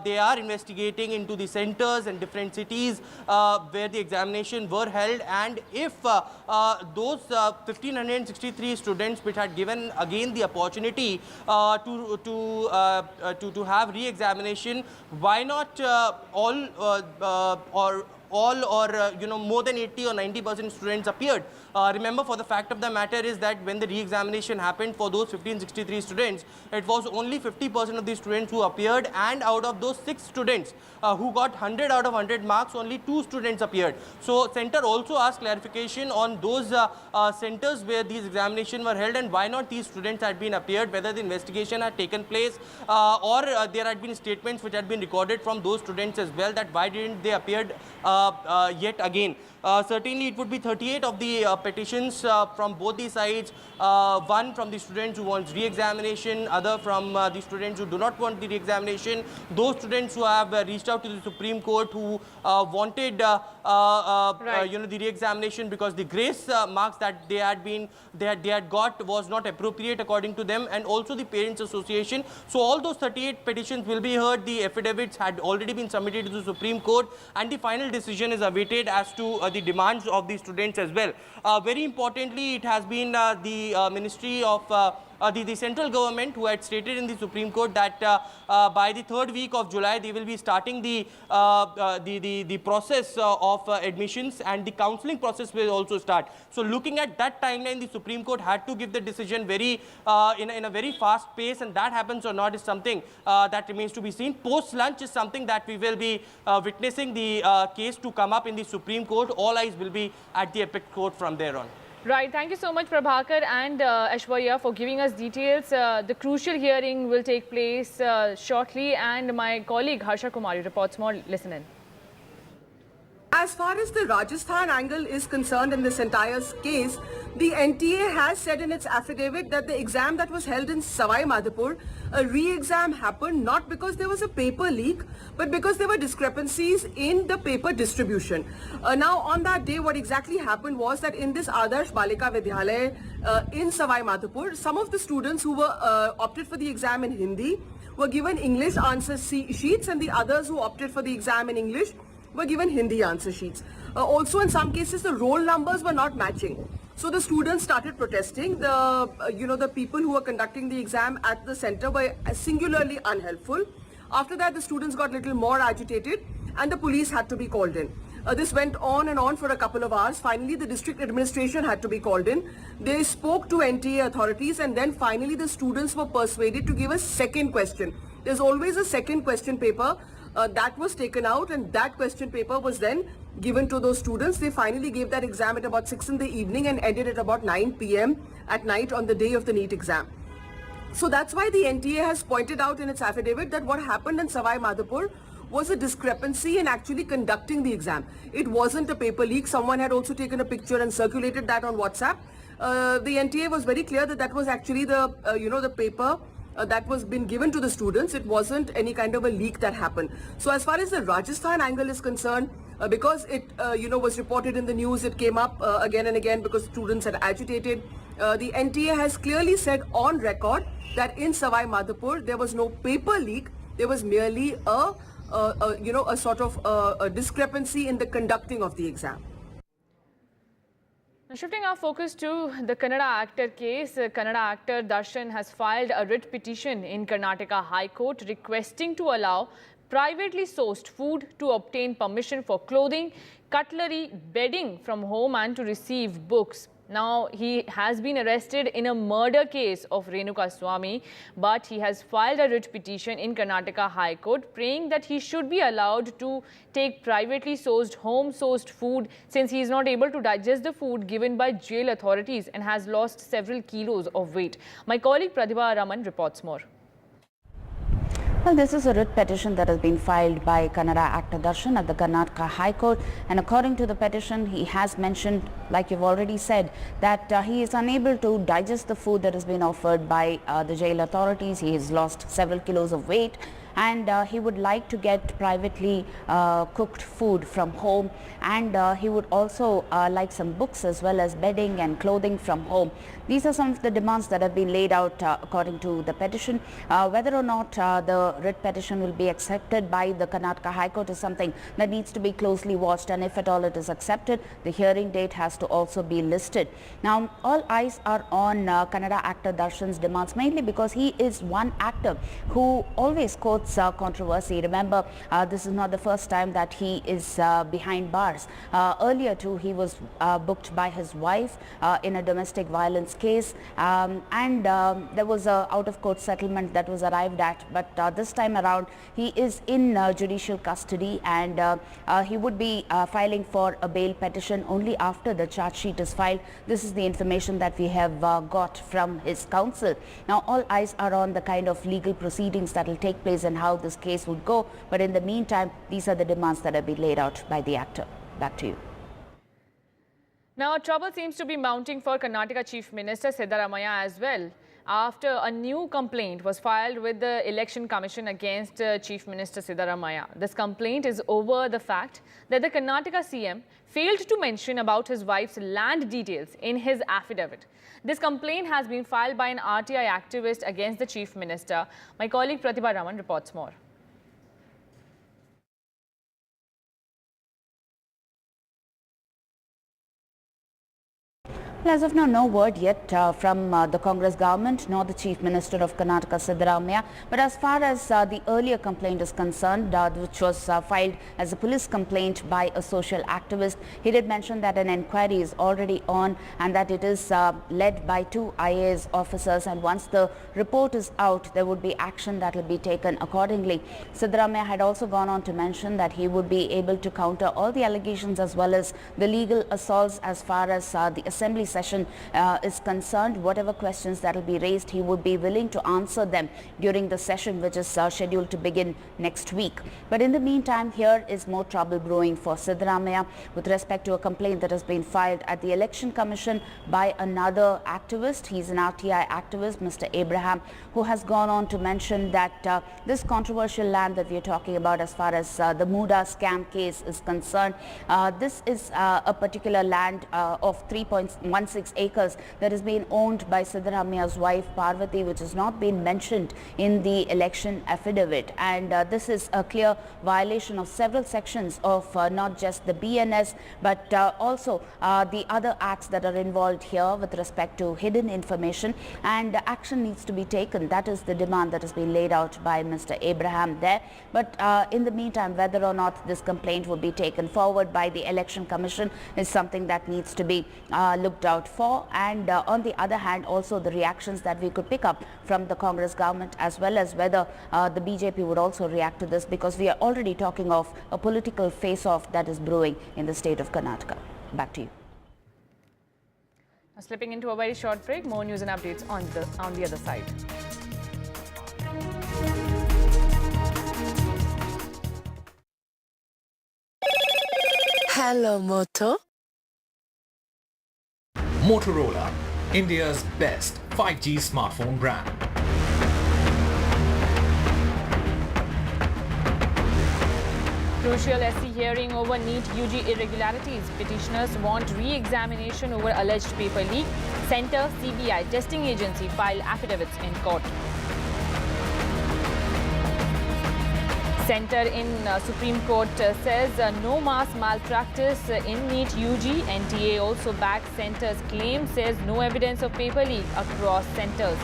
[SPEAKER 1] they are investigating into the centers and different cities where the examination were held, and if those 1,563 students which had given again the opportunity to have re-examination, why not all more than 80 or 90% students appeared. Remember, for the fact of the matter is that when the re-examination happened for those 1563 students, it was only 50% of the students who appeared, and out of those 6 students who got 100 out of 100 marks, only 2 students appeared. So centre also asked clarification on those centres where these examinations were held, and why not these students had been appeared, whether the investigation had taken place or there had been statements which had been recorded from those students as well, that why didn't they appeared yet again. Certainly it would be 38 of the petitions from both the sides, one from the students who want re-examination, other from the students who do not want the re-examination, those students who have reached out to the Supreme Court who wanted the re-examination because the grace marks that they had got was not appropriate according to them, and also the Parents Association. So all those 38 petitions will be heard. The affidavits had already been submitted to the Supreme Court, and the final decision is awaited as to the demands of the students as well. Very importantly, it has been the Ministry of the central government who had stated in the Supreme Court that by the 3rd week of July they will be starting the process of admissions, and the counselling process will also start. So looking at that timeline, the Supreme Court had to give the decision very in a very fast pace, and that happens or not is something that remains to be seen. Post lunch is something that we will be witnessing the case to come up in the Supreme Court. All eyes will be at the apex court from there on.
[SPEAKER 2] Right. Thank you so much, Prabhakar and Aishwarya, for giving us details. The crucial hearing will take place shortly, and my colleague Harsha Kumari reports more. Listen in.
[SPEAKER 7] As far as the Rajasthan angle is concerned in this entire case, the NTA has said in its affidavit that the exam that was held in Savai Madhopur, a re-exam happened not because there was a paper leak, but because there were discrepancies in the paper distribution. Now, on that day, what exactly happened was that in this Adarsh Balika Vidyalaya in Savai Madhopur, some of the students who were opted for the exam in Hindi were given English answer sheets, and the others who opted for the exam in English were given Hindi answer sheets. Also, in some cases, the roll numbers were not matching. So the students started protesting. The people who were conducting the exam at the center were singularly unhelpful. After that, the students got a little more agitated and the police had to be called in. This went on and on for a couple of hours. Finally, the district administration had to be called in. They spoke to NTA authorities, and then finally the students were persuaded to give a second question. There's always a second question paper. That was taken out, and that question paper was then given to those students. They finally gave that exam at about 6 in the evening and ended at about 9 p.m. at night on the day of the NEET exam. So that's why the NTA has pointed out in its affidavit that what happened in Savai Madhopur was a discrepancy in actually conducting the exam. It wasn't a paper leak. Someone had also taken a picture and circulated that on WhatsApp. The NTA was very clear that that was actually the paper that was been given to the students. It wasn't any kind of a leak that happened. So as far as the Rajasthan angle is concerned, because it was reported in the news, it came up again and again because students had agitated. The NTA has clearly said on record that in Savai Madhopur there was no paper leak. There was merely a sort of a discrepancy in the conducting of the exam.
[SPEAKER 2] Now, shifting our focus to the Kannada actor case, Kannada actor Darshan has filed a writ petition in Karnataka High Court requesting to allow privately sourced food to obtain permission for clothing, cutlery, bedding from home and to receive books. Now, he has been arrested in a murder case of Renuka Swamy, but he has filed a writ petition in Karnataka High Court praying that he should be allowed to take privately sourced, home-sourced food since he is not able to digest the food given by jail authorities and has lost several kilos of weight. My colleague Pratibha Raman reports more.
[SPEAKER 3] Well, this is a writ petition that has been filed by Kannada actor Darshan at the Karnataka High Court, and according to the petition, he has mentioned, like you've already said, that he is unable to digest the food that has been offered by the jail authorities. He has lost several kilos of weight, and he would like to get privately cooked food from home, and he would also like some books as well as bedding and clothing from home. These are some of the demands that have been laid out according to the petition. Whether or not the writ petition will be accepted by the Karnataka High Court is something that needs to be closely watched, and if at all it is accepted, the hearing date has to also be listed. Now, all eyes are on Kannada actor Darshan's demands, mainly because he is one actor who always quotes controversy. Remember, this is not the first time that he is behind bars. Earlier too, he was booked by his wife in a domestic violence case, and there was a out-of-court settlement that was arrived at, but this time around he is in judicial custody, and he would be filing for a bail petition only after the charge sheet is filed. This is the information that we have got from his counsel. Now, all eyes are on the kind of legal proceedings that will take place and how this case would go, but in the meantime, these are the demands that have been laid out by the actor. Back to you.
[SPEAKER 2] Now, trouble seems to be mounting for Karnataka Chief Minister Siddaramaiah as well, after a new complaint was filed with the Election Commission against Chief Minister Siddaramaiah. This complaint is over the fact that the Karnataka CM failed to mention about his wife's land details in his affidavit. This complaint has been filed by an RTI activist against the Chief Minister. My colleague Pratibha Raman reports more.
[SPEAKER 3] Well, as of now, no word yet from the Congress government nor the Chief Minister of Karnataka, Siddaramaiah. But as far as the earlier complaint is concerned, which was filed as a police complaint by a social activist, he did mention that an inquiry is already on and that it is led by 2 IAS officers, and once the report is out, there would be action that will be taken accordingly. Siddaramaiah had also gone on to mention that he would be able to counter all the allegations as well as the legal assaults as far as the Assembly session is concerned. Whatever questions that will be raised, he would be willing to answer them during the session, which is scheduled to begin next week. But in the meantime, here is more trouble brewing for Siddaramaiah with respect to a complaint that has been filed at the Election Commission by another activist. He's an RTI activist, Mr. Abraham, who has gone on to mention that this controversial land that we are talking about as far as the Muda scam case is concerned, this is a particular land of 3.16 acres that is being owned by Siddaramaiah's wife Parvati, which has not been mentioned in the election affidavit, and this is a clear violation of several sections of not just the BNS but also the other acts that are involved here with respect to hidden information, and action needs to be taken. That is the demand that has been laid out by Mr. Abraham there. But in the meantime, whether or not this complaint will be taken forward by the Election Commission is something that needs to be looked out for, and on the other hand also the reactions that we could pick up from the Congress government, as well as whether the BJP would also react to this, because we are already talking of a political face-off that is brewing in the state of Karnataka. Back to you.
[SPEAKER 2] Now, slipping into a very short break, more news and updates on the other side.
[SPEAKER 18] Hello, Moto.
[SPEAKER 19] Motorola, India's best 5G smartphone brand.
[SPEAKER 2] Crucial SC hearing over NEET-UG irregularities. Petitioners want re-examination over alleged paper leak. Centre, CBI, testing agency file affidavits in court. Centre in Supreme Court says no mass malpractice in NEET-UG. NTA also backs Centre's claim, says no evidence of paper leak across centres.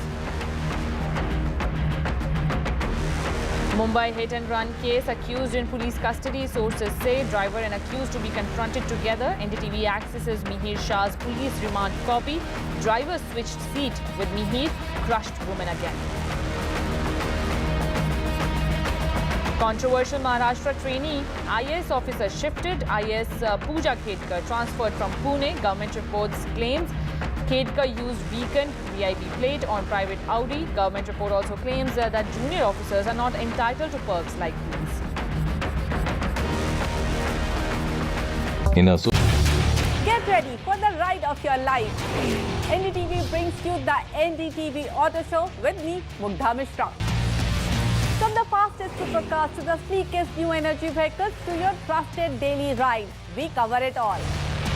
[SPEAKER 2] Mumbai hit-and-run case, accused in police custody. Sources say driver and accused to be confronted together. NDTV accesses Mihir Shah's police remand copy. Driver switched seat with Mihir, crushed woman again. Controversial Maharashtra trainee, IAS officer shifted. IAS Pooja Khedkar transferred from Pune. Government reports claims Khedkar used beacon VIP plate on private Audi. Government report also claims that junior officers are not entitled to perks like these.
[SPEAKER 4] Get ready for the ride of your life. NDTV brings you the NDTV Auto Show with me, Mugdha Mishra. From the fastest supercars to the sleekest new energy vehicles to your trusted daily ride, we cover it all.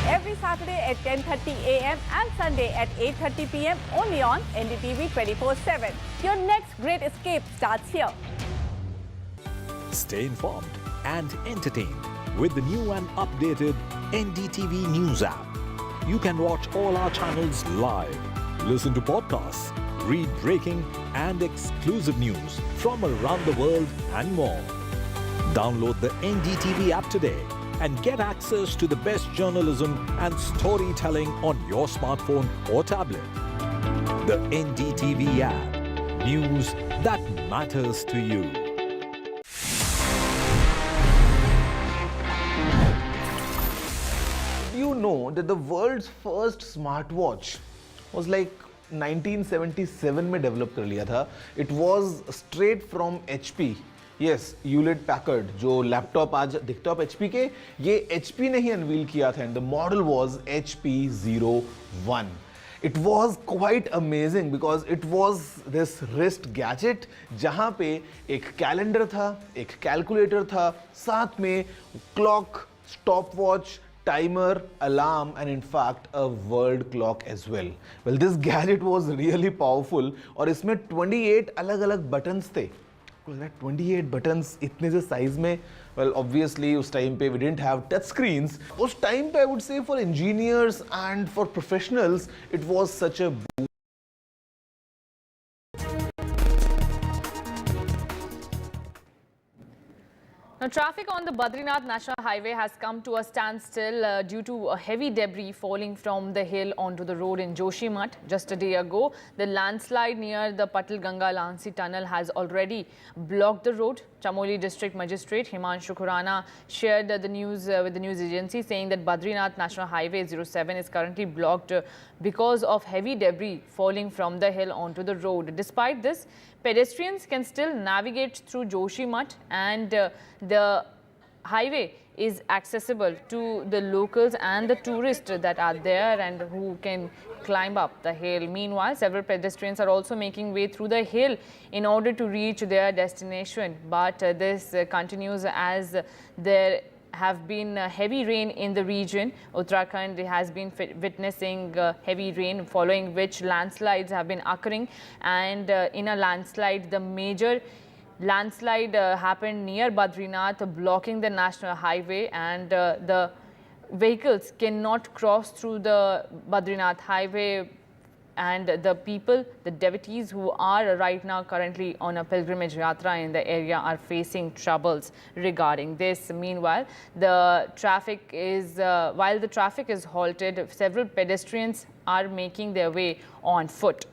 [SPEAKER 4] Every Saturday at 10:30 a.m. and Sunday at 8:30 p.m. only on NDTV 24/7. Your next great escape starts here.
[SPEAKER 6] Stay informed and entertained with the new and updated NDTV News app. You can watch all our channels live, listen to podcasts, read breaking and exclusive news from around the world and more. Download the NDTV app today and get access to the best journalism and storytelling on your smartphone or tablet. The NDTV app. News that matters to you.
[SPEAKER 22] Do you know that the world's first smartwatch was like 1977 में develop कर लिया था. It was straight from HP. Yes, Hewlett Packard, जो laptop आज दिखता है HP के, ये HP ने ही अनवील किया था, and the model was HP01. It was quite amazing because it was this wrist gadget जहाँ पे एक कैलेंडर था, एक कैलकुलेटर था, साथ में clock, stopwatch, timer, alarm, and in fact a world clock as well. Well, this gadget was really powerful और इसमें 28 अलग-अलग buttons थे. Well, that 28 buttons इतने से size में, well, obviously उस time पे we didn't have touch screens. उस time पे I would say for engineers and for professionals it was such a boost.
[SPEAKER 2] Now, traffic on the Badrinath National Highway has come to a standstill due to a heavy debris falling from the hill onto the road in Joshimath. Just a day ago, the landslide near the Patil Ganga Lansi tunnel has already blocked the road. Chamoli District Magistrate Himanshu Khurana shared the news with the news agency, saying that Badrinath National Highway 07 is currently blocked because of heavy debris falling from the hill onto the road. Despite this, pedestrians can still navigate through Joshimath, and the highway is accessible to the locals and the tourists that are there and who can climb up the hill. Meanwhile, several pedestrians are also making way through the hill in order to reach their destination. But this continues as there have been heavy rain in the region. Uttarakhand has been witnessing heavy rain, following which landslides have been occurring. And in a landslide, the major landslide happened near Badrinath, blocking the national highway, and the vehicles cannot cross through the Badrinath highway. And the people, the devotees who are right now currently on a pilgrimage yatra in the area are facing troubles regarding this. Meanwhile, the traffic is, while the traffic is halted, several pedestrians are making their way on foot.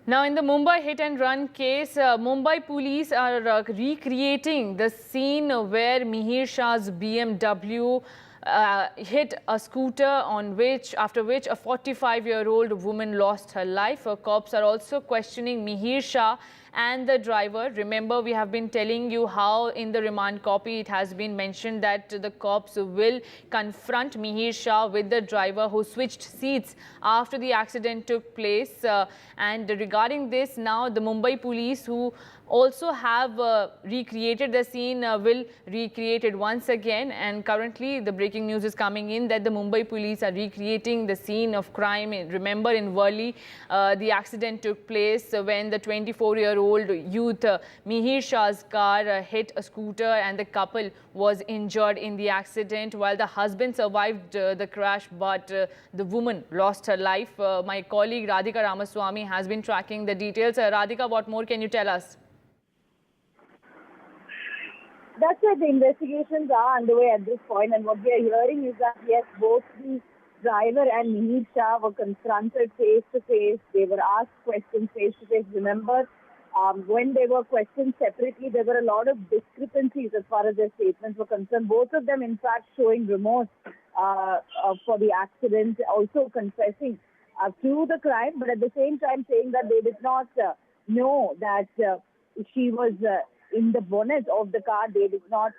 [SPEAKER 2] Now, in the Mumbai hit-and-run case, Mumbai police are recreating the scene where Mihir Shah's BMW hit a scooter, after which a 45-year-old woman lost her life. Cops are also questioning Mihir Shah and the driver. Remember, we have been telling you how in the remand copy it has been mentioned that the cops will confront Mihir Shah with the driver who switched seats after the accident took place. And regarding this, now the Mumbai police, who also have recreated the scene, will recreate it once again. And currently the breaking news is coming in that the Mumbai police are recreating the scene of crime. Remember, in Worli, the accident took place when the 24-year-old youth Mihir Shah's car hit a scooter, and the couple was injured in the accident, while the husband survived the crash, but the woman lost her life. My colleague Radhika Ramaswamy has been tracking the details. Radhika, what more can you tell us?
[SPEAKER 9] That's why the investigations are underway at this point, and what we are hearing is that yes, both the driver and Mihir Shah were confronted face to face. They were asked questions face to face. Remember, when they were questioned separately, there were a lot of discrepancies as far as their statements were concerned. Both of them, in fact, showing remorse for the accident, also confessing to the crime, but at the same time saying that they did not know that she was in the bonnet of the car. They did not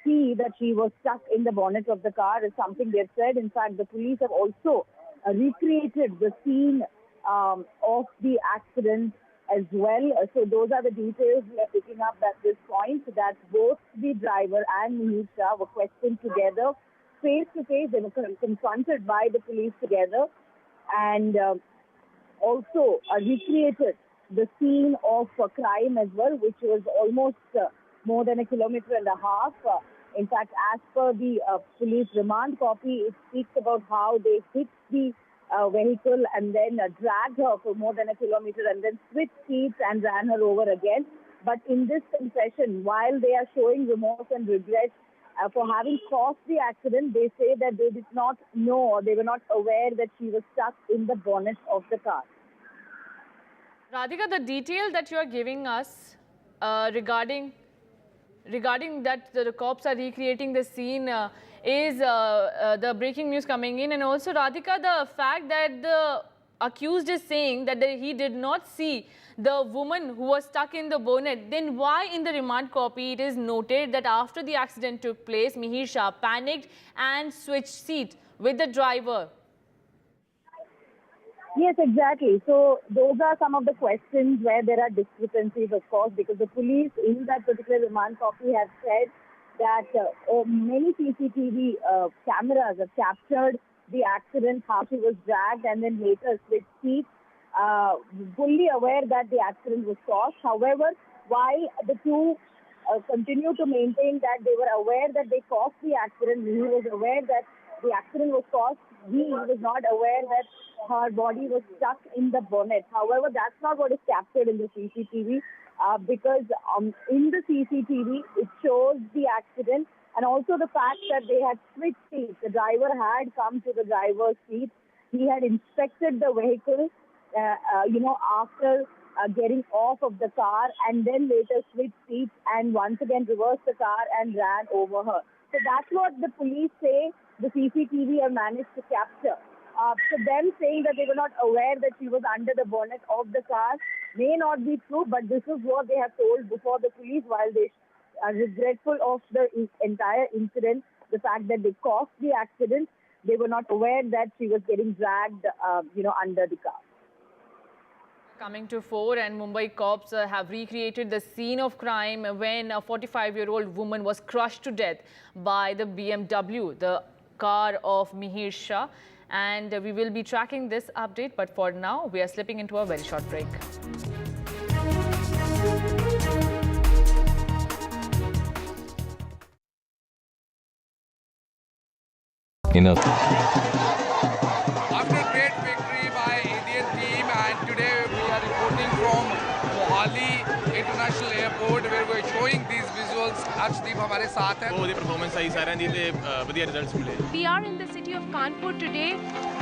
[SPEAKER 9] see that she was stuck in the bonnet of the car, is something they've said. In fact, the police have also recreated the scene of the accident as well. So those are the details we are picking up at this point, that both the driver and Mihir Shah were questioned together face to face. They were confronted by the police together, and also recreated the scene of crime as well, which was almost more than 1.5 kilometers. In fact, as per the police remand copy, it speaks about how they hit the vehicle and then dragged her for more than 1 kilometer and then switched seats and ran her over again. But in this confession, while they are showing remorse and regret for having caused the accident, they say that they did not know, or they were not aware that she was stuck in the bonnet of the car.
[SPEAKER 2] Radhika, the detail that you are giving us regarding that the cops are recreating the scene is the breaking news coming in. And also, Radhika, the fact that the accused is saying that he did not see the woman who was stuck in the bonnet, then why in the remand copy it is noted that after the accident took place, Mihir Shah panicked and switched seat with the driver?
[SPEAKER 9] Yes, exactly. So those are some of the questions where there are discrepancies, of course, because the police in that particular remand copy have said that many CCTV cameras have captured the accident, how she was dragged and then later switched seats, fully aware that the accident was caused. However, while the two continue to maintain that they were aware that they caused the accident, he was aware that the accident was caused he was not aware that her body was stuck in the bonnet. However, that's not what is captured in the CCTV because in the CCTV, it shows the accident and also the fact that they had switched seats. The driver had come to the driver's seat. He had inspected the vehicle, after getting off of the car and then later switched seats and once again reversed the car and ran over her. So that's what the police say the CCTV have managed to capture. So them saying that they were not aware that she was under the bonnet of the car may not be true, but this is what they have told before the police while they are regretful of the entire incident, the fact that they caused the accident. They were not aware that she was getting dragged, under the car.
[SPEAKER 2] Coming to 4, and Mumbai cops have recreated the scene of crime when a 45-year-old woman was crushed to death by the BMW, the car of Mihir Shah. And we will be tracking this update, but for now, we are slipping into a very short break.
[SPEAKER 24] After great victory by Indian team, and today we are reporting from Mohali International Airport where we are showing these visuals. Arshdeep हमारे साथ हैं.
[SPEAKER 10] बहुत ही performance सही सारे दी थे बढ़िया results मिले.
[SPEAKER 12] We are in the city of Kanpur today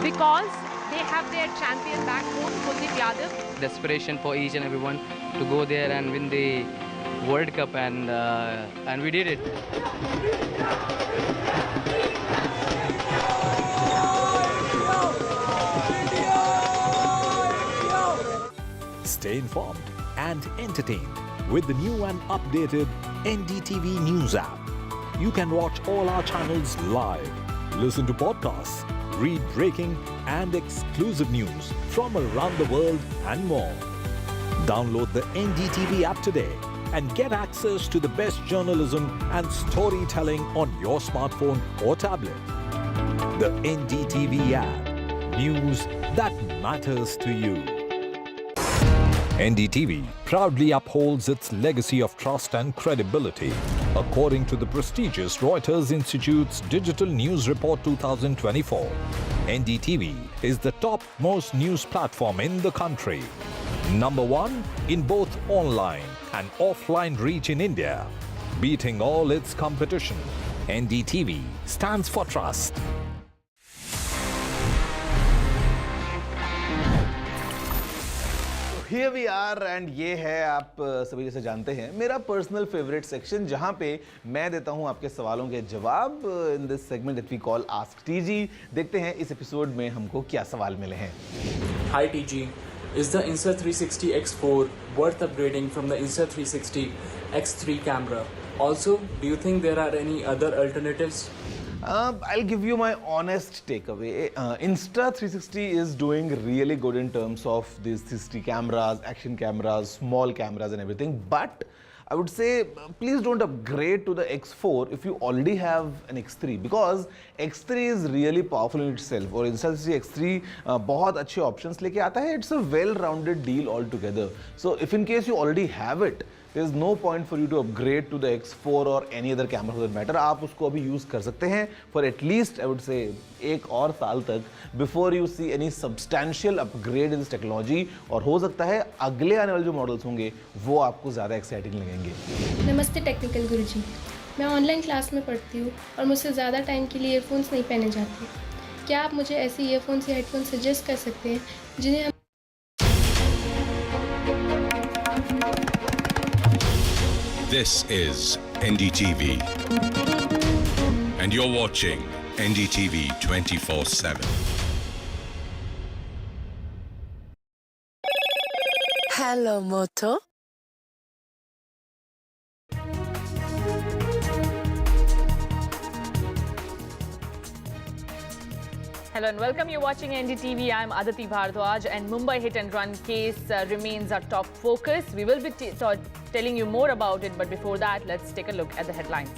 [SPEAKER 12] because they have their champion back home, Kuldeep Yadav.
[SPEAKER 14] Desperation for each and everyone to go there and win the World Cup, and we did it.
[SPEAKER 6] Stay informed and entertained with the new and updated NDTV News app. You can watch all our channels live, listen to podcasts, read breaking and exclusive news from around the world and more. Download the NDTV app today and get access to the best journalism and storytelling on your smartphone or tablet. The NDTV app. News that matters to you. NDTV proudly upholds its legacy of trust and credibility. According to the prestigious Reuters Institute's Digital News Report 2024, NDTV is the top-most news platform in the country. Number 1 in both online and offline reach in India. Beating all its competition, NDTV stands for trust.
[SPEAKER 22] Here we are, and ये है आप सभी जैसे जानते हैं मेरा personal favourite section जहां पे मैं देता हूं आपके सवालों के जवाब in this segment that we call ask TG. देखते हैं इस एपिसोड में हमको क्या सवाल मिले हैं.
[SPEAKER 8] Hi TG, is the Insta360 X4 worth upgrading from the Insta360 X3 camera? Also, do you think there are any other alternatives?
[SPEAKER 22] I'll give you my honest takeaway. Insta360 is doing really good in terms of these 360 cameras, action cameras, small cameras and everything. But I would say please don't upgrade to the X4 if you already have an X3, because X3 is really powerful in itself. और Insta360 X3 बहुत अच्छे options लेके आता है. It's a well-rounded deal altogether. So if in case you already have it, there is no point for you to upgrade to the X4 or any other camera for that matter. आप उसको अभी use कर सकते हैं for at least I would say 1 और साल तक before you see any substantial upgrade in this technology. और हो सकता है अगले आने वाले जो मॉडल्स होंगे वो आपको ज़्यादा एक्साइटिंग लगेंगे.
[SPEAKER 15] नमस्ते टेक्निकल गुरुजी, मैं ऑनलाइन क्लास में पढ़ती हूँ और मुझसे ज़्यादा टाइम के लिए ईयरफोन्स नहीं पहने जाते. क्या आप मुझे ऐसे ईयरफोन्स या हेडफोन्स सजेस्ट कर सकते हैं जिन्हें
[SPEAKER 16] This is NDTV, and you're watching NDTV 24/7.
[SPEAKER 18] Hello, Moto.
[SPEAKER 2] Hello and welcome. You're watching NDTV. I'm Aditi Bhardwaj, and Mumbai hit and run case remains our top focus. We will be telling you more about it, but before that, let's take a look at the headlines.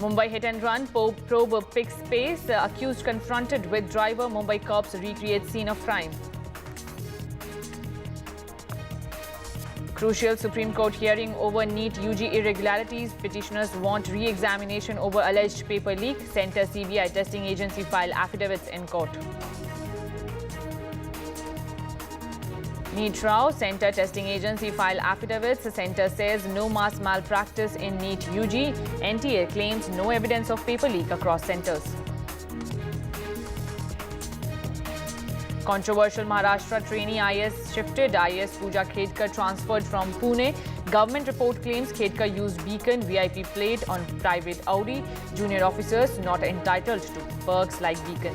[SPEAKER 2] Mumbai hit and run, probe picks pace, accused confronted with driver, Mumbai cops recreate scene of crime. Crucial Supreme Court hearing over NEET-UG irregularities. Petitioners want re-examination over alleged paper leak. Center CBI testing agency file affidavits in court. NEET row, Center testing agency file affidavits. The center says no mass malpractice in NEET-UG. NTA claims no evidence of paper leak across centers. Controversial Maharashtra trainee IS shifted. IS Pooja Khedkar transferred from Pune. Government report claims Khedkar used beacon VIP plate on private Audi. Junior officers not entitled to perks like beacon.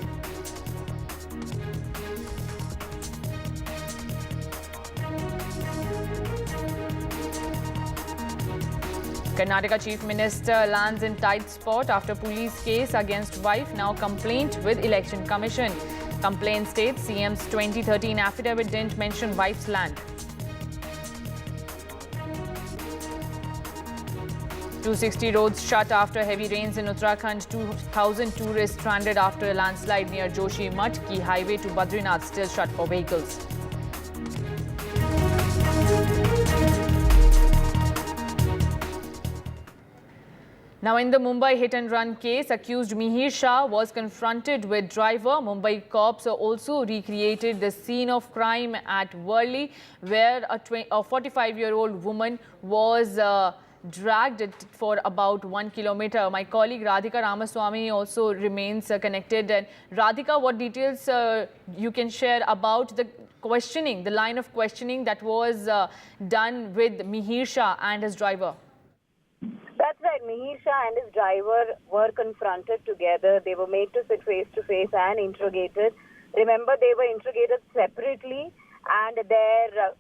[SPEAKER 2] Karnataka Chief Minister lands in tight spot after police case against wife, now complaint with Election Commission. Complaint states CM's 2013 affidavit didn't mention wife's land. 260 roads shut after heavy rains in Uttarakhand. 2,000 tourists stranded after a landslide near Joshi Math. Key highway to Badrinath still shut for vehicles. Now, in the Mumbai hit-and-run case, accused Mihir Shah was confronted with driver. Mumbai cops also recreated the scene of crime at Worli, where a 45-year-old woman was dragged for about 1 kilometer. My colleague Radhika Ramaswamy also remains connected. And Radhika, what details you can share about the questioning, the line of questioning that was done with Mihir Shah and his driver?
[SPEAKER 9] That's right. Mihir Shah and his driver were confronted together. They were made to sit face to face and interrogated. Remember, they were interrogated separately and their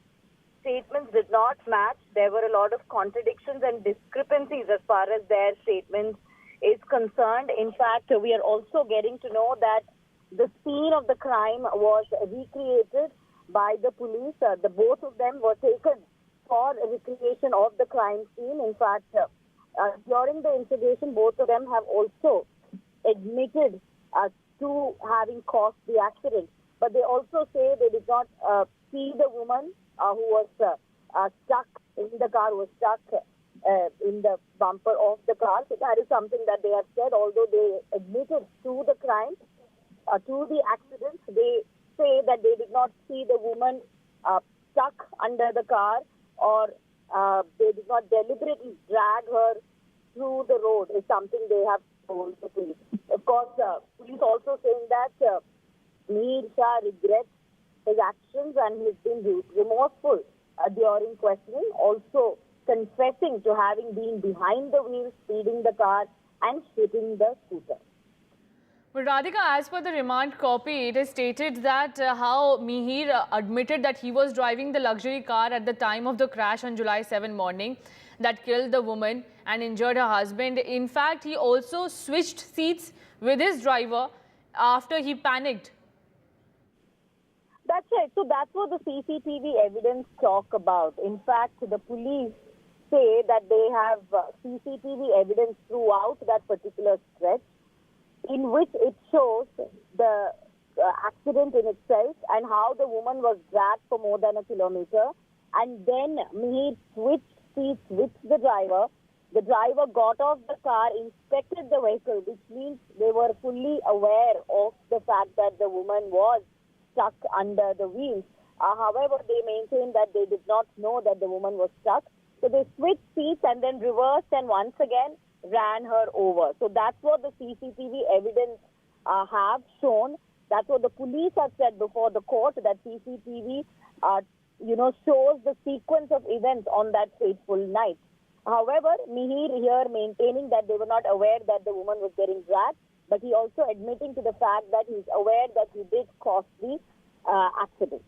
[SPEAKER 9] statements did not match. There were a lot of contradictions and discrepancies as far as their statements is concerned. In fact, we are also getting to know that the scene of the crime was recreated by the police. The both of them were taken for recreation of the crime scene. In fact, during the investigation, both of them have also admitted to having caused the accident. But they also say they did not see the woman who was stuck in the car, was stuck in the bumper of the car. So that is something that they have said, although they admitted to the crime, to the accident. They say that they did not see the woman stuck under the car, or they did not deliberately drag her through the road, is something they have told the police. Of course, police also saying that Mihir Shah regrets his actions and he's been remorseful during questioning, also confessing to having been behind the wheel, speeding the car and hitting the scooter.
[SPEAKER 2] Well, Radhika, as per the remand copy, it is stated that how Mihir admitted that he was driving the luxury car at the time of the crash on July 7 morning that killed the woman and injured her husband. In fact, he also switched seats with his driver after he panicked.
[SPEAKER 9] That's right. So that's what the CCTV evidence talk about. In fact, the police say that they have CCTV evidence throughout that particular stretch, in which it shows the accident in itself and how the woman was dragged for more than a kilometer. And then Mihir switched seats with the driver. The driver got off the car, inspected the vehicle, which means they were fully aware of the fact that the woman was stuck under the wheels. However, they maintained that they did not know that the woman was stuck. So they switched seats and then reversed and once again ran her over. So that's what the CCTV evidence have shown. That's what the police have said before the court, that CCTV, shows the sequence of events on that fateful night. However, Mihir here maintaining that they were not aware that the woman was getting dragged, but he also admitting to the fact that he's aware that he did cause the accident.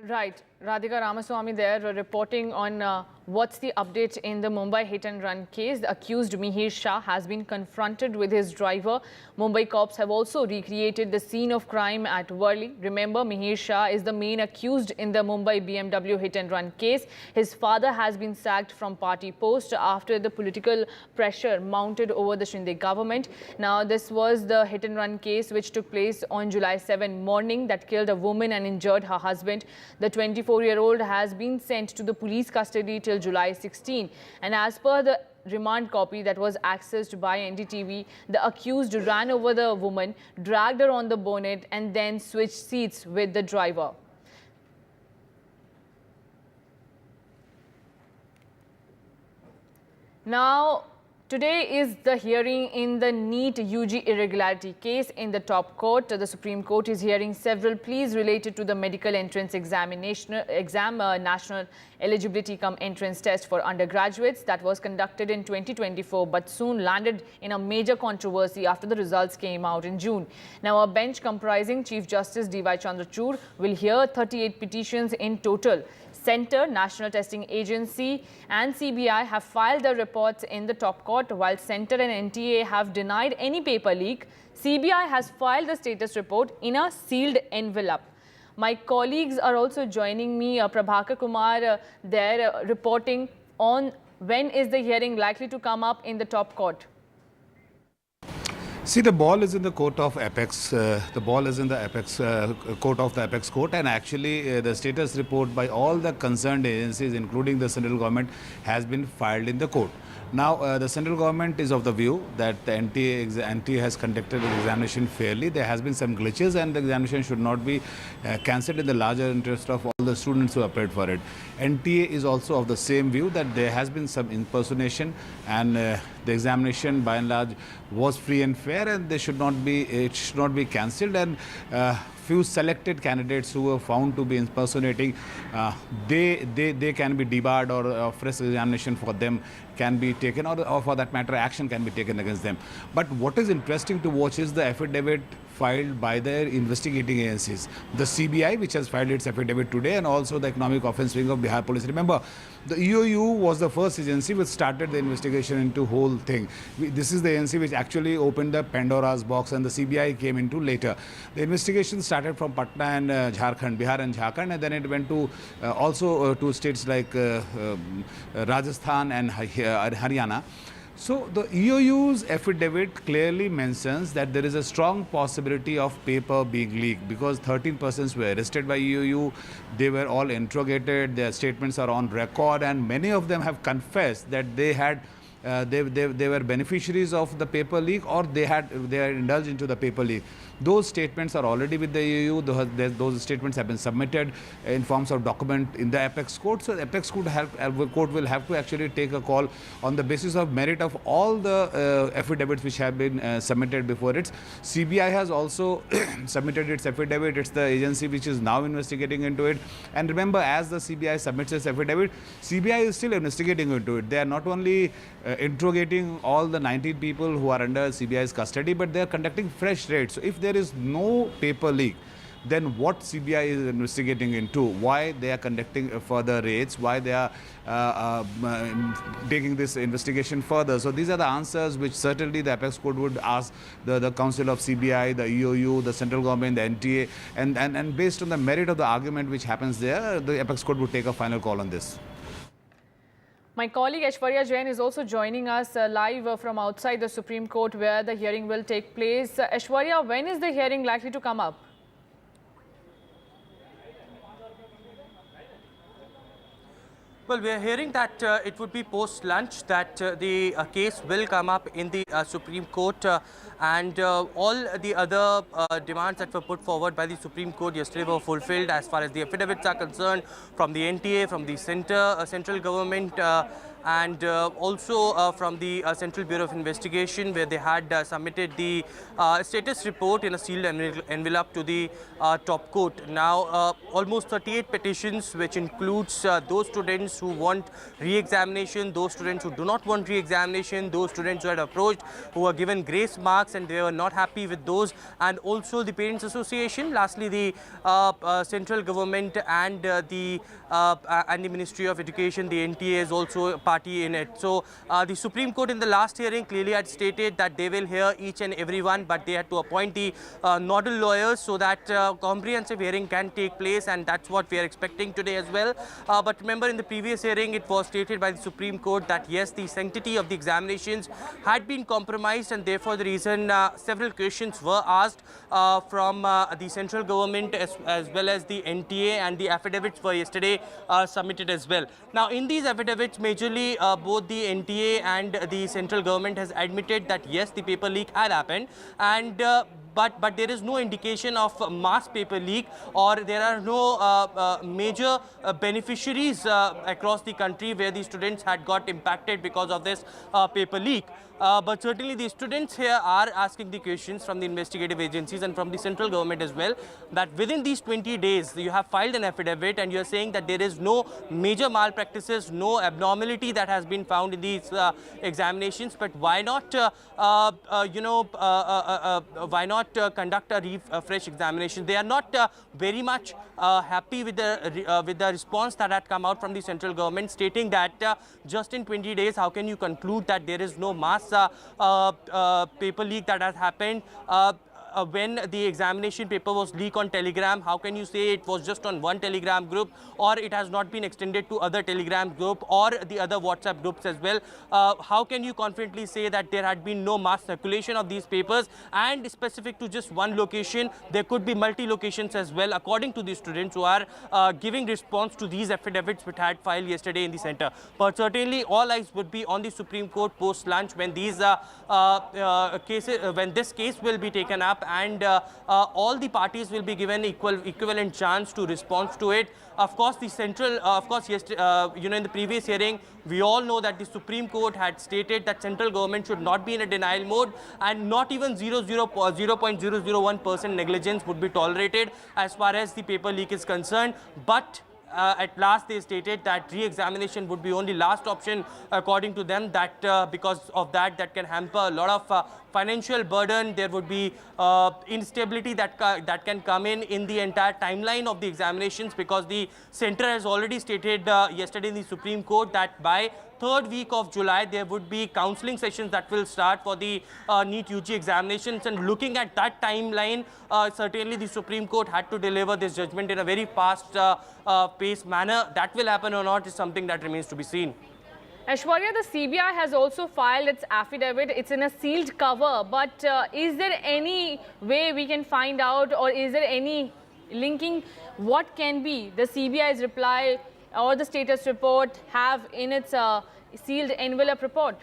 [SPEAKER 2] Right. Radhika Ramaswamy there reporting on what's the update in the Mumbai hit-and-run case. The accused Mihir Shah has been confronted with his driver. Mumbai cops have also recreated the scene of crime at Worli. Remember, Mihir Shah is the main accused in the Mumbai BMW hit-and-run case. His father has been sacked from party post after the political pressure mounted over the Shinde government. Now, this was the hit-and-run case which took place on July 7 morning that killed a woman and injured her husband. The 24-year-old has been sent to the police custody till July 16. And as per the remand copy that was accessed by NDTV, the accused ran over the woman, dragged her on the bonnet and then switched seats with the driver. Now, today is the hearing in the NEET-UG irregularity case in the top court. The Supreme Court is hearing several pleas related to the medical entrance national eligibility cum entrance test for undergraduates that was conducted in 2024 but soon landed in a major controversy after the results came out in June. Now, a bench comprising Chief Justice D.Y. Chandrachud will hear 38 petitions in total. Center, National Testing Agency and CBI have filed their reports in the top court, while Center and NTA have denied any paper leak. CBI has filed the status report in a sealed envelope. My colleagues are also joining me. Prabhakar Kumar, they're reporting on when is the hearing likely to come up in the top court.
[SPEAKER 11] See, the ball is in the court of Apex. The ball is in the Apex court of the Apex court, and actually the status report by all the concerned agencies, including the central government, has been filed in the court. Now, the central government is of the view that the NTA has conducted the examination fairly. There has been some glitches, and the examination should not be cancelled in the larger interest of all the students who applied for it. NTA is also of the same view that there has been some impersonation, and the examination by and large was free and fair, and it should not be cancelled. And few selected candidates who were found to be impersonating, they can be debarred, or fresh examination for them can be taken, or for that matter action can be taken against them. But what is interesting to watch is the affidavit filed by their investigating agencies. The CBI, which has filed its affidavit today, and also the Economic Offence Wing of Bihar Police. Remember, the EOU was the first agency which started the investigation into whole thing. This is the agency which actually opened the Pandora's box, and the CBI came into later. The investigation started from Patna and Jharkhand, Bihar and Jharkhand, and then it went to also to states like Rajasthan and Haryana. So the EOU's affidavit clearly mentions that there is a strong possibility of paper being leaked, because 13 persons were arrested by EOU. They were all interrogated. Their statements are on record, and many of them have confessed that they had they were beneficiaries of the paper leak, or they are indulged into the paper leak. Those statements are already with the EOU. Those statements have been submitted in forms of document in the Apex court. So the Apex court will have to actually take a call on the basis of merit of all the affidavits which have been submitted before it. CBI has also submitted its affidavit. It's the agency which is now investigating into it. And remember, as the CBI submits its affidavit, CBI is still investigating into it. They are not only interrogating all the 19 people who are under CBI's custody, but they are conducting fresh raids. So if there is no paper leak, then what CBI is investigating into, why they are conducting further raids, why they are taking this investigation further. So these are the answers which certainly the Apex Court would ask the Council of CBI, the EOU, the central government, the NTA, and based on the merit of the argument which happens there, the Apex Court would take a final call on this.
[SPEAKER 2] My colleague Aishwarya Jain is also joining us live from outside the Supreme Court, where the hearing will take place. Aishwarya, when is the hearing likely to come up?
[SPEAKER 1] Well, we are hearing that it would be post-lunch that the case will come up in the Supreme Court, and all the other demands that were put forward by the Supreme Court yesterday were fulfilled as far as the affidavits are concerned, from the NTA, from the central government, and also from the Central Bureau of Investigation, where they had submitted the status report in a sealed envelope to the top court. Now, almost 38 petitions, which includes those students who want re-examination, those students who do not want re-examination, those students who had approached, who were given grace marks and they were not happy with those, and also the Parents Association. Lastly, the central government and the Ministry of Education, the NTA, is also party in it. So the Supreme Court in the last hearing clearly had stated that they will hear each and every one, but they had to appoint the nodal lawyers so that comprehensive hearing can take place, and that's what we are expecting today as well. But remember, in the previous hearing, it was stated by the Supreme Court that yes, the sanctity of the examinations had been compromised, and therefore the reason several questions were asked from the central government as well as the NTA, and the affidavits were yesterday submitted as well. Now, in these affidavits, majorly both the NTA and the central government has admitted that yes, the paper leak had happened, and but there is no indication of mass paper leak, or there are no major beneficiaries across the country where the students had got impacted because of this paper leak. But certainly the students here are asking the questions from the investigative agencies and from the central government as well, that within these 20 days you have filed an affidavit and you are saying that there is no major malpractices, no abnormality that has been found in these examinations, but why not why not conduct a fresh examination? They are not very much happy with the response that had come out from the central government, stating that just in 20 days, how can you conclude that there is no mass paper leak that has happened? When the examination paper was leaked on Telegram, how can you say it was just on one Telegram group, or it has not been extended to other Telegram group or the other WhatsApp groups as well? How can you confidently say that there had been no mass circulation of these papers, and specific to just one location? There could be multi-locations as well, according to the students who are giving response to these affidavits which had filed yesterday in the center. But certainly all eyes would be on the Supreme Court post-lunch when these cases, when this case will be taken up, and all the parties will be given equivalent chance to respond to it. Of course, the central, in the previous hearing, we all know that the Supreme Court had stated that central government should not be in a denial mode, and not even 0.001% negligence would be tolerated as far as the paper leak is concerned. But at last they stated that re-examination would be only last option, according to them, that because of that can hamper a lot of financial burden. There would be instability that can come in the entire timeline of the examinations, because the center has already stated yesterday in the Supreme Court that by third week of July there would be counselling sessions that will start for the NEET-UG examinations. And looking at that timeline, certainly the Supreme Court had to deliver this judgment in a very fast paced manner. That will happen or not is something that remains to be seen.
[SPEAKER 2] Aishwarya, the CBI has also filed its affidavit. It's in a sealed cover, but is there any way we can find out, or is there any linking what can be the CBI's reply or the status report have in its sealed envelope report?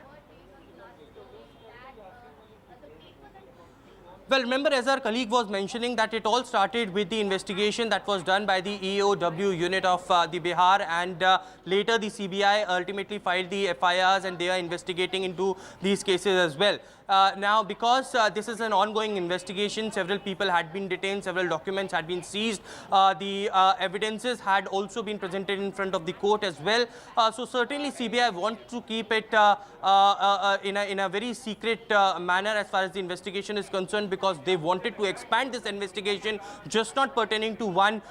[SPEAKER 1] Well, remember, as our colleague was mentioning, that it all started with the investigation that was done by the EOW unit of the Bihar, and later the CBI ultimately filed the FIRs, and they are investigating into these cases as well. Now, because this is an ongoing investigation, several people had been detained, several documents had been seized, the evidences had also been presented in front of the court as well. So certainly CBI wants to keep it in a very secret manner as far as the investigation is concerned, because they wanted to expand this investigation just not pertaining to one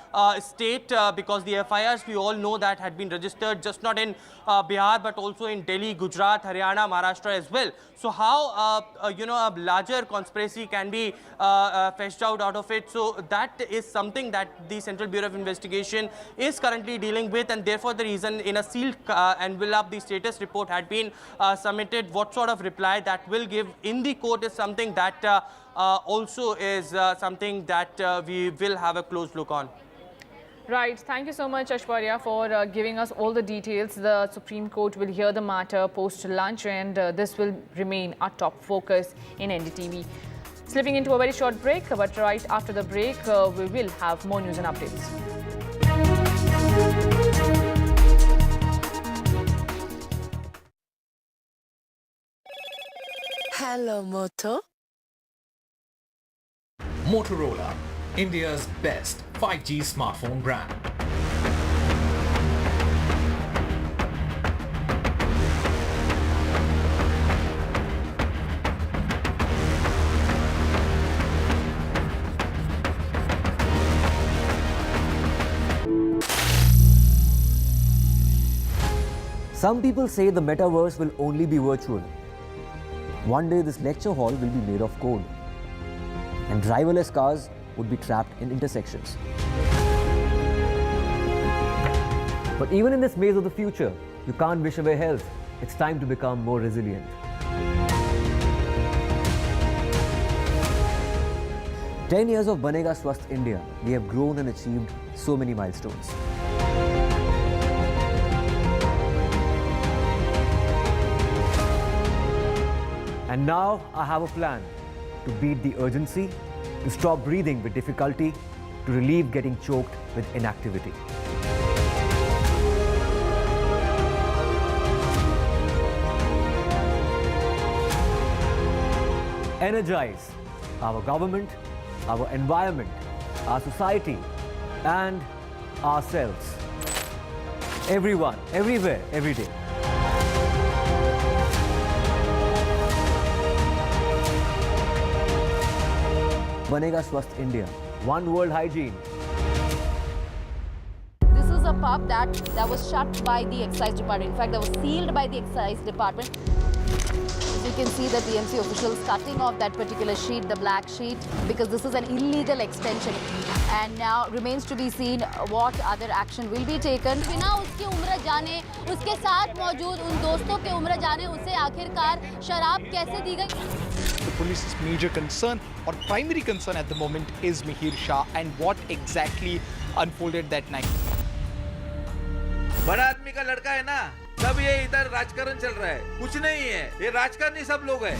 [SPEAKER 1] state, because the FIRs, we all know, that had been registered just not in Bihar but also in Delhi, Gujarat, Haryana, Maharashtra as well. So how a larger conspiracy can be fetched out of it. So that is something that the Central Bureau of Investigation is currently dealing with, and therefore the reason in a sealed envelope the status report had been submitted. What sort of reply that will give in the court is something that also is something that we will have a close look on.
[SPEAKER 2] Right. Thank you so much, Aishwarya, for giving us all the details. The Supreme Court will hear the matter post-lunch, and this will remain our top focus in NDTV. Slipping into a very short break, but right after the break, we will have more news and updates.
[SPEAKER 18] Hello, Moto.
[SPEAKER 19] Motorola, India's best 5G smartphone brand.
[SPEAKER 5] Some people say the metaverse will only be virtual. One day this lecture hall will be made of code, and driverless cars would be trapped in intersections. But even in this maze of the future, you can't wish away health. It's time to become more resilient. "10 years of Banega Swasth India, we have grown and achieved so many milestones. And now I have a plan to beat the urgency, to stop breathing with difficulty, to relieve getting choked with inactivity. Energize our government, our environment, our society, and ourselves. Everyone, everywhere, every day. Banega Swasth India. One world hygiene.
[SPEAKER 13] This is a pub that was shut by the excise department. In fact, that was sealed by the excise department. You can see the BMC officials cutting off that particular sheet, the black sheet, because this is an illegal extension. And now remains to be seen what other action will be taken. बिना उसकी उम्र जाने, उसके साथ मौजूद उन दोस्तों के उम्र जाने, उसे आखिरकार शराब कैसे दी गई?
[SPEAKER 17] The police's major concern or primary concern at the moment is Mihir Shah and what exactly unfolded that night.
[SPEAKER 20] बड़ा आदमी का लड़का है ना, सब ये इधर राजकारण चल रहा है, कुछ नहीं है, ये राजकारणी सब लोग हैं।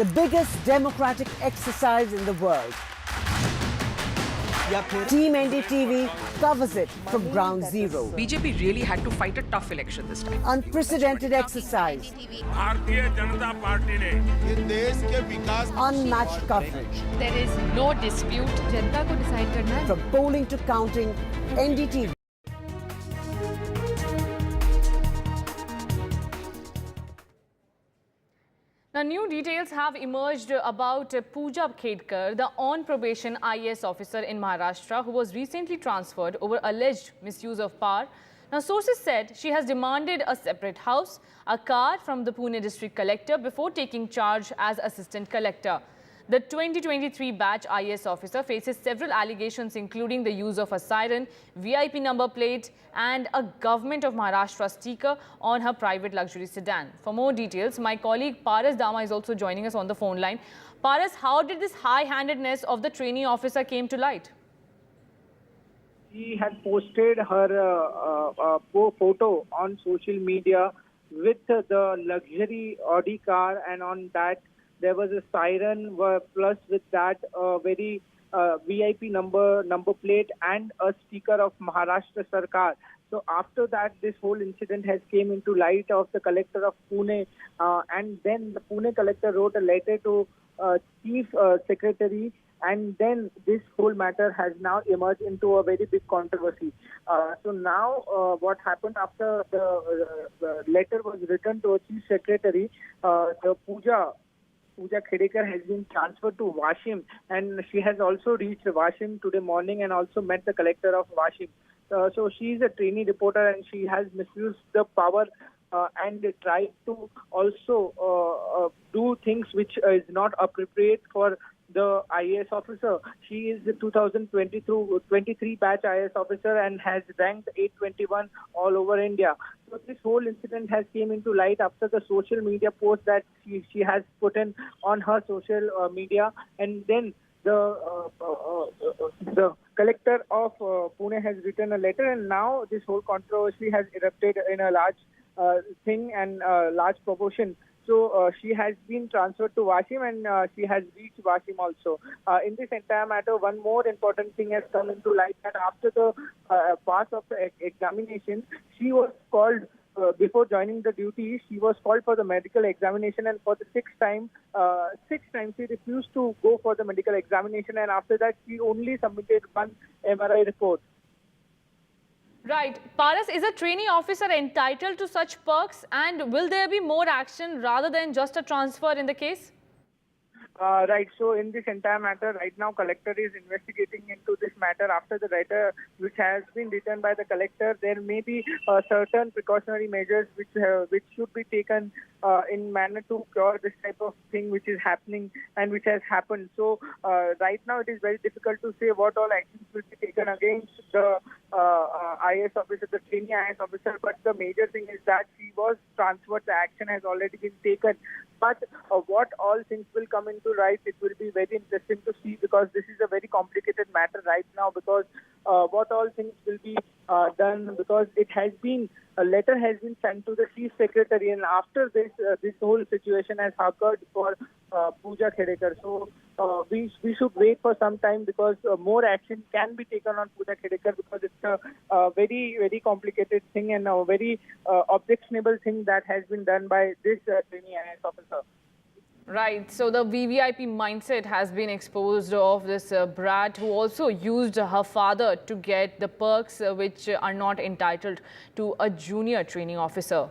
[SPEAKER 21] The biggest democratic exercise in the world. Team NDTV covers it from ground zero.
[SPEAKER 23] BJP really had to fight a tough election this time.
[SPEAKER 21] Unprecedented exercise. Unmatched coverage.
[SPEAKER 12] There is no dispute. जनता को decide करना है.
[SPEAKER 21] From polling to counting, NDTV.
[SPEAKER 2] Now, new details have emerged about Pooja Khedkar, the on-probation IAS officer in Maharashtra who was recently transferred over alleged misuse of power. Now, sources said she has demanded a separate house, a car from the Pune district collector before taking charge as assistant collector. The 2023 batch IAS officer faces several allegations including the use of a siren, VIP number plate and a Government of Maharashtra sticker on her private luxury sedan. For more details, my colleague Paras Dama is also joining us on the phone line. Paras, how did this high-handedness of the trainee officer came to light?
[SPEAKER 25] She had posted her photo on social media with the luxury Audi car, and on that there was a siren, plus with that very VIP number plate and a sticker of Maharashtra Sarkar. So after that, this whole incident has came into light of the collector of Pune, and then the Pune collector wrote a letter to chief secretary, and then this whole matter has now emerged into a very big controversy. So now what happened after the letter was written to a chief secretary, the Pooja Khedkar has been transferred to Washim, and she has also reached Washim today morning and also met the collector of Washim. So she is a trainee reporter and she has misused the power and tried to also do things which is not appropriate for the IAS officer. She is the 2023 batch IAS officer and has ranked 821 all over India. So this whole incident has came into light after the social media post that she has put in on her social media, and then the collector of Pune has written a letter, and now this whole controversy has erupted in a large thing and large proportion. So she has been transferred to Washim, and she has reached Washim also. In this entire matter, one more important thing has come into light, that after the pass of the examination, she was called, before joining the duty, she was called for the medical examination, and for the sixth time she refused to go for the medical examination, and after that she only submitted one MRI report.
[SPEAKER 2] Right. Paras, is a trainee officer entitled to such perks, and will there be more action rather than just a transfer in the case?
[SPEAKER 25] Right. So in this entire matter, right now, collector is investigating into this matter. After the letter which has been written by the collector, there may be certain precautionary measures which should be taken in manner to cure this type of thing which is happening and which has happened. So right now, it is very difficult to say what all actions will be taken against the IAS officer, the trainee IAS officer. But the major thing is that she was transferred. The action has already been taken. But what all things will come into right, it will be very interesting to see, because this is a very complicated matter right now, because what all things will be done, because it has been, a letter has been sent to the chief secretary, and after this, this whole situation has occurred for Pooja Khedekar. So we should wait for some time, because more action can be taken on Pooja Khedekar, because it's a very, very complicated thing and a very objectionable thing that has been done by this trainee IAS officer.
[SPEAKER 2] Right. So the VVIP mindset has been exposed of this brat, who also used her father to get the perks which are not entitled to a junior training officer.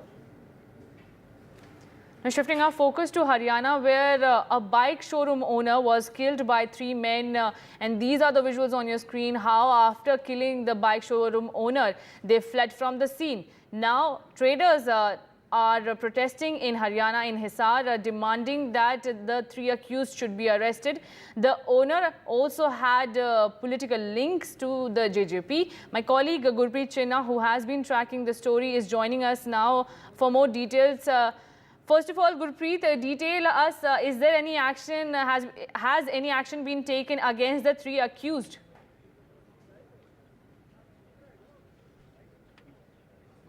[SPEAKER 2] Now shifting our focus to Haryana, where a bike showroom owner was killed by 3 men, and these are the visuals on your screen, how after killing the bike showroom owner, they fled from the scene. Now traders are protesting in Haryana, in Hisar, demanding that the 3 accused should be arrested. The owner also had political links to the JJP. My colleague Gurpreet Chinna, who has been tracking the story, is joining us now for more details. First of all, Gurpreet, detail us, is there any action, has any action been taken against the 3 accused?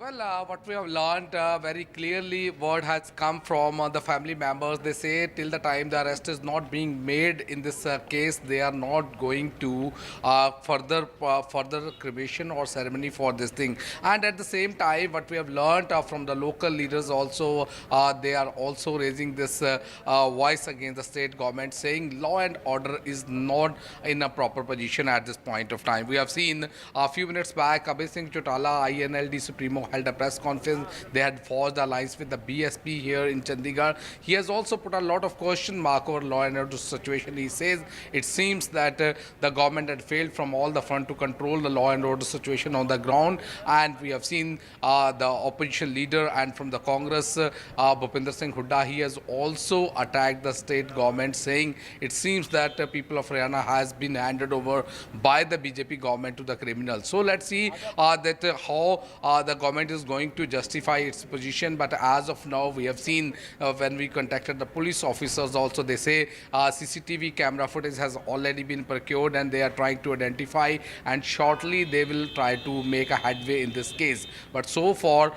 [SPEAKER 3] Well, what we have learned very clearly, word has come from the family members. They say till the time the arrest is not being made in this case, they are not going to further cremation or ceremony for this thing. And at the same time, what we have learned from the local leaders also, they are also raising this voice against the state government, saying law and order is not in a proper position at this point of time. We have seen a few minutes back, Abhay Singh Chotala, INLD Supremo, held a press conference. They had forged alliance with the BSP here in Chandigarh. He has also put a lot of question mark over law and order situation. He says it seems that the government had failed from all the front to control the law and order situation on the ground. And we have seen the opposition leader and from the Congress, Bhupinder Singh Hooda, he has also attacked the state government, saying it seems that people of Haryana has been handed over by the BJP government to the criminals. So let's see how the government is going to justify its position. But as of now, we have seen when we contacted the police officers also, they say CCTV camera footage has already been procured and they are trying to identify, and shortly they will try to make a headway in this case. But so far,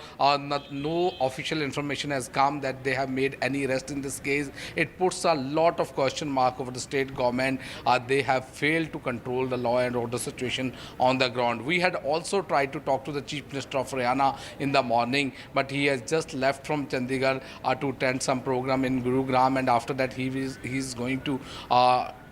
[SPEAKER 3] no official information has come that they have made any arrest in this case. It puts a lot of question mark over the state government. They have failed to control the law and order situation on the ground. We had also tried to talk to the Chief Minister of Haryana in the morning, but he has just left from Chandigarh to attend some program in Gurugram, and after that he is going to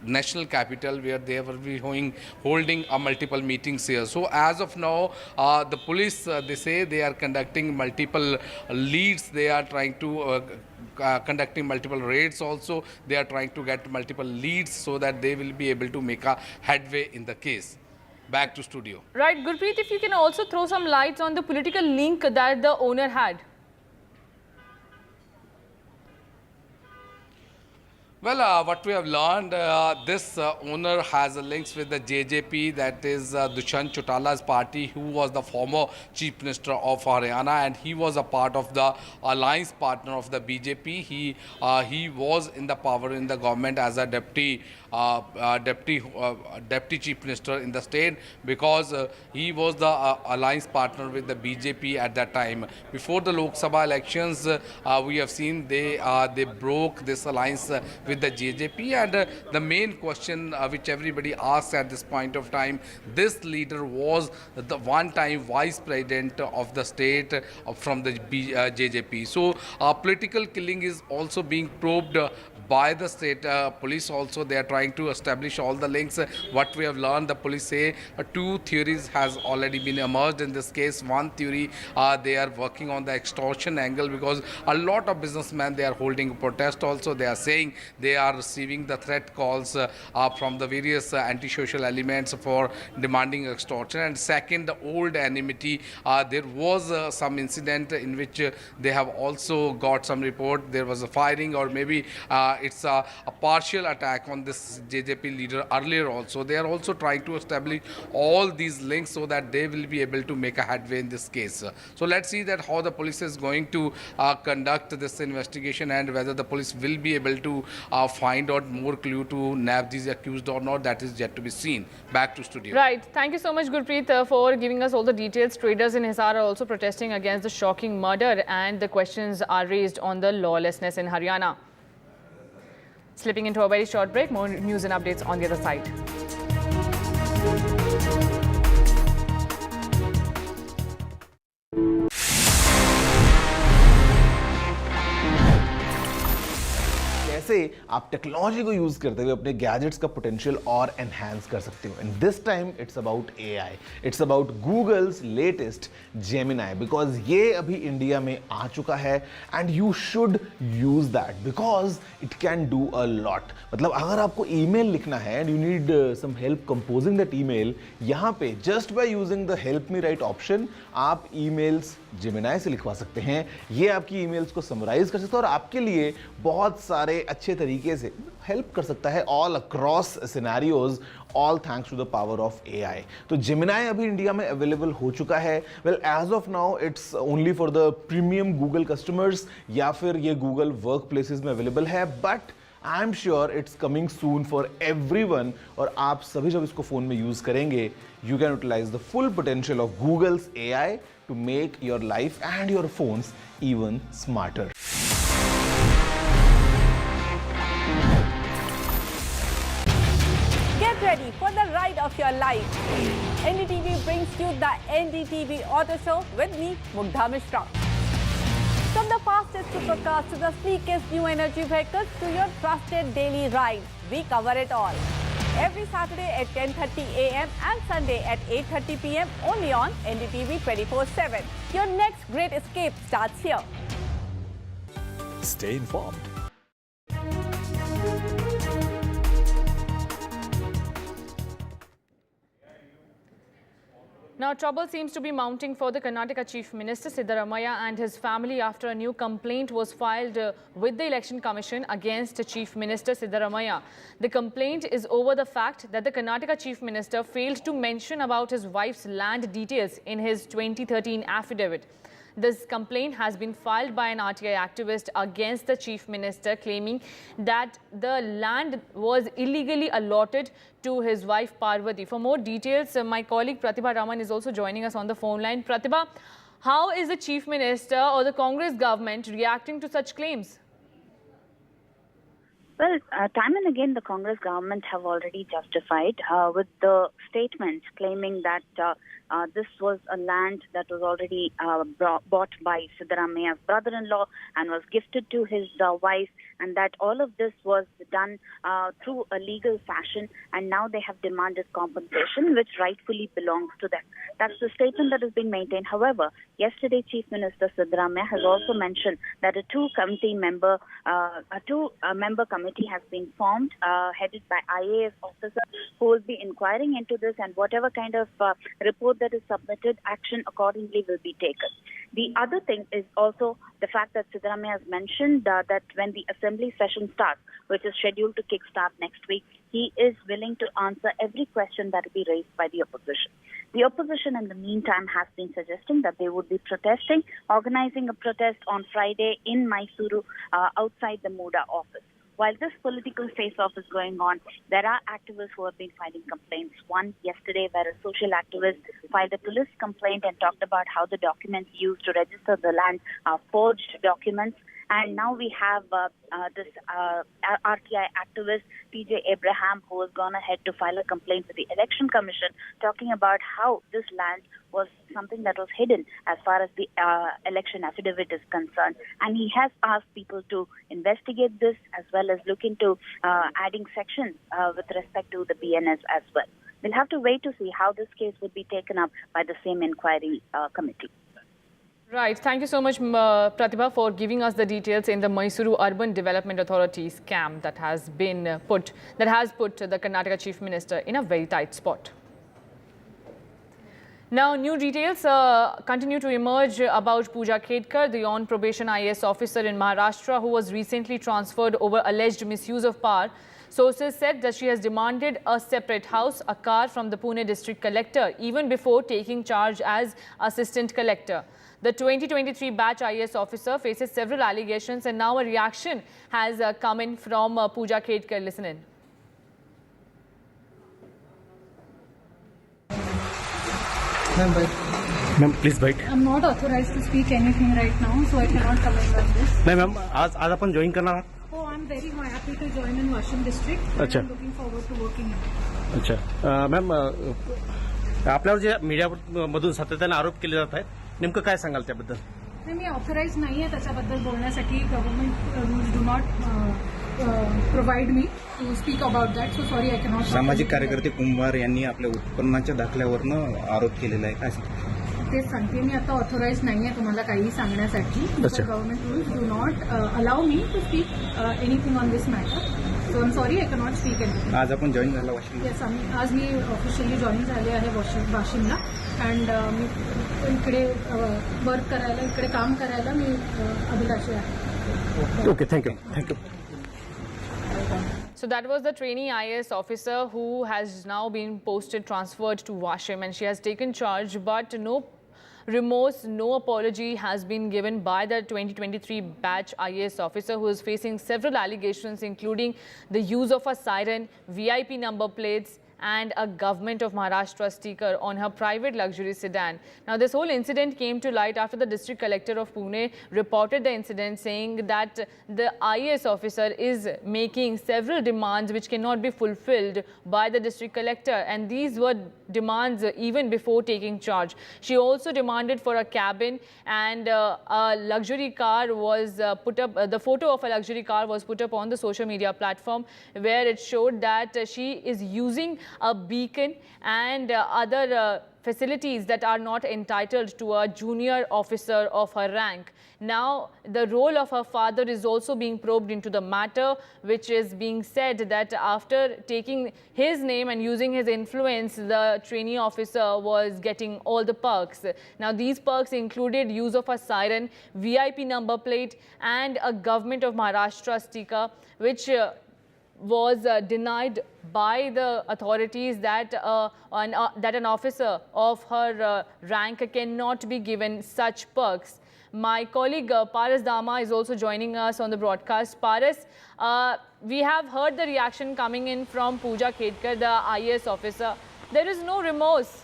[SPEAKER 3] national capital, where they will be holding multiple meetings here. So as of now, the police, they say they are conducting multiple leads. They are trying to conducting multiple raids also. They are trying to get multiple leads so that they will be able to make a headway in the case. Back to studio.
[SPEAKER 2] Right, Gurpreet, if you can also throw some lights on the political link that the owner had.
[SPEAKER 3] Well, what we have learned, this owner has links with the JJP, that is Dushyant Chautala's party, who was the former Chief Minister of Haryana, and he was a part of the alliance partner of the BJP. He was in the power in the government as a deputy Chief Minister in the state, because he was the alliance partner with the BJP at that time. Before the Lok Sabha elections, we have seen they broke this alliance with the JJP, and the main question which everybody asks at this point of time, this leader was the one-time vice president of the state from the JJP. So political killing is also being probed by the state police also. They are trying to establish all the links. What we have learned, the police say 2 theories has already been emerged in this case. One theory, they are working on the extortion angle, because a lot of businessmen, they are holding a protest also. They are saying they are receiving the threat calls from the various antisocial elements for demanding extortion. And second, the old enmity. There was some incident in which they have also got some report. There was a firing, or maybe it's a partial attack on this JJP leader earlier also. They are also trying to establish all these links so that they will be able to make a headway in this case. So let's see that how the police is going to conduct this investigation, and whether the police will be able to find out more clue to nab these accused or not. That is yet to be seen. Back to studio.
[SPEAKER 2] Right. Thank you so much, Gurpreet, for giving us all the details. Traders in Hisar are also protesting against the shocking murder, and the questions are raised on the lawlessness in Haryana. Slipping into a very short break, more news and updates on the other side.
[SPEAKER 22] कैसे आप technology को use करते हुए अपने gadgets का potential और enhance कर सकते हो. And this time it's about AI. It's about Google's latest Gemini, because ये अभी इंडिया में आ चुका है and you should use that because it can do a lot. मतलब अगर आपको ईमेल लिखना है and you need some help composing that email, यहाँ पे just by using the help me write option आप ईमेल्स जेमिनाई से लिखवा सकते हैं. ये आपकी ईमेल्स को समराइज कर सकता है और आपके लिए बहुत सारे अच्छे तरीके से हेल्प कर सकता है all across scenarios, all thanks to the power of AI. तो जेमिनाई अभी इंडिया में अवेलेबल हो चुका है. Well, as of now it's only for the premium Google customers, या फिर ये गूगल वर्क प्लेसेस में अवेलेबल है, but I am sure it's coming soon for everyone. और आप सभी जब इसको फोन में यूज करेंगे, you can utilize the full potential of Google's AI to make your life and your phones even smarter.
[SPEAKER 4] Get ready for the ride of your life. NDTV brings you the NDTV Auto Show with me, Mugdha Mishra. From the fastest supercars to the sleekest new energy vehicles to your trusted daily ride, we cover it all. Every Saturday at 10:30 a.m. and Sunday at 8:30 p.m. only on NDTV 24/7. Your next great escape starts here.
[SPEAKER 6] Stay informed.
[SPEAKER 2] Now, trouble seems to be mounting for the Karnataka Chief Minister Siddaramaiah and his family after a new complaint was filed with the Election Commission against Chief Minister Siddaramaiah. The complaint is over the fact that the Karnataka Chief Minister failed to mention about his wife's land details in his 2013 affidavit. This complaint has been filed by an RTI activist against the Chief Minister, claiming that the land was illegally allotted to his wife Parvati. For more details, my colleague Pratibha Raman is also joining us on the phone line. Pratibha, how is the Chief Minister or the Congress government reacting to such claims?
[SPEAKER 7] Well, time and again, the Congress government have already justified with the statements claiming that this was a land that was already bought by Siddaramaiah's brother-in-law and was gifted to his wife, and that all of this was done through a legal fashion, and now they have demanded compensation which rightfully belongs to them. That's the statement that has been maintained. However, yesterday Chief Minister Siddaramaiah has also mentioned that a two-member committee has been formed, headed by IAS officers, who will be inquiring into this, and whatever kind of report that is submitted, action accordingly will be taken. The other thing is also the fact that Siddaramaiah has mentioned that when the assembly session starts, which is scheduled to kickstart next week, he is willing to answer every question that will be raised by the opposition. The opposition in the meantime has been suggesting that they would be protesting, organizing a protest on Friday in Mysuru outside the MODA office. While this political face-off is going on, there are activists who have been filing complaints. One yesterday where a social activist filed a police complaint and talked about how the documents used to register the land are forged documents. And now we have this RTI activist, TJ Abraham, who has gone ahead to file a complaint with the Election Commission, talking about how this land was something that was hidden as far as the election affidavit is concerned. And he has asked people to investigate this as well as look into adding sections with respect to the BNS as well. We'll have to wait to see how this case would be taken up by the same inquiry committee.
[SPEAKER 2] Right. Thank you so much, Pratibha, for giving us the details in the Mysuru Urban Development Authority scam that has put the Karnataka Chief Minister in a very tight spot. Now, new details continue to emerge about Pooja Khedkar, the on-probation IAS officer in Maharashtra who was recently transferred over alleged misuse of power. Sources said that she has demanded a separate house, a car from the Pune district collector, even before taking charge as assistant collector. The 2023 batch IAS officer faces several allegations, and now a reaction has come in from Pooja Khedkar. Listen in.
[SPEAKER 8] Ma'am, please wait.
[SPEAKER 10] I'm not authorized to speak anything right now, so I cannot comment on this.
[SPEAKER 8] नहीं ma'am आज अपन join करना है.
[SPEAKER 10] Oh, I'm very happy to join in Washington district.
[SPEAKER 8] अच्छा.
[SPEAKER 10] I'm looking forward to working here.
[SPEAKER 8] अच्छा ma'am आपल्यावर जे media मधून सातत्याने आरोप केले जात आहेत नेमकं काय सांगाल त्याबद्दल?
[SPEAKER 10] नाही, मी ऑथराइज नाहीये त्याच्याबद्दल बोलण्यासाठी. Government rules do not provide me to speak about that, so sorry I cannot.
[SPEAKER 14] सामाजिक कार्यकर्ते कुंभार यांनी आपल्या उत्पन्नाच्या दाखल्यावरनं आरोप केलेला आहे, काय सांगता?
[SPEAKER 10] तेच सांगते मी, आता ऑथराइज नाहीये तुम्हाला काही सांगण्यासाठी. Government rules do not allow me to speak anything on this matter, so I am sorry I cannot speak anything.
[SPEAKER 14] आज आपण जॉईन झाला वाशिम?
[SPEAKER 10] येस, आज मी ऑफिशियली जॉईन झाले आहे वाशिमला. अँड मी इकडे वर्क करायला, इकडे काम करायला मी अभिलाषी आहे.
[SPEAKER 8] Okay, thank you. Thank you.
[SPEAKER 2] So that was the trainee IAS officer who has now been transferred to Washim, and she has taken charge, but no remorse, no apology has been given by the 2023 batch IAS officer, who is facing several allegations, including the use of a siren, VIP number plates, and a Government of Maharashtra sticker on her private luxury sedan. Now, this whole incident came to light after the district collector of Pune reported the incident, saying that the IAS officer is making several demands which cannot be fulfilled by the district collector, and these were demands even before taking charge. She also demanded for a cabin, and a luxury car was put up. The photo of a luxury car was put up on the social media platform, where it showed that she is using a beacon and other facilities that are not entitled to a junior officer of her rank. Now, the role of her father is also being probed into the matter, which is being said that after taking his name and using his influence, the trainee officer was getting all the perks. Now, these perks included use of a siren, VIP number plate, and a Government of Maharashtra sticker, which was denied by the authorities, that an officer of her rank cannot be given such perks. My colleague Paras Dama is also joining us on the broadcast. Paras, we have heard the reaction coming in from Pooja Khedkar, the IAS officer. There is no remorse.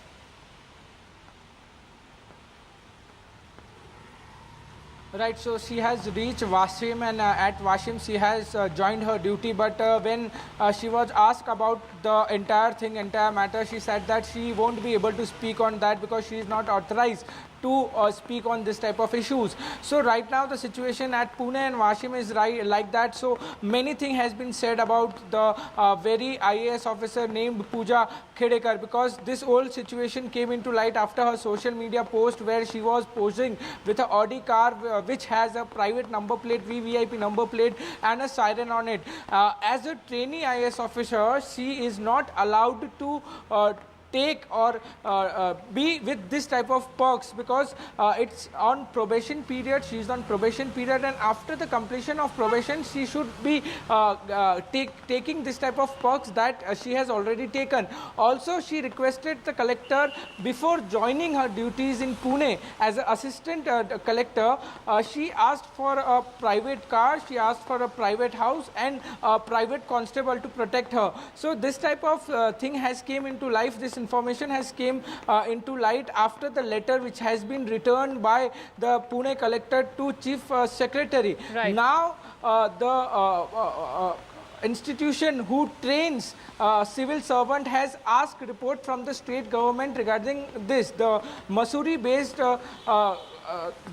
[SPEAKER 15] Right, so she has reached Washim, and at Washim she has joined her duty, but when she was asked about the entire matter, she said that she won't be able to speak on that because she is not authorized to speak on this type of issues. So right now the situation at Pune and Washim is like that. So many things has been said about the very IAS officer named Pooja Khedkar, because this whole situation came into light after her social media post where she was posing with an Audi car which has a private number plate, VVIP number plate, and a siren on it. As a trainee IAS officer, she is not allowed to take or be with this type of perks because it's on probation period. She is on probation period, and after the completion of probation, she should be taking this type of perks that she has already taken. Also, she requested the collector, before joining her duties in Pune as an assistant collector, she asked for a private car, she asked for a private house, and a private constable to protect her. So this type of thing has came into life. This information has came into light after the letter which has been returned by the Pune collector to Chief Secretary.
[SPEAKER 2] Right.
[SPEAKER 15] Now the institution who trains civil servant has asked report from the state government regarding this. The Mussoorie based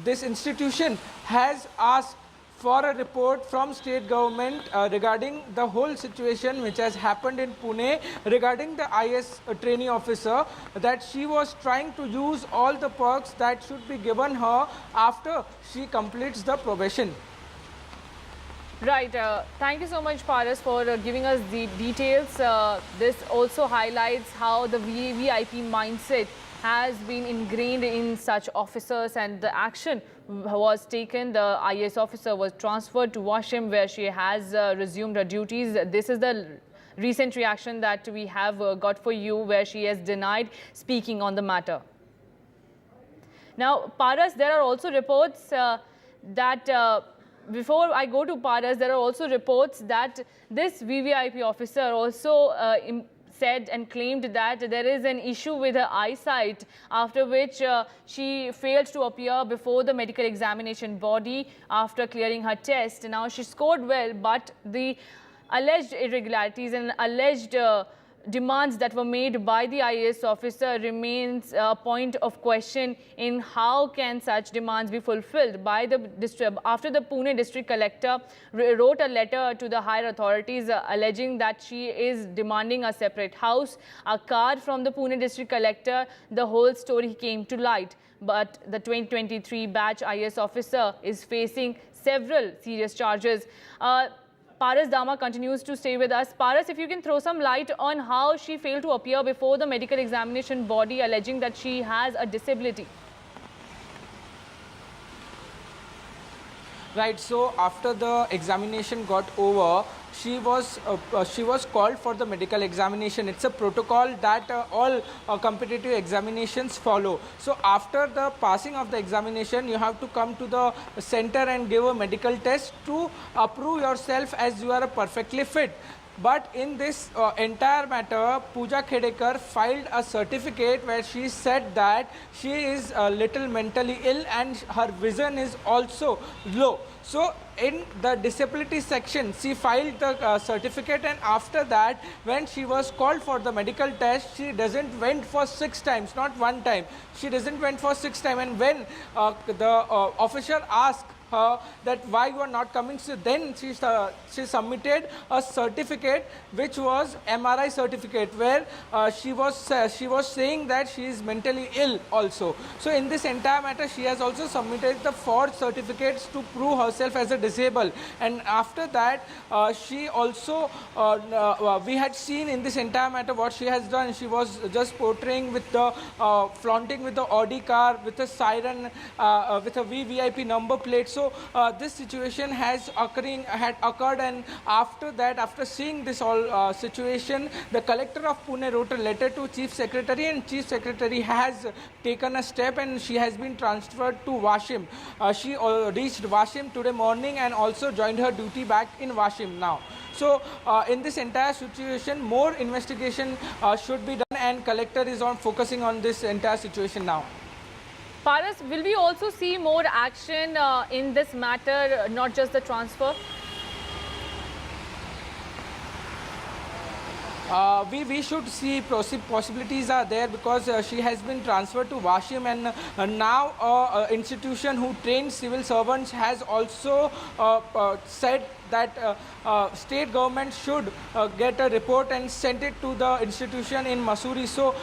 [SPEAKER 15] this institution has asked for a report from state government regarding the whole situation which has happened in Pune regarding the IS trainee officer, that she was trying to use all the perks that should be given her after she completes the probation.
[SPEAKER 2] Right. Thank you so much, Paras, for giving us the details. This also highlights how the VIP mindset has been ingrained in such officers, and the action was taken. The IS officer was transferred to Washim, where she has resumed her duties. This is the recent reaction that we have got for you, where she has denied speaking on the matter. Now, Paras, there are also reports that before I go to Paras, there are also reports that this VVIP officer also said and claimed that there is an issue with her eyesight, after which she failed to appear before the medical examination body after clearing her test. Now, she scored well, but the alleged irregularities and alleged demands that were made by the IAS officer remains a point of question in how can such demands be fulfilled by the district. After the Pune district collector wrote a letter to the higher authorities alleging that she is demanding a separate house, a card from the Pune district collector, the whole story came to light. But the 2023 batch IAS officer is facing several serious charges. Paras Dama continues to stay with us. Paras, if you can throw some light on how she failed to appear before the medical examination body alleging that she has a disability.
[SPEAKER 15] Right, so after the examination got over, she was called for the medical examination. It's a protocol that all competitive examinations follow. So after the passing of the examination, you have to come to the center and give a medical test to approve yourself as you are perfectly fit. But in this entire matter, Pooja Khedekar filed a certificate where she said that she is a little mentally ill and her vision is also low. So in the disability section, she filed the certificate, and after that, when she was called for the medical test, she doesn't went for 6 times, not 1 time. She doesn't went for 6 times, and when the officer asked her that why you are not coming, so then she submitted a certificate which was MRI certificate, where she was saying that she is mentally ill also. So in this entire matter, she has also submitted the 4 certificates to prove herself as a disabled. And after that, she also we had seen in this entire matter what she has done. She was just portraying with the flaunting with the Audi car, with a siren, with a VVIP number plate. So this situation had occurred, and after that, after seeing this all situation, the collector of Pune wrote a letter to Chief Secretary, and Chief Secretary has taken a step, and she has been transferred to Washim. She reached Washim today morning and also joined her duty back in Washim now. So in this entire situation, more investigation should be done, and collector is focusing on this entire situation now.
[SPEAKER 2] Paras, will we also see more action in this matter, not just the transfer?
[SPEAKER 15] We should see possibilities are there, because she has been transferred to Washim, and now institution who trains civil servants has also said that state government should get a report and send it to the institution in Mussoorie. So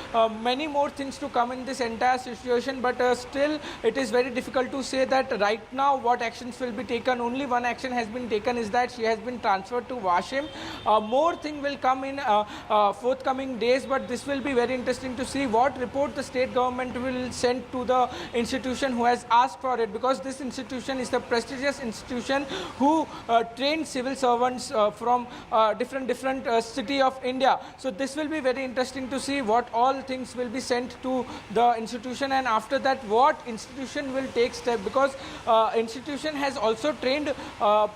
[SPEAKER 15] many more things to come in this entire situation, but still it is very difficult to say that right now what actions will be taken. Only one action has been taken, is that she has been transferred to Washim. More thing will come in forthcoming days, but this will be very interesting to see what report the state government will send to the institution who has asked for it, because this institution is the prestigious institution who trains civil servants from different city of India. So this will be very interesting to see what all things will be sent to the institution, and after that what institution will take step, because institution has also trained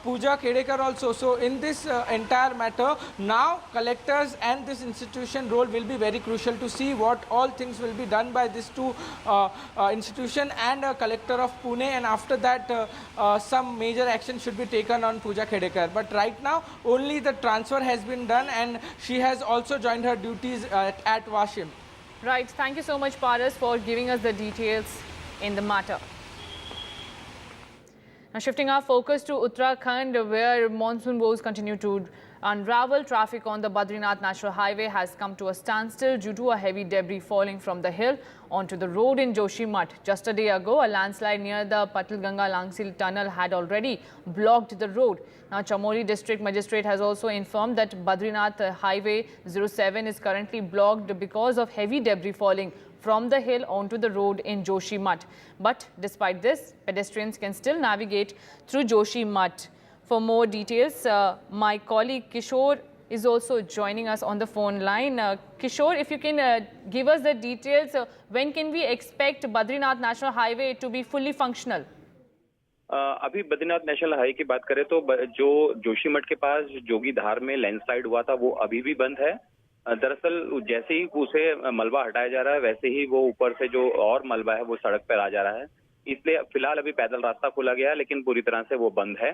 [SPEAKER 15] Pooja Khedekar also. So in this entire matter, now collectors and this institution role will be very crucial to see what all things will be done by these two institution and collector of Pune, and after that some major action should be taken on Pooja Khedekar. But right now only the transfer has been done, and she has also joined her duties at Washim.
[SPEAKER 2] Right. Thank you so much, Paras, for giving us the details in the matter. Now shifting our focus to Uttarakhand, where monsoon woes continue to unravel. Traffic on the Badrinath National Highway has come to a standstill due to a heavy debris falling from the hill onto the road in Joshimath. Just a day ago, a landslide near the Patalganga Langsil tunnel had already blocked the road. Now, Chamoli District Magistrate has also informed that Badrinath Highway 07 is currently blocked because of heavy debris falling from the hill onto the road in Joshimath. But despite this, pedestrians can still navigate through Joshimath. For more details, my colleague Kishore is also joining us on the phone line. Kishore, if you can give us the details, when can we expect Badrinath National Highway to be fully functional?
[SPEAKER 1] अभी Badrinath national highway की बात करें तो जो जोशीमठ के पास जोगी धार में landslide हुआ था वो अभी भी बंद है। दरअसल जैसे ही उसे मलबा हटाया जा रहा है वैसे ही वो ऊपर से जो और मलबा है वो सड़क पर आ जा रहा है, इसलिए फिलहाल अभी पैदल रास्ता खोला गया है लेकिन पूरी तरह से वो बंद है।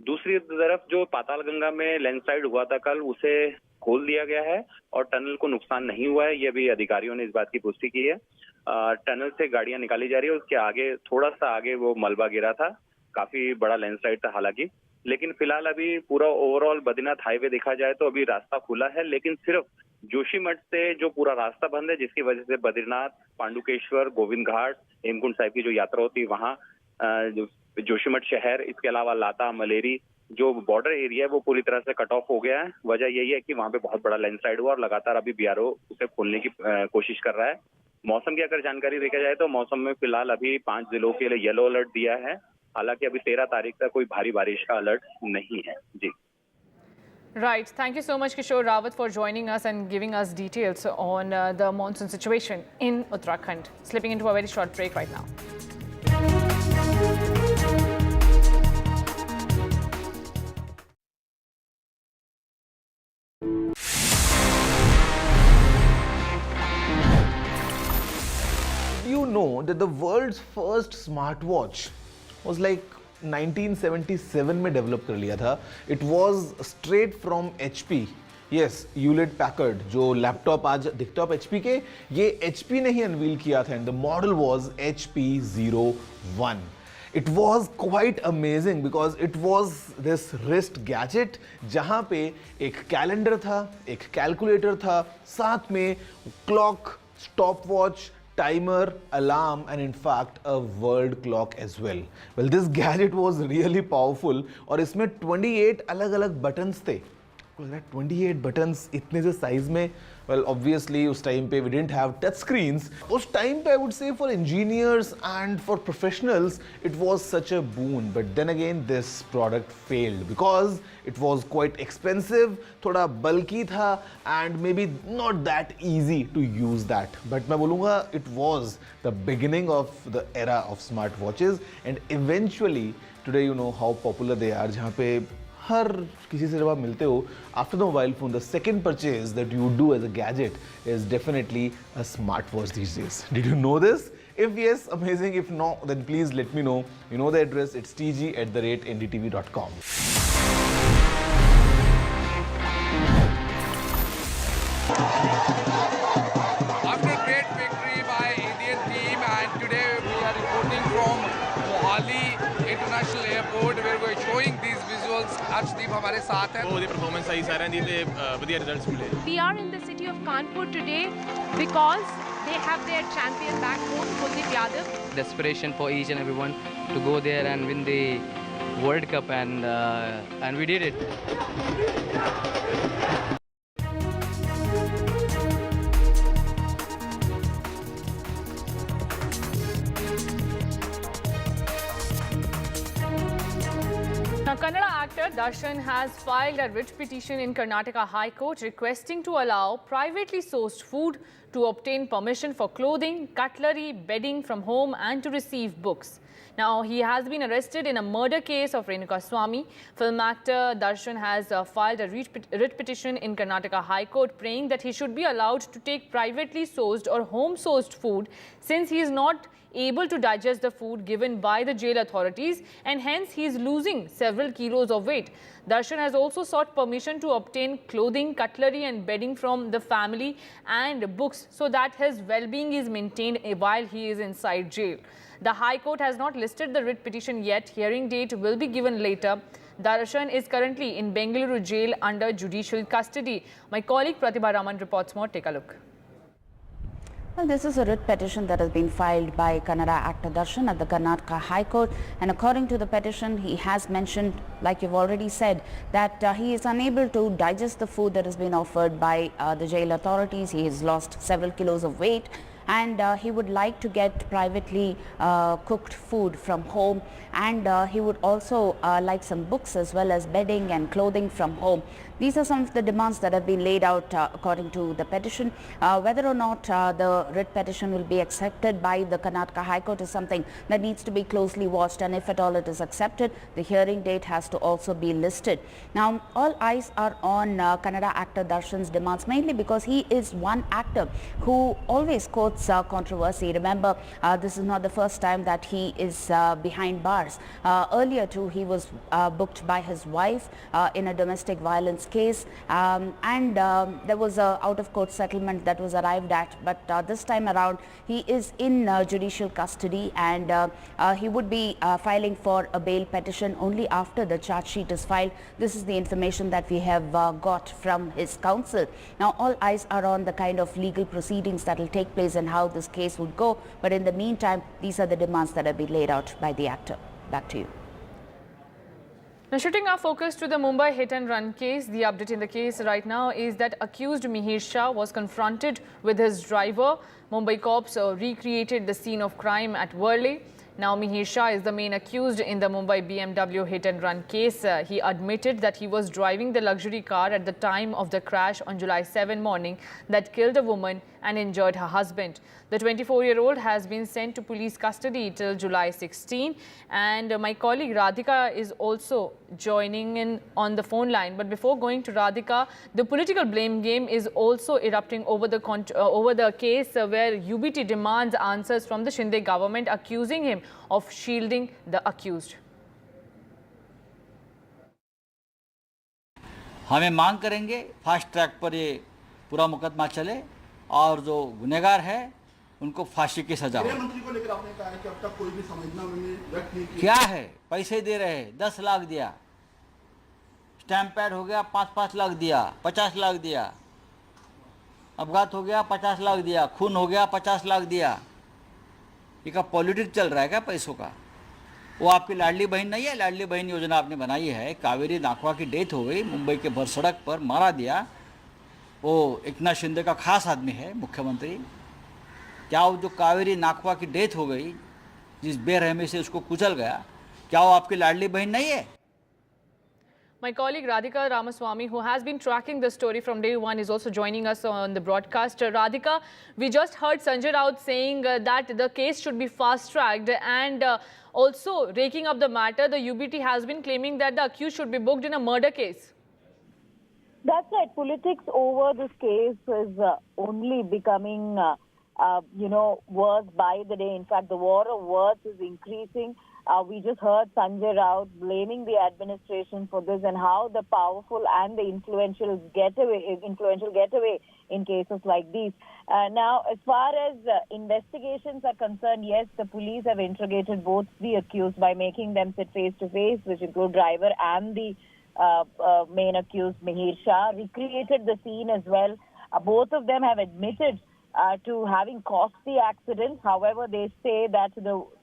[SPEAKER 1] दूसरी तरफ जो पातालगंगा में लैंडस्लाइड हुआ था कल, उसे खोल दिया गया है और टनल को नुकसान नहीं हुआ है, ये भी अधिकारियों ने इस बात की पुष्टि की है। टनल से गाड़ियां निकाली जा रही है, उसके आगे थोड़ा सा आगे वो मलबा गिरा था, काफी बड़ा लैंडस्लाइड था हालांकि, लेकिन फिलहाल अभी पूरा ओवरऑल बद्रीनाथ हाईवे देखा जाए तो अभी रास्ता खुला है, लेकिन सिर्फ जोशीमठ से जो पूरा रास्ता बंद है जिसकी वजह से बद्रीनाथ, पांडुकेश्वर, गोविंद घाट, हेमकुंड साहिब की जो यात्रा होती है वहाँ, जोशीमठ शहर, इसके अलावा लाता, मलेरी जो बॉर्डर एरिया है वो पूरी तरह से कट ऑफ हो गया है। वजह यही है कि वहाँ पे बहुत बड़ा लैंडस्लाइड हुआ और लगातार अभी बीआरओ उसे खोलने की कोशिश कर रहा है। मौसम की अगर जानकारी देखा जाए तो मौसम में फिलहाल अभी 5 जिलों के लिए येलो अलर्ट दिया है, हालांकि अभी 13 तारीख तक कोई भारी बारिश का अलर्ट नहीं है। जी।
[SPEAKER 2] Right. Thank you so much, Kishore Rawat, for joining us and giving us details on the monsoon situation in Uttarakhand. Slipping into a very short break right now.
[SPEAKER 22] You know that the world's first smartwatch was like 1977 में develop कर लिया था. It was straight from HP. Yes, Hewlett Packard जो laptop आज दिखता है HP के, ये HP ने ही अनवील किया था and the model was HP01. It was quite amazing because it was this wrist gadget जहाँ पे एक कैलेंडर था, एक कैलकुलेटर था, साथ में clock, stopwatch, timer, alarm and in fact a world clock as well. Well, this gadget was really powerful और इसमें 28 अलग-अलग buttons थे. 28 buttons इतने से size में, well obviously उस time पे we didn't have touch screens. उस time पे I would say for engineers and for professionals it was such a boon, but then again this product failed because it was quite expensive, थोड़ा bulky था and maybe not that easy to use that. But मैं बोलूँगा it was the beginning of the era of smartwatches and eventually today you know how popular they are, जहाँ पे हर किसी से जब आप मिलते हो, after the mobile phone, the second purchase that you do as a gadget is definitely a smartwatch these days. Did you know this? If yes, amazing. If no, then please let me know. You know the address, it's tg@ndtv.com.
[SPEAKER 3] After a great victory by Indian team, and today we are reporting from Mohali International Airport where we are showing these visuals. Arshdeep हमारे साथ हैं।
[SPEAKER 9] बहुत ही performance सही सारे दी थे, बढ़िया results मिले।
[SPEAKER 12] We are in the city of Kanpur today because they have their champion back home, Kuldeep Yadav.
[SPEAKER 11] Desperation for each and everyone to go there and win the World Cup, and we did it.
[SPEAKER 2] Now, Kannada actor Darshan has filed a writ petition in Karnataka High Court requesting to allow privately sourced food to obtain permission for clothing, cutlery, bedding from home and to receive books. Now, he has been arrested in a murder case of Renuka Swami. Film actor Darshan has filed a writ petition in Karnataka High Court praying that he should be allowed to take privately sourced or home-sourced food since he is not able to digest the food given by the jail authorities and hence he is losing several kilos of weight. Darshan has also sought permission to obtain clothing, cutlery and bedding from the family and books so that his well-being is maintained while he is inside jail. The High Court has not listed the writ petition yet. Hearing date will be given later. Darshan is currently in Bengaluru jail under judicial custody. My colleague Pratibha Raman reports more. Take a look.
[SPEAKER 5] Well, this is a writ petition that has been filed by Kannada actor Darshan at the Karnataka High Court, and according to the petition, he has mentioned, like you've already said, that he is unable to digest the food that has been offered by the jail authorities. He has lost several kilos of weight, and he would like to get privately cooked food from home, and he would also like some books as well as bedding and clothing from home. These are some of the demands that have been laid out according to the petition. Whether or not the writ petition will be accepted by the Karnataka High Court is something that needs to be closely watched, and if at all it is accepted, the hearing date has to also be listed. Now, all eyes are on Kannada actor Darshan's demands, mainly because he is one actor who always quotes controversy. Remember, this is not the first time that he is behind bars. Earlier too, he was booked by his wife in a domestic violence case, and there was a out-of-court settlement that was arrived at, but this time around he is in judicial custody, and he would be filing for a bail petition only after the charge sheet is filed. This is the information that we have got from his counsel. Now, all eyes are on the kind of legal proceedings that will take place and how this case would go, but in the meantime, these are the demands that have been laid out by the actor. Back to you.
[SPEAKER 2] Now, shifting our focus to the Mumbai hit-and-run case, the update in the case right now is that accused Mihir Shah was confronted with his driver. Mumbai cops recreated the scene of crime at Worli. Now, Mihir Shah is the main accused in the Mumbai BMW hit-and-run case. He admitted that he was driving the luxury car at the time of the crash on July 7 morning that killed a woman and injured her husband. The 24-year-old has been sent to police custody till July 16. And my colleague Radhika is also joining in on the phone line. But before going to Radhika, the political blame game is also erupting over the case where UBT demands answers from the Shinde government, accusing him of shielding the accused.
[SPEAKER 16] हमें मांग करेंगे fast track पर ये पूरा मुकदमा चले और जो गुनहगार है उनको फांसी की सजा हो।
[SPEAKER 18] मंत्री को लेकर आपने कहा कि अब तक कोई भी समझना व्यक्त नहीं किया।
[SPEAKER 16] क्या है, पैसे दे रहे हैं, 10 लाख दिया, स्टैम्प पैड हो गया 5-5 लाख दिया, 50 लाख दिया, अपघात हो गया 50 लाख दिया, खून हो गया 50 लाख दिया। ये का पॉलिटिक्स चल रहा है क्या पैसों का? वो आपकी लाडली बहन नहीं है? लाडली बहन योजना आपने बनाई है, कावेरी नाखवा की डेथ हो गई, मुंबई के भर सड़क पर मारा दिया। वो एकनाथ शिंदे का खास आदमी है मुख्यमंत्री। क्या वो जो कावेरी नाखवा की डेथ हो गई, जिस बेरहमी से उसको कुचल गया, क्या वो आपकी लाडली बहन नहीं है?
[SPEAKER 2] My colleague Radhika Ramaswamy, who has been tracking the story from day one, is also joining us on the broadcast. Radhika, we just heard Sanjay Raut saying that the case should be fast-tracked, and also raking up the matter, the UBT has been claiming that the accused should be booked in a murder case.
[SPEAKER 19] That's right. Politics over this case is only becoming, worse by the day. In fact, the war of words is increasing. We just heard Sanjay Raut blaming the administration for this and how the powerful and the influential get away in cases like these. Now, as far as investigations are concerned, yes, the police have interrogated both the accused by making them sit face-to-face, which include driver and the main accused, Mihir Shah, recreated the scene as well. Both of them have admitted to having caused the accident. However, they say that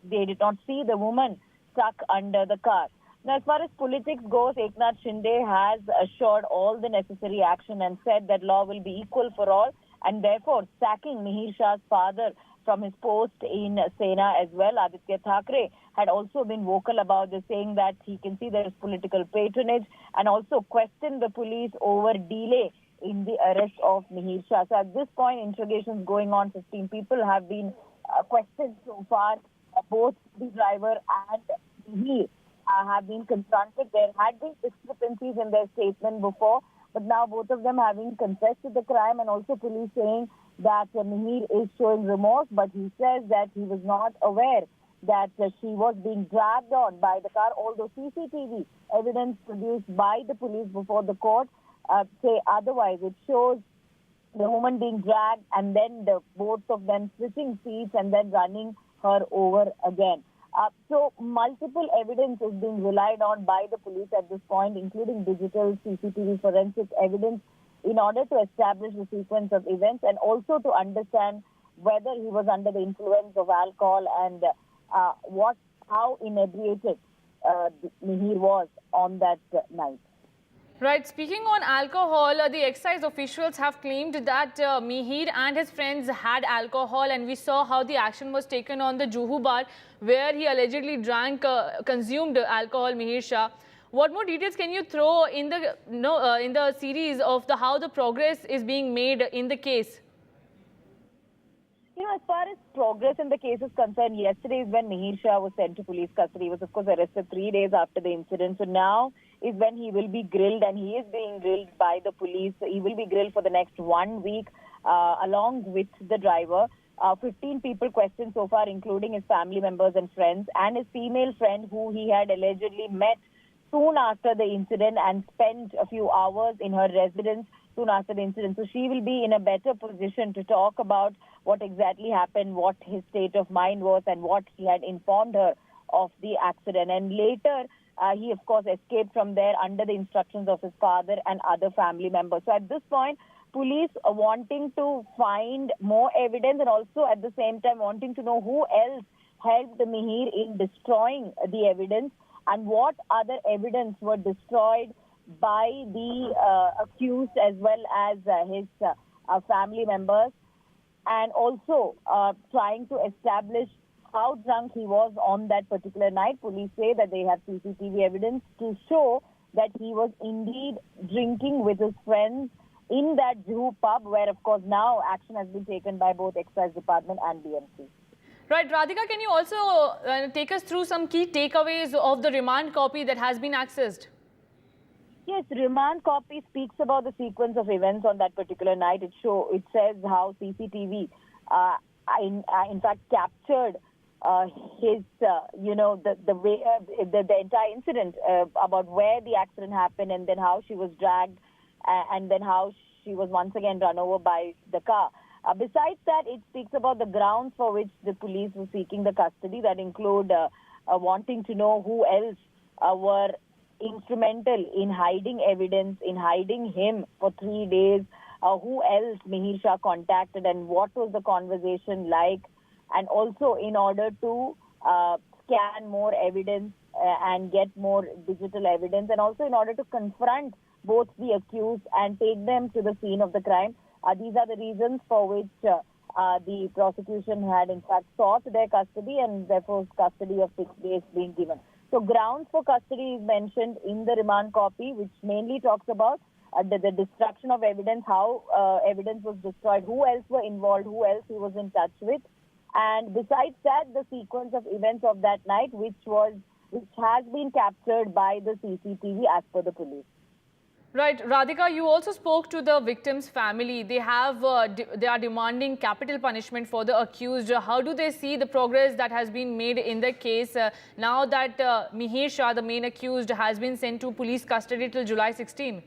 [SPEAKER 19] they did not see the woman stuck under the car. Now, as far as politics goes, Eknath Shinde has assured all the necessary action and said that law will be equal for all, and therefore sacking Mihir Shah's father from his post in Sena as well. Aditya Thackeray had also been vocal about this, saying that he can see there is political patronage, and also questioned the police over delay in the arrest of Mihir Shah. So at this point, interrogations going on. 15 people have been questioned so far. Both the driver and Mihir have been confronted. There had been discrepancies in their statement before, but now both of them having confessed to the crime, and also police saying that Mihir is showing remorse, but he says that he was not aware that she was being dragged on by the car, although CCTV evidence produced by the police before the court say otherwise. It shows the woman being dragged and then both of them switching seats and then running her over again. So multiple evidence is being relied on by the police at this point, including digital CCTV forensic evidence, in order to establish the sequence of events and also to understand whether he was under the influence of alcohol and how inebriated Mihir was on that night.
[SPEAKER 2] Right. Speaking on alcohol, the excise officials have claimed that Mihir and his friends had alcohol, and we saw how the action was taken on the Juhu bar, where he allegedly consumed alcohol. Mihir Shah, what more details can you throw in the series of how the progress is being made in the case?
[SPEAKER 19] As far as progress in the case is concerned, yesterday is when Mihir Shah was sent to police custody. He was, of course, arrested 3 days after the incident. So now is when he will be grilled, and he is being grilled by the police. He will be grilled for the next 1 week along with the driver. 15 people questioned so far, including his family members and friends, and his female friend who he had allegedly met soon after the incident and spent a few hours in her residence soon after the incident. So she will be in a better position to talk about what exactly happened, what his state of mind was, and what he had informed her of the accident. And later, he, of course, escaped from there under the instructions of his father and other family members. So at this point, police are wanting to find more evidence and also at the same time wanting to know who else helped Mihir in destroying the evidence and what other evidence were destroyed by the accused as well as his family members, and also trying to establish how drunk he was on that particular night. Police say that they have CCTV evidence to show that he was indeed drinking with his friends in that Juhu pub, where, of course, now action has been taken by both Excise Department and BMC.
[SPEAKER 2] Right. Radhika, can you also take us through some key takeaways of the remand copy that has been accessed?
[SPEAKER 19] Yes, remand copy speaks about the sequence of events on that particular night. It says how CCTV, in fact, captured his, the way, the entire incident about where the accident happened, and then how she was dragged, and then how she was once again run over by the car. Besides that, it speaks about the grounds for which the police were seeking the custody, that include wanting to know who else were instrumental in hiding evidence, in hiding him for 3 days, who else Mihir Shah contacted and what was the conversation like, and also in order to scan more evidence and get more digital evidence, and also in order to confront both the accused and take them to the scene of the crime. These are the reasons for which the prosecution had in fact sought their custody, and therefore custody of 6 days being given. So grounds for custody is mentioned in the remand copy, which mainly talks about the destruction of evidence, how evidence was destroyed, who else were involved, who else he was in touch with. And besides that, the sequence of events of that night, which has been captured by the CCTV as per the police.
[SPEAKER 2] Right. Radhika, you also spoke to the victim's family. They are demanding capital punishment for the accused. How do they see the progress that has been made in the case now that Mihir Shah, the main accused, has been sent to police custody till July 16?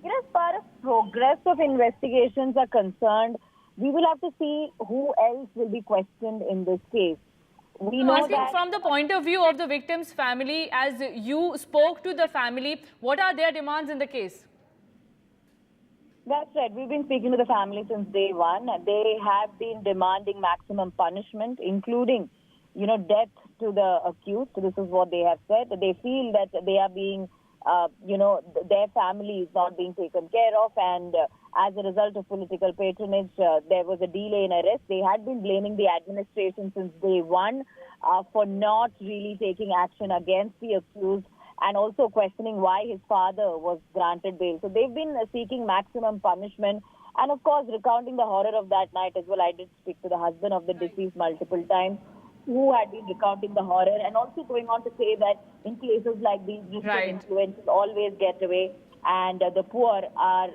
[SPEAKER 19] As far as progress of investigations are concerned, we will have to see who else will be questioned in this case. We know that
[SPEAKER 2] from the point of view of the victim's family, as you spoke to the family, what are their demands in the case?
[SPEAKER 19] That's right. We've been speaking to the family since day one. They have been demanding maximum punishment, including, death to the accused. This is what they have said. They feel that they are being, their family is not being taken care of, and as a result of political patronage, there was a delay in arrest. They had been blaming the administration since day one for not really taking action against the accused, and also questioning why his father was granted bail. So they've been seeking maximum punishment, and of course recounting the horror of that night as well. I did speak to the husband of the deceased multiple times, who had been recounting the horror, and also going on to say that in cases like these, influences always get away, and the poor are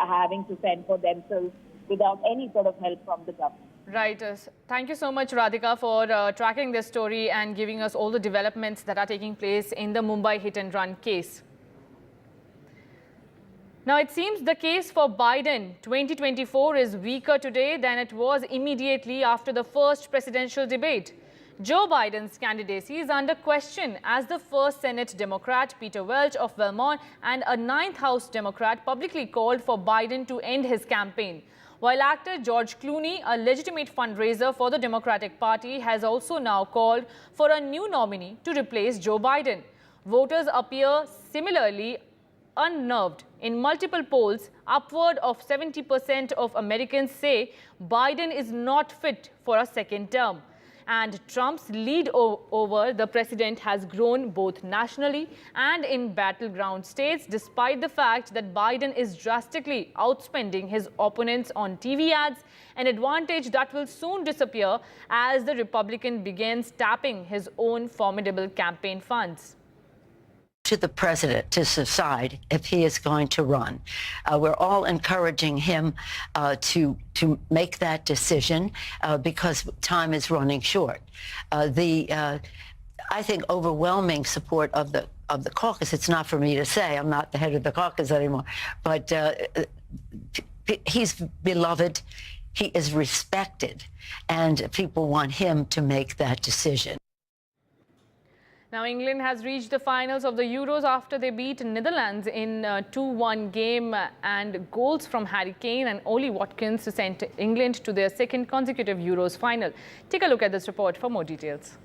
[SPEAKER 19] having to fend for themselves without any sort of help from the government.
[SPEAKER 2] Right. Thank you so much, Radhika, for tracking this story and giving us all the developments that are taking place in the Mumbai hit-and-run case. Now, it seems the case for Biden 2024 is weaker today than it was immediately after the first presidential debate. Joe Biden's candidacy is under question as the first Senate Democrat, Peter Welch of Vermont, and a ninth House Democrat publicly called for Biden to end his campaign. While actor George Clooney, a legitimate fundraiser for the Democratic Party, has also now called for a new nominee to replace Joe Biden. Voters appear similarly unnerved. In multiple polls, upward of 70% of Americans say Biden is not fit for a second term. And Trump's lead over the president has grown both nationally and in battleground states, despite the fact that Biden is drastically outspending his opponents on TV ads, an advantage that will soon disappear as the Republican begins tapping his own formidable campaign funds.
[SPEAKER 13] To the president to decide if he is going to run. We're all encouraging him to make that decision because time is running short. I think overwhelming support of the caucus. It's not for me to say. I'm not the head of the caucus anymore. But he's beloved. He is respected, and people want him to make that decision.
[SPEAKER 2] Now, England has reached the finals of the Euros after they beat Netherlands in a 2-1 game, and goals from Harry Kane and Ollie Watkins sent England to their second consecutive Euros final. Take a look at this report for more details.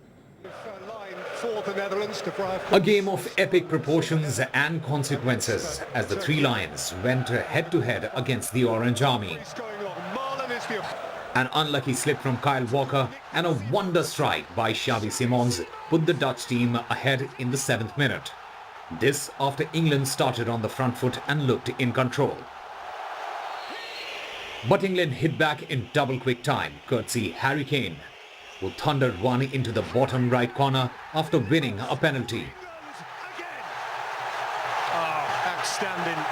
[SPEAKER 6] A game of epic proportions and consequences as the Three Lions went head-to-head against the Orange Army. An unlucky slip from Kyle Walker and a wonder strike by Xavi Simons put the Dutch team ahead in the 7th minute. This after England started on the front foot and looked in control. But England hit back in double quick time, courtesy Harry Kane, who thundered one into the bottom right corner after winning a penalty.
[SPEAKER 17] Outstanding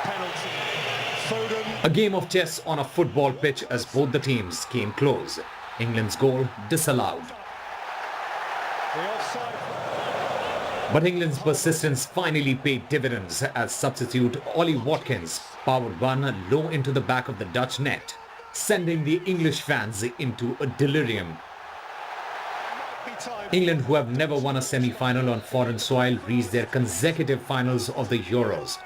[SPEAKER 17] penalty.
[SPEAKER 6] A game of chess on a football pitch as both the teams came close. England's goal disallowed. But England's persistence finally paid dividends as substitute Ollie Watkins powered one low into the back of the Dutch net, sending the English fans into a delirium. England, who have never won a semi-final on foreign soil, reached their consecutive finals of the Euros.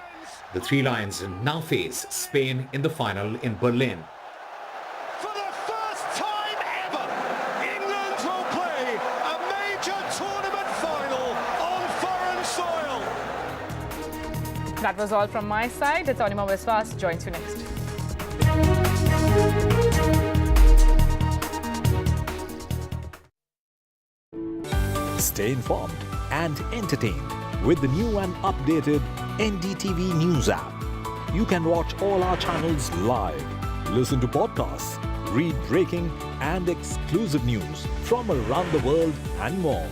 [SPEAKER 6] The Three Lions now face Spain in the final in Berlin.
[SPEAKER 17] For the first time ever, England will play a major tournament final on foreign soil.
[SPEAKER 2] That was all from my side. It's Anima Viswas joins you next.
[SPEAKER 6] Stay informed and entertained with the new and updated NDTV News app. You can watch all our channels live, listen to podcasts, read breaking and exclusive news from around the world and more.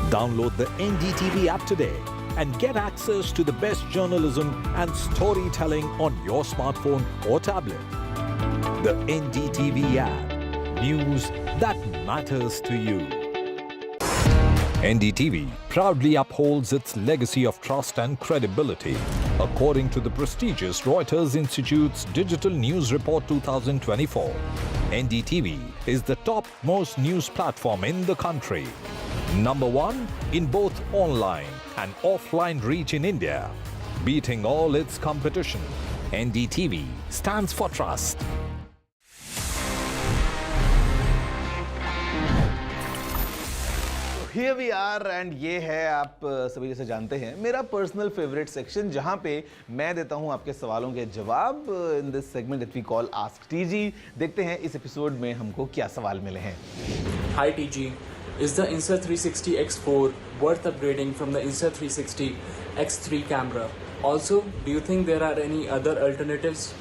[SPEAKER 6] Download the NDTV app today and get access to the best journalism and storytelling on your smartphone or tablet. The NDTV app. News that matters to you. NDTV proudly upholds its legacy of trust and credibility. According to the prestigious Reuters Institute's Digital News Report 2024, NDTV is the top-most news platform in the country. Number 1 in both online and offline reach in India. Beating all its competition, NDTV stands for trust.
[SPEAKER 22] Here we are and ये है आप सभी जैसे जानते हैं मेरा personal favourite section जहां पे मैं देता हूं आपके सवालों के जवाब in this segment that we call ask TG. देखते हैं इस एपिसोड में हमको क्या सवाल मिले हैं।
[SPEAKER 20] Hi TG, is the Insta360 X4 worth upgrading from the Insta360 X3 camera? Also, do you think there are any other alternatives?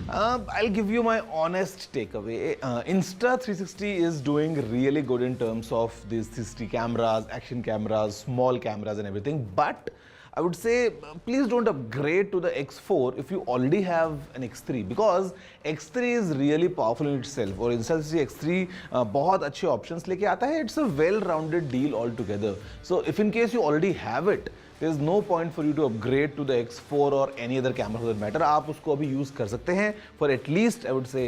[SPEAKER 22] I'll give you my honest takeaway. Insta360 is doing really good in terms of these 360 cameras, action cameras, small cameras and everything. But I would say please don't upgrade to the X4 if you already have an X3, because X3 is really powerful in itself. और Insta360 X3 बहुत अच्छे options लेके आता है. It's a well-rounded deal altogether. So if in case you already have it, there is no point for you to upgrade to the X4 or any other camera for that matter. आप उसको अभी use कर सकते हैं for at least I would say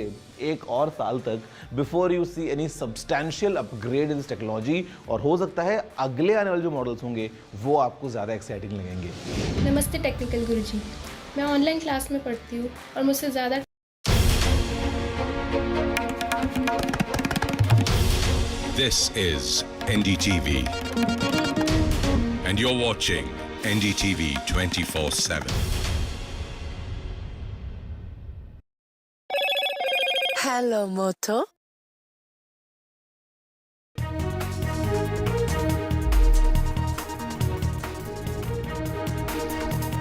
[SPEAKER 22] 1 और साल तक, before you see any substantial upgrade in this technology. और हो सकता है अगले आने वाले जो मॉडल्स होंगे वो आपको ज़्यादा एक्साइटिंग लगेंगे।
[SPEAKER 4] नमस्ते टेक्निकल गुरुजी, मैं ऑनलाइन क्लास में पढ़ती हूँ और मुझसे ज़्यादा
[SPEAKER 21] This is NDTV and you're watching NDTV 24/7.
[SPEAKER 23] Hello, Moto.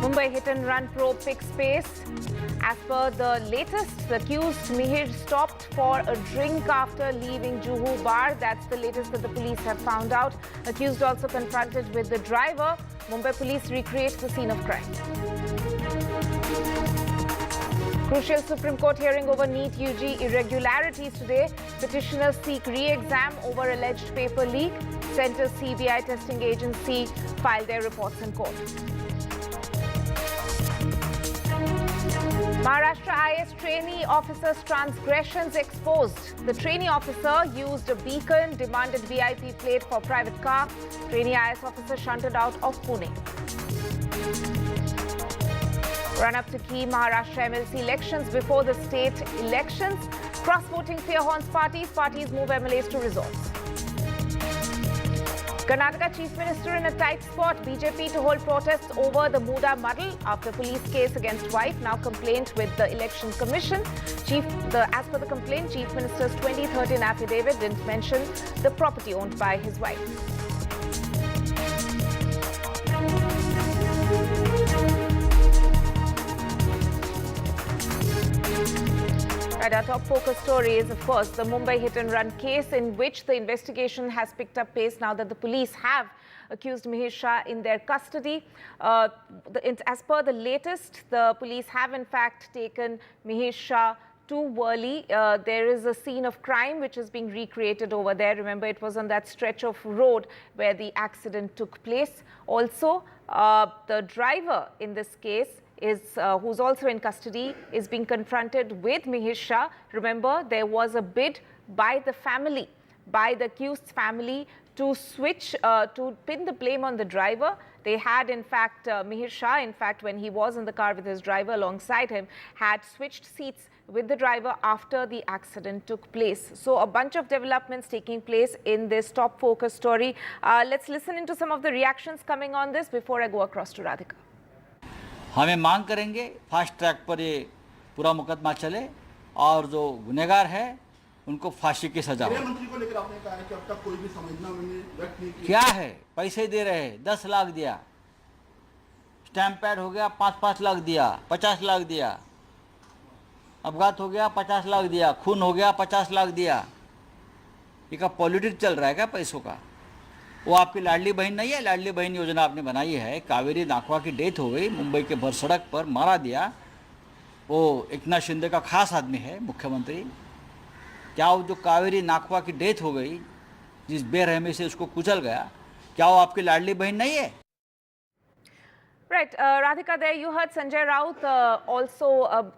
[SPEAKER 2] Mumbai hit and run probe picks pace. As per the latest, the accused Mihir stopped for a drink after leaving Juhu bar. That's the latest that the police have found out. Accused also confronted with the driver. Mumbai police recreate the scene of crime. Crucial Supreme Court hearing over NEET-UG irregularities today. Petitioners seek re-exam over alleged paper leak. Centre CBI testing agency filed their reports in court. Maharashtra IS trainee officer's transgressions exposed. The trainee officer used a beacon, demanded VIP plate for private car. Trainee IS officer shunted out of Pune. Run up to key Maharashtra MLC elections before the state elections. Cross-voting fear haunts parties. Parties move MLAs to resorts. Karnataka Chief Minister in a tight spot. BJP to hold protests over the Muda muddle after police case against wife. Now complaint with the Election Commission. As per the complaint, Chief Minister's 2013 affidavit didn't mention the property owned by his wife. Right, our top focus story is, of course, the Mumbai hit-and-run case in which the investigation has picked up pace now that the police have accused Mihir Shah in their custody. As per the latest, the police have in fact taken Mihir Shah to Worli. There is a scene of crime which is being recreated over there. Remember, it was on that stretch of road where the accident took place. Also, the driver in this case who's also in custody, is being confronted with Mihir Shah. Remember, there was a bid by the family, by the accused's family, to switch, to pin the blame on the driver. They had, in fact, Mihir Shah, in fact, when he was in the car with his driver alongside him, had switched seats with the driver after the accident took place. So a bunch of developments taking place in this top focus story. Let's listen into some of the reactions coming on this before I go across to Radhika.
[SPEAKER 16] हमें मांग करेंगे fast track पर ये पूरा मुकदमा चले और जो गुनहगार है उनको फांसी की सजा हो।
[SPEAKER 18] मंत्री को लेकर आपने कहा है कि अब तक कोई भी संवेदना व्यक्त नहीं की।
[SPEAKER 16] क्या है, पैसे दे रहे हैं, 10 लाख दिया, स्टैम्प पैड हो गया 5-5 लाख दिया, 50 लाख दिया, अपघात हो गया 50 लाख दिया, खून हो गया 50 लाख दिया। ये का पॉलिटिक्स चल रहा है क्या पैसों का? वो आपकी लाडली बहन नहीं है, लाडली बहन योजना आपने बनाई है। कावेरी नाखवा की डेथ हो गई, मुंबई के भर सड़क पर मारा दिया। वो एकनाथ शिंदे का खास आदमी है मुख्यमंत्री। क्या वो जो कावेरी नाखवा की डेथ हो गई, जिस बेरहमी से उसको कुचल गया, क्या वो आपकी लाडली बहन नहीं है?
[SPEAKER 2] Right, Radhika, there you heard Sanjay Raut. Also,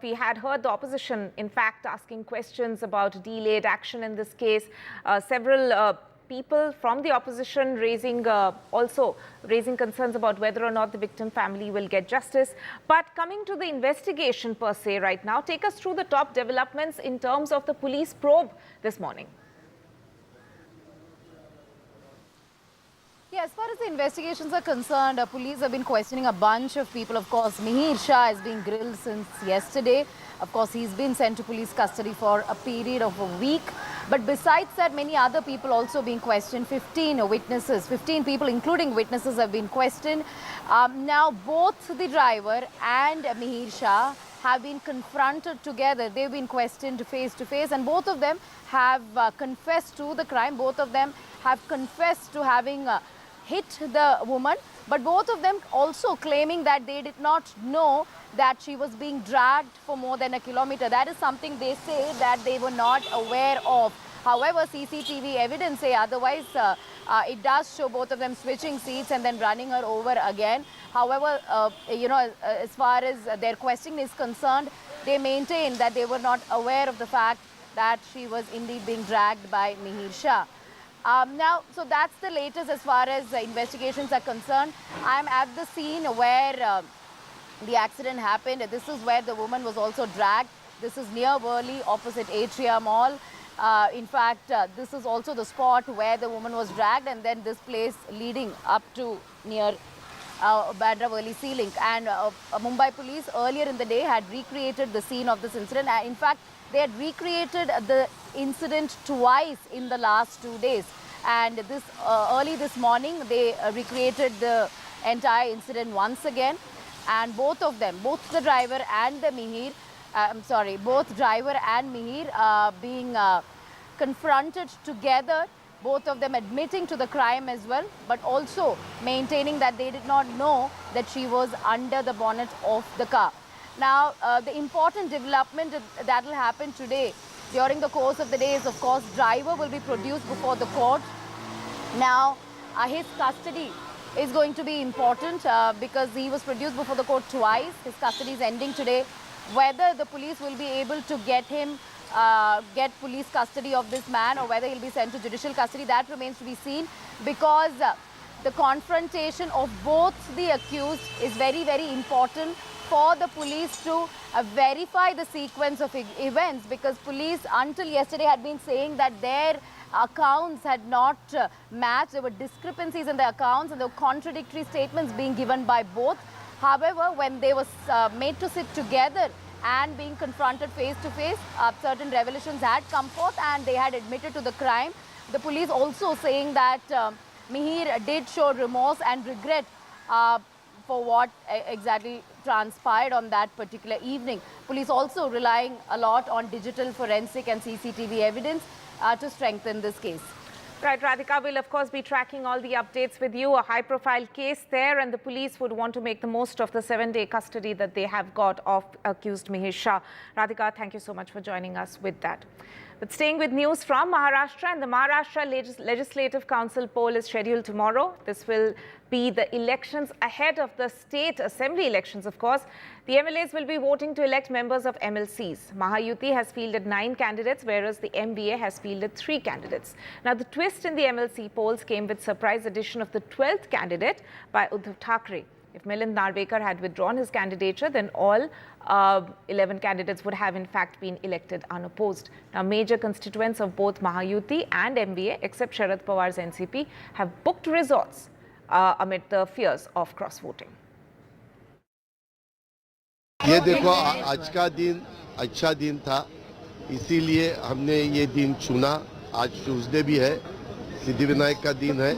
[SPEAKER 2] we had heard the opposition, in fact, asking questions about delayed action in this case. Several people from the opposition also raising concerns about whether or not the victim family will get justice. But coming to the investigation per se right now, take us through the top developments in terms of the police probe this morning.
[SPEAKER 24] Yeah, as far as the investigations are concerned, police have been questioning a bunch of people. Of course, Mihir Shah is being grilled since yesterday. Of course, he's been sent to police custody for a period of a week. But besides that, many other people also being questioned. 15 witnesses, 15 people, including witnesses, have been questioned. Now, both the driver and Mihir Shah have been confronted together. They've been questioned face to face, and both of them have confessed to the crime. Both of them have confessed to having hit the woman, but both of them also claiming that they did not know that she was being dragged for more than a kilometer. That is something they say that they were not aware of. However, CCTV evidence say otherwise. It does show both of them switching seats and then running her over again. However, as far as their questioning is concerned, they maintain that they were not aware of the fact that she was indeed being dragged by Mihir Shah. Now, so that's the latest as far as investigations are concerned. I'm at the scene where the accident happened. This is where the woman was also dragged. This is near Worli, opposite Atria Mall. In fact, this is also the spot where the woman was dragged, and then this place leading up to near Bandra Worli Sea Link. And Mumbai police earlier in the day had recreated the scene of this incident. In fact, they had recreated the incident twice in the last 2 days. And this early this morning, they recreated the entire incident once again. And both of them, both the driver and the Mihir, both driver and Mihir being confronted together, both of them admitting to the crime as well, but also maintaining that they did not know that she was under the bonnet of the car. Now, the important development that will happen today during the course of the day is, of course, driver will be produced before the court. Now, his custody is going to be important because he was produced before the court twice. His custody is ending today. Whether the police will be able to get him, get police custody of this man, or whether he'll be sent to judicial custody, that remains to be seen, because the confrontation of both the accused is very, very important for the police to verify the sequence of events, because police until yesterday had been saying that their accounts had not matched. There were discrepancies in the accounts and there were contradictory statements being given by both. However, when they were made to sit together and being confronted face to face, certain revelations had come forth and they had admitted to the crime. The police also saying that Mihir did show remorse and regret for what exactly transpired on that particular evening. Police also relying a lot on digital forensic and CCTV evidence to strengthen this case.
[SPEAKER 2] Right, Radhika, will of course be tracking all the updates with you. A high-profile case there, and the police would want to make the most of the 7-day custody that they have got of accused Mihir Shah. Radhika, thank you so much for joining us with that. But staying with news from Maharashtra, and the Maharashtra Legislative Council poll is scheduled tomorrow. This will be the elections ahead of the state assembly elections, of course. The MLAs will be voting to elect members of MLCs. Mahayuti has fielded 9 candidates, whereas the MBA has fielded 3 candidates. Now, the twist in the MLC polls came with surprise addition of the 12th candidate by Uddhav Thackeray. If Milind Narvekar had withdrawn his candidature, then all 11 candidates would have in fact been elected unopposed. Now, major constituents of both Mahayuti and MBA, except Sharad Pawar's NCP, have booked resorts amid the fears of cross-voting.
[SPEAKER 7] ये देखो, आज का दिन अच्छा दिन था, इसीलिए हमने ये दिन चुना. आज ट्यूसडे भी है, सिद्धिविनायक का दिन है,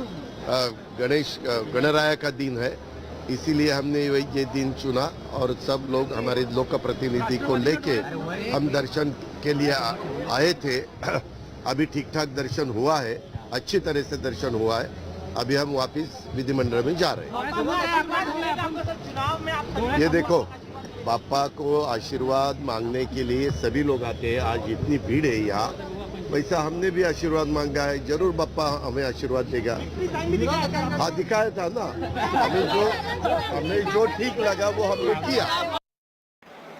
[SPEAKER 7] गणराया का दिन है, इसीलिए हमने ये दिन चुना. और सब लोग हमारे लोक प्रतिनिधि को लेके हम दर्शन के लिए आए थे. अभी ठीक ठाक दर्शन हुआ है, अच्छी तरह से दर्शन हुआ है. अभी हम वापस विधिमंडल में जा रहे हैं. ये देखो, बापा को आशीर्वाद मांगने के लिए सभी लोग आते हैं. आज इतनी भीड़ है यहाँ, वैसा हमने भी आशीर्वाद मांगा है. जरूर बापा हमें आशीर्वाद देगा. हाँ, दिखाया था ना, हमें जो ठीक लगा वो हमने किया.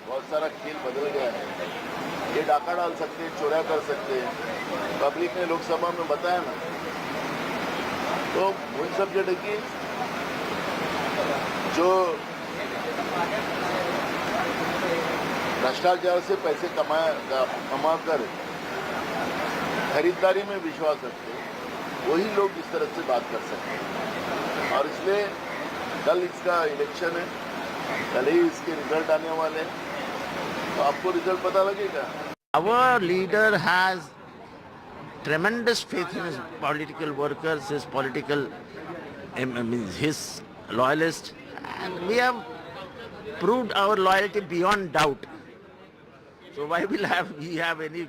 [SPEAKER 7] बहुत सारा खेल बदल गया है. ये डाका डाल सकते हैं, चोरा कर सकते हैं. पब्लिक ने लोकसभा में बताया ना, तो उन सब जगह की जो भ्रष्टाचार से पैसे कमा कर खरीदारी में विश्वास रखते हैं, वही लोग इस तरह से बात कर सकते हैं. और इसलिए कल इसका इलेक्शन है, कल ही इसके रिजल्ट आने वाले हैं, तो आपको रिजल्ट पता लगेगा.
[SPEAKER 8] Our leader has tremendous faith in his political workers, his political, his loyalists, and we have proved our loyalty beyond doubt. So why will he have any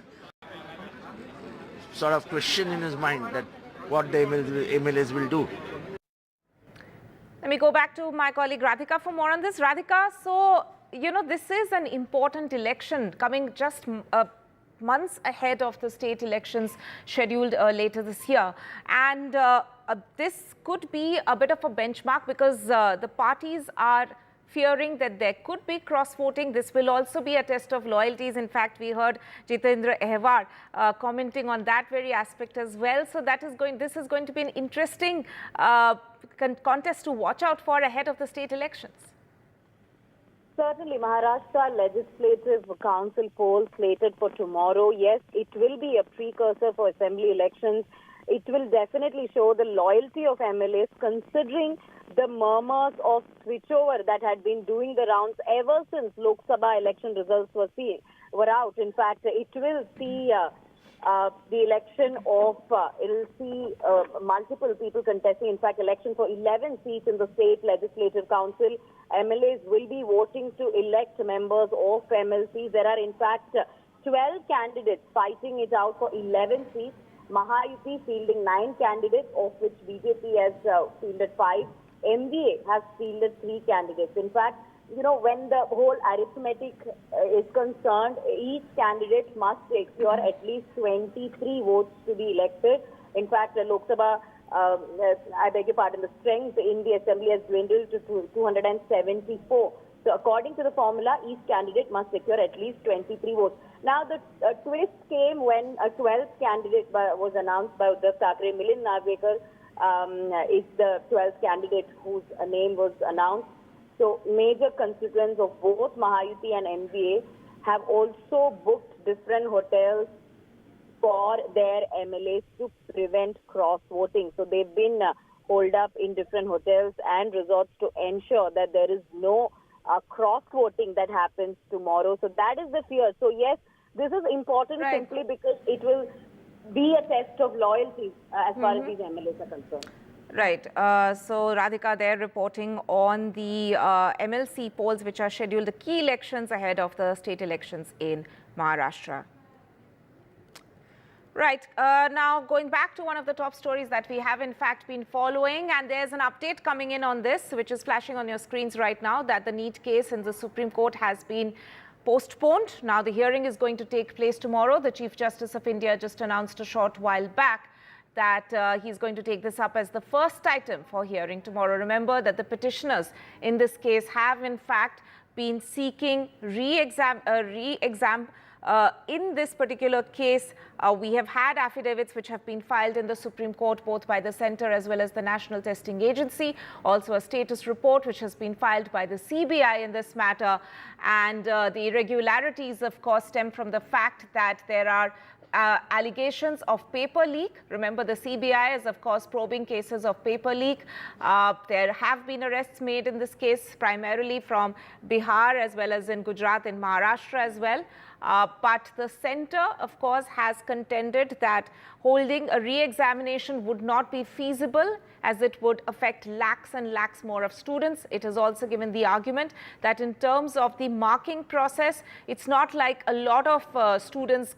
[SPEAKER 8] sort of question in his mind that what the MLAs will do?
[SPEAKER 2] Let me go back to my colleague Radhika for more on this. Radhika, so, you know, this is an important election coming just months ahead of the state elections scheduled later this year. And this could be a bit of a benchmark because the parties are fearing that there could be cross-voting. This will also be a test of loyalties. In fact, we heard Jitendra Ehwar commenting on that very aspect as well. So this is going to be an interesting contest to watch out for ahead of the state elections.
[SPEAKER 19] Certainly, Maharashtra Legislative Council poll slated for tomorrow. Yes, it will be a precursor for assembly elections. It will definitely show the loyalty of MLAs, considering the murmurs of switchover that had been doing the rounds ever since Lok Sabha election results were out. In fact, it will see the election of, it will see multiple people contesting. In fact, election for 11 seats in the state legislative council. MLAs will be voting to elect members of MLCs. There are in fact 12 candidates fighting it out for 11 seats. Mahayuti fielding 9 candidates, of which BJP has fielded 5. MDA has fielded 3 candidates. In fact, you know, when the whole arithmetic is concerned, each candidate must secure at least 23 votes to be elected. In fact, the Lok Sabha, I beg your pardon, the strength in the assembly has dwindled to 274. So according to the formula, each candidate must secure at least 23 votes. Now, the twist came when a 12th candidate was announced by Uddhav Thackeray. Milind Narvekar is the 12th candidate whose name was announced. So major constituents of both Mahayuti and MDA have also booked different hotels for their MLAs to prevent cross-voting. So they've been holed up in different hotels and resorts to ensure that there is no cross-voting that happens tomorrow. So that is the fear. So yes, this is important simply because it will be a test of loyalty as far as these MLAs are concerned.
[SPEAKER 2] Right. So Radhika there reporting on the MLC polls which are scheduled, the key elections ahead of the state elections in Maharashtra. Right. Now, going back to one of the top stories that we have in fact been following, and there's an update coming in on this, which is flashing on your screens right now, that the NEET case in the Supreme Court has been postponed. Now, the hearing is going to take place tomorrow. The Chief Justice of India just announced a short while back that he's going to take this up as the first item for hearing tomorrow. Remember that the petitioners in this case have in fact been seeking re-exam in this particular case. We have had affidavits which have been filed in the Supreme Court, both by the Centre as well as the National Testing Agency. Also a status report which has been filed by the CBI in this matter. And the irregularities, of course, stem from the fact that there are allegations of paper leak. Remember, the CBI is, of course, probing cases of paper leak. There have been arrests made in this case, primarily from Bihar as well as in Gujarat and Maharashtra as well. But the Centre, of course, has contended that holding a re-examination would not be feasible, as it would affect lakhs and lakhs more of students. It has also given the argument that in terms of the marking process, it's not like a lot of students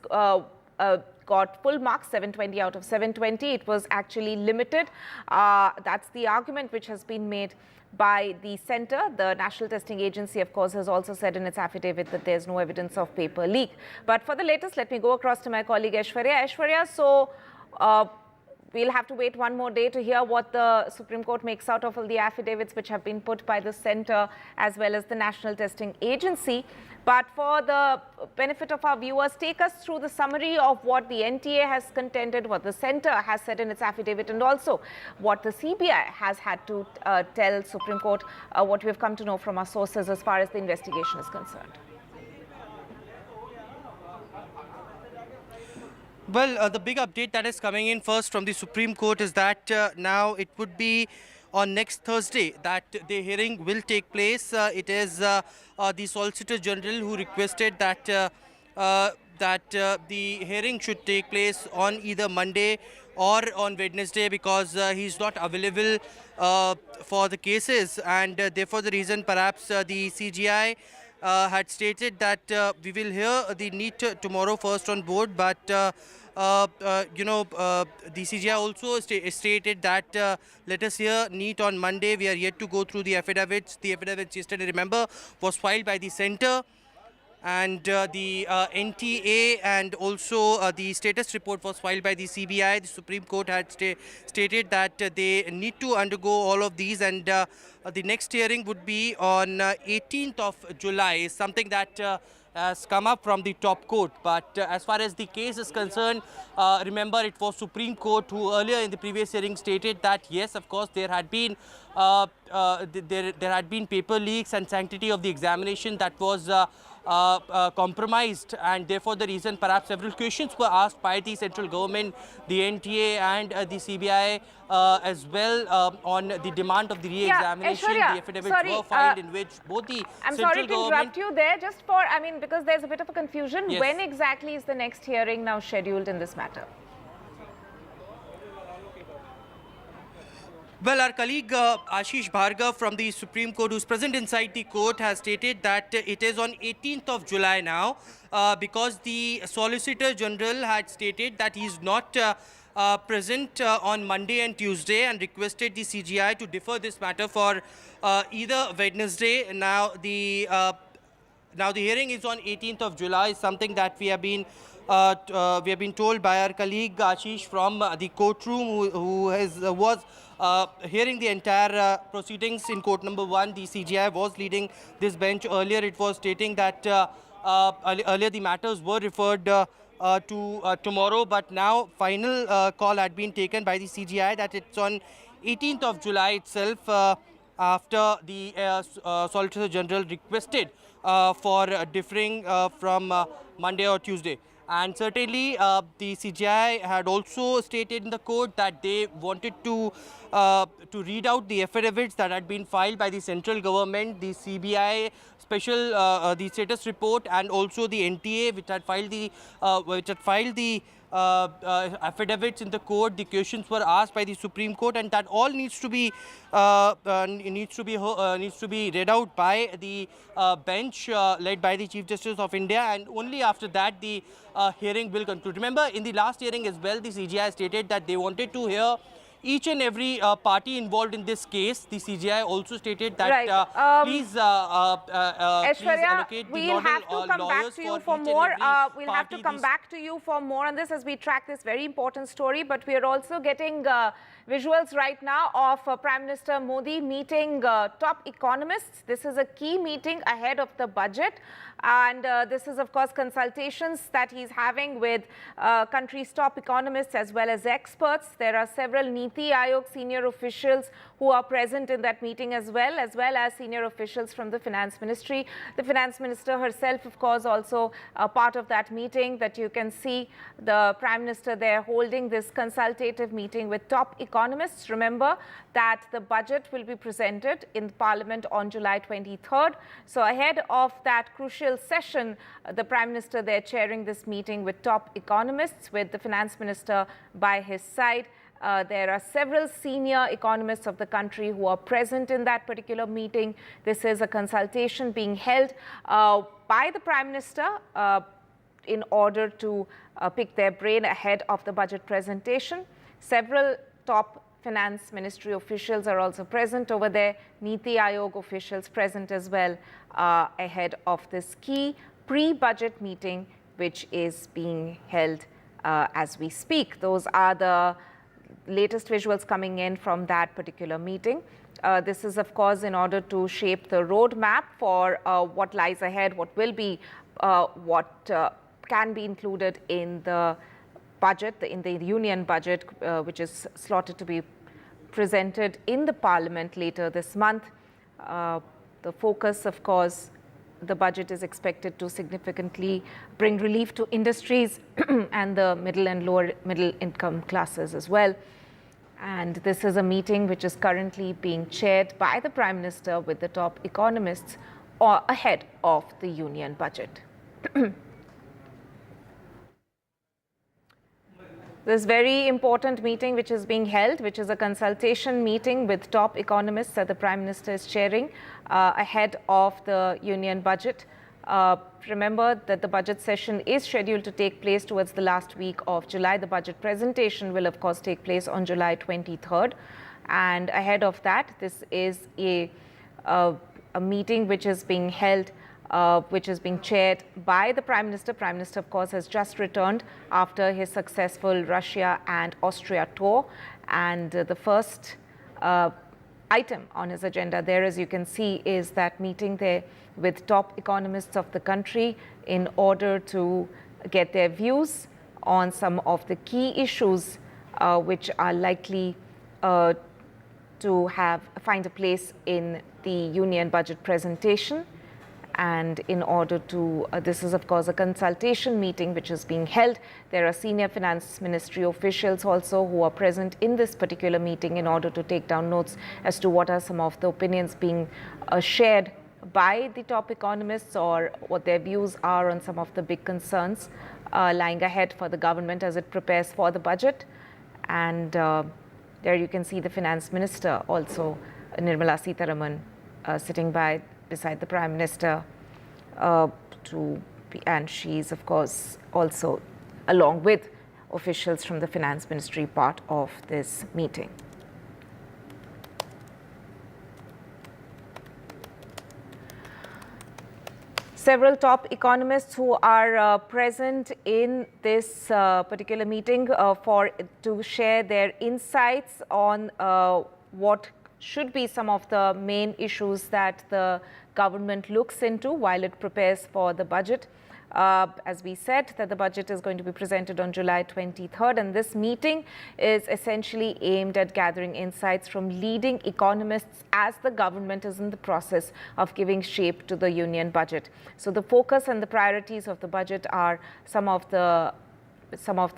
[SPEAKER 2] got full marks, 720 out of 720. It was actually limited. That's the argument which has been made by the Centre. The National Testing Agency, of course, has also said in its affidavit that there's no evidence of paper leak. But for the latest, let me go across to my colleague Aishwarya. Aishwarya, so we'll have to wait one more day to hear what the Supreme Court makes out of all the affidavits which have been put by the Centre as well as the National Testing Agency. But for the benefit of our viewers, take us through the summary of what the NTA has contended, what the Centre has said in its affidavit, and also what the CBI has had to tell Supreme Court, what we have come to know from our sources as far as the investigation is concerned.
[SPEAKER 1] Well, the big update that is coming in first from the Supreme Court is that now it would be on next Thursday that the hearing will take place. It is the Solicitor General who requested that the hearing should take place on either Monday or on Wednesday, because he's not available for the cases, and therefore the reason perhaps the CGI had stated that we will hear the NEET tomorrow first on board, but the CGI also stated that let us hear NEET on Monday. We are yet to go through the affidavits. The affidavits yesterday, remember, was filed by the Centre. and the NTA and also the status report was filed by the CBI. The Supreme Court had stated that they need to undergo all of these, and the next hearing would be on 18th of July, something that has come up from the top court. But as far as the case is concerned, remember it was Supreme Court who earlier in the previous hearing stated that yes, of course, there had been paper leaks and sanctity of the examination that was compromised, and therefore the reason perhaps several questions were asked by the central government, the NTA and the CBI as well on the demand of the re-examination. The affidavits were filed in which both the
[SPEAKER 2] I'm
[SPEAKER 1] central
[SPEAKER 2] sorry to interrupt you there, just for, I mean, because there's a bit of a confusion.
[SPEAKER 1] Yes.
[SPEAKER 2] When exactly is the next hearing now scheduled in this matter?
[SPEAKER 1] Well, our colleague Ashish Bhargav from the Supreme Court, who's present inside the court, has stated that it is on 18th of July now because the Solicitor General had stated that he is not present on Monday and Tuesday and requested the CGI to defer this matter for either Wednesday. Now the hearing is on 18th of July, something that we have been told by our colleague Ashish from the courtroom, who was hearing the entire proceedings in court number 1. The CGI was leading this bench. Earlier it was stating that earlier the matters were referred to tomorrow, but now final call had been taken by the CGI that it's on 18th of July itself, after the Solicitor General requested for differing from Monday or Tuesday. And certainly the CGI had also stated in the court that they wanted to read out the affidavits that had been filed by the central government, the CBI special the status report, and also the NTA, which had filed the affidavits in the court. The questions were asked by the Supreme Court, and that all needs to be read out by the bench led by the Chief Justice of India, and only after that the hearing will conclude. Remember, in the last hearing as well, the CGI stated that they wanted to hear each and every party involved in this case. The CGI also stated that please allocate the nodal lawyers for each and every
[SPEAKER 2] We'll have to come back to you for more on this as we track this very important story. But we are also getting visuals right now of Prime Minister Modi meeting top economists. This is a key meeting ahead of the budget. And this is, of course, consultations that he's having with country's top economists as well as experts. There are several NEET-UG senior officials who are present in that meeting as well as senior officials from the Finance Ministry. The Finance Minister herself, of course, also part of that meeting, that you can see the Prime Minister there holding this consultative meeting with top economists. Remember that the budget will be presented in Parliament on July 23rd. So ahead of that crucial session, the Prime Minister there chairing this meeting with top economists, with the Finance Minister by his side. There are several senior economists of the country who are present in that particular meeting. This is a consultation being held by the Prime Minister in order to pick their brain ahead of the budget presentation. Several top Finance Ministry officials are also present over there. NEET-UG officials present as well ahead of this key pre-budget meeting, which is being held as we speak. Those are the latest visuals coming in from that particular meeting. This is, of course, in order to shape the roadmap for what lies ahead, what will be, what can be included in the budget, in the union budget, which is slotted to be presented in the Parliament later this month. The focus, of course, the budget is expected to significantly bring relief to industries and the middle and lower middle income classes as well. And this is a meeting which is currently being chaired by the Prime Minister with the top economists ahead of the union budget. This very important meeting which is being held, which is a consultation meeting with top economists that the Prime Minister is chairing ahead of the union budget. Remember that the budget session is scheduled to take place towards the last week of July. The budget presentation will, of course, take place on July 23rd. And ahead of that, this is a meeting which is being held which is being chaired by the Prime Minister. Prime Minister, of course, has just returned after his successful Russia and Austria tour. And the first item on his agenda there, as you can see, is that meeting there with top economists of the country in order to get their views on some of the key issues which are likely to find a place in the union budget presentation. And in order to, this is of course a consultation meeting which is being held. There are senior finance ministry officials also who are present in this particular meeting in order to take down notes as to what are some of the opinions being shared by the top economists, or what their views are on some of the big concerns lying ahead for the government as it prepares for the budget. And there you can see the finance minister also, Nirmala Sitharaman, sitting beside the Prime Minister, and she's of course also along with officials from the Finance Ministry part of this meeting. Several top economists who are present in this particular meeting to share their insights on what should be some of the main issues that the government looks into while it prepares for the budget. As we said, that the budget is going to be presented on July 23rd, and this meeting is essentially aimed at gathering insights from leading economists as the government is in the process of giving shape to the union budget. So the focus and the priorities of the budget are some of the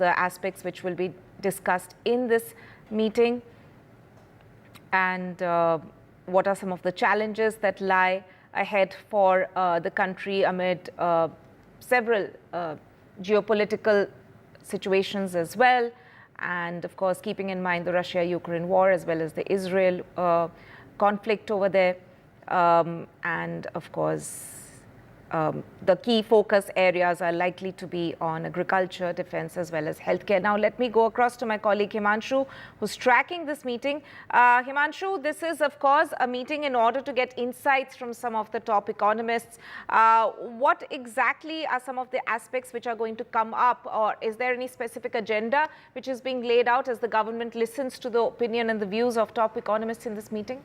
[SPEAKER 2] aspects which will be discussed in this meeting, and what are some of the challenges that lie ahead for the country amid several geopolitical situations as well, and of course keeping in mind the Russia-Ukraine war as well as the Israel conflict over there, and of course the key focus areas are likely to be on agriculture, defense as well as healthcare. Now let me go across to my colleague Himanshu, who's tracking this meeting. Himanshu, this is of course a meeting in order to get insights from some of the top economists. What exactly are some of the aspects which are going to come up, or is there any specific agenda which is being laid out as the government listens to the opinion and the views of top economists in this meeting?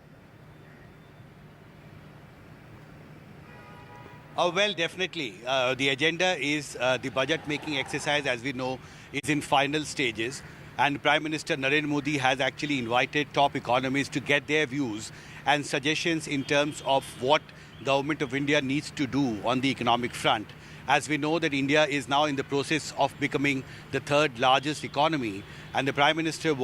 [SPEAKER 3] Well, definitely. The agenda is the budget-making exercise, as we know, is in final stages. And Prime Minister Narendra Modi has actually invited top economists to get their views and suggestions in terms of what Government of India needs to do on the economic front. As we know that India is now in the process of becoming the third largest economy, and the Prime Minister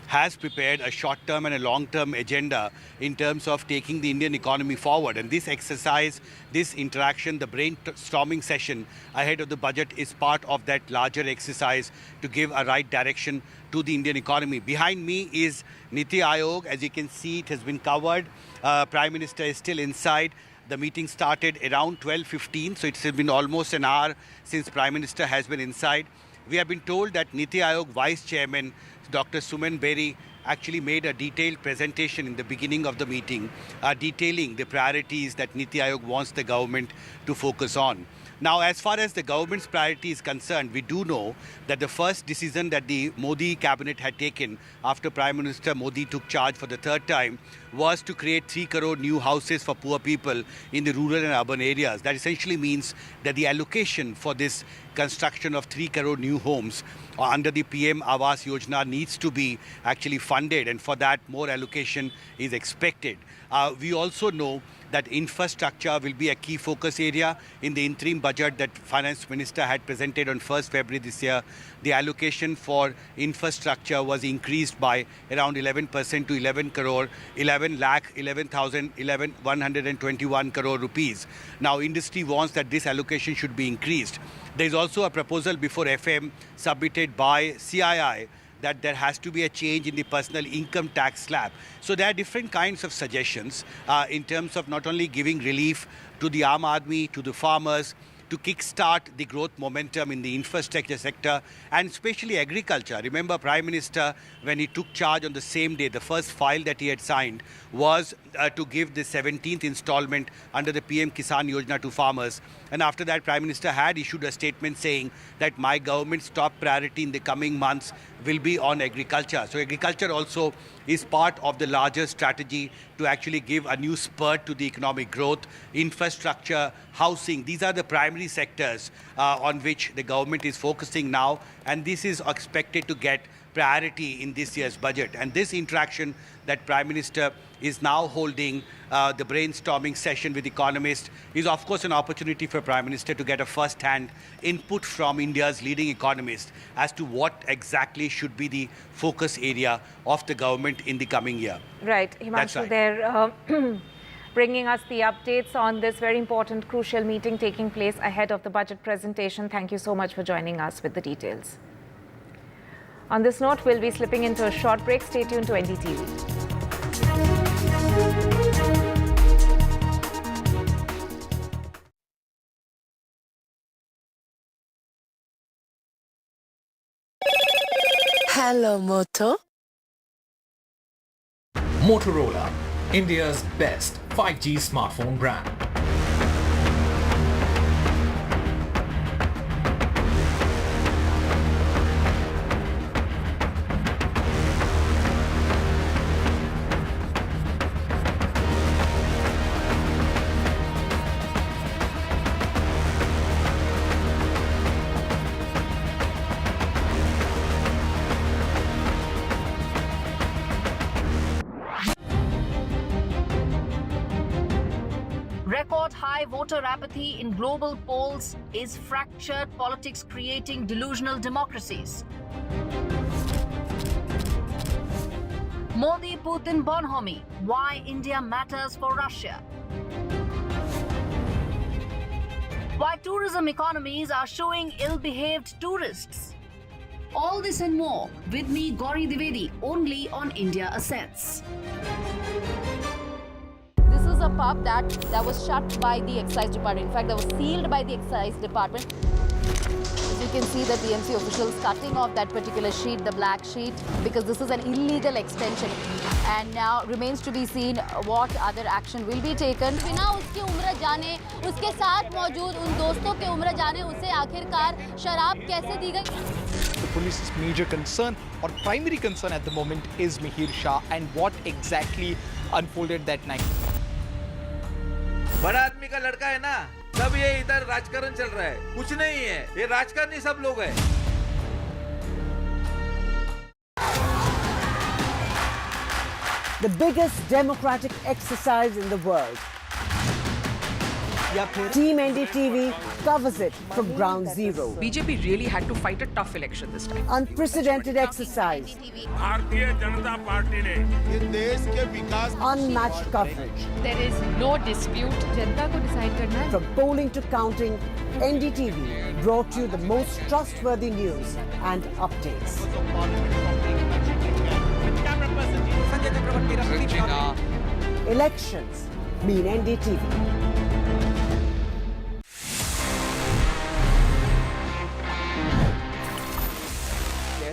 [SPEAKER 3] has prepared a short-term and a long-term agenda in terms of taking the Indian economy forward. And this exercise, this interaction, the brainstorming session ahead of the budget is part of that larger exercise to give a right direction to the Indian economy. Behind me is NEET-UG. As you can see, it has been covered. Prime Minister is still inside. The meeting started around 12:15, so it's been almost an hour since Prime Minister has been inside. We have been told that NEET-UG Vice Chairman Dr. Suman Berry actually made a detailed presentation in the beginning of the meeting detailing the priorities that NEET-UG wants the government to focus on. Now, as far as the government's priority is concerned, we do know that the first decision that the Modi cabinet had taken after Prime Minister Modi took charge for the third time was to create 3 crore new houses for poor people in the rural and urban areas. That essentially means that the allocation for this construction of 3 crore new homes under the PM Awas Yojana needs to be actually funded, and for that more allocation is expected. We also know that infrastructure will be a key focus area in the interim budget that Finance Minister had presented on 1st February this year. The allocation for infrastructure was increased by around 11% to 11,11,121 crore rupees. Now, industry wants that this allocation should be increased. There is also a proposal before FM submitted by CII that there has to be a change in the personal income tax slab. So there are different kinds of suggestions in terms of not only giving relief to the Aam Aadmi, to the farmers, to kickstart the growth momentum in the infrastructure sector and especially agriculture. Remember, Prime Minister, when he took charge on the same day, the first file that he had signed was to give the 17th installment under the PM Kisan Yojana to farmers. And after that, Prime Minister had issued a statement saying that my government's top priority in the coming months will be on agriculture. So agriculture also is part of the larger strategy to actually give a new spurt to the economic growth. Infrastructure, housing, these are the primary sectors on which the government is focusing now, and this is expected to get priority in this year's budget. And this interaction that Prime Minister is now holding, the brainstorming session with economists, is of course an opportunity for Prime Minister to get a first-hand input from India's leading economists as to what exactly should be the focus area of the government in the coming year.
[SPEAKER 9] Right, Himanshu, there bringing us the updates on this very important, crucial meeting taking place ahead of the budget presentation. Thank you so much for joining us with the details. On this note, we'll be slipping into a short break. Stay tuned to NDTV.
[SPEAKER 23] Hello, Moto.
[SPEAKER 6] Motorola, India's best 5G smartphone brand.
[SPEAKER 24] Record high voter apathy in global polls. Is fractured politics creating delusional democracies? Modi Putin bonhomie. Why India matters for Russia? Why tourism economies are showing ill-behaved tourists? All this and more with me, Gauri Dwivedi, only on India Assets. This is a pub that was shut by the excise department. In fact, that was sealed by the excise department. As you can see, the TMC officials cutting off that particular sheet, the black sheet, because this is an illegal extension. And now remains to be seen what other action will be taken.
[SPEAKER 10] बिना उसकी उम्र जाने, उसके साथ मौजूद उन दोस्तों के उम्र जाने, उसे आखिरकार शराब कैसे दी गई?
[SPEAKER 14] The police's major concern or primary concern at the moment is Mihir Shah and what exactly unfolded that night.
[SPEAKER 15] बड़ा आदमी का लड़का है ना, सब ये इधर राजकारण चल रहा है, कुछ नहीं है, ये राजकारणी सब लोग हैं।
[SPEAKER 25] The biggest democratic exercise in the world. Team NDTV covers it from ground zero.
[SPEAKER 26] BJP really had to fight a tough election this time.
[SPEAKER 25] Unprecedented exercise.
[SPEAKER 17] Bharatiya Janata party ने ये देश के विकास
[SPEAKER 25] Unmatched coverage.
[SPEAKER 12] There is no dispute. जनता को decide करना है.
[SPEAKER 25] From polling to counting, NDTV brought you the most trustworthy news and updates. Elections mean NDTV.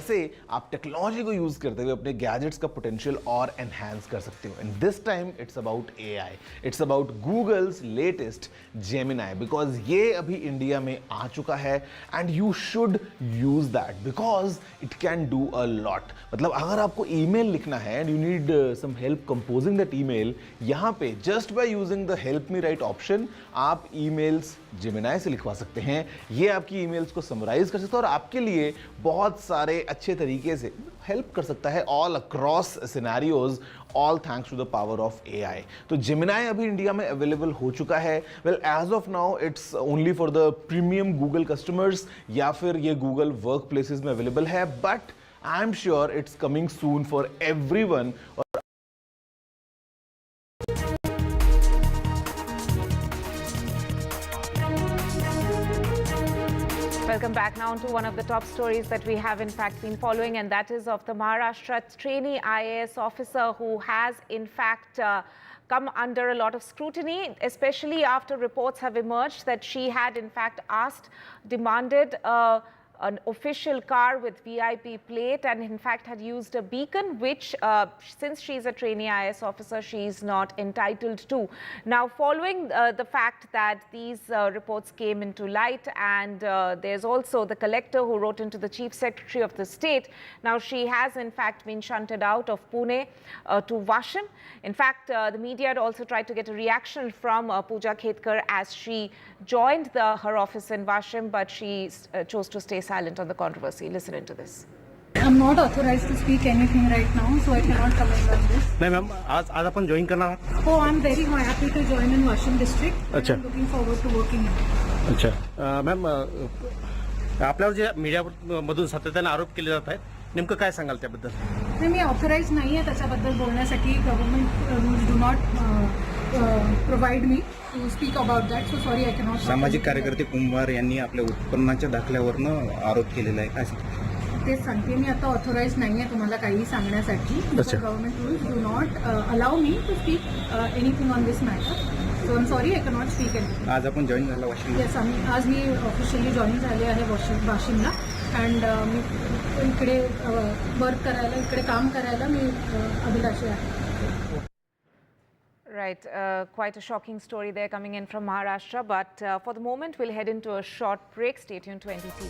[SPEAKER 22] कैसे आप technology को यूज करते हुए अपने गैजेट्स का पोटेंशियल और एनहांस कर सकते हो। And this time it's about AI, it's about Google's latest Gemini, because ये अभी इंडिया में आ चुका है and you should use that because it can do a lot. मतलब अगर आपको ईमेल लिखना है and you need some help composing that email, यहाँ पे just by using the help me write option आप ईमेल्स जेमिनाई से लिखवा सकते हैं। ये आपकी ईमेल्स को समराइज कर सकता है और आपके लिए बहुत सारे अच्छे तरीके से हेल्प कर सकता है all across scenarios, all thanks to the power of AI. तो जेमिनाई अभी इंडिया में अवेलेबल हो चुका है। Well as of now it's only for the premium Google customers या फिर ये गूगल वर्क प्लेसेस में अवेलेबल है, but I am sure it's coming soon for everyone.
[SPEAKER 9] Welcome back now to one of the top stories that we have in fact been following, and that is of the Maharashtra trainee IAS officer who has in fact come under a lot of scrutiny, especially after reports have emerged that she had in fact demanded an official car with VIP plate and in fact had used a beacon, which since she's a trainee IAS officer, she's not entitled to. Now, following the fact that these reports came into light, and there's also the collector who wrote into the Chief Secretary of the state. Now, she has in fact been shunted out of Pune to Vashan. In fact, the media had also tried to get a reaction from Pooja Khetkar as she joined her office in Vashan, but she chose to stay silent on the controversy. Listen into this.
[SPEAKER 4] I'm not authorized to speak anything right now, so I cannot comment on this.
[SPEAKER 5] Ma'am, आज अपन join करना है?
[SPEAKER 4] Oh, I'm very happy to join in Vashan district.
[SPEAKER 5] अच्छा.
[SPEAKER 4] I'm looking forward to working here.
[SPEAKER 5] अच्छा. Ma'am आपल्यावर जे media मधून सातत्याने आरोप केले जात आहेत, नेमकं काय सांगाल त्याबद्दल?
[SPEAKER 4] नाही, मी ऑथराइज नाही आहे त्याच्याबद्दल बोलण्यासाठी. Government rules do not provide me to speak about that, so sorry I cannot.
[SPEAKER 5] सामाजिक कार्यकर्ते कुंभार यांनी आपल्या उत्पन्नाच्या दाखल्यावरनं आरोप केलेला आहे, काय सांगता?
[SPEAKER 4] तेच सांगते मी, आता ऑथराइज नाही आहे तुम्हाला काही सांगण्यासाठी. Government rules do not allow me to speak anything on this matter, so I am sorry I cannot speak anything.
[SPEAKER 5] आज आपण जॉईन झाला वाशिम?
[SPEAKER 4] येस, आज मी ऑफिशियली जॉईन झाले आहे वाशिमला. अँड मी इकडे वर्क करायला, इकडे काम करायला मी अभिलाषी आहे.
[SPEAKER 9] Right, quite a shocking story there coming in from Maharashtra. But for the moment, we'll head into a short break. Stay tuned to NDTV.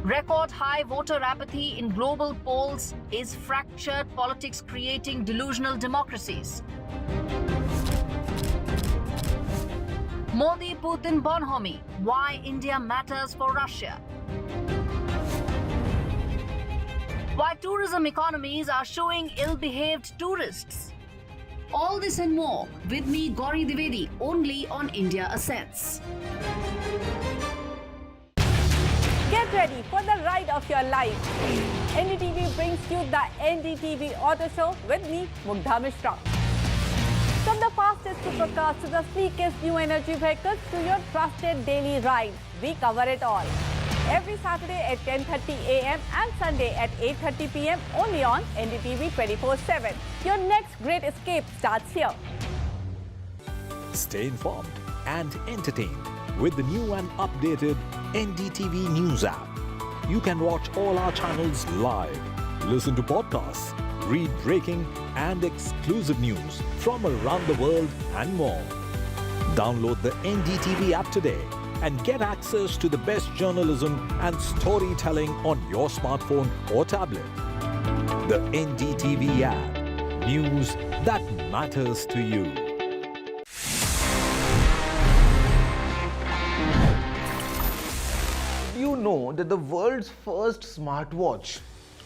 [SPEAKER 11] Record high voter apathy in global polls. Is fractured politics creating delusional democracies? Modi-Putin bonhomie. Why India matters for Russia. Why tourism economies are showing ill-behaved tourists. All this and more with me, Gauri Dwivedi, only on India Assets.
[SPEAKER 13] Get ready for the ride of your life. NDTV brings you the NDTV Auto Show with me, Mugdha Mishra. From the fastest supercars to the sleekest new energy vehicles to your trusted daily ride, we cover it all. Every Saturday at 10:30 a.m. and Sunday at 8:30 p.m. only on NDTV 24/7. Your next great escape starts here.
[SPEAKER 6] Stay informed and entertained with the new and updated NDTV News app. You can watch all our channels live, listen to podcasts, read breaking and exclusive news from around the world and more. Download the NDTV app today and get access to the best journalism and storytelling on your smartphone or tablet. The NDTV app. News that matters to you.
[SPEAKER 22] You know that the world's first smartwatch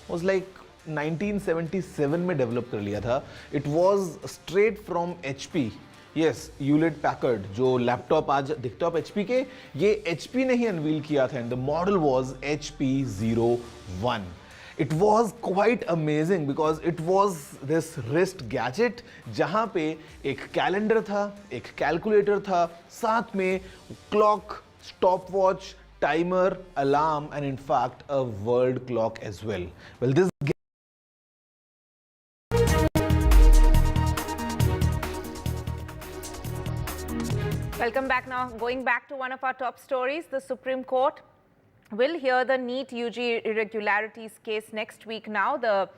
[SPEAKER 22] was like 1977 में develop कर लिया था. It was straight from HP. Yes, यूलेट Packard जो laptop आज दिखता है HP के, ये HP ने ही अनवील किया था. And the model was HP01. It was quite amazing because it was this wrist gadget जहाँ पे एक कैलेंडर था, एक कैलकुलेटर था, साथ में clock, stop watch, timer, alarm, and in fact a world clock as well. Well, this
[SPEAKER 9] Welcome back now. Going back to one of our top stories, the Supreme Court will hear the NEET-UG irregularities case next week now. The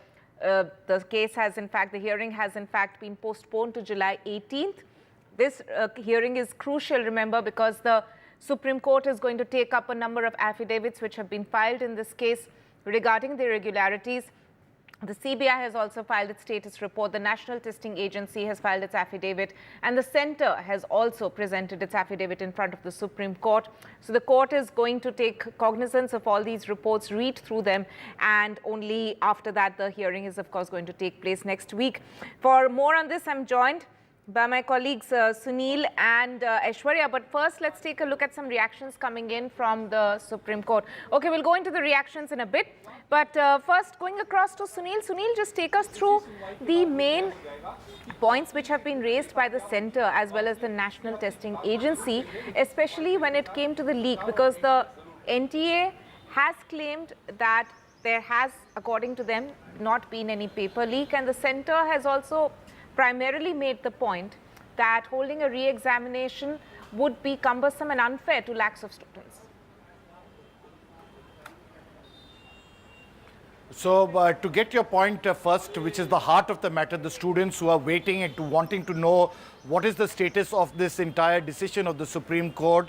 [SPEAKER 9] case has in fact, the hearing has in fact been postponed to July 18th. This hearing is crucial, remember, because the Supreme Court is going to take up a number of affidavits which have been filed in this case regarding the irregularities. The CBI has also filed its status report. The National Testing Agency has filed its affidavit, and the Centre has also presented its affidavit in front of the Supreme Court. So the court is going to take cognizance of all these reports, read through them, and only after that the hearing is of course going to take place next week. For more on this, I'm joined by my colleagues Sunil and Aishwarya. But first, let's take a look at some reactions coming in from the Supreme Court. Okay, we'll go into the reactions in a bit. But first, going across to Sunil. Sunil, just take us through the main points which have been raised by the centre as well as the National Testing Agency, especially when it came to the leak, because the NTA has claimed that there has, according to them, not been any paper leak, and the centre has also primarily made the point that holding a re-examination would be cumbersome and unfair to lakhs of students.
[SPEAKER 7] So to get your point first, which is the heart of the matter, the students who are waiting and wanting to know what is the status of this entire decision of the Supreme Court.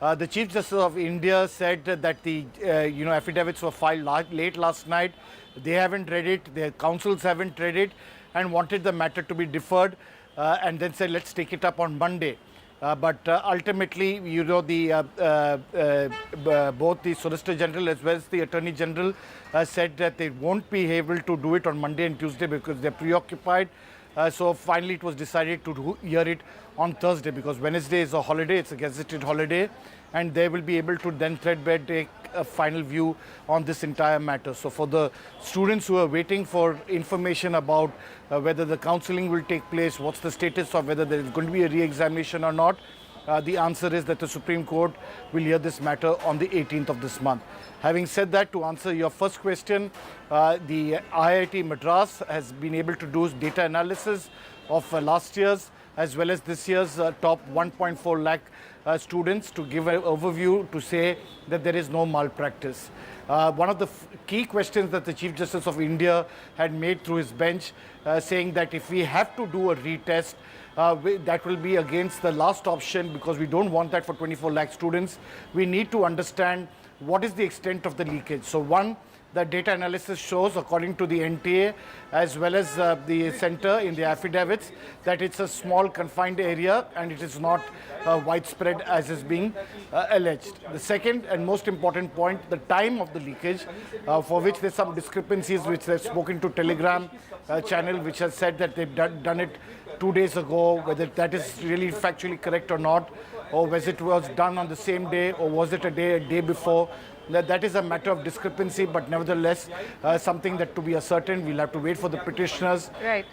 [SPEAKER 7] The Chief Justice of India said that the affidavits were filed late last night. They haven't read it, their counsels haven't read it, and wanted the matter to be deferred, and then said, let's take it up on Monday. But ultimately, both the Solicitor General as well as the Attorney General said that they won't be able to do it on Monday and Tuesday because they're preoccupied. So finally, it was decided to hear it on Thursday because Wednesday is a holiday, it's a gazetted holiday, and they will be able to then threadbare take a final view on this entire matter. So for the students who are waiting for information about whether the counselling will take place, what's the status of whether there is going to be a re-examination or not, the answer is that the Supreme Court will hear this matter on the 18th of this month. Having said that, to answer your first question, the IIT Madras has been able to do data analysis of last year's as well as this year's top 1.4 lakh students to give an overview to say that there is no malpractice. One of the key questions that the Chief Justice of India had made through his bench, saying that if we have to do a retest, that will be against the last option because we don't want that for 24 lakh students. We need to understand what is the extent of the leakage. So one, the data analysis shows, according to the NTA as well as the centre in the affidavits, that it's a small confined area and it is not widespread as is being alleged. The second and most important point, the time of the leakage, for which there's some discrepancies which they've spoken to Telegram channel, which has said that they've done it 2 days ago, whether that is really factually correct or not, or whether it was done on the same day or was it a day before. That is a matter of discrepancy, but nevertheless, something that to be ascertained, we'll have to wait for the petitioners.
[SPEAKER 9] Right.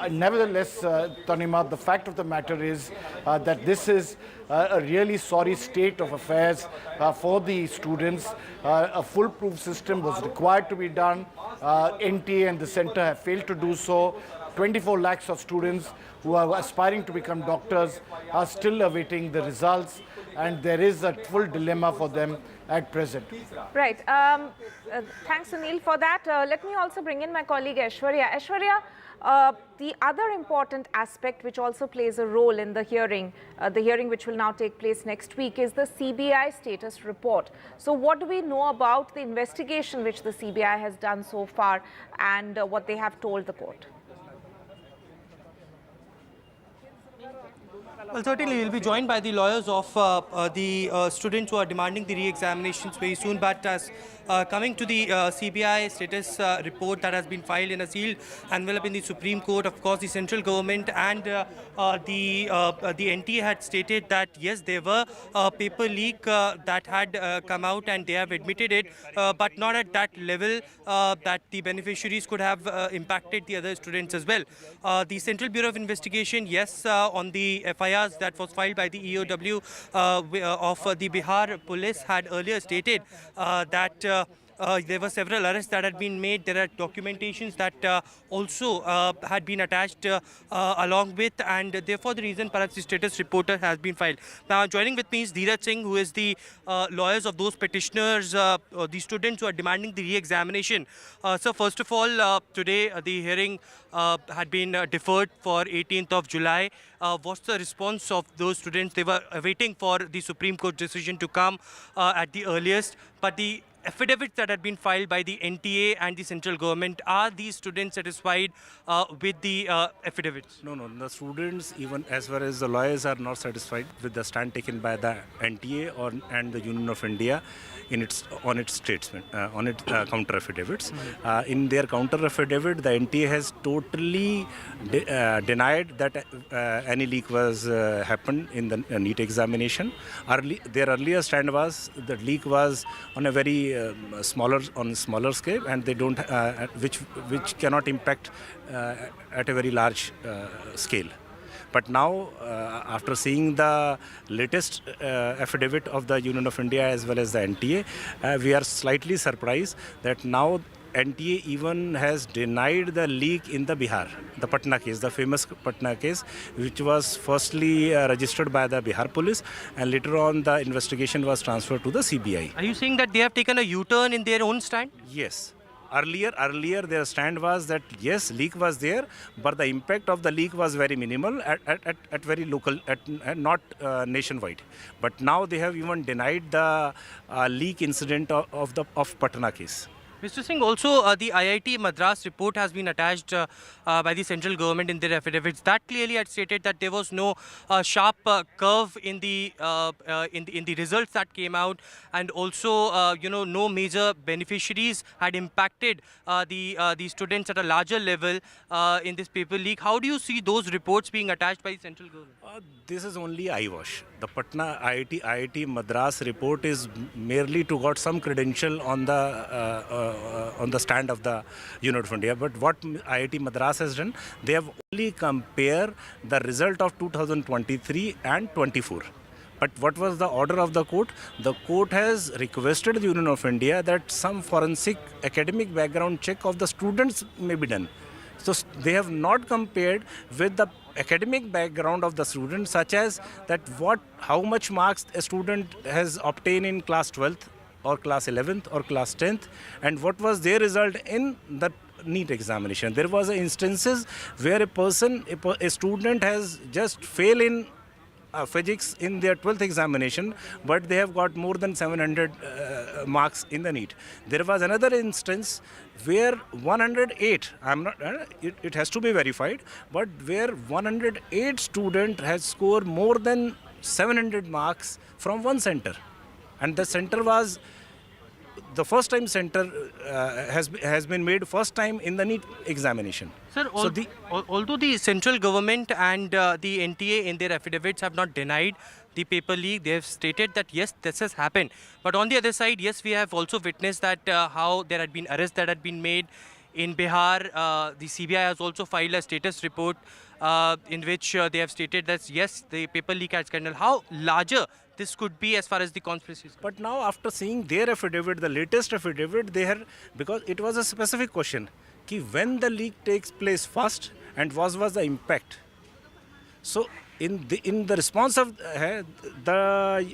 [SPEAKER 7] Nevertheless, Tanima, the fact of the matter is that this is a really sorry state of affairs for the students. A foolproof system was required to be done. NTA and the centre have failed to do so. 24 lakhs of students who are aspiring to become doctors are still awaiting the results, and there is a full dilemma for them at present.
[SPEAKER 9] Right. Thanks, Sunil, for that. Let me also bring in my colleague Aishwarya. Aishwarya, the other important aspect which also plays a role in the hearing which will now take place next week, is the CBI status report. So what do we know about the investigation which the CBI has done so far and what they have told the court?
[SPEAKER 1] Well, certainly we'll be joined by the lawyers of the students who are demanding the re-examinations very soon. But as coming to the CBI status report that has been filed in a sealed envelope in the Supreme Court, of course, the central government and the NTA had stated that yes, there were a paper leak that had come out, and they have admitted it, but not at that level that the beneficiaries could have impacted the other students as well. The Central Bureau of Investigation, yes, on the FIRs that was filed by the EOW of the Bihar police had earlier stated that there were several arrests that had been made. There are documentations that also had been attached along with, and therefore the reason perhaps the status reporter has been filed. Now joining with me is Dheeraj Singh, who is the lawyers of those petitioners, the students who are demanding the re-examination. So first of all, today the hearing had been deferred for 18th of July. What's the response of those students? They were waiting for the Supreme Court decision to come at the earliest, but the affidavits that had been filed by the NTA and the central government. Are these students satisfied with the affidavits?
[SPEAKER 5] No, the students, even as far as the lawyers, are not satisfied with the stand taken by the NTA and the Union of India on its statement, on its counter affidavits. In their counter affidavit, the NTA has totally denied that any leak was happened in the NEET examination. Their earlier stand was that leak was on a very smaller scale, and they don't, which cannot impact at a very large scale. But now, after seeing the latest affidavit of the Union of India as well as the NTA, we are slightly surprised that now NTA even has denied the leak in the Bihar, the Patna case, the famous Patna case, which was firstly registered by the Bihar police, and later on the investigation was transferred to the CBI.
[SPEAKER 1] Are you saying that they have taken a U-turn in their own stand?
[SPEAKER 5] Yes. Earlier their stand was that yes, leak was there, but the impact of the leak was very minimal at very local, not nationwide. But now they have even denied the leak incident of Patna case.
[SPEAKER 1] Mr. Singh, also the IIT Madras report has been attached by the central government in their affidavits. That clearly had stated that there was no sharp curve in the results that came out, and also no major beneficiaries had impacted the students at a larger level in this paper leak. How do you see those reports being attached by the central government?
[SPEAKER 5] This is only eyewash. The Patna IIT Madras report is merely to got some credential on the stand of the Union of India. But what IIT Madras has done, they have only compared the result of 2023 and 24. But what was the order of the court? The court has requested the Union of India that some forensic academic background check of the students may be done. So they have not compared with the academic background of the student, such as that how much marks a student has obtained in class 12th or class 11th or class 10th, and what was their result in the NEET examination. There was instances where a student has just failed in physics in their 12th examination, but they have got more than 700 marks in the NEET. There was another instance where 108, it has to be verified, but where 108 student has scored more than 700 marks from one center. And the center was the first time center has been made first time in the NEET examination.
[SPEAKER 1] Sir, although the central government and the NTA in their affidavits have not denied the paper leak, they have stated that yes, this has happened. But on the other side, yes, we have also witnessed that how there had been arrests that had been made in Bihar. The CBI has also filed a status report in which they have stated that yes, the paper leak had scandal. How larger this could be as far as the conspiracy is concerned?
[SPEAKER 5] But now, after seeing their affidavit, the latest affidavit, because it was a specific question, कि when the leak takes place first and what was the impact. So in the response of the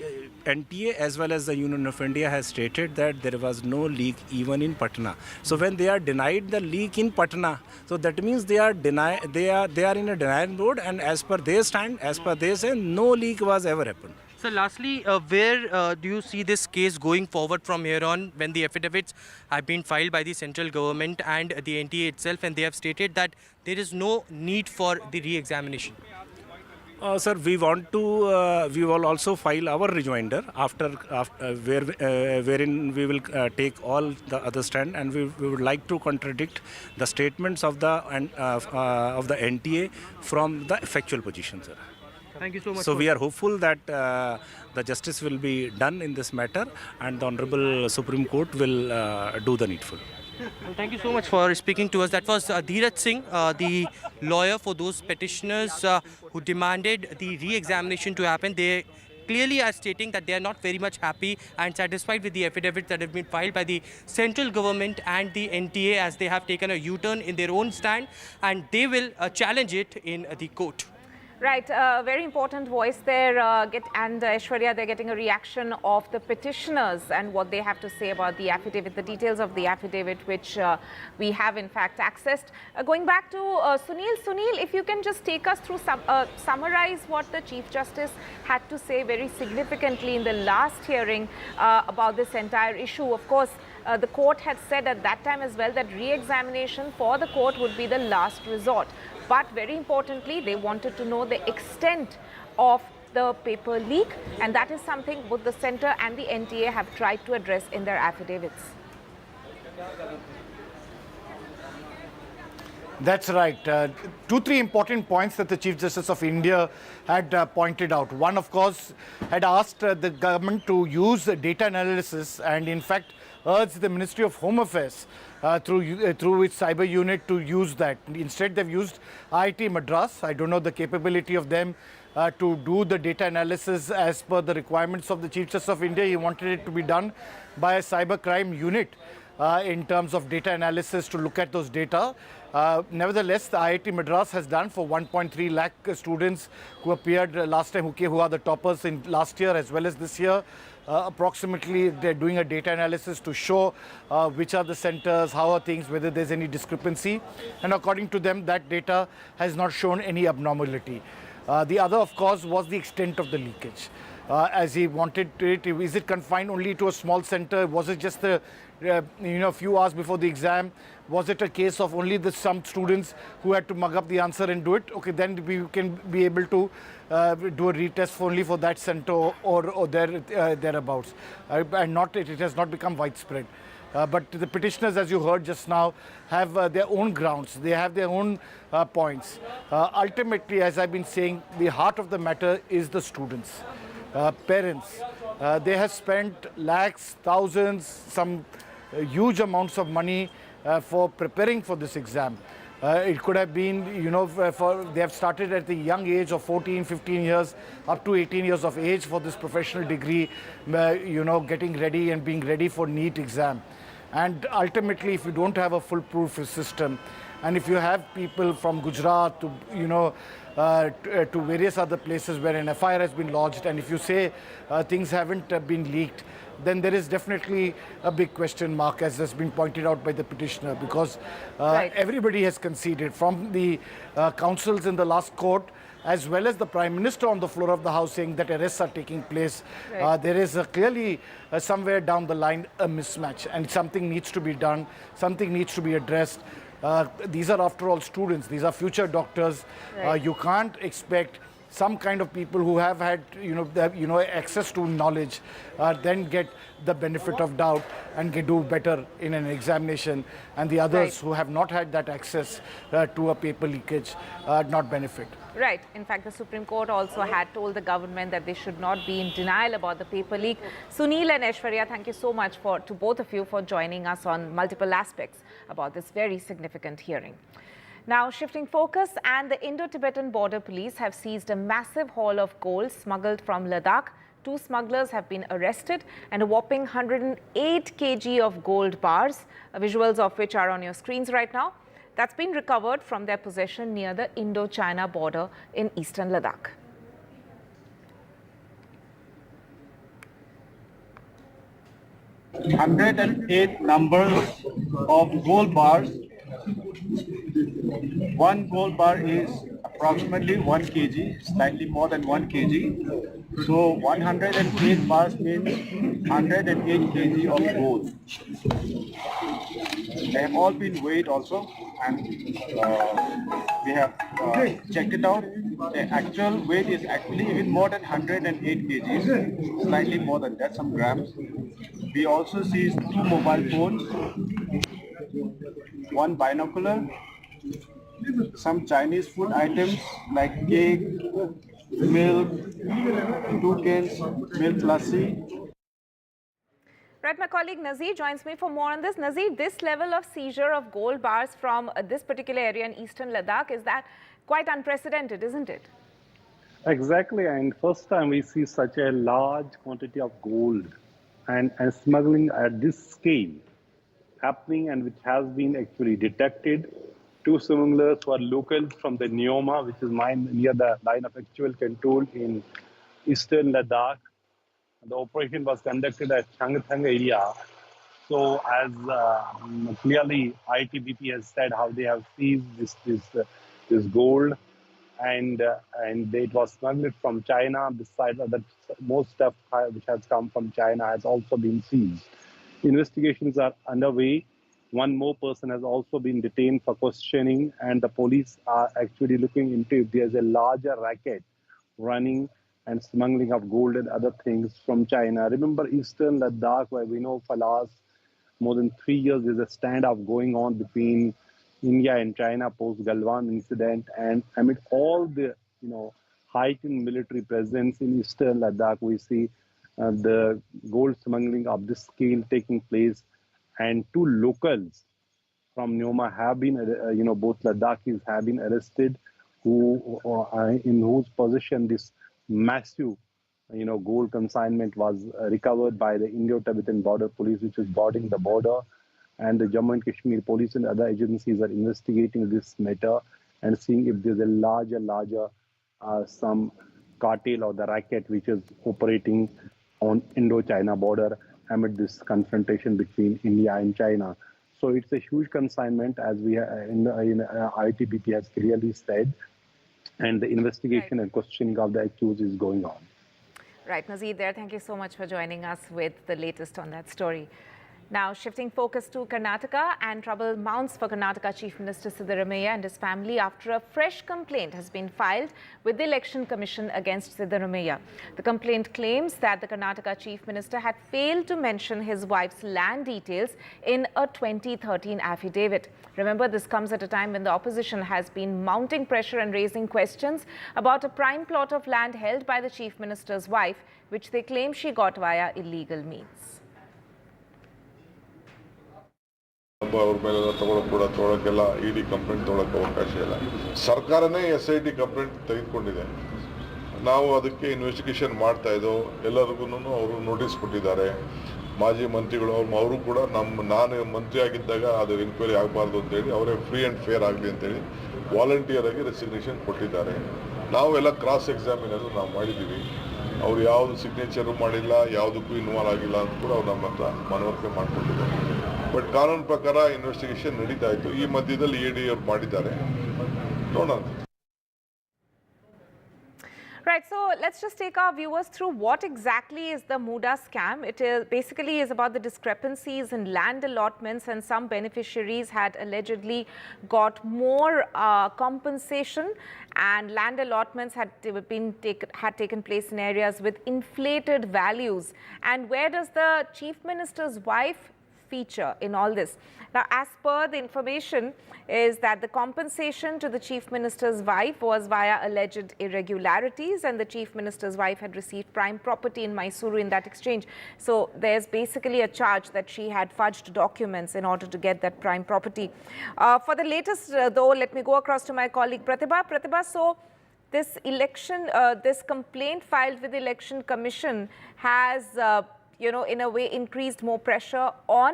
[SPEAKER 5] NTA as well as the Union of India has stated that there was no leak even in Patna. So when they are denied the leak in Patna, so that means they are in a denial mode, and as per their stand, as per they say, no leak was ever happened.
[SPEAKER 1] So lastly, where do you see this case going forward from here on, when the affidavits have been filed by the central government and the NTA itself, and they have stated that there is no need for the re-examination?
[SPEAKER 5] Sir, we will also file our rejoinder wherein we will take all the other stand, and we would like to contradict the statements of the NTA from the factual position, sir.
[SPEAKER 1] Thank you so much.
[SPEAKER 5] So we are hopeful that the justice will be done in this matter, and the Honorable Supreme Court will do the needful.
[SPEAKER 1] Well, thank you so much for speaking to us. That was Dheeraj Singh, the lawyer for those petitioners who demanded the re-examination to happen. They clearly are stating that they are not very much happy and satisfied with the affidavits that have been filed by the central government and the NTA, as they have taken a U-turn in their own stand, and they will challenge it in the court.
[SPEAKER 9] Right, very important voice there. And Aishwarya, they're getting a reaction of the petitioners and what they have to say about the affidavit, the details of the affidavit, which we have in fact accessed. Going back to Sunil. Sunil, if you can just take us through, summarize what the Chief Justice had to say very significantly in the last hearing about this entire issue. Of course, the court had said at that time as well that re-examination for the court would be the last resort. But very importantly, they wanted to know the extent of the paper leak, and that is something both the centre and the NTA have tried to address in their affidavits.
[SPEAKER 7] That's right. 2-3 important points that the Chief Justice of India had pointed out. One, of course, had asked the government to use data analysis and, in fact, urged the Ministry of Home Affairs through its cyber unit to use that. Instead, they've used IIT Madras. I don't know the capability of them to do the data analysis as per the requirements of the Chief Justice of India. He wanted it to be done by a cyber crime unit in terms of data analysis to look at those data. Nevertheless, the IIT Madras has done for 1.3 lakh students who appeared last time, who are the toppers in last year as well as this year. Approximately, they're doing a data analysis to show which are the centers, how are things, whether there's any discrepancy. And according to them, that data has not shown any abnormality. The other, of course, was the extent of the leakage. As he wanted it, is it confined only to a small center? Was it just a few hours before the exam? Was it a case of only some students who had to mug up the answer and do it? Okay, then we can be able to do a retest only for that center or thereabouts. And it has not become widespread. But the petitioners, as you heard just now, have their own grounds. They have their own points. Ultimately, as I've been saying, the heart of the matter is the students, parents. They have spent lakhs, thousands, some huge amounts of money for preparing for this exam. It could have been, they have started at the young age of 14, 15 years, up to 18 years of age for this professional degree, getting ready and being ready for NEET exam. And ultimately, if you don't have a foolproof system, and if you have people from Gujarat to, to various other places where an FIR has been lodged, and if you say things haven't been leaked, then there is definitely a big question mark, as has been pointed out by the petitioner, because everybody has conceded, from the counsels in the last court, as well as the Prime Minister on the floor of the House saying that arrests are taking place. There is clearly somewhere down the line a mismatch, and something needs to be done, something needs to be addressed. These are, after all, students. These are future doctors. You can't expect some kind of people who have had access to knowledge then get the benefit of doubt and do better in an examination, and the others who have not had that access to a paper leakage not benefit.
[SPEAKER 9] Right. In fact, the Supreme Court also had told the government that they should not be in denial about the paper leak. Sunil and Aishwarya, thank you so much to both of you for joining us on multiple aspects about this very significant hearing. Now, shifting focus, and the Indo-Tibetan border police have seized a massive haul of gold smuggled from Ladakh. 2 smugglers have been arrested, and a whopping 108 kg of gold bars, visuals of which are on your screens right now. That's been recovered from their possession near the Indo-China border in eastern Ladakh.
[SPEAKER 8] $108 numbers of gold bars. One gold bar is approximately 1 kg, slightly more than 1 kg. So 108 bars means 108 kg of gold. They have all been weighed also, and we have checked it out. The actual weight is actually even more than 108 kgs, slightly more than that, some grams. We also seized 2 mobile phones, 1 binocular, some Chinese food items like cake, milk, 2 cans, milk lassi.
[SPEAKER 9] Right, my colleague Nazir joins me for more on this. Nazir, this level of seizure of gold bars from this particular area in eastern Ladakh, is that quite unprecedented, isn't it?
[SPEAKER 16] Exactly, and first time we see such a large quantity of gold and smuggling at this scale happening, and which has been actually detected two smugglers who are locals from the Neoma, which is near the line of actual control in eastern Ladakh. The operation was conducted at Changthang area. So, as clearly ITBP has said, how they have seized this gold, and it was smuggled from China. Besides that, most stuff which has come from China has also been seized. Investigations are underway. One more person has also been detained for questioning, and the police are actually looking into if there's a larger racket running and smuggling of gold and other things from China. Remember Eastern Ladakh, where we know for last more than 3 years there's a standoff going on between India and China post Galwan incident, and amid all the heightened military presence in Eastern Ladakh, we see the gold smuggling of this scale taking place, and two locals from Neoma have been, both Ladakhis have been arrested, in whose possession this massive, gold consignment was recovered by the Indo-Tibetan Border Police, which is guarding the border, and the Jammu and Kashmir Police and other agencies are investigating this matter and seeing if there's a larger some cartel or the racket which is operating on Indo-China border amid this confrontation between India and China. So it's a huge consignment, as we ITBP has clearly said, and the investigation and questioning of the accused is going on.
[SPEAKER 9] Right, Nazir there, thank you so much for joining us with the latest on that story. Now, shifting focus to Karnataka, and trouble mounts for Karnataka Chief Minister Siddaramaiah and his family after a fresh complaint has been filed with the Election Commission against Siddaramaiah. The complaint claims that the Karnataka Chief Minister had failed to mention his wife's land details in a 2013 affidavit. Remember, this comes at a time when the opposition has been mounting pressure and raising questions about a prime plot of land held by the Chief Minister's wife, which they claim she got via illegal means.
[SPEAKER 2] ಅವ್ರ ಮೇಲೆಲ್ಲ ತೊಗೊಳಕ್ಕೆಲ್ಲ ಇಡಿ complaint ತೊಗೊಳಕ್ಕೆ ಅವಕಾಶ ಇಲ್ಲ. ಸರ್ಕಾರನೇ SIT complaint ತೆಗೆದುಕೊಂಡಿದೆ. ನಾವು ಅದಕ್ಕೆ investigation ಮಾಡ್ತಾ ಇದ್ದೋ. ಎಲ್ಲರಿಗೂ ಅವರು ನೋಟಿಸ್ ಕೊಟ್ಟಿದ್ದಾರೆ. ಮಾಜಿ ಮಂತ್ರಿಗಳು ಅವರು ಕೂಡ ನಾನು ಮಂತ್ರಿ ಆಗಿದ್ದಾಗ ಅದು ಎನ್ಕ್ವೈರಿ ಆಗಬಾರ್ದು ಅಂತೇಳಿ ಅವರೇ ಫ್ರೀ ಆ್ಯಂಡ್ ಫೇರ್ ಆಗಲಿ ಅಂತೇಳಿ ವಾಲಂಟಿಯರ್ ಆಗಿ ರೆಸಿಗ್ನೇಷನ್ ಕೊಟ್ಟಿದ್ದಾರೆ. ನಾವೆಲ್ಲ ಕ್ರಾಸ್ ಎಕ್ಸಾಮಿನಲ್ಲೂ ನಾವು ಮಾಡಿದ್ದೀವಿ. ಅವ್ರು ಯಾವುದು ಸಿಗ್ನೇಚರು ಮಾಡಿಲ್ಲ, ಯಾವುದಕ್ಕೂ ಇನ್ವಾಲ್ವ್ ಆಗಿಲ್ಲ ಅಂತ ಕೂಡ ಅವ್ರು ನಮ್ಮ ಹತ್ರ ಮನವರಿಕೆ ಮಾಡಿಕೊಟ್ಟಿದ್ದಾರೆ. ಬಟ್ ಕಾನೂನು ಪ್ರಕಾರ ಇನ್ವೆಸ್ಟಿಗೇಷನ್ ನಡೀತಾ ಇತ್ತು. ಈ ಮಧ್ಯದಲ್ಲಿ ED ಅವ್ರು ಮಾಡಿದ್ದಾರೆ, ನೋಡೋಣ.
[SPEAKER 9] Right, so let's just take our viewers through what exactly is the Muda scam. It basically is about the discrepancies in land allotments, and some beneficiaries had allegedly got more compensation, and land allotments had taken place in areas with inflated values. And where does the Chief Minister's wife feature in all this? Now, as per the information is that the compensation to the Chief Minister's wife was via alleged irregularities, and the Chief Minister's wife had received prime property in Mysuru in that exchange. So there's basically a charge that she had fudged documents in order to get that prime property. For the latest though, let me go across to my colleague Pratibha. Pratibha, so this this complaint filed with the Election Commission has in a way increased more pressure on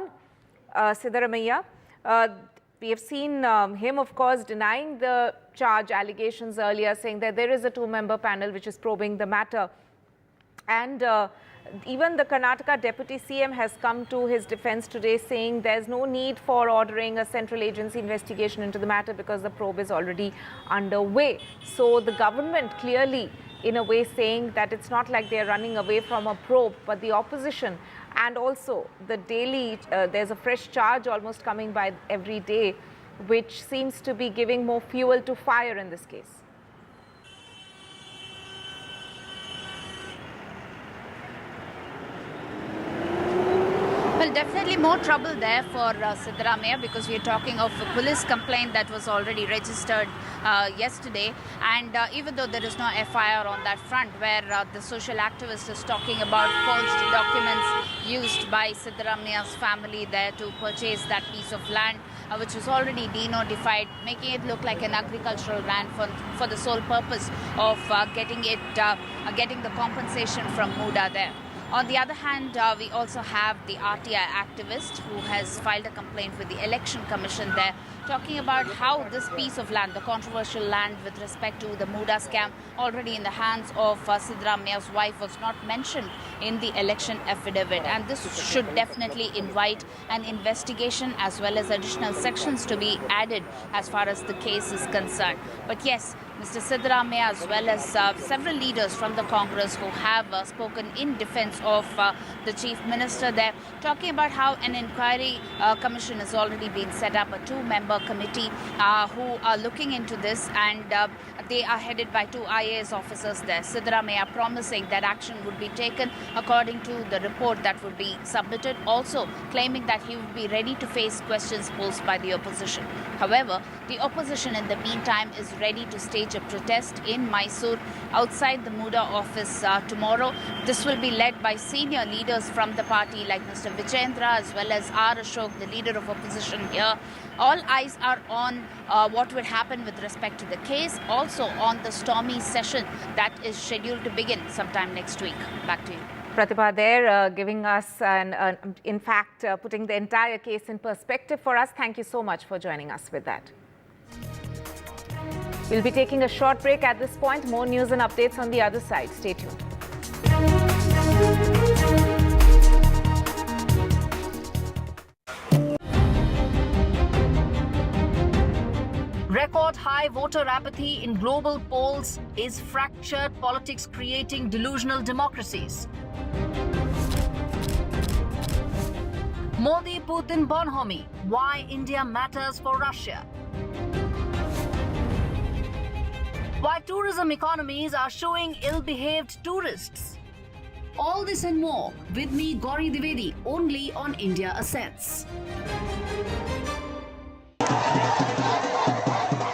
[SPEAKER 9] Siddaramaiah. We have seen him, of course, denying the charge allegations earlier, saying that there is a 2-member panel which is probing the matter. And even the Karnataka Deputy CM has come to his defense today, saying there's no need for ordering a central agency investigation into the matter because the probe is already underway. So the government clearly, in a way, saying that it's not like they're running away from a probe, but the opposition and also the daily, there's a fresh charge almost coming by every day, which seems to be giving more fuel to fire in this case.
[SPEAKER 24] Well, definitely more trouble there for Siddaramaiah, because we are talking of a police complaint that was already registered yesterday, and even though there is no FIR on that front, where the social activist is talking about forged documents used by Siddaramaiah's family there to purchase that piece of land, which was already denotified, making it look like an agricultural land for the sole purpose of getting the compensation from Muda there. On the other hand, we also have the RTI activist who has filed a complaint with the Election Commission there, talking about how this piece of land, the controversial land with respect to the Muda scam, already in the hands of Siddaramaia's wife, was not mentioned in the election affidavit. And this should definitely invite an investigation as well as additional sections to be added as far as the case is concerned. But yes, Mr. Siddaramaiah as well as several leaders from the Congress who have spoken in defense of the Chief Minister there, talking about how an inquiry commission has already been set up, a two-member committee who are looking into this, and they are headed by two IAS officers there. Siddaramaiah promising that action would be taken according to the report that would be submitted, also claiming that he would be ready to face questions posed by the opposition. However, the opposition in the meantime is ready to stage a protest in Mysore outside the Muda office tomorrow. This will be led by senior leaders from the party like Mr. Vichendra as well as R. Ashok, the leader of opposition here. All eyes are on what would happen with respect to the case, also on the stormy session that is scheduled to begin sometime next week. Back to you.
[SPEAKER 9] Pratibha there giving us, in fact, putting the entire case in perspective for us. Thank you so much for joining us with that. We'll be taking a short break at this point. More news and updates on the other side. Stay tuned.
[SPEAKER 11] Record high voter apathy in global polls is fractured politics creating delusional democracies. Modi Putin bonhomie, why India matters for Russia. Why tourism economies are showing ill-behaved tourists. All this and more with me, Gauri Dwivedi, only on India Assets.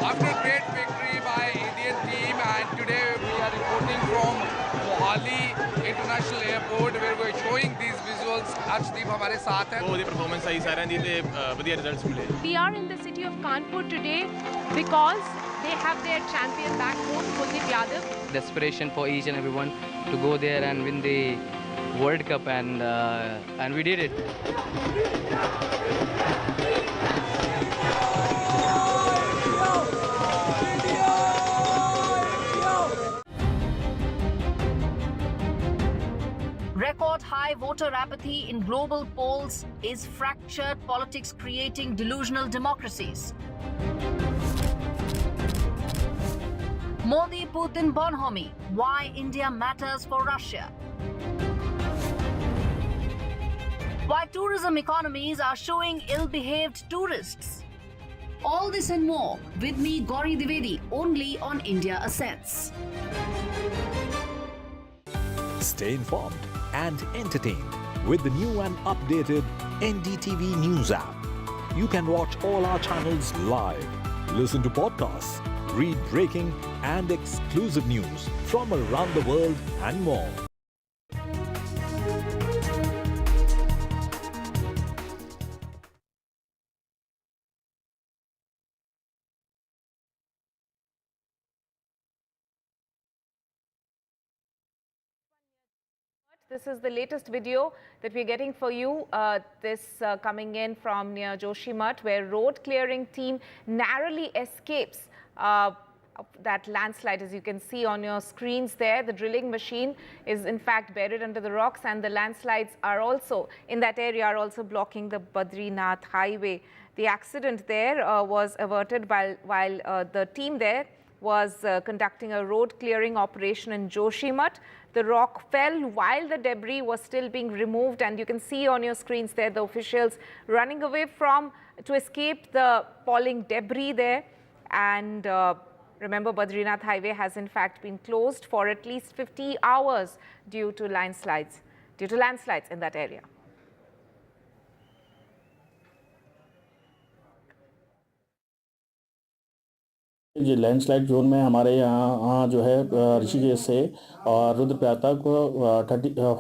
[SPEAKER 3] After great victory by Indian team, and today we are reporting from Mohali International Airport where we are showing these visuals. Arshdeep हमारे साथ हैं.
[SPEAKER 18] बहुत ही performance आई सारे दी थे बढ़िया results मिले.
[SPEAKER 12] We are in the city of Kanpur today because they have their champion back home, Kuldeep Yadav.
[SPEAKER 19] Desperation for each and everyone to go there and win the World Cup, and we did it.
[SPEAKER 11] Record high voter apathy in global polls is fractured politics creating delusional democracies. Modi Putin bonhomie, why India matters for Russia. Why tourism economies are showing ill-behaved tourists. All this and more with me, Gauri Dwivedi, only on India Assets.
[SPEAKER 6] Stay informed and entertained with the new and updated NDTV News app. You can watch all our channels live, listen to podcasts, read breaking and exclusive news from around the world and more.
[SPEAKER 9] This is the latest video that we're getting for you. This coming in from near Joshimath, where road clearing team narrowly escapes that landslide. As you can see on your screens there, the drilling machine is in fact buried under the rocks, and the landslides are also in that area, are also blocking the Badrinath highway. The accident there was averted while the team there was conducting a road clearing operation in Joshimath. The rock fell while the debris was still being removed, and you can see on your screens there the officials running away to escape the falling debris there. And remember, Badrinath highway has in fact been closed for at least 50 hours due to landslides in that area.
[SPEAKER 20] ये landslide zone में हमारे यहाँ जो है ऋषिकेश से और रुद्रप्रयाग तक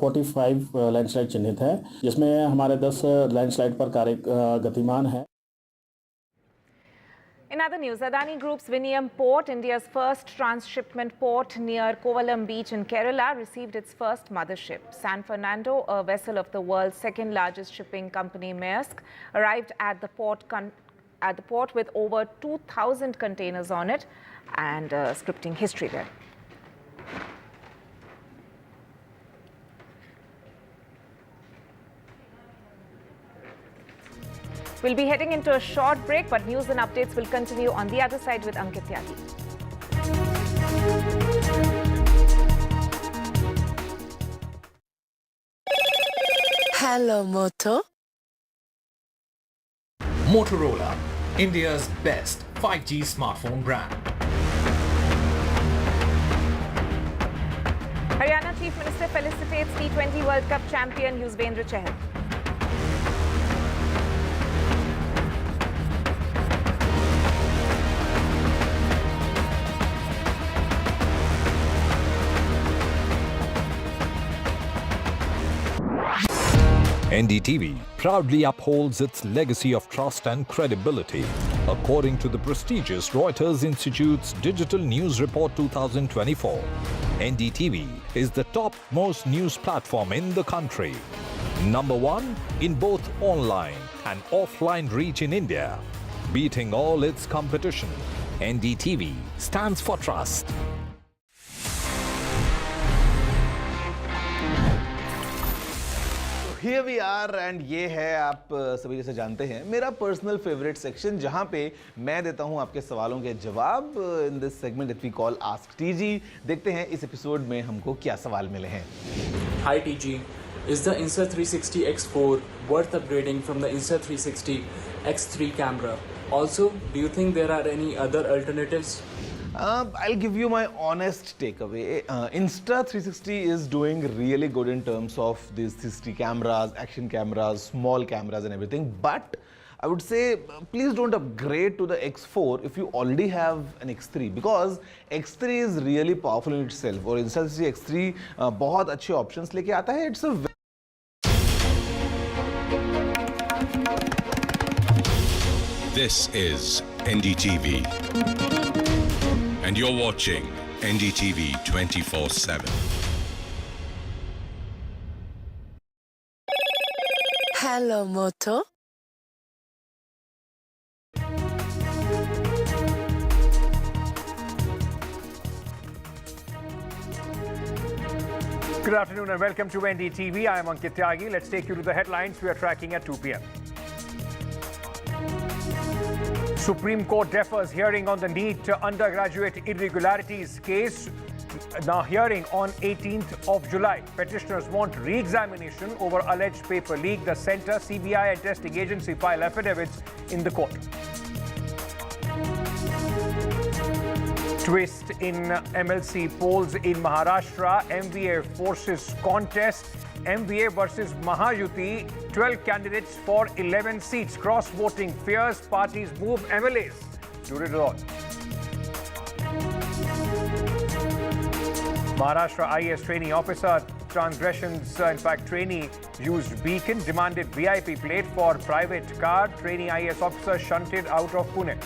[SPEAKER 20] 45 landslide चिन्हित है, जिसमें हमारे 10 लैंडस्लाइड पर कार्य गतिमान है.
[SPEAKER 9] In other news, Adani Group's Viniam Port, India's first transshipment port near Kovalam Beach in Kerala, received its first mothership. San Fernando, a vessel of the world's second largest shipping company, Maersk, arrived at the port with over 2,000 containers on it and scripting history there. We'll be heading into a short break, but news and updates will continue on the other side with Ankit Tyagi.
[SPEAKER 10] Hello, Moto.
[SPEAKER 14] Motorola, India's best 5G smartphone brand.
[SPEAKER 9] Haryana Chief Minister felicitates T20 World Cup champion Yuzvendra Chahal.
[SPEAKER 6] NDTV proudly upholds its legacy of trust and credibility. According to the prestigious Reuters Institute's Digital News Report 2024, NDTV is the topmost news platform in the country. Number one in both online and offline reach in India. Beating all its competition, NDTV stands for trust.
[SPEAKER 22] Here we are and ये है आप सभी जैसे जानते हैं मेरा personal favourite section जहां पे मैं देता हूं आपके सवालों के जवाब in this segment that we call ask TG. देखते हैं इस एपिसोड में हमको क्या सवाल मिले हैं।
[SPEAKER 15] Hi TG, is the Insta360 X4 worth upgrading from the Insta360 X3 camera? Also, do you think there are any other alternatives?
[SPEAKER 22] I'll give you my honest takeaway. Insta360 is doing really good in terms of these 360 cameras, action cameras, small cameras and everything. But I would say please don't upgrade to the X4 if you already have an X3 because X3 is really powerful in itself. और Insta360 X3 बहुत अच्छे options लेके आता है. It's a
[SPEAKER 21] This is NDTV. And you're watching NDTV 24/7.
[SPEAKER 10] Hello, Moto.
[SPEAKER 23] Good afternoon and welcome to NDTV. I am Ankit Tyagi. Let's take you to the headlines we are tracking at 2 p.m. Supreme Court defers hearing on the NEET undergraduate irregularities case. Now hearing on 18th of July. Petitioners want re-examination over alleged paper leak. The Centre, CBI and testing agency file affidavits in the court. Twist in MLC polls in Maharashtra. MVA forces contest. MVA versus Mahayuti. 12 candidates for 11 seats. Cross-voting fears. Parties move MLAs to resolve. Maharashtra IAS trainee officer transgressions. In fact, trainee used beacon, demanded VIP plate for private car. Trainee IAS officer shunted out of Pune.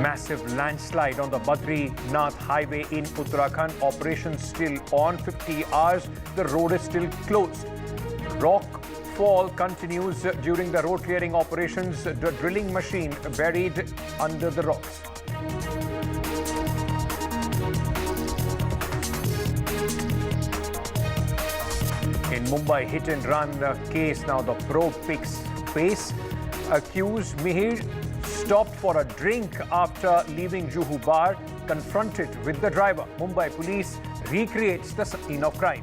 [SPEAKER 23] Massive landslide on the Badrinath highway in Uttarakhand. Operations still on. 50 hours. The road is still closed. Rock fall continues during the road clearing operations. The drilling machine buried under the rocks. In Mumbai hit and run case, now the probe picks pace. Accused Mihir stopped for a drink after leaving Juhu bar, confronted with the driver. Mumbai police recreates the scene of crime.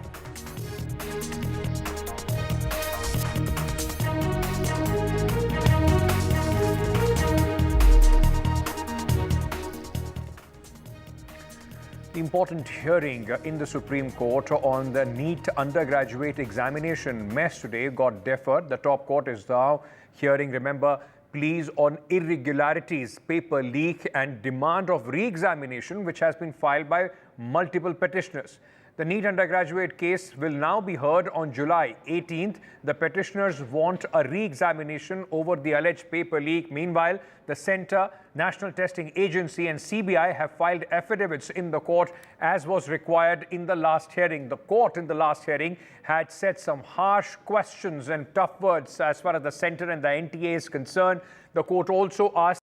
[SPEAKER 23] The important hearing in the Supreme Court on the NEET undergraduate examination mess today got deferred. The top court is now hearing, remember, pleas on irregularities, paper leak and demand of re-examination which has been filed by multiple petitioners. The NEET undergraduate case will now be heard on July 18th. The petitioners want a re-examination over the alleged paper leak. Meanwhile, the Centre, National Testing Agency and CBI have filed affidavits in the court as was required in the last hearing. The court in the last hearing had said some harsh questions and tough words as far as the Centre and the NTA is concerned. The court also asked.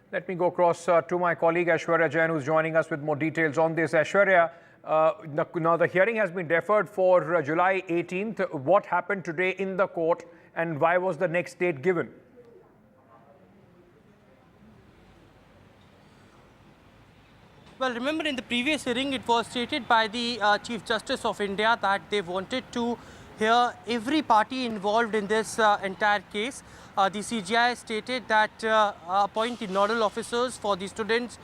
[SPEAKER 23] Let me go across to my colleague Aishwarya Jain, who's joining us with more details on this. Aishwarya, now the hearing has been deferred for July 18th. What happened today in the court and why was the next date given?
[SPEAKER 1] Well, remember in the previous hearing, it was stated by the Chief Justice of India that they wanted to hear every party involved in this entire case. The CGI stated that appoint the nodal officers for the students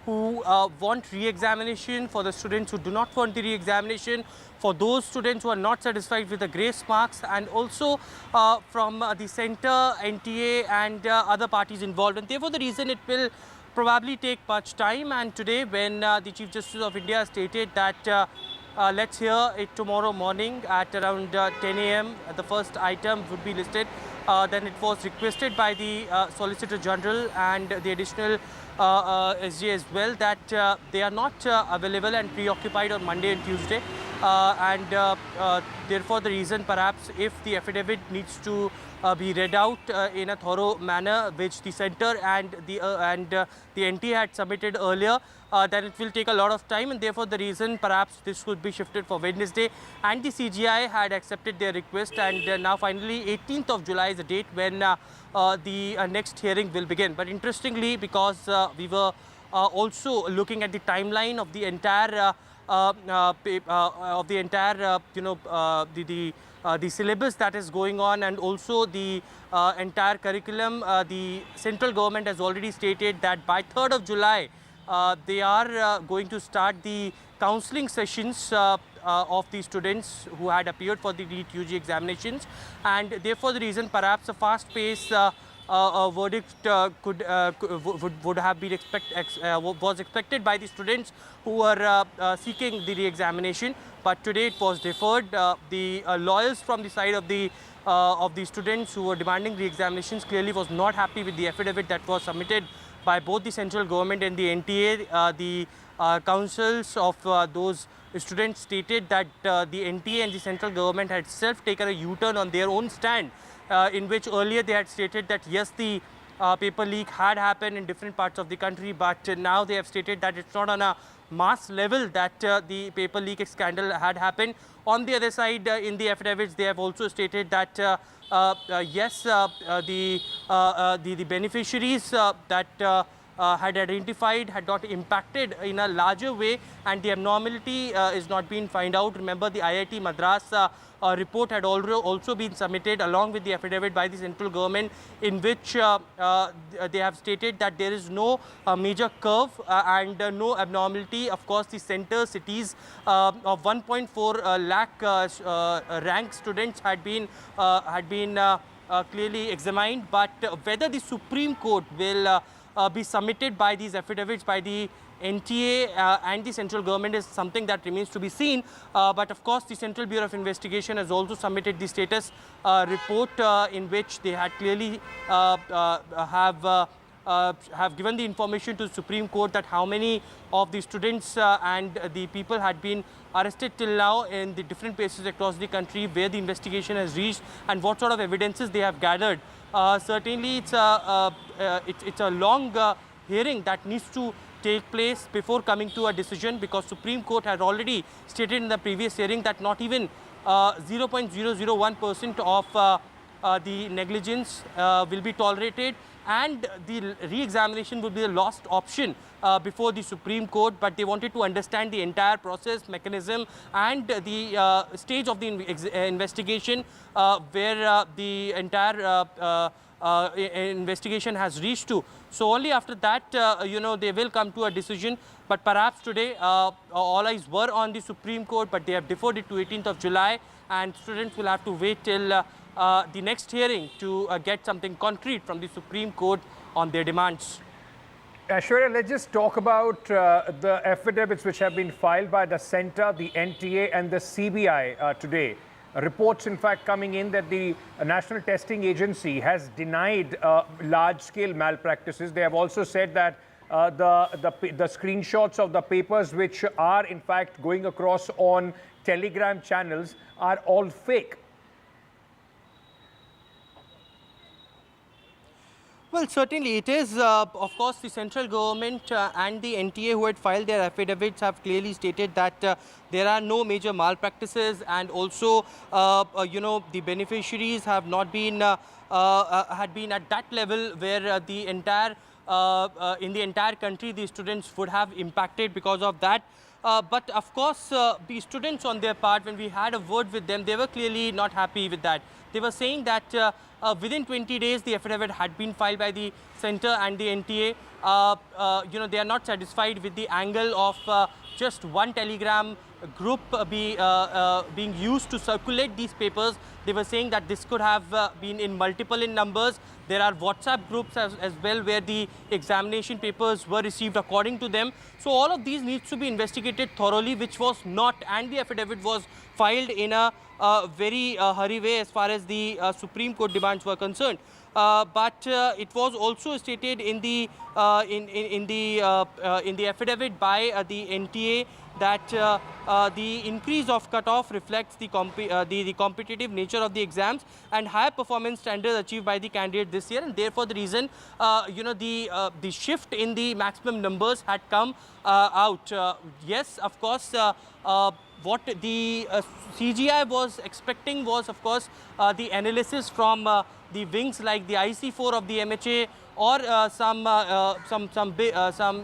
[SPEAKER 1] who want re-examination, for the students who do not want the re-examination, for those students who are not satisfied with the grace marks, and also from the Centre, NTA and other parties involved. And therefore, the reason it will probably take much time. And today, when the Chief Justice of India stated that let's hear it tomorrow morning at around 10 a.m. The first item would be listed. Then it was requested by the Solicitor General and the additional SJ as well that they are not available and preoccupied on Monday and Tuesday. Therefore, the reason perhaps if the affidavit needs to be read out in a thorough manner, which the Centre and the NT had submitted earlier, then it will take a lot of time, and therefore the reason perhaps this could be shifted for Wednesday. And the CGI had accepted their request, and now finally 18th of July is the date when the next hearing will begin. But interestingly, because we were also looking at the timeline of the entire the syllabus that is going on, and also the entire curriculum, the central government has already stated that by 3rd of July, they are going to start the counselling sessions of the students who had appeared for the NEET-UG examinations, and therefore the reason perhaps a fast pace verdict would have been was expected by the students who were seeking the re-examination. But today it was deferred. The lawyers from the side of the students who were demanding re-examinations clearly was not happy with the affidavit that was submitted by both the central government and the NTA. The councils of those students stated that the NTA and the central government had self taken a U-turn on their own stand, in which earlier they had stated that yes, the paper leak had happened in different parts of the country, but now they have stated that it's not on a mass level that the paper leak scandal had happened. On the other side, in the affidavits, they have also stated that yes, the beneficiaries that had identified had not impacted in a larger way, and the abnormality is not being found out. Remember, the IIT Madras report had also been submitted along with the affidavit by the central government, in which they have stated that there is no major curve and no abnormality. Of course, the center cities of 1.4 lakh ranked students had been clearly examined, but whether the Supreme Court will be submitted by these affidavits by the NTA and the central government is something that remains to be seen. But of course, the Central Bureau of Investigation has also submitted the status report in which they had clearly have given the information to the Supreme Court that how many of the students and the people had been arrested till now in the different places across the country, where the investigation has reached and what sort of evidences they have gathered. Certainly, it's a long hearing that needs to take place before coming to a decision, because Supreme Court had already stated in the previous hearing that not even 0.001% of the negligence will be tolerated, and the re-examination would be the last option before the Supreme Court. But they wanted to understand the entire process, mechanism and the stage of the investigation where the entire investigation has reached to. So only after that, they will come to a decision. But perhaps today, all eyes were on the Supreme Court, but they have deferred it to 18th of July, and students will have to wait till the next hearing to get something concrete from the Supreme Court on their demands.
[SPEAKER 23] Ashwarya, let's just talk about the affidavits which have been filed by the Centre, the NTA and the CBI today. Reports, in fact, coming in that the National Testing Agency has denied large-scale malpractices. They have also said that the screenshots of the papers which are, in fact, going across on Telegram channels are all fake.
[SPEAKER 1] Well, certainly it is. Of course, the central government and the NTA who had filed their affidavits have clearly stated that there are no major malpractices, and also, the beneficiaries have not been had been at that level where the entire in the entire country the students would have impacted because of that. But of course, the students on their part, when we had a word with them, they were clearly not happy with that. They were saying that within 20 days, the affidavit had been filed by the centre and the NTA. They are not satisfied with the angle of just one Telegram group being used to circulate these papers. They were saying that this could have been in multiple in numbers. There are WhatsApp groups as well where the examination papers were received according to them. So all of these needs to be investigated thoroughly, which was not, and the affidavit was filed in a very hurry way as far as the Supreme Court demands were concerned. But it was also stated in the affidavit by the NTA that the increase of cutoff reflects the competitive nature of the exams and higher performance standards achieved by the candidate this year, and therefore the reason the shift in the maximum numbers had come out. Yes, of course. What the CGI was expecting was, of course, the analysis from the wings like the IC4 of the MHA or some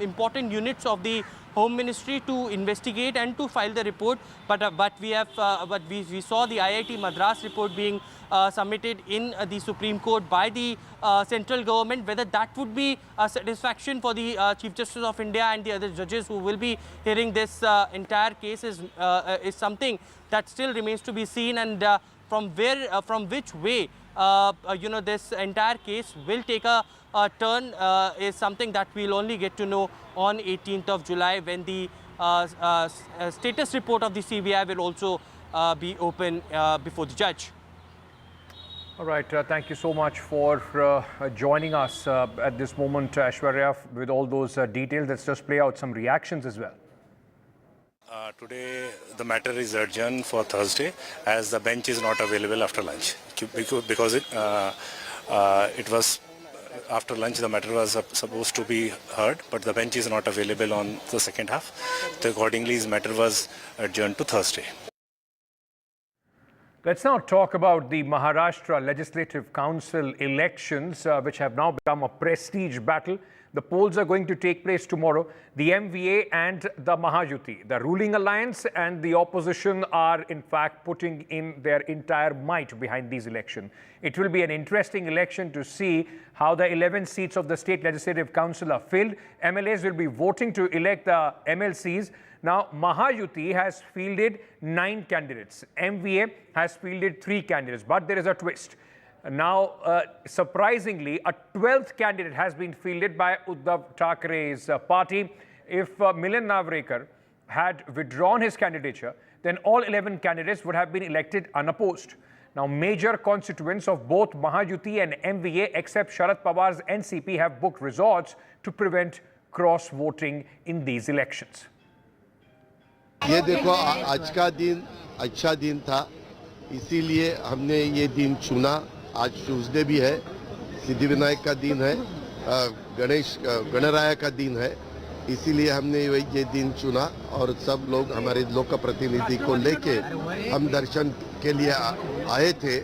[SPEAKER 1] important units of the Home Ministry to investigate and to file the report. But we saw the IIT Madras report being submitted in the Supreme Court by the central government. Whether that would be a satisfaction for the Chief Justice of India and the other judges who will be hearing this entire case is something that still remains to be seen, and from which way this entire case will take a turn is something that we'll only get to know on 18th of July when the status report of the CBI will also be open before the judge.
[SPEAKER 23] All right, thank you so much for joining us at this moment, Ashwarya, with all those details. Let's just play out some reactions as well.
[SPEAKER 4] Today the matter is adjourned for Thursday as the bench is not available after lunch because it was after lunch the matter was supposed to be heard, but the bench is not available on the second half. So accordingly, this matter was adjourned to Thursday.
[SPEAKER 23] Let's now talk about the Maharashtra Legislative Council elections, which have now become a prestige battle. The polls are going to take place tomorrow. The MVA and the Mahayuti, the ruling alliance and the opposition, are in fact putting in their entire might behind these elections. It will be an interesting election to see how the 11 seats of the State Legislative Council are filled. MLAs will be voting to elect the MLCs. Now, Mahayuti has fielded 9 candidates. MVA has fielded 3 candidates, but there is a twist. Now, surprisingly, a 12th candidate has been fielded by Uddhav Thackeray's party. If Milan Navrekar had withdrawn his candidature, then all 11 candidates would have been elected unopposed. Now, major constituents of both Mahayuti and MVA, except Sharad Pawar's NCP, have booked resorts to prevent cross-voting in these elections.
[SPEAKER 5] ये देखो आज का दिन अच्छा दिन था, इसीलिए हमने ये दिन चुना। आज ट्यूसडे भी है, सिद्धिविनायक का दिन है, गणराया का दिन है, इसीलिए हमने ये दिन चुना और सब लोग हमारे लोक प्रतिनिधि को लेके हम दर्शन के लिए आए थे।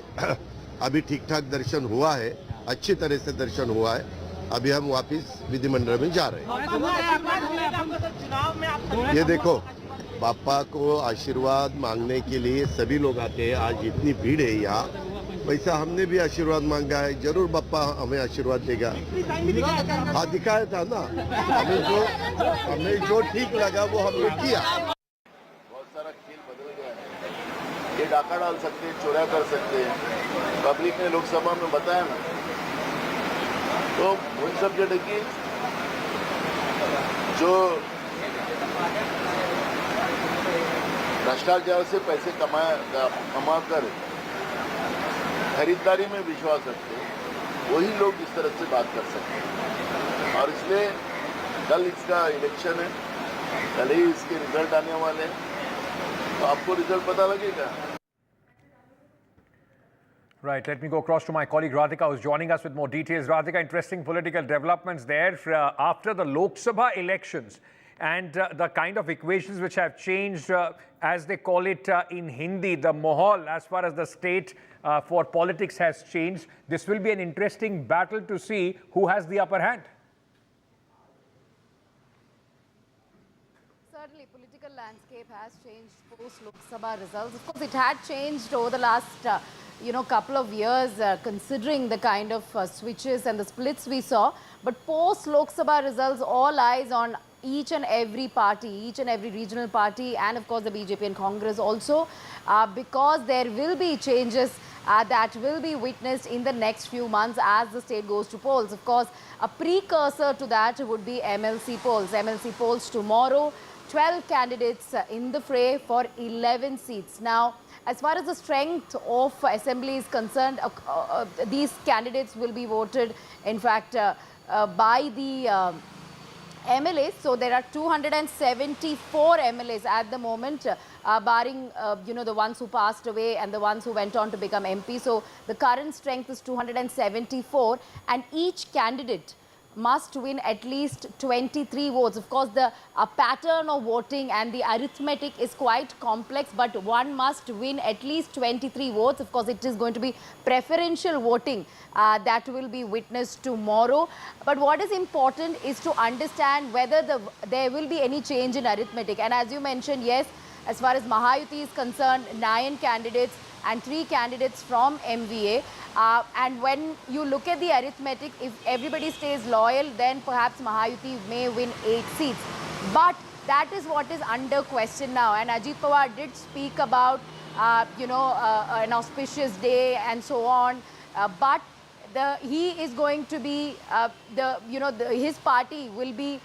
[SPEAKER 5] अभी ठीक ठाक दर्शन हुआ है, अच्छी तरह से दर्शन हुआ है। अभी हम वापस विधिमंडल में जा रहे हैं। ये देखो, बापा को आशीर्वाद मांगने के लिए सभी लोग आते हैं। आज इतनी भीड़ है यहाँ, वैसा हमने भी आशीर्वाद मांगा है। जरूर बापा हमें आशीर्वाद देगा। हाँ, दिखाया था ना, हमें जो ठीक लगा वो हमने किया। बहुत सारा खेल बदल गया है। ये डाका डाल सकते हैं, चोरा कर सकते हैं, पब्लिक ने लोकसभा में बताया ना। तो उन सब जगह की जो भ्रष्टाचार से पैसे कमाकर खरीदारी में विश्वास रखते हैं, वही लोग इस तरह से बात कर सकते हैं। और इसलिए कल इसका इलेक्शन है, कल ही इसके रिजल्ट आने वाले हैं, तो आपको रिजल्ट पता लगेगा।
[SPEAKER 23] Right, let me go across to my colleague Radhika, who's joining us with more details. Radhika, interesting political developments there after the Lok Sabha elections and the kind of equations which have changed, as they call it in Hindi, the mahal as far as the state for politics has changed. This will be an interesting battle to see who has the upper hand.
[SPEAKER 24] Certainly, political landscape has changed post Lok Sabha results. Of course, it had changed over the last couple of years, considering the kind of switches and the splits we saw. But post Lok Sabha results, all eyes on each and every party, each and every regional party, and of course the BJP and Congress also, because there will be changes that will be witnessed in the next few months as the state goes to polls. Of course, a precursor to that would be MLC polls. MLC polls tomorrow, 12 candidates in the fray for 11 seats. Now, as far as the strength of assembly is concerned, these candidates will be voted, in fact, by the MLAs. So there are 274 MLAs at the moment, barring the ones who passed away and the ones who went on to become MP. So the current strength is 274, and each candidate must win at least 23 votes. Of course, the pattern of voting and the arithmetic is quite complex, but one must win at least 23 votes. Of course, it is going to be preferential voting that will be witnessed tomorrow. But what is important is to understand whether there will be any change in arithmetic. And as you mentioned, yes, as far as Mahayuti is concerned, 9 candidates and 3 candidates from MVA. And when you look at the arithmetic, if everybody stays loyal, then perhaps Mahayuti may win 8 seats. But that is what is under question now. And Ajit Pawar did speak about, an auspicious day and so on. But he is going to be, his party will be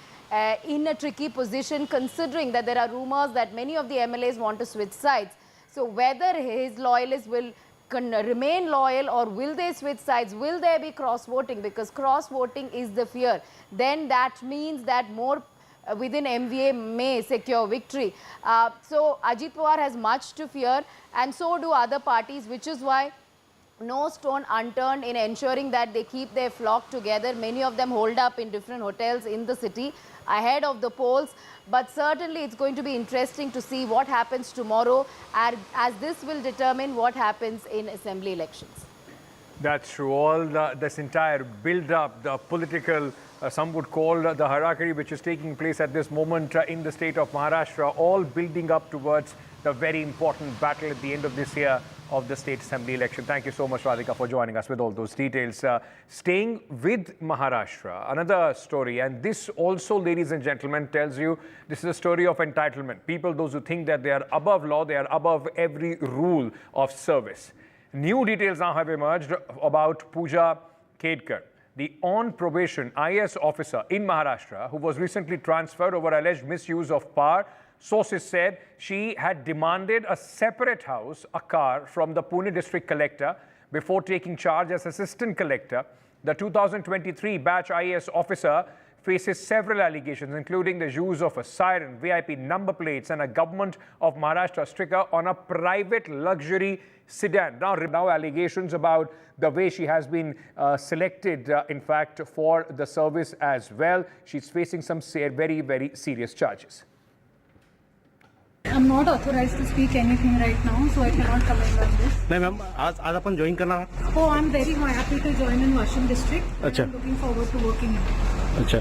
[SPEAKER 24] in a tricky position, considering that there are rumors that many of the MLAs want to switch sides. So whether his loyalists will remain loyal or will they switch sides? Will there be cross-voting? Because cross-voting is the fear. Then that means that more within MVA may secure victory. So Ajit Pawar has much to fear, and so do other parties, which is why no stone unturned in ensuring that they keep their flock together. Many of them hold up in different hotels in the city ahead of the polls. But certainly it's going to be interesting to see what happens tomorrow, as this will determine what happens in assembly elections.
[SPEAKER 23] That's true. All this entire build-up, the political, some would call the hierarchy which is taking place at this moment in the state of Maharashtra, all building up towards the very important battle at the end of this year of the state assembly election. Thank you so much, Radhika, for joining us with all those details. Staying with Maharashtra, another story, and this also, ladies and gentlemen, tells you this is a story of entitlement. People, those who think that they are above law, they are above every rule of service. New details now have emerged about Pooja Kedkar, the on-probation IAS officer in Maharashtra who was recently transferred over alleged misuse of power. Sources said she had demanded a separate house, a car, from the Pune district collector before taking charge as assistant collector. The 2023 batch IAS officer faces several allegations, including the use of a siren, VIP number plates, and a government of Maharashtra sticker on a private luxury sedan. Now allegations about the way she has been selected, in fact, for the service as well. She's facing some very, very serious charges.
[SPEAKER 7] I'm not authorized to speak anything right now, so I cannot comment on this.
[SPEAKER 8] नहीं ma'am, आज अपन join करना है.
[SPEAKER 7] Oh, I'm very happy to join in Washington district.
[SPEAKER 8] अच्छा.
[SPEAKER 7] I'm looking forward to working here.
[SPEAKER 8] अच्छा.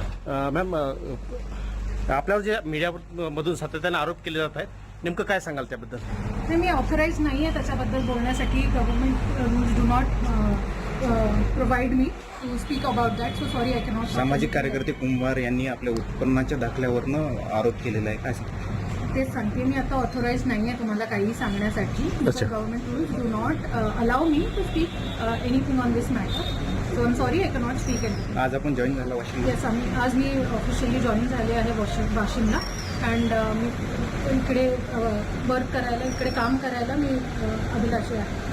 [SPEAKER 8] Ma'am, आपल्यावर जे media मधून सातत्याने आरोप केले जात आहेत, नेमकं काय सांगाल त्याबद्दल?
[SPEAKER 7] नाही, मी ऑथराइज नाही आहे त्याच्याबद्दल बोलण्यासाठी. Government do not provide me to speak about that, so sorry I cannot.
[SPEAKER 8] सामाजिक कार्यकर्ते कुंभार यांनी आपल्या उत्पन्नाच्या दाखल्यावरनं आरोप केलेला आहे, काय सांगता?
[SPEAKER 7] तेच सांगते मी, आता ऑथराइज नाही आहे तुम्हाला काही सांगण्यासाठी. Government rules do not allow me to speak anything on this matter. So I'm sorry, I cannot speak anything.
[SPEAKER 2] आज आपण जॉईन झाला वाशिम.
[SPEAKER 7] Yes, आज मी ऑफिशियली जॉईन झाले आहे वाशिमला अँड मी इकडे वर्क करायला, इकडे काम करायला मी अभिलाषी आहे.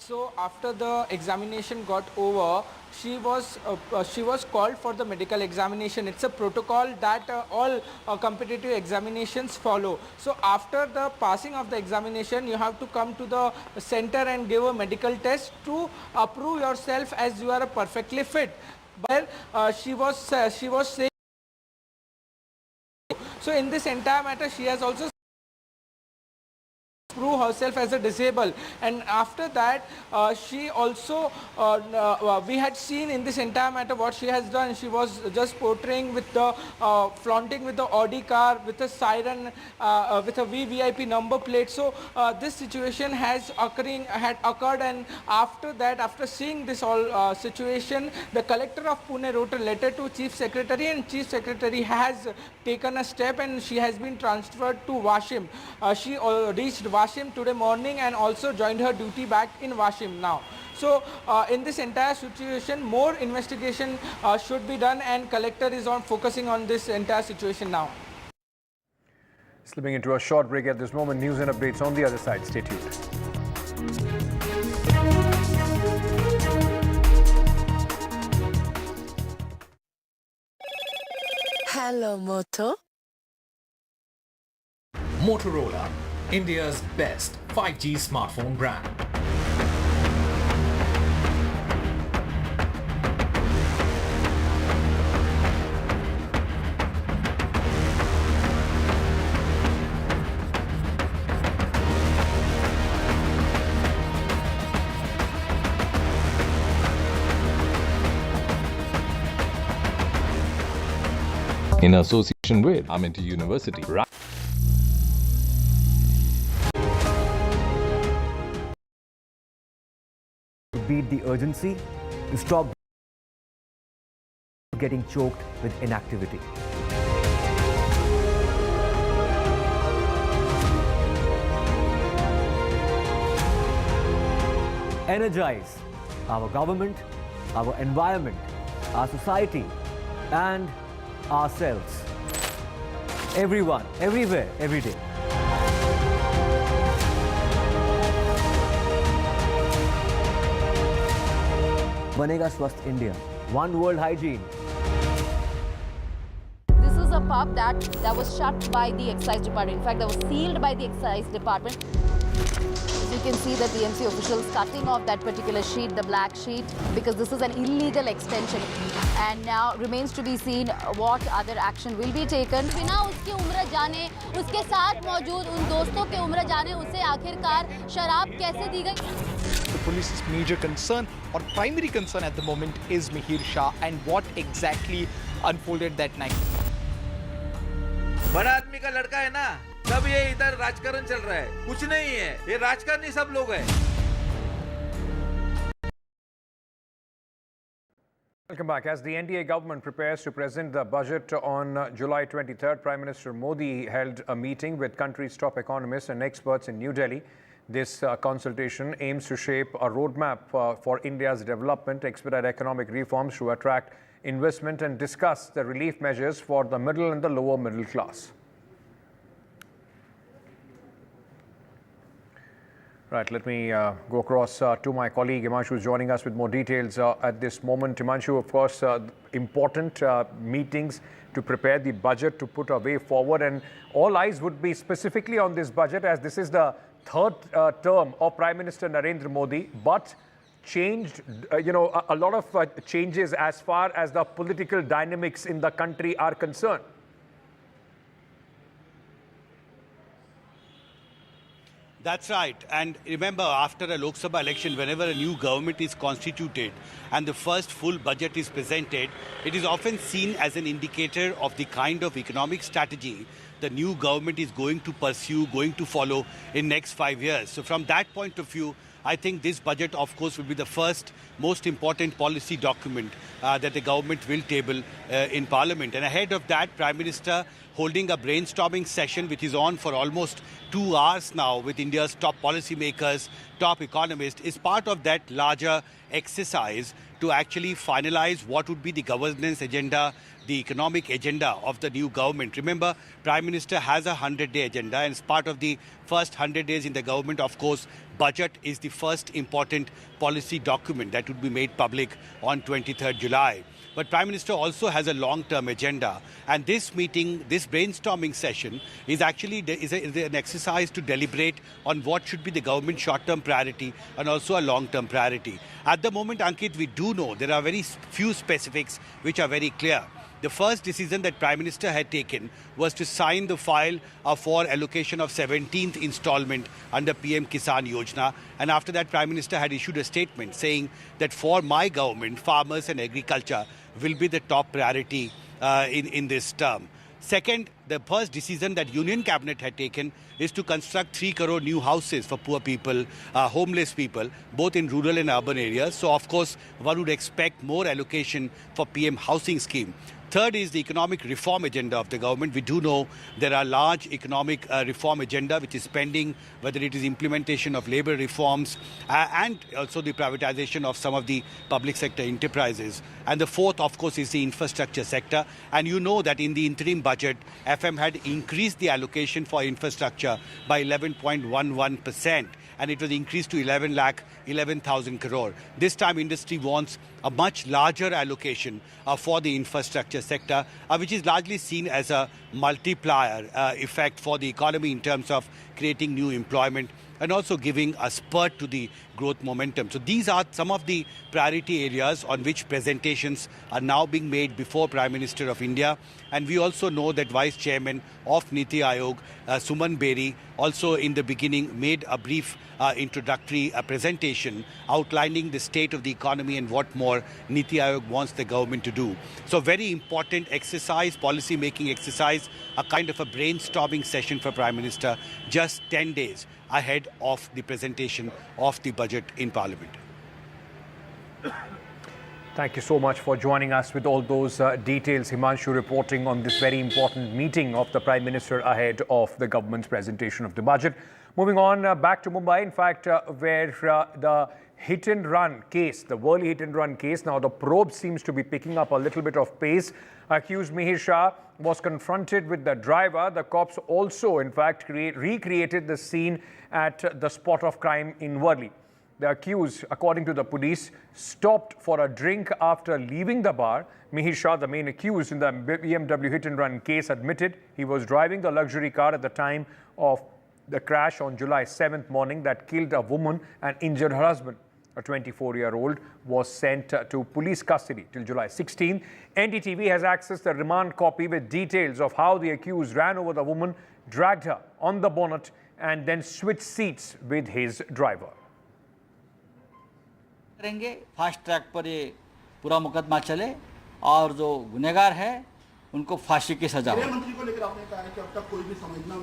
[SPEAKER 13] So after the examination got over, she was called for the medical examination. It's a protocol that all competitive examinations follow. So after the passing of the examination, you have to come to the center and give a medical test to prove yourself as you are perfectly fit. But she was saying. So in this entire matter, she has also prove herself as a disabled, and after that she also we had seen in this entire matter what she has done. She was just portraying with the flaunting with the Audi car with a siren with a VVIP number plate. So this situation had occurred, and after that, after seeing this all situation, the collector of Pune wrote a letter to Chief Secretary, and Chief Secretary has taken a step and she has been transferred to Washim. She reached Washim today morning and also joined her duty back in Washim now. So in this entire situation, more investigation should be done, and collector is focusing on this entire situation now.
[SPEAKER 23] Slipping into a short break at this moment. News and updates on the other side. Stay tuned.
[SPEAKER 10] Hello, Moto.
[SPEAKER 14] Motorola, India's best 5G smartphone brand.
[SPEAKER 16] In association with Amity University.
[SPEAKER 17] To beat the urgency, to stop getting choked with inactivity. Energize our government, our environment, our society, and ourselves. Everyone, everywhere, every day. Banega Swasth India. One world hygiene.
[SPEAKER 24] This is a pub that was shut by the excise department. In fact, that was sealed by the excise department. As you can see, the TMC officials cutting off that particular sheet, the black sheet, because this is an illegal extension. And now remains to be seen what other action will be taken.
[SPEAKER 25] बिना उसकी उम्र जाने, उसके साथ मौजूद उन दोस्तों के उम्र जाने, उसे आखिरकार शराब कैसे दी गई?
[SPEAKER 26] The police's major concern or primary concern at the moment is Mihir Shah and what exactly unfolded that night.
[SPEAKER 27] बड़ा आदमी का लड़का है ना, तब ये इधर राजकारण चल रहा है, कुछ नहीं है, ये राजकारणी सब लोग हैं.
[SPEAKER 23] Welcome back. As the NDA government prepares to present the budget on July 23rd, Prime Minister Modi held a meeting with country's top economists and experts in New Delhi. This consultation aims to shape a roadmap for India's development, expedite economic reforms to attract investment, and discuss the relief measures for the middle and the lower middle class. Right, let me go across to my colleague Himanshu, who's joining us with more details at this moment. Himanshu, of course, important meetings to prepare the budget to put a way forward, and all eyes would be specifically on this budget as this is the third term of Prime Minister Narendra Modi, but changed, a lot of changes as far as the political dynamics in the country are concerned.
[SPEAKER 28] That's right. And remember, after a Lok Sabha election, whenever a new government is constituted and the first full budget is presented, it is often seen as an indicator of the kind of economic strategy the new government is going to pursue, going to follow in next 5 years. So from that point of view, I think this budget, of course, will be the first most important policy document that the government will table in Parliament. And ahead of that, Prime Minister holding a brainstorming session which is on for almost 2 hours now with India's top policymakers, top economists, is part of that larger exercise to actually finalize what would be the governance agenda, the economic agenda of the new government. Remember, Prime Minister has a 100-day agenda, and as part of the first 100 days in the government, of course, budget is the first important policy document that would be made public on 23rd July. But Prime Minister also has a long-term agenda, and this meeting, this brainstorming session is actually an exercise to deliberate on what should be the government short-term priority and also a long-term priority. At the moment, Ankit, we do know there are very few specifics which are very clear. The first decision that Prime Minister had taken was to sign the file for allocation of 17th installment under PM Kisan Yojana. And after that, Prime Minister had issued a statement saying that for my government, farmers and agriculture will be the top priority in this term. Second, the first decision that Union Cabinet had taken is to construct 3 crore new houses for poor people, homeless people, both in rural and urban areas. So, of course, one would expect more allocation for PM housing scheme. Third is the economic reform agenda of the government. We do know there are large economic reform agenda which is pending, whether it is implementation of labor reforms and also the privatization of some of the public sector enterprises. And the fourth, of course, is the infrastructure sector. And you know that in the interim budget, FM had increased the allocation for infrastructure by 11.11%. And it was increased to 11,000 crore. This time industry wants a much larger allocation for the infrastructure sector, which is largely seen as a multiplier effect for the economy in terms of creating new employment and also giving a spurt to the growth momentum. So these are some of the priority areas on which presentations are now being made before Prime Minister of India. And we also know that Vice Chairman of NEET-UG, Suman Beri, also in the beginning made a brief introductory presentation outlining the state of the economy and what more NEET-UG wants the government to do. So very important exercise, policy making exercise, a kind of a brainstorming session for Prime Minister just 10 days ahead of the presentation of the budget in Parliament.
[SPEAKER 23] Thank you so much for joining us with all those details. Himanshu reporting on this very important meeting of the Prime Minister ahead of the government's presentation of the budget. Moving on back to Mumbai, in fact, where the hit and run case, the Worli hit and run case, now the probe seems to be picking up a little bit of pace. Accused Mihir Shah was confronted with the driver. The cops also, in fact, recreated the scene at the spot of crime in Worli. The accused, according to the police, stopped for a drink after leaving the bar. Mihir Shah, the main accused in the BMW hit and run case, admitted he was driving the luxury car at the time of the crash on July 7th morning that killed a woman and injured her husband. A 24-year-old was sent to police custody till July 16. NDTV has accessed the remand copy with details of how the accused ran over the woman, dragged her on the bonnet and then switched seats with his driver.
[SPEAKER 2] करेंगे fast track पर ये पूरा मुकदमा चले और जो गुनहगार है उनको फांसी की सजा हो। मंत्री को लेकर आपने कहा है कि अब तक कोई भी समझना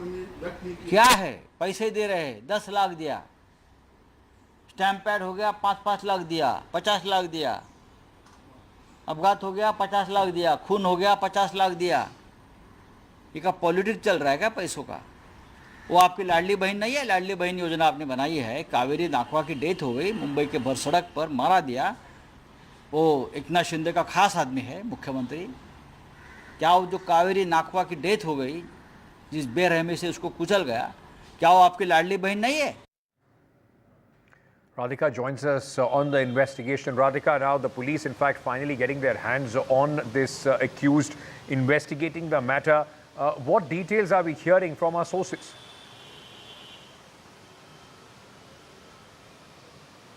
[SPEAKER 2] व्यक्त नहीं किया। क्या है, पैसे दे रहे हैं, 10 लाख दिया, स्टैम्प पैड हो गया 5-5 लाख दिया, 50 लाख दिया, अपघात हो गया 50 लाख दिया, खून हो गया 50 लाख दिया। ये का पॉलिटिक्स चल रहा है क्या पैसों का? वो आपकी लाडली बहन नहीं है, लाडली बहन योजना आपने बनाई है। कावेरी नाखवा की डेथ हो गई, मुंबई के भर सड़क पर मारा दिया। वो एकनाथ शिंदे का खास आदमी है मुख्यमंत्री। क्या वो जो कावेरी नाखवा की डेथ हो गई, जिस बेरहमी से उसको कुचल गया, क्या वो आपकी लाडली बहन नहीं है?
[SPEAKER 23] Radhika joins us on the investigation. Radhika, now the police, in fact, finally getting their hands on this accused, investigating the matter. What details are we hearing from our sources?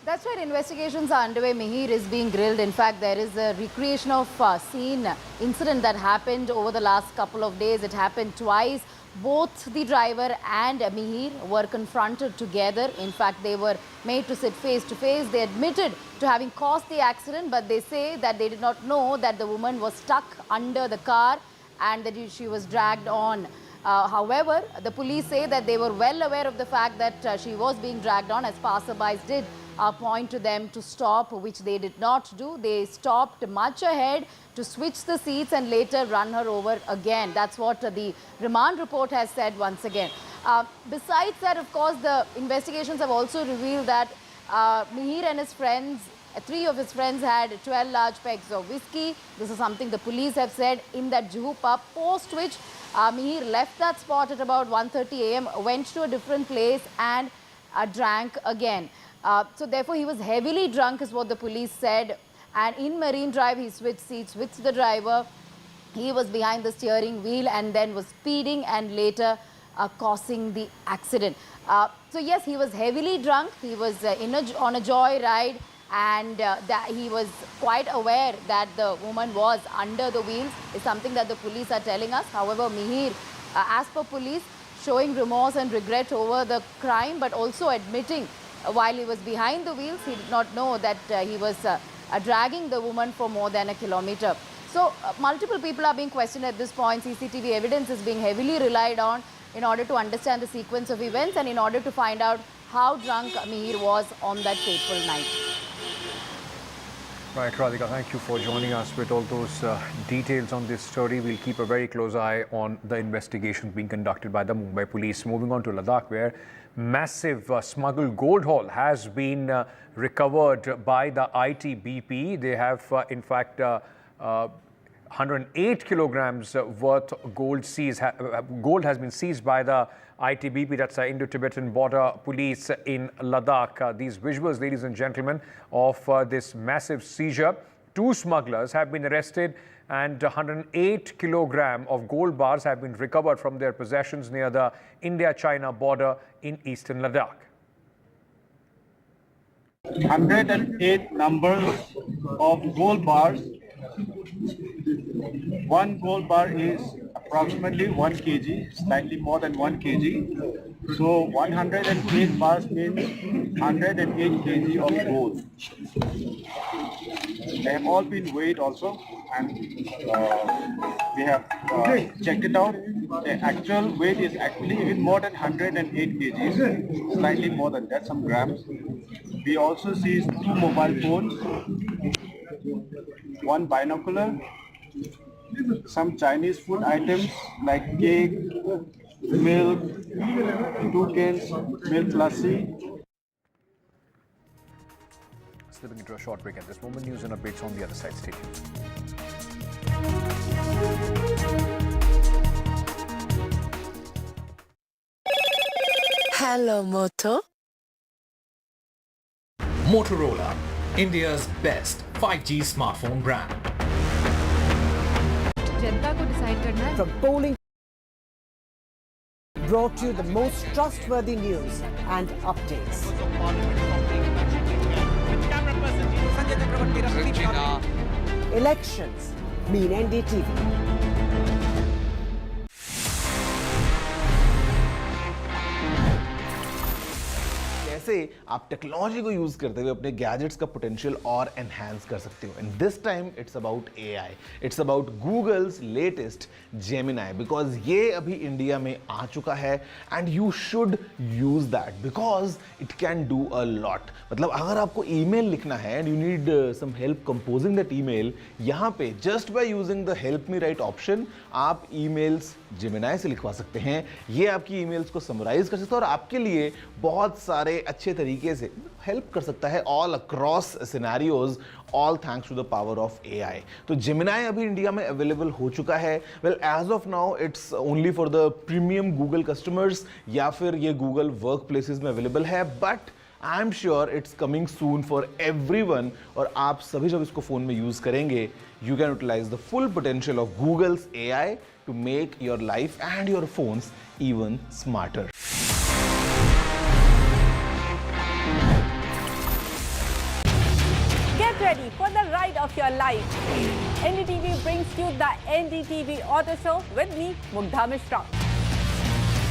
[SPEAKER 24] That's right, investigations are underway. Mihir is being grilled. In fact, there is a recreation of scene incident that happened over the last couple of days. It happened twice. Both the driver and Mihir were confronted together. In fact, they were made to sit face to face. They admitted to having caused the accident, but they say that they did not know that the woman was stuck under the car and that she was dragged on. However, the police say that they were well aware of the fact that she was being dragged on, as passerbys did point to them to stop, which they did not do. They stopped much ahead to switch the seats and later run her over again. That's what the remand report has said once again. Besides that, of course, the investigations have also revealed that Mihir and his friends, 3 of his friends, had 12 large pegs of whiskey. This is something the police have said in that Juhu pub, post which Mihir left that spot at about 1:30 a.m., went to a different place and drank again. So therefore, he was heavily drunk is what the police said. And in Marine Drive, he switched seats with the driver. He was behind the steering wheel and then was speeding and later causing the accident. So yes, he was heavily drunk. He was on a joy ride, and that he was quite aware that the woman was under the wheels is something that the police are telling us. However, Mihir, as per police, showing remorse and regret over the crime, but also admitting while he was behind the wheels, he did not know that he was dragging the woman for more than a kilometer. So multiple people are being questioned at this point. CCTV evidence is being heavily relied on in order to understand the sequence of events and in order to find out how drunk Mihir was on that fateful night.
[SPEAKER 23] Right, Radhika, thank you for joining us with all those details on this story. We'll keep a very close eye on the investigation being conducted by the Mumbai police. Moving on to Ladakh, where massive smuggled gold haul has been recovered by the ITBP. They have, in fact, 108 kilograms worth gold seized. Gold has been seized by the ITBP, that's the Indo-Tibetan Border Police in Ladakh. These visuals, ladies and gentlemen, of this massive seizure. 2 smugglers have been arrested and 108 kilogram of gold bars have been recovered from their possessions near the India-China border in eastern Ladakh.
[SPEAKER 3] 108 numbers of gold bars. 1 gold bar is approximately 1 kg, slightly more than 1 kg. So 108 bars means 108 kg of gold. They have all been weighed also, and we have checked it out. The actual weight is actually even more than 108 kgs, slightly more than that, some grams. We also seized 2 mobile phones, 1 binocular, some Chinese food items like cake, milk, 2 cans, milk lassi.
[SPEAKER 23] Slipping into a short break at this moment. News and updates on the other side. Stay tuned.
[SPEAKER 10] Hello, Moto.
[SPEAKER 14] Motorola, India's best 5G smartphone brand.
[SPEAKER 7] जनता को decide करना है.
[SPEAKER 10] From polling brought you the most trustworthy news and updates. Elections mean NDTV.
[SPEAKER 22] कैसे आप technology को use करते हुए अपने gadgets का पोटेंशियल और एनहांस कर सकते हो. And this time it's about AI. It's about Google's latest Gemini, because ये अभी इंडिया में आ चुका है and you should use that because it can do a lot. मतलब अगर आपको ईमेल लिखना है and you need some help composing that email, यहाँ पे just by using the help me write option आप ईमेल्स जेमिनाई से लिखवा सकते हैं. ये आपकी ईमेल्स को समराइज कर सकता है और आपके लिए बहुत सारे अच्छे तरीके से हेल्प कर सकता है all across scenarios, all thanks to the power of AI. तो जेमिनाई अभी इंडिया में अवेलेबल हो चुका है. Well as of now it's only for the premium Google customers या फिर ये गूगल वर्क प्लेसेस में अवेलेबल है, but I am sure it's coming soon for everyone. और आप सभी जब इसको फोन में यूज करेंगे, you can utilize the full potential of Google's AI to make your life and your phones even smarter.
[SPEAKER 6] Get ready for the ride of your life. NDTV brings you the NDTV Auto Show with me, Mugdha Mishra.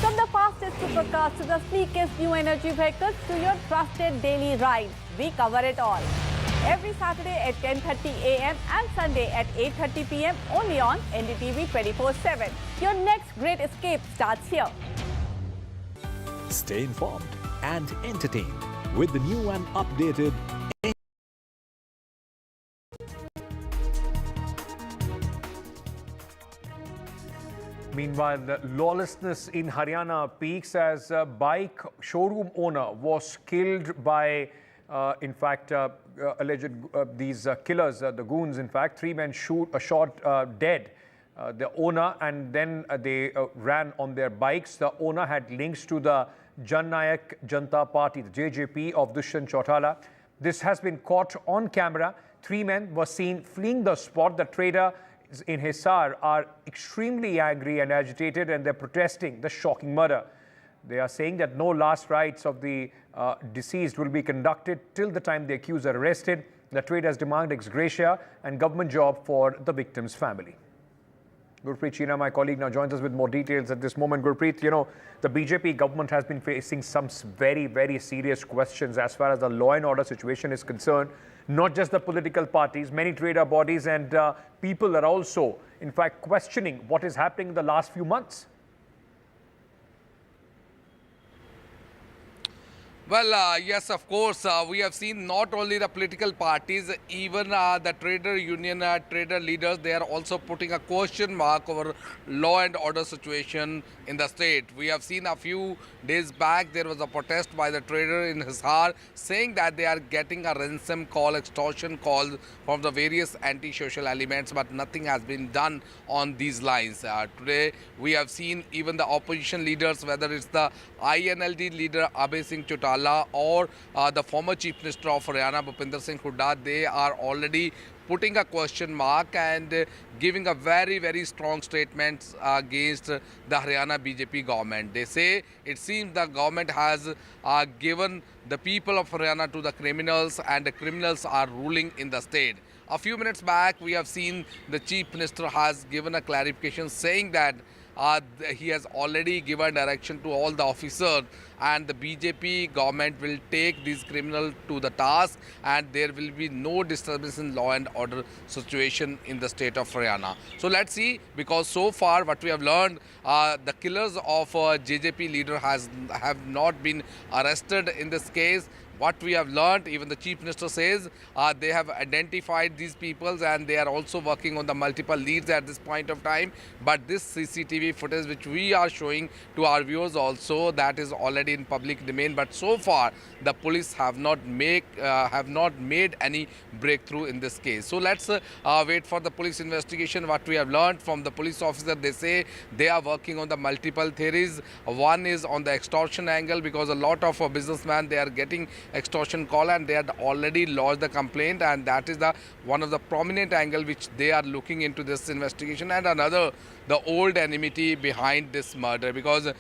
[SPEAKER 6] From the fastest supercars to the sleekest new energy vehicles to your trusted daily ride, we cover it all. every Saturday at 10:30 a.m. and Sunday at 8:30 p.m. only on NDTV 24/7. Your next great escape starts here.
[SPEAKER 14] Stay informed and entertained with the new and updated
[SPEAKER 23] Meanwhile, the lawlessness in Haryana peaks as a bike showroom owner was killed by, alleged these killers, the goons. In fact, 3 men shot dead the owner, and then they ran on their bikes. The owner had links to the Jan Nayak Janata Party, the JJP of Dushyant Chautala. This has been caught on camera. 3 men were seen fleeing the spot. The trader in Hisar are extremely angry and agitated, and they're protesting the shocking murder. They are saying that no last rites of the deceased will be conducted till the time the accused are arrested. The traders demand ex gratia and government job for the victim's family. Gurpreet Cheena, my colleague, now joins us with more details at this moment. Gurpreet, you know, the BJP government has been facing some very, very serious questions as far as the law and order situation is concerned. Not just the political parties, many trader bodies and people are also, in fact, questioning what is happening in the last few months.
[SPEAKER 9] Well, yes, of course, we have seen not only the political parties, even the trader union, trader leaders, they are also putting a question mark over law and order situation in the state. We have seen a few days back, there was a protest by the trader in Hisar saying that they are getting a ransom call, extortion call from the various anti-social elements, but nothing has been done on these lines. Today, we have seen even the opposition leaders, whether it's the INLD leader Abhay Singh Chautala or the former Chief Minister of Haryana, Bhupinder Singh Hooda, they are already putting a question mark and giving a very, very strong statements against the Haryana BJP government. They say it seems the government has given the people of Haryana to the criminals, and the criminals are ruling in the state. A few minutes back, we have seen the Chief Minister has given a clarification saying that he has already given direction to all the officers, and the BJP government will take these criminals to the task, and there will be no disturbance in law and order situation in the state of Haryana. So let's see, because so far what we have learned, the killers of JJP leader have not been arrested in this case. What we have learned, even the Chief Minister says, they have identified these people and they are also working on the multiple leads at this point of time. But this CCTV footage which we are showing to our viewers also, that is already in public domain. But so far, the police have not made any breakthrough in this case. So let's wait for the police investigation. What we have learned from the police officer, they say they are working on the multiple theories. One is on the extortion angle, because a lot of businessmen, they are getting extortion call and they had already lodged the complaint, and that is the one of the prominent angle which they are looking into this investigation. And another, the old enmity behind this murder, because in